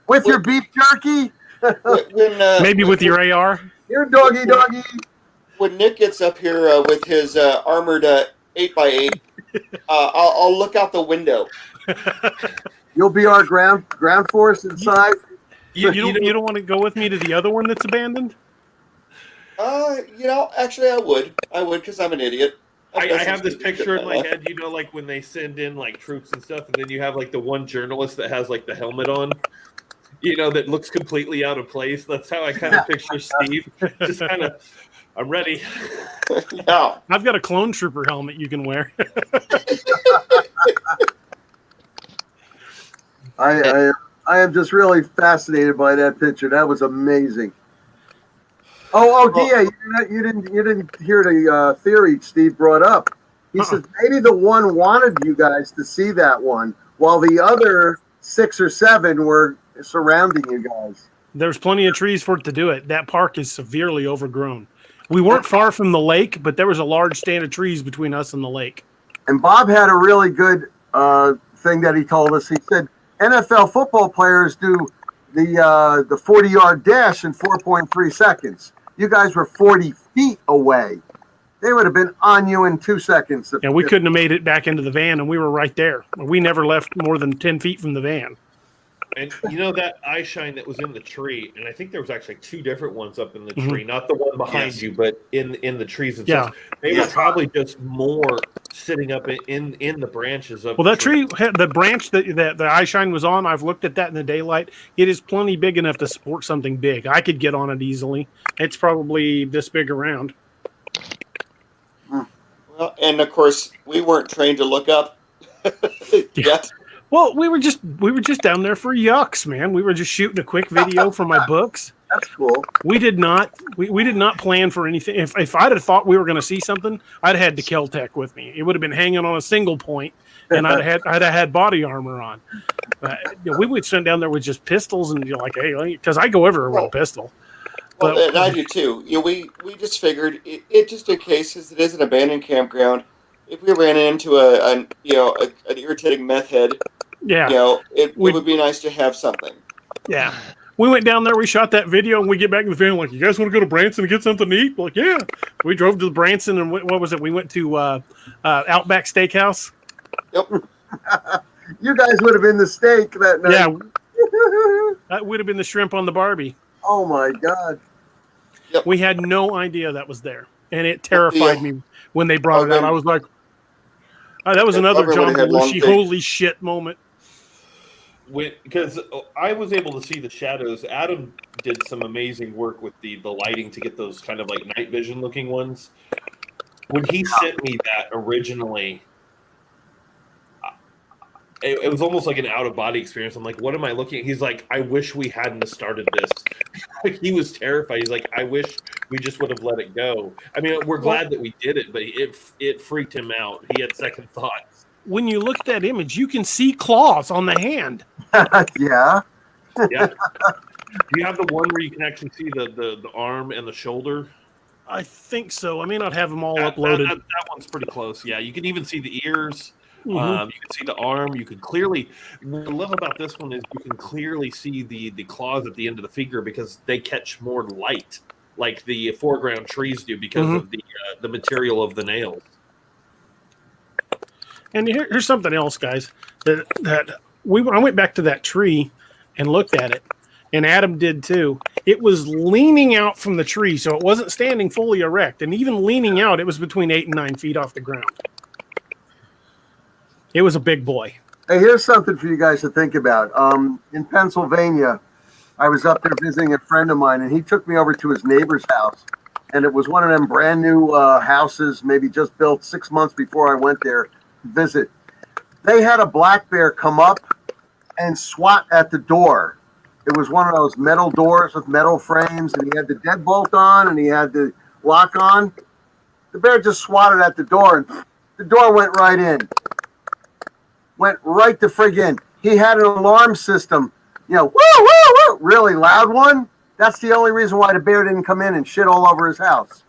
With your beef jerky? Maybe with your AR? Your doggy. When Nick gets up here with his armored 8x8, I'll look out the window. You'll be our ground force inside. You don't want to go with me to the other one that's abandoned? Actually, I would because I'm an idiot. I have this picture in my head, like when they send in like troops and stuff, and then you have like the one journalist that has like the helmet on, that looks completely out of place. That's how I kind of picture Steve. Just kind of, I'm ready. Yeah. I've got a clone trooper helmet you can wear. I am just really fascinated by that picture. That was amazing. DA, you didn't hear the theory Steve brought up. He said maybe the one wanted you guys to see that one, while the other 6 or 7 were surrounding you guys. There's plenty of trees for it to do it. That park is severely overgrown. We weren't far from the lake, but there was a large stand of trees between us and the lake. And Bob had a really good thing that he told us. He said NFL football players do the 40-yard dash in 4.3 seconds. You guys were 40 feet away. They would have been on you in 2 seconds. And we couldn't have made it back into the van, and we were right there. We never left more than 10 feet from the van. And you know that eye shine that was in the tree, and I think there was actually 2 different ones up in the tree, not the one behind you, but in the trees themselves. They were probably just more sitting up in the branches of. Well, that tree, the branch that the eye shine was on, I've looked at that in the daylight. It is plenty big enough to support something big. I could get on it easily. It's probably this big around. Well, and of course, we weren't trained to look up yet. Well, we were just down there for yucks, man. We were just shooting a quick video for my books. That's cool. We did not plan for anything. If I'd have thought we were going to see something, I'd have had the Kel-Tec with me. It would have been hanging on a single point, and I'd have had body armor on. We would send down there with just pistols, and you're like, hey, because I go everywhere with a pistol. Well, and I do too. We just figured it just in case, as it is an abandoned campground, if we ran into an irritating meth head, it would be nice to have something. Yeah. We went down there, we shot that video, and we get back in the van like, you guys want to go to Branson and get something to eat? Like, yeah. We drove to the Branson, and what was it? We went to Outback Steakhouse. Yep. You guys would have been the steak that night. Yeah. That would have been the shrimp on the Barbie. Oh, my God. Yep. We had no idea that was there, and it terrified me when they brought it out. I was like, that was another John Belushi holy shit moment. Because I was able to see the shadows. Adam did some amazing work with the lighting to get those kind of like night vision looking ones. When he sent me that originally, it was almost like an out of body experience. I'm like, what am I looking at? He's like, I wish we hadn't started this. He was terrified. He's like, I wish we just would have let it go. I mean, we're glad that we did it, but it freaked him out. He had second thoughts. When you look at that image, you can see claws on the hand. Yeah. Yeah. Do you have the one where you can actually see the arm and the shoulder? I think so. I may not have them all uploaded. That one's pretty close. Yeah, you can even see the ears. Mm-hmm. You can see the arm. You can clearly. What I love about this one is you can clearly see the claws at the end of the figure because they catch more light, like the foreground trees do, because of the material of the nails. And here's something else, guys. I went back to that tree and looked at it, and Adam did too. It was leaning out from the tree, so it wasn't standing fully erect. And even leaning out, it was between 8 and 9 feet off the ground. It was a big boy. Hey, here's something for you guys to think about. In Pennsylvania, I was up there visiting a friend of mine, and he took me over to his neighbor's house. And it was one of them brand new houses, maybe just built 6 months before I went there to visit. They had a black bear come up and swat at the door. It was one of those metal doors with metal frames, and he had the deadbolt on, and he had the lock on. The bear just swatted at the door, and the door went right in. Went right the frig in. He had an alarm system, woo, woo, woo, really loud one. That's the only reason why the bear didn't come in and shit all over his house.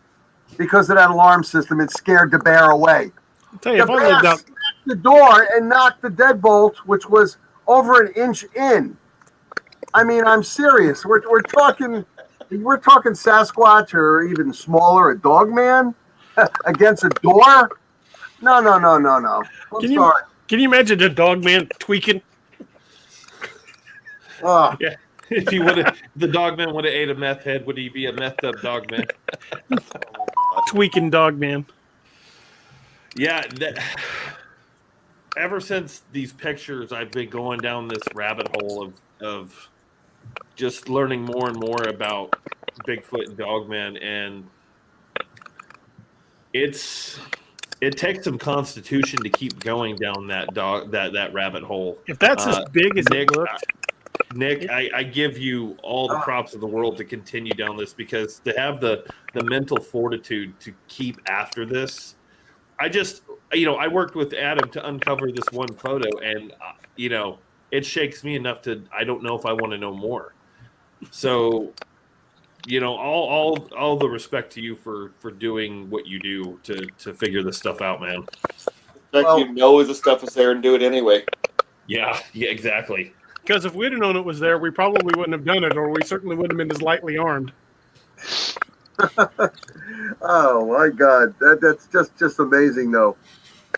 Because of that alarm system, it scared the bear away. I'll tell you, the bear smacked the door and knocked the deadbolt, which was over an inch in. I mean, I'm serious. We're talking Sasquatch or even smaller, a dog man against a door. No. I'm sorry. Can you imagine a dog man tweaking? Yeah. If the dog man would have ate a meth head, would he be a methed up dog man? Tweaking dog man. Yeah. Ever since these pictures, I've been going down this rabbit hole of just learning more and more about Bigfoot and Dogman, and it takes some constitution to keep going down that rabbit hole. If that's as big as Nick, it looked. Nick, I give you all the props of the world to continue down this, because to have the mental fortitude to keep after this, I worked with Adam to uncover this one photo, and it shakes me enough to, I don't know if I want to know more. So, all the respect to you for doing what you do to figure this stuff out, man. In fact, you know the stuff is there and do it anyway. Yeah, exactly. Because if we'd have known it was there, we probably wouldn't have done it, or we certainly wouldn't have been as lightly armed. Oh my God, that's just amazing, though.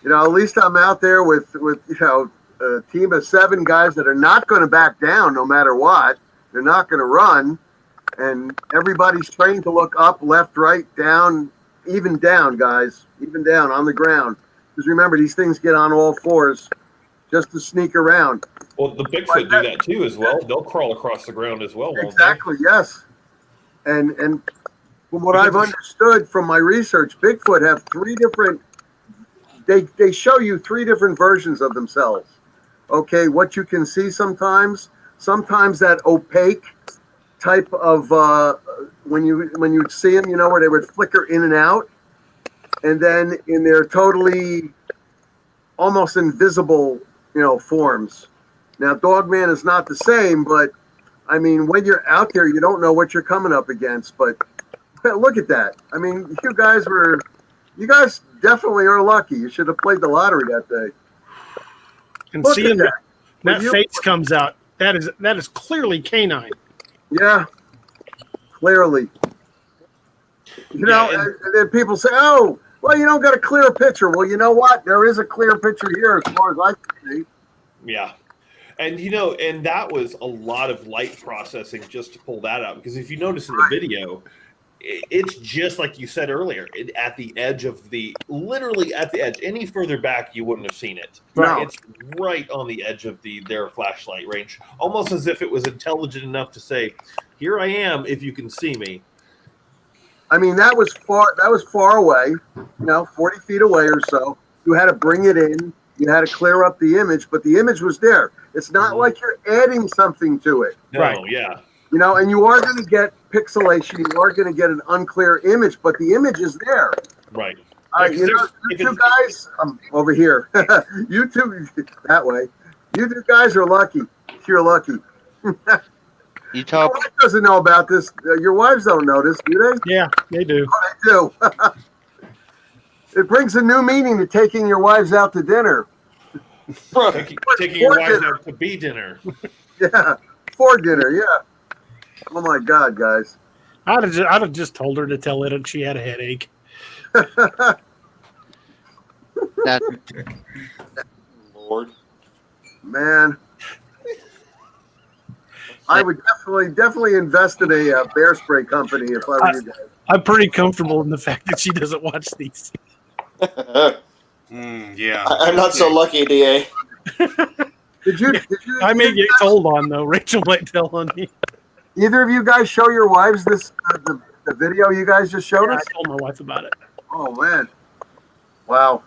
At least I'm out there with a team of 7 guys that are not going to back down no matter what. They're not going to run, and everybody's trained to look up, left, right, down, even down, guys, even down on the ground. Because remember, these things get on all fours just to sneak around. Well, the Bigfoot do that too as well. They'll crawl across the ground as well, won't exactly, yes. And from what I've understood from my research, Bigfoot have 3 different, they show you 3 different versions of themselves. Okay, what you can see sometimes that opaque type of, when you see them, where they would flicker in and out. And then in their totally almost invisible, forms. Now, Dogman is not the same, but I mean, when you're out there, you don't know what you're coming up against. But look at that. I mean, you guys definitely are lucky. You should have played the lottery that day. And look seeing that face comes out, that is clearly canine. Yeah, clearly. And then people say, "Oh, well, you don't got a clear picture." Well, you know what? There is a clear picture here as far as I can see. Yeah. And, and that was a lot of light processing just to pull that out. Because if you notice in the video, it's just like you said earlier, at the edge of literally at the edge. Any further back, you wouldn't have seen it. No. It's right on the edge of their flashlight range. Almost as if it was intelligent enough to say, here I am if you can see me. I mean, that was far away, 40 feet away or so. You had to bring it in. You had to clear up the image, but the image was there. It's not like you're adding something to it. No, right. Yeah. And you are going to get pixelation. You are going to get an unclear image, but the image is there. Right. You two guys, over here. You two, that way. You two guys are lucky. You're lucky. You talk. Your wife doesn't know about this. Your wives don't know this, do they? Yeah, they do. Oh, they do. It brings a new meaning to taking your wives out to dinner. Taking your wives out to be dinner. Yeah, for dinner. Yeah. Oh my God, guys! I'd have just told her to tell it, and she had a headache. Lord, man, I would definitely invest in a bear spray company if I were you guys. I'm pretty comfortable in the fact that she doesn't watch these. Yeah, I'm not so lucky, DA. Did you? I may get told on though. Rachel might tell on me. Either of you guys show your wives this the video you guys just showed us? I told my wife about it. Oh man! Wow.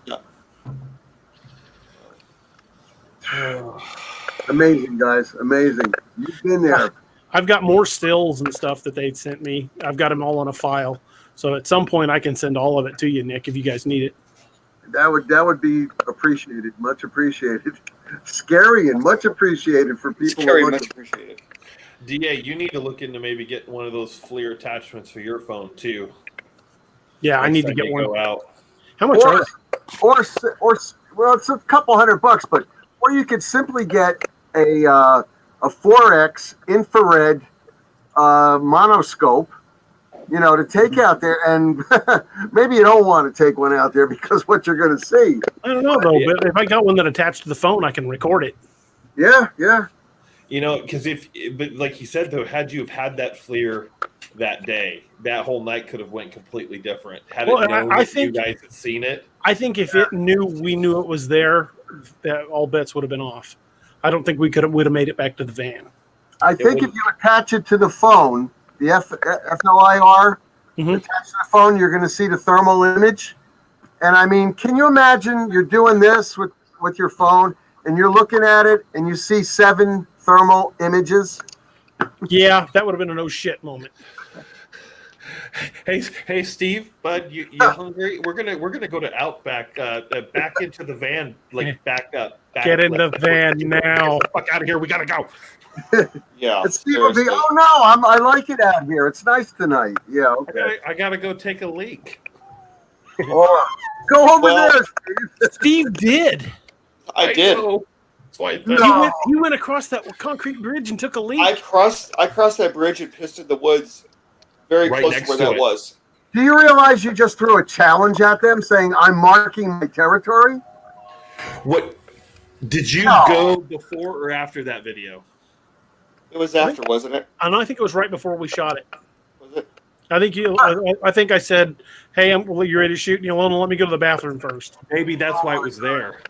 Amazing, guys! Amazing. You've been there. I've got more stills and stuff that they'd sent me. I've got them all on a file. So at some point I can send all of it to you, Nick, if you guys need it. That would be appreciated, much appreciated. Scary and much appreciated for people. Scary, much appreciated. DA, you need to look into maybe getting one of those FLIR attachments for your phone too. Yeah, I need to get one. Out. How much are they? Or well, it's a couple $100, but or you could simply get a 4X infrared monoscope, to take out there, and maybe you don't want to take one out there because what you're going to see. I don't know though, but if I got one that attached to the phone, I can record it. Yeah. Because but like you said though, had you have had that FLIR that day, that whole night could have went completely different. Had it known that you guys had seen it. I think if we knew it was there, that all bets would have been off. I don't think would have made it back to the van. I think if you attach it to the phone, the FLIR attached to the phone, you're going to see the thermal image. And I mean, can you imagine you're doing this with your phone and you're looking at it and you see 7 thermal images? Yeah, that would have been a no shit moment. Hey, Steve, bud, you hungry? We're gonna go to Outback, back into the van, back up. Get in the van now. Get the fuck out of here. We gotta go. Yeah. And Steve will be, oh no, I like it out here. It's nice tonight. Yeah, okay. I gotta go take a leak. Oh, go over there, Steve. Steve did. I did. That's why You went across that concrete bridge and took a leak. I crossed that bridge and pissed in the woods, very Right close to next where to that it. was. Do you realize you just threw a challenge at them, saying I'm marking my territory? What did you No. go before or after that video? It was after, wasn't it? I know. I think it was right before we shot it. Was it? I think I think I said, "Hey, well, you ready to shoot? You alone? Let me go to the bathroom first." Maybe that's why it was there.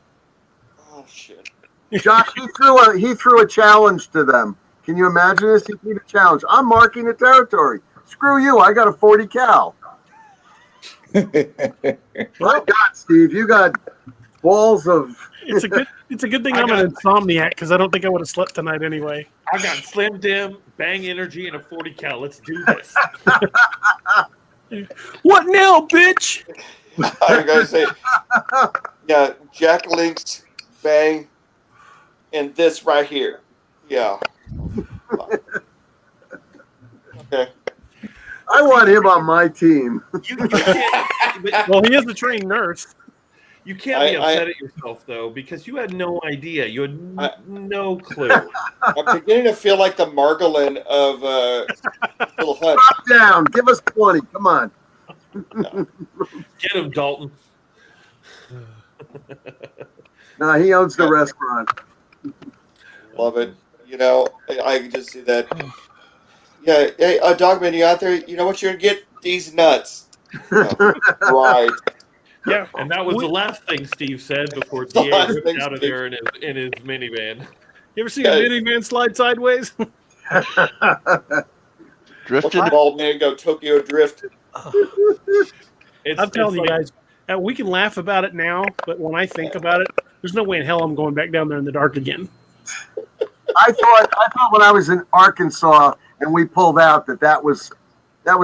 Oh shit! Josh, he threw a challenge to them. Can you imagine this? He threw a challenge. I'm marking the territory. Screw you! I got a 40 cal. My God, Steve, you got balls of. It's a good thing I'm an insomniac because I don't think I would have slept tonight anyway. I got Slim Dim, Bang Energy, and a 40 cal. Let's do this. What now, bitch? I'm gonna say, yeah, Jack Links, Bang, and this right here. Yeah. Okay. I want him on my team. You can't, Well, he is a trained nurse. you can't be upset at yourself, though, because you had no idea. You had no clue. I'm beginning to feel like the Margolin of Little Hut. Drop down. Give us 20. Come on. Get him, Dalton. No, he owns the restaurant. Love it. You know, I can just see that. Yeah, hey, Dogman, you out there? You know what you're gonna get? These nuts. Right. Yeah, and that was the last thing Steve said before The DA last ripped thing out of Steve- there in his minivan. You ever see a minivan slide sideways? Watch a bald man go Tokyo drift. I'm telling you guys, we can laugh about it now, but when I think about it, there's no way in hell I'm going back down there in the dark again. I thought when I was in Arkansas and we pulled out that was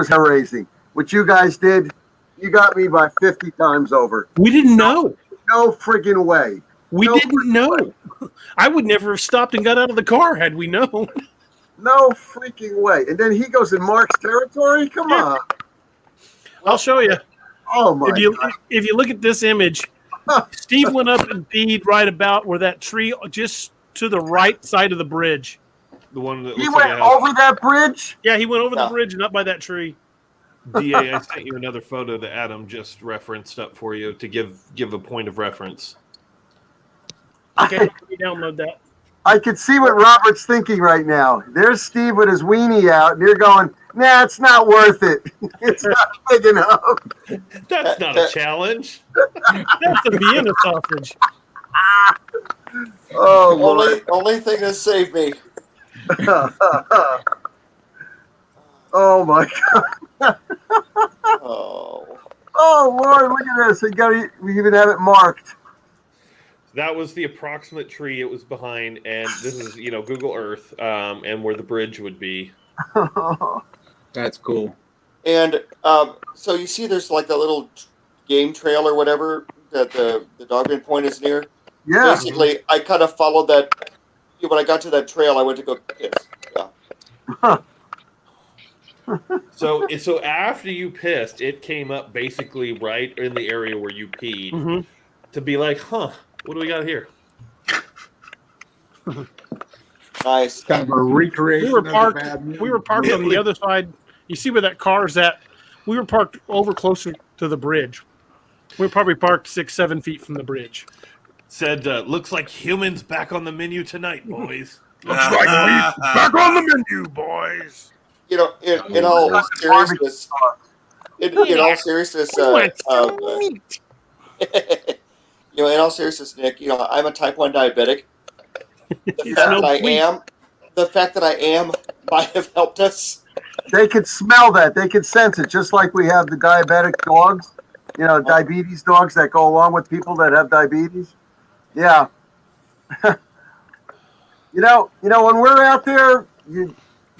hair raising. What you guys did, you got me by 50 times over. We didn't know. No friggin' way. We didn't know. I would never have stopped and got out of the car had we known. No freaking way. And then he goes in Mark's territory? Come on. I'll show you. Oh my God. If you look at this image, Steve went up and peed right about where that tree, just to the right side of the bridge. The one that He went over that bridge? Yeah, he went over the bridge and up by that tree. DA, I sent you another photo that Adam just referenced up for you to give a point of reference. Okay, let me download that. I could see what Robert's thinking right now. There's Steve with his weenie out, and you're going, nah, it's not worth it. It's not big enough. That's not a challenge. That's a Vienna sausage. Oh, only thing that saved me. Oh my God. Oh Lord, look at this. We even have it marked. That was the approximate tree it was behind, and this is, Google Earth, and where the bridge would be. That's cool. And so you see there's like that little game trail or whatever that the Dogman Point is near? Yeah. Basically, I kind of followed that. When I got to that trail, I went to go piss. Yeah. So after you pissed, it came up basically right in the area where you peed to be like, what do we got here? Nice. Kind of a recreation. We were parked on the other side. You see where that car's at? We were parked over closer to the bridge. We were probably parked 6-7 feet from the bridge. Said, looks like humans back on the menu tonight, boys. Looks like meat back on the menu, boys. In all seriousness, in all seriousness, in all seriousness, Nick, I'm a type 1 diabetic. The fact that I am might have helped us. They could smell that. They could sense it, just like we have the diabetic dogs, diabetes dogs that go along with people that have diabetes. Yeah. When we're out there,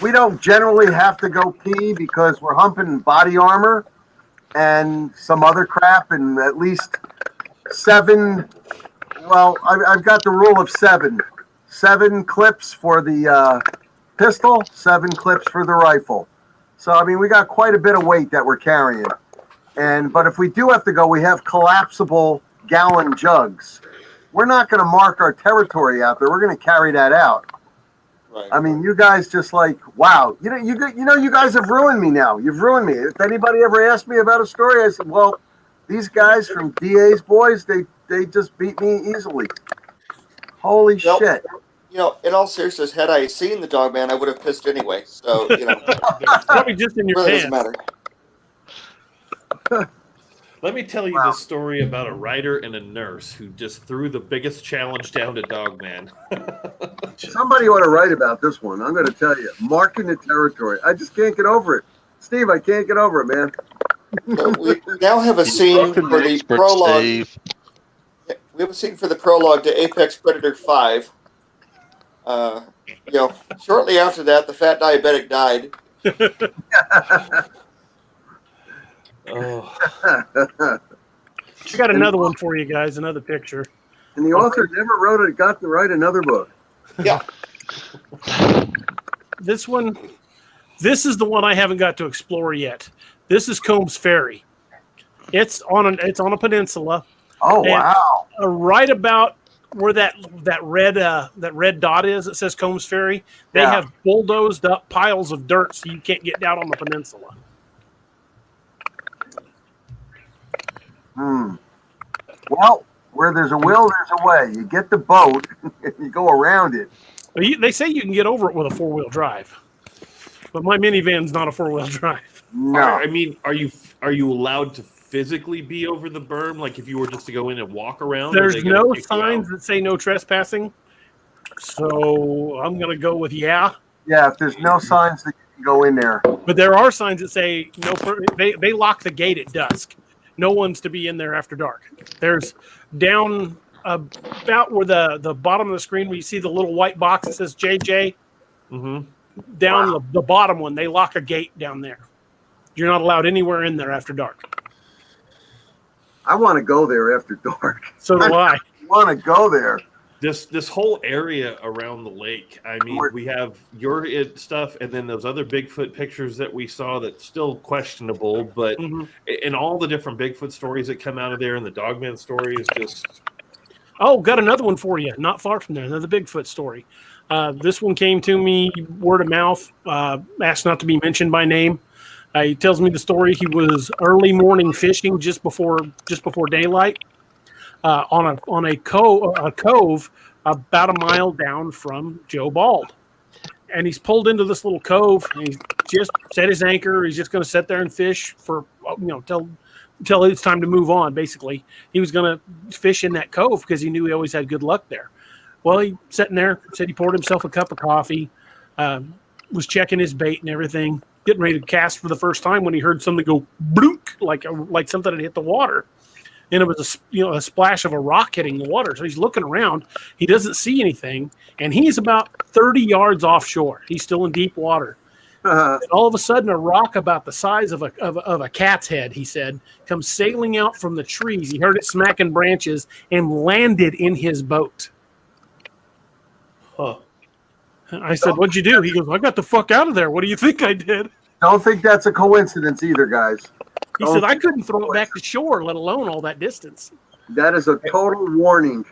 we don't generally have to go pee because we're humping body armor and some other crap, and at least 7. Well, I've got the rule of 7. 7 clips for the pistol, 7 clips for the rifle. So, we got quite a bit of weight that we're carrying. But if we do have to go, we have collapsible gallon jugs. We're not going to mark our territory out there. We're going to carry that out. Right. I mean, you guys just like, wow. You guys have ruined me now. You've ruined me. If anybody ever asked me about a story, I said, well, these guys from DA's boys, they just beat me easily. Holy shit. In all seriousness, had I seen the Dogman, I would have pissed anyway. So, it's probably just in your really pants. doesn't matter. Let me tell you this story about a writer and a nurse who just threw the biggest challenge down to Dogman. Somebody ought to write about this one. I'm going to tell you. Marking the territory. I just can't get over it. Steve, I can't get over it, man. So we now have a scene for the prologue. Steve. We have a scene for the prologue to Apex Predator 5. Shortly after that, the fat diabetic died. I got another one for you guys, another picture. And the author never got to write another book. Yeah. This is the one I haven't got to explore yet. This is Combs Ferry. It's on a peninsula. Oh, wow. Right about where that red dot is, it says Combs Ferry. They have bulldozed up piles of dirt so you can't get down on the peninsula. Well, where there's a will, there's a way. You get the boat and you go around it. They say you can get over it with a 4-wheel drive, but my minivan's not a 4-wheel drive. No, I mean, are you allowed to physically be over the berm? Like if you were just to go in and walk around? There's no signs that say no trespassing, so I'm gonna go with yeah. Yeah, if there's no signs that you can go in there, but there are signs that say no. They lock the gate at dusk. No one's to be in there after dark. There's down about where the bottom of the screen where you see the little white box that says JJ. Mm-hmm. Down the bottom one, they lock a gate down there. You're not allowed anywhere in there after dark. I want to go there after dark. So do I. Want to go there. This whole area around the lake. I mean, we have your stuff, and then those other Bigfoot pictures that we saw that's still questionable. But in all the different Bigfoot stories that come out of there, and the Dogman story is just. Oh, got another one for you. Not far from there, another Bigfoot story. This one came to me word of mouth. Asked not to be mentioned by name. He tells me the story. He was early morning fishing just before daylight. On a cove about a mile down from Joe Bald. And he's pulled into this little cove, and he's just set his anchor. He's just going to sit there and fish for, till it's time to move on, basically. He was going to fish in that cove because he knew he always had good luck there. Well, he sitting there, said he poured himself a cup of coffee, was checking his bait and everything, getting ready to cast for the first time when he heard something go bloop, like something had hit the water. And it was a splash of a rock hitting the water. So he's looking around. He doesn't see anything, and he's about 30 yards offshore. He's still in deep water. And all of a sudden, a rock about the size of a cat's head, he said, comes sailing out from the trees. He heard it smacking branches and landed in his boat. Huh. I said, "What'd you do?" He goes, "I got the fuck out of there. What do you think I did?" Don't think that's a coincidence either, guys. He said, "I couldn't throw it back to shore, let alone all that distance." That is a total warning.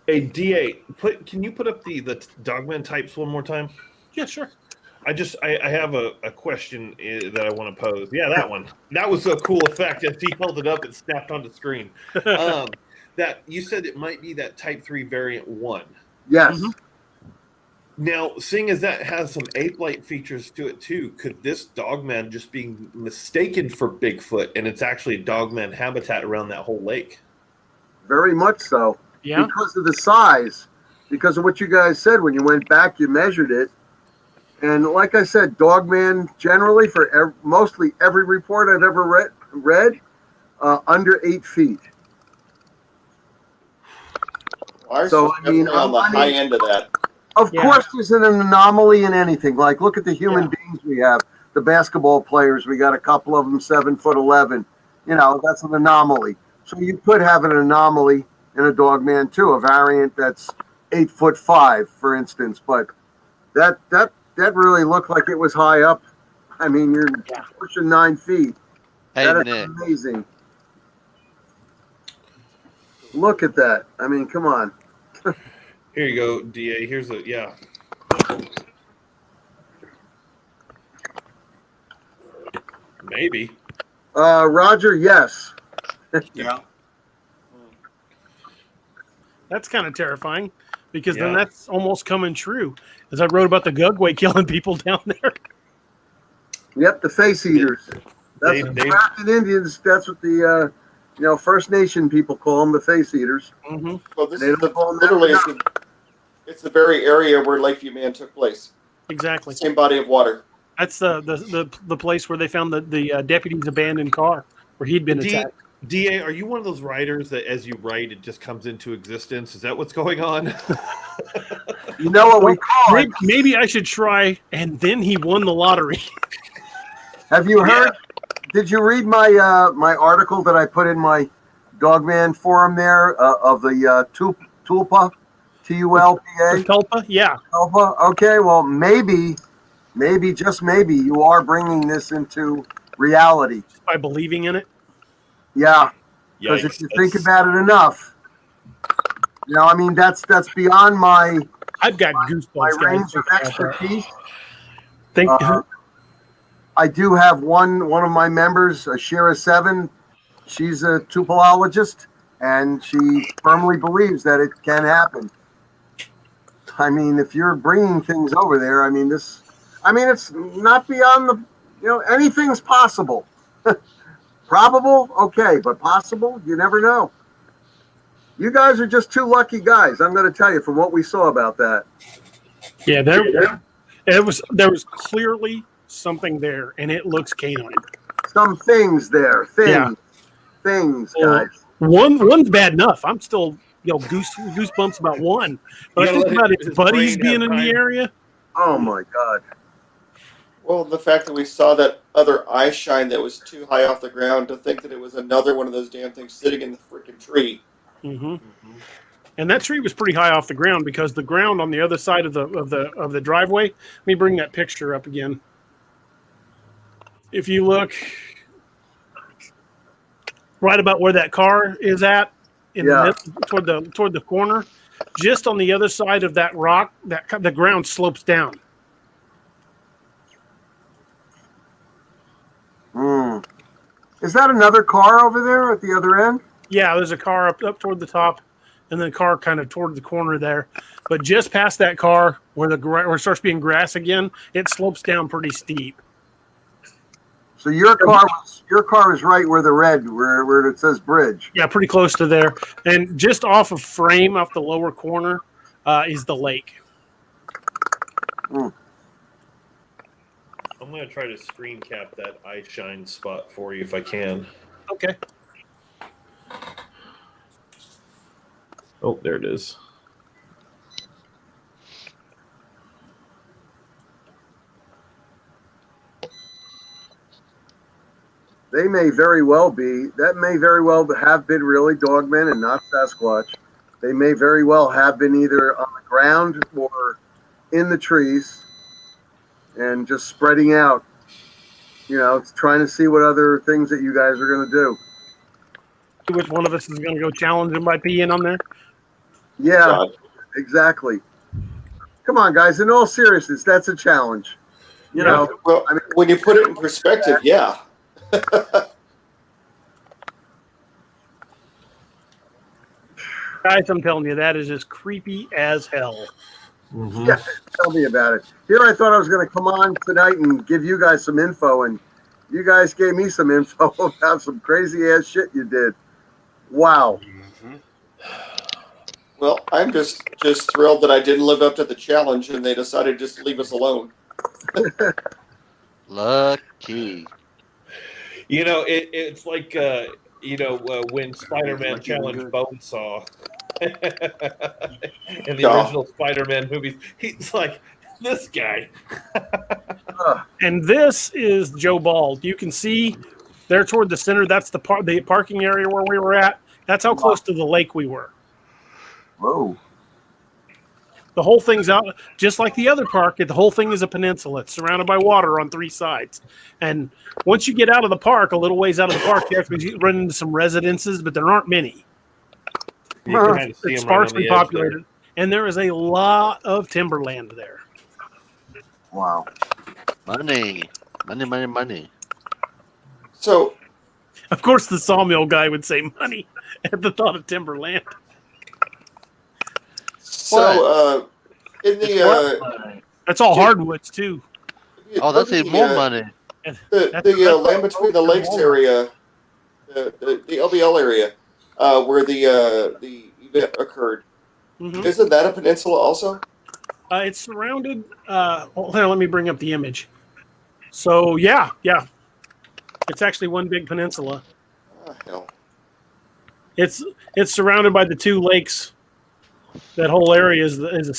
Hey, DA, can you put up the Dogman types one more time? Yeah, sure. I have a question that I want to pose. Yeah, that one. That was a cool effect. As he held it up, it snapped on the screen. That you said it might be that Type 3 variant 1. Yes. Mm-hmm. Now, seeing as that has some ape-like features to it too, could this Dogman just be mistaken for Bigfoot, and it's actually a Dogman habitat around that whole lake? Very much so. Yeah. Because of the size, because of what you guys said when you went back, you measured it, and like I said, Dogman generally for mostly every report I've ever read, under 8 feet. Ours so I mean, on the high end of that. Of course, there's an anomaly in anything. Like, look at the human beings we have. The basketball players, we got a couple of them 7'11". That's an anomaly. So you could have an anomaly in a Dogman too, a variant that's 8'5", for instance. But that really looked like it was high up. I mean, you're pushing 9 feet. Hey, That is Nick. amazing. Look at that. I mean, come on. Here you go, DA. Here's a maybe. Roger, yes. Yeah. That's kind of terrifying because then that's almost coming true. As I wrote about the Gugway killing people down there. Yep, the face eaters. That's what the American Indians. That's what the First Nation people call them, the face eaters. Mm-hmm. Well, this is it's the very area where Lakeview Man took place. Exactly. Same body of water. That's the place where they found the deputy's abandoned car where he'd been attacked. DA, are you one of those writers that as you write, it just comes into existence? Is that what's going on? You know what we call it? Maybe I should try, and then he won the lottery. Have you heard? Did you read my my article that I put in my Dogman forum there of the Tulpa, T-U-L-P-A? Tulpa, yeah. Tulpa. Okay, well, maybe, just maybe, you are bringing this into reality. By believing in it? Yeah, because if you think about it enough, I mean, that's beyond my. I've got goosebumps. My range of expertise. Think. I do have one of my members, Shira 7. She's a tupologist, and she firmly believes that it can happen. I mean, if you're bringing things over there, it's not beyond anything's possible. Probable, okay, but possible, you never know. You guys are just two lucky guys. I'm going to tell you from what we saw about that. Yeah, there was clearly something there, and it looks canine. Some things there, things, guys. One's bad enough. I'm still goosebumps about one, but I think about his buddies being in the area. Oh my God. Well, the fact that we saw that other eye shine that was too high off the ground, to think that it was another one of those damn things sitting in the freaking tree. Mm-hmm. And that tree was pretty high off the ground because the ground on the other side of the driveway. Let me bring that picture up again. If you look right about where that car is at, in the middle, toward the corner, just on the other side of that rock, the ground slopes down. Is that another car over there at the other end? Yeah, there's a car up toward the top, and then a car kind of toward the corner there. But just past that car, where it starts being grass again, it slopes down pretty steep. So your car is right where the red, where it says bridge. Yeah, pretty close to there. And just off of frame, off the lower corner, is the lake. I'm going to try to screen cap that eye shine spot for you if I can. Okay. Oh, there it is. They may very well be. That may very well have been really Dogmen and not Sasquatch. They may very well have been either on the ground or in the trees and just spreading out, trying to see what other things that you guys are going to do. Which one of us is going to go challenge him by peeing on there? Yeah, exactly. Come on, guys. In all seriousness, that's a challenge. Well, when you put it in perspective, yeah. Guys, I'm telling you, that is as creepy as hell. Mm-hmm. Yeah, tell me about it. Here I thought I was going to come on tonight and give you guys some info, and you guys gave me some info about some crazy-ass shit you did. Wow. Mm-hmm. Well, I'm just thrilled that I didn't live up to the challenge, and they decided just to leave us alone. Lucky. It's like, when Spider-Man challenged Bonesaw in the original Spider-Man movies. He's like, this guy. And this is Joe Bald. You can see there toward the center, that's the parking area where we were at. That's how close to the lake we were. Whoa. The whole thing's out, just like the other park. The whole thing is a peninsula. It's surrounded by water on 3 sides. And once you get out of the park, a little ways out of the park, you have to run into some residences, but there aren't many. You can kind of see It's them right on sparsely the edge populated, and there is a lot of timberland there. Wow. Money. So, of course, the sawmill guy would say money at the thought of timberland. So, in the that's all hardwoods too. Oh, that's even more money. The land between the lakes area, the LBL area, where the event occurred, isn't that a peninsula also? It's surrounded. Here, let me bring up the image. So yeah, it's actually one big peninsula. Oh, hell. It's surrounded by the 2 lakes. That whole area is a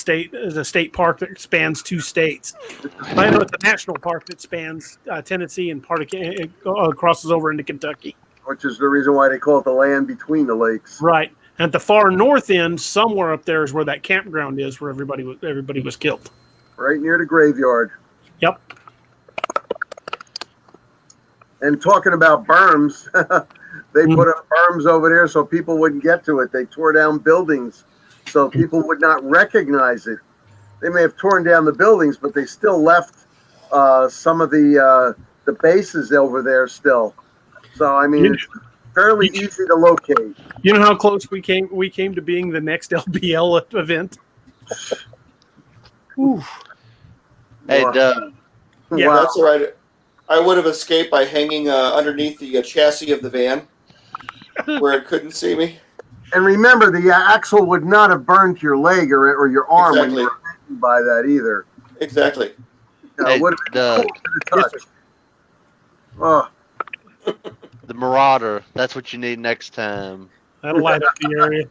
state park that spans 2 states. I know it's a national park that spans Tennessee and part of crosses over into Kentucky. Which is the reason why they call it the land between the lakes. Right. At the far north end, somewhere up there is where that campground is, where everybody was killed. Right near the graveyard. Yep. And talking about berms, they put up berms over there so people wouldn't get to it. They tore down buildings so people would not recognize it. They may have torn down the buildings, but they still left some of the bases over there still. So I mean, it's fairly easy to locate. You know how close we came to being the next LBL event? Oof. Hey, Yeah, that's all right. I would have escaped by hanging underneath the chassis of the van where it couldn't see me. And remember, the axle would not have burned your leg or your arm when you were bitten by that either. Exactly. It would have been cool to the touch. Oh. The Marauder. That's what you need next time. That'll light up the area.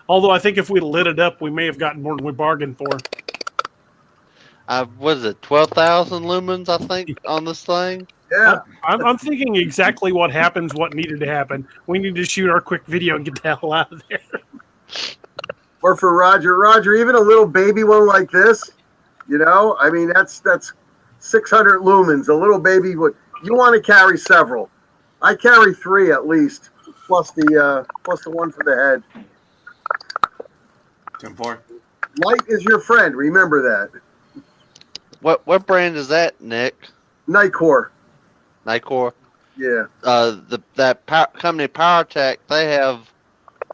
Although I think if we lit it up, we may have gotten more than we bargained for. What is it, 12,000 lumens, I think, on this thing? Yeah. I'm thinking exactly what happens, what needed to happen. We need to shoot our quick video and get the hell out of there. Or for Roger, even a little baby one like this, I mean, that's 600 lumens. A little baby you want to carry several. I carry 3 at least, plus the one for the head. 10-4. Light is your friend. Remember that. What brand is that, Nick? Nightcore. Yeah. That company PowerTech, they have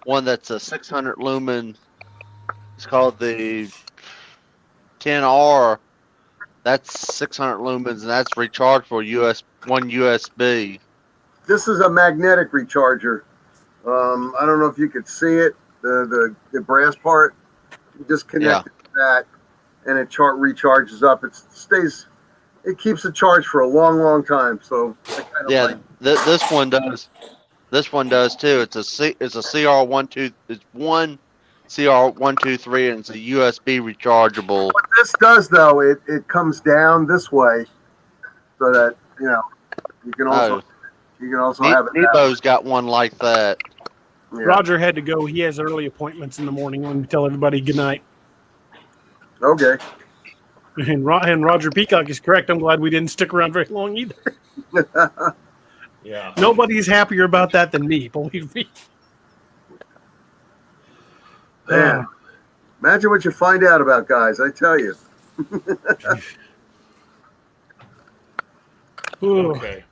one that's a 600 lumen. It's called the 10R. That's 600 lumens, and that's rechargeable one USB. This is a magnetic recharger. I don't know if you could see it, the brass part. You just connect it to that, and it recharges up. It keeps it charged for a long, long time. So this one does. This one does too. It's a CR12. It's one CR123, and it's a USB rechargeable. What this does, though, it comes down this way, so that you can also have it. Nebo's got one like that. Yeah. Roger had to go. He has early appointments in the morning. Let me tell everybody good night. Okay. And Roger Peacock is correct. I'm glad we didn't stick around very long either. Yeah. Nobody's happier about that than me, believe me. Man, imagine what you find out about guys, I tell you. Okay.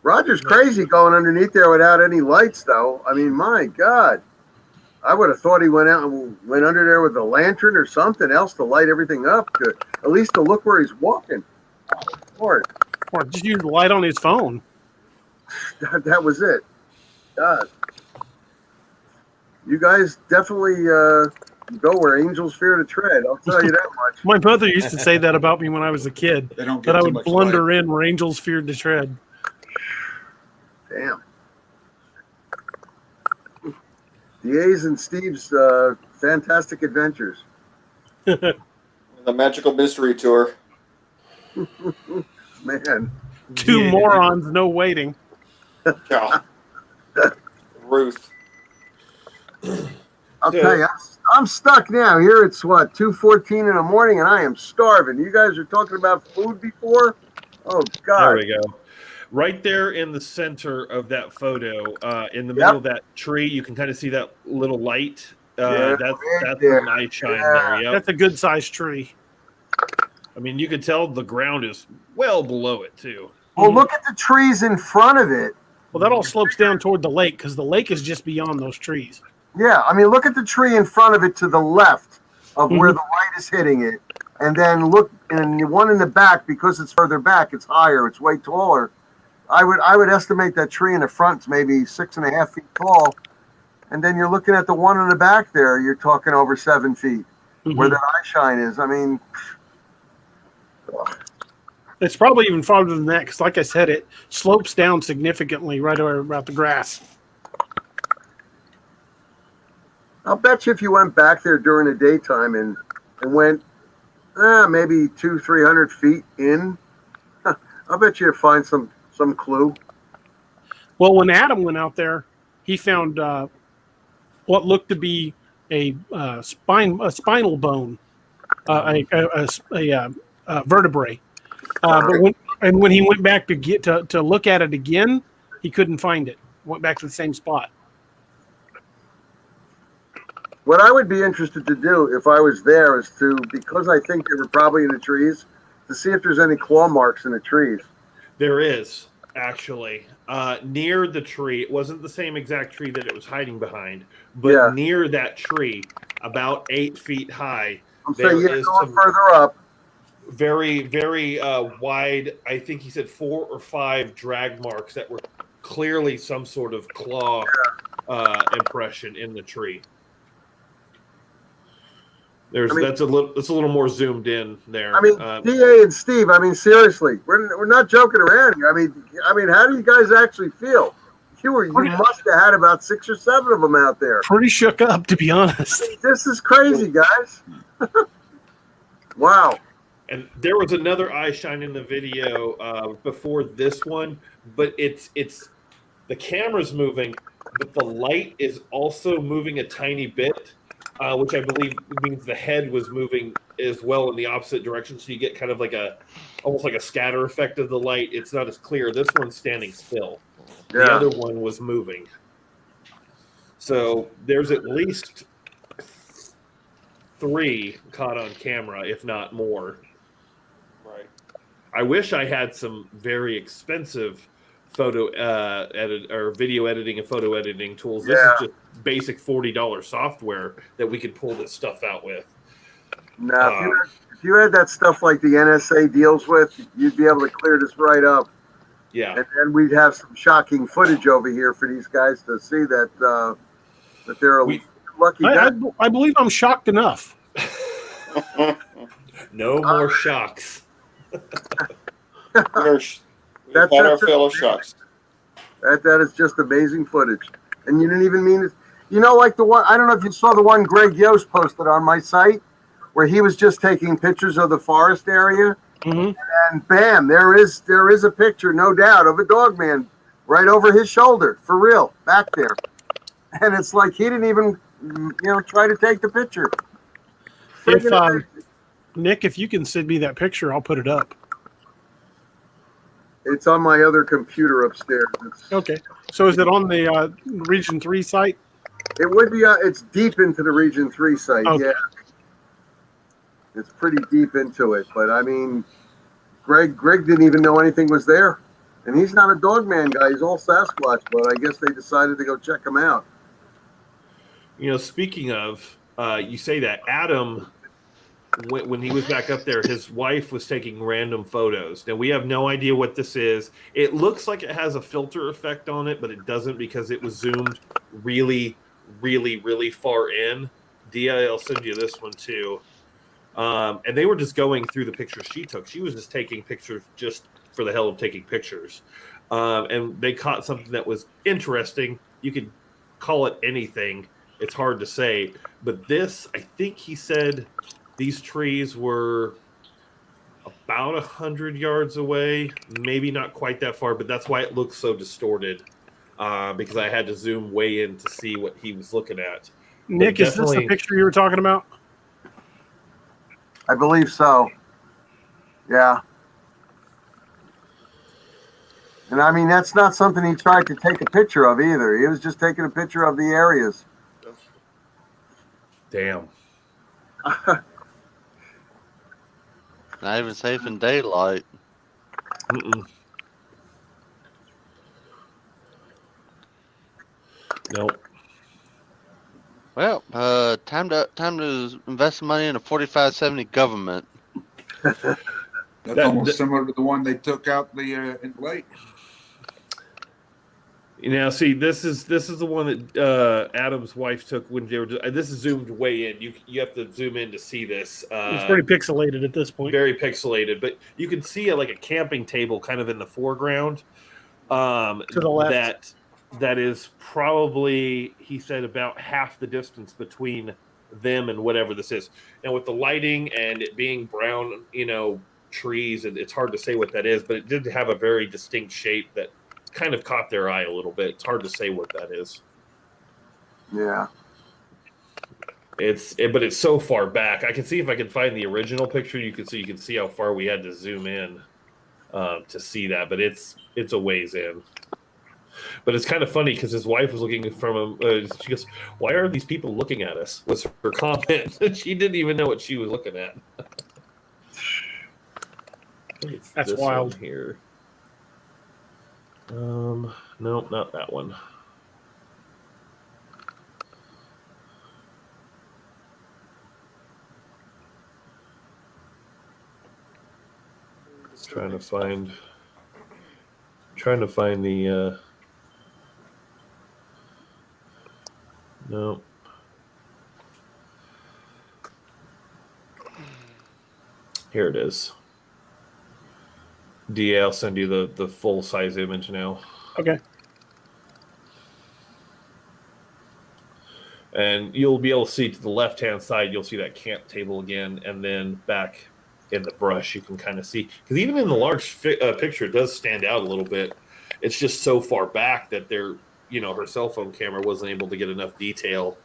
Roger's crazy going underneath there without any lights, though. I mean, my God. I would have thought he went out and went under there with a lantern or something else to light everything up, at least to look where he's walking. Lord. Or just use the light on his phone. That was it. God. You guys definitely go where angels fear to tread. I'll tell you that much. My mother used to say that about me when I was a kid. They don't get that I too would much blunder in where angels feared to tread. Damn. DA's and Steve's fantastic adventures. The Magical Mystery Tour. Man. Two morons, no waiting. Yeah. Ruth. I'll tell you, I'm stuck now. Here it's what, 2:14 in the morning, and I am starving. You guys are talking about food before? Oh God! There we go. Right there in the center of that photo, in the middle of that tree, you can kind of see that little light. That's an eye shine there. Yep. That's a good sized tree. I mean, you can tell the ground is well below it too. Well, look at the trees in front of it. Well, that all slopes down toward the lake because the lake is just beyond those trees. Yeah, I mean, look at the tree in front of it to the left of where the light is hitting it, and then look, and the one in the back, because it's further back, it's higher, it's way taller. I would estimate that tree in the front's maybe 6.5 feet tall, and then you're looking at the one in the back there. You're talking over 7 feet, where that eye shine is. I mean, it's probably even farther than that because, like I said, it slopes down significantly right about the grass. I'll bet you if you went back there during the daytime and went maybe 200-300 feet in, I'll bet you'd find some clue. Well, when Adam went out there, he found what looked to be a spinal bone, a vertebrae. But when he went back to look at it again, he couldn't find it. Went back to the same spot. What I would be interested to do if I was there is to, because I think they were probably in the trees, to see if there's any claw marks in the trees. There is, actually. Near the tree, it wasn't the same exact tree that it was hiding behind, but near that tree, about 8 feet high, there is going further up. Very, very wide, I think he said 4 or 5 drag marks that were clearly some sort of claw impression in the tree. That's a little more zoomed in there. I mean, DA and Steve. I mean, seriously, we're not joking around here. I mean, how do you guys actually feel? You must have had about 6 or 7 of them out there. Pretty shook up, to be honest. This is crazy, guys. Wow. And there was another eye shine in the video before this one, but it's the camera's moving, but the light is also moving a tiny bit. Which I believe means the head was moving as well in the opposite direction, so you get kind of like almost like a scatter effect of the light. It's not as clear. This one's standing still. The other one was moving. So there's at least 3 caught on camera, if not more. Right. I wish I had some very expensive photo edit or video editing and photo editing tools. This is just basic $40 software that we could pull this stuff out with. Now, if you had that stuff like the NSA deals with, you'd be able to clear this right up. Yeah. And then we'd have some shocking footage over here for these guys to see that they're lucky guys. I believe I'm shocked enough. No more shocks. That's our fill of shocks. That is just amazing footage. And you didn't even mean it. You know, like the one, I don't know if you saw the one Greg Yost posted on my site where he was just taking pictures of the forest area. And bam, there is a picture, no doubt, of a dog man right over his shoulder, for real, back there. And it's like he didn't even, try to take the picture. Nick, if you can send me that picture, I'll put it up. It's on my other computer upstairs. Okay. So is it on the Region 3 site? It would be. It's deep into the Region 3 site, yeah. It's pretty deep into it. But, I mean, Greg didn't even know anything was there. And he's not a Dogman guy. He's all Sasquatch. But I guess they decided to go check him out. Speaking of, you say that, Adam, when he was back up there, his wife was taking random photos. Now, we have no idea what this is. It looks like it has a filter effect on it, but it doesn't because it was zoomed really, really, really far in. Dia, I'll send you this one too. And they were just going through the pictures she took. She was just taking pictures just for the hell of taking pictures. And they caught something that was interesting. You could call it anything. It's hard to say. But this, I think he said these trees were about 100 yards away. Maybe not quite that far, but that's why it looks so distorted. Because I had to zoom way in to see what he was looking at. Nick, is this the picture you were talking about? I believe so. Yeah. And I mean, that's not something he tried to take a picture of either. He was just taking a picture of the areas. Damn. Not even safe in daylight. Nope. Well, time to invest some money in a 4570 government. That's almost similar to the one they took out in the lake. Now, see, this is the one that Adam's wife took when they were. This is zoomed way in. You have to zoom in to see this. It's pretty pixelated at this point. Very pixelated, but you can see like a camping table kind of in the foreground. To the left. That is probably, he said, about half the distance between them and whatever this is. And with the lighting and it being brown, trees, and it's hard to say what that is, but it did have a very distinct shape that kind of caught their eye a little bit. It's hard to say what that is. Yeah. But it's so far back. I can see if I can find the original picture. You can see how far we had to zoom in to see that, but it's a ways in. But it's kind of funny because his wife was looking from him. She goes, "Why are these people looking at us?" Was her comment. She didn't even know what she was looking at. That's wild. Here. No, not that one. Trying to find the no. Here it is. DA, I'll send you the full size image now. Okay. And you'll be able to see to the left hand side, you'll see that camp table again, and then back in the brush you can kind of see, because even in the large picture it does stand out a little bit. It's just so far back that her cell phone camera wasn't able to get enough detail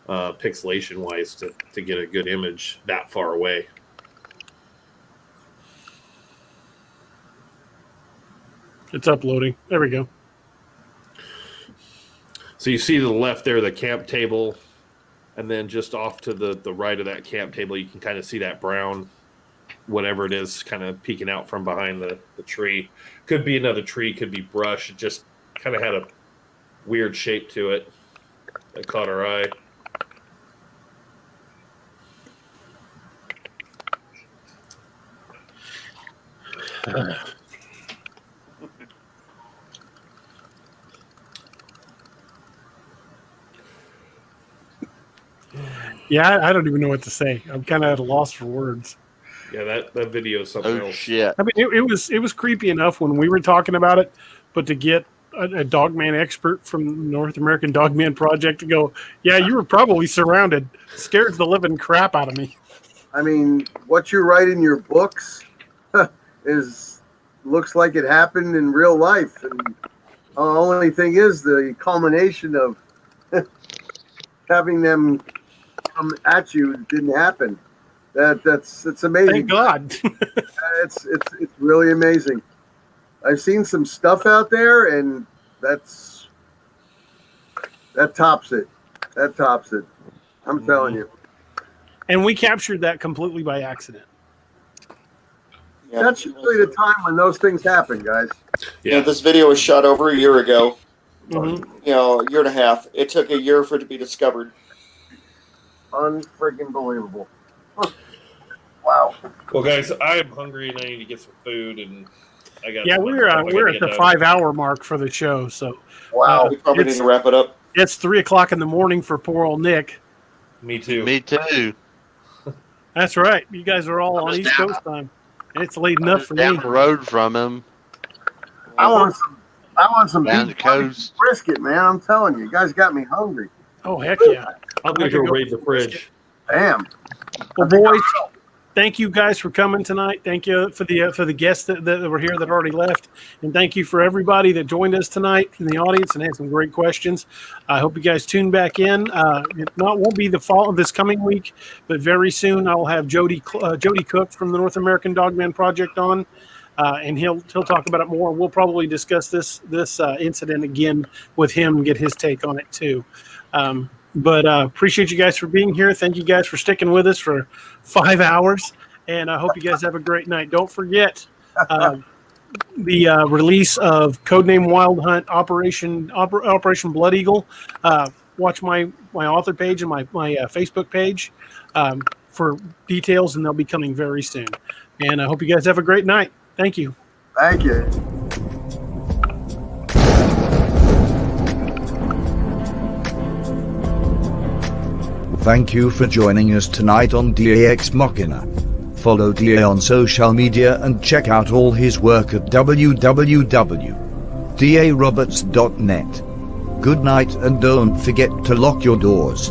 pixelation wise to get a good image that far away. It's uploading. There we go. So you see to the left there the camp table, and then just off to the right of that camp table you can kind of see that brown whatever it is kind of peeking out from behind the tree. Could be another tree, could be brush. It just kind of had a weird shape to it that caught our eye. Yeah, I don't even know what to say. I'm kind of at a loss for words. Yeah, that video is something else. Shit. I mean, it was creepy enough when we were talking about it, but to get a dogman expert from North American Dogman Project to go, yeah, you were probably surrounded, scared the living crap out of me. I mean, what you write in your books looks like it happened in real life, and the only thing is the culmination of having them come at you didn't happen. It's amazing. Thank God. It's really amazing. I've seen some stuff out there, and that tops it. That tops it. I'm telling you. And we captured that completely by accident. Yeah. That's usually the time when those things happen, guys. Yeah, this video was shot over a year ago. Mm-hmm. A year and a half. It took a year for it to be discovered. Unfreaking believable. Wow. Well, guys, I'm hungry and I need to get some food, and I got. Yeah, we're at the 5-hour mark for the show, so wow, we probably need to wrap it up. It's 3:00 in the morning for poor old Nick. Me too. Me too. That's right. You guys are all on East Coast time, and it's late enough for down me. the road from him. I want some down the beef coast brisket, man. I'm telling you, you guys got me hungry. Oh heck yeah! I'm gonna go raid the fridge. Damn. Well, boys, thank you guys for coming tonight. Thank you for the guests that were here that already left, and thank you for everybody that joined us tonight in the audience and had some great questions. I hope you guys tune back in. Won't be the fall of this coming week, but very soon I will have Jody Cook from the North American Dogman Project on, and he'll talk about it more. We'll probably discuss this incident again with him and get his take on it too. But appreciate you guys for being here. Thank you guys for sticking with us for 5 hours, and I hope you guys have a great night. Don't forget the release of Codename Wild Hunt Operation Blood Eagle. Watch my author page and my Facebook page for details, and they'll be coming very soon. And I hope you guys have a great night. Thank you. Thank you. Thank you for joining us tonight on DAX Machina. Follow DA on social media and check out all his work at www.daroberts.net. Good night, and don't forget to lock your doors.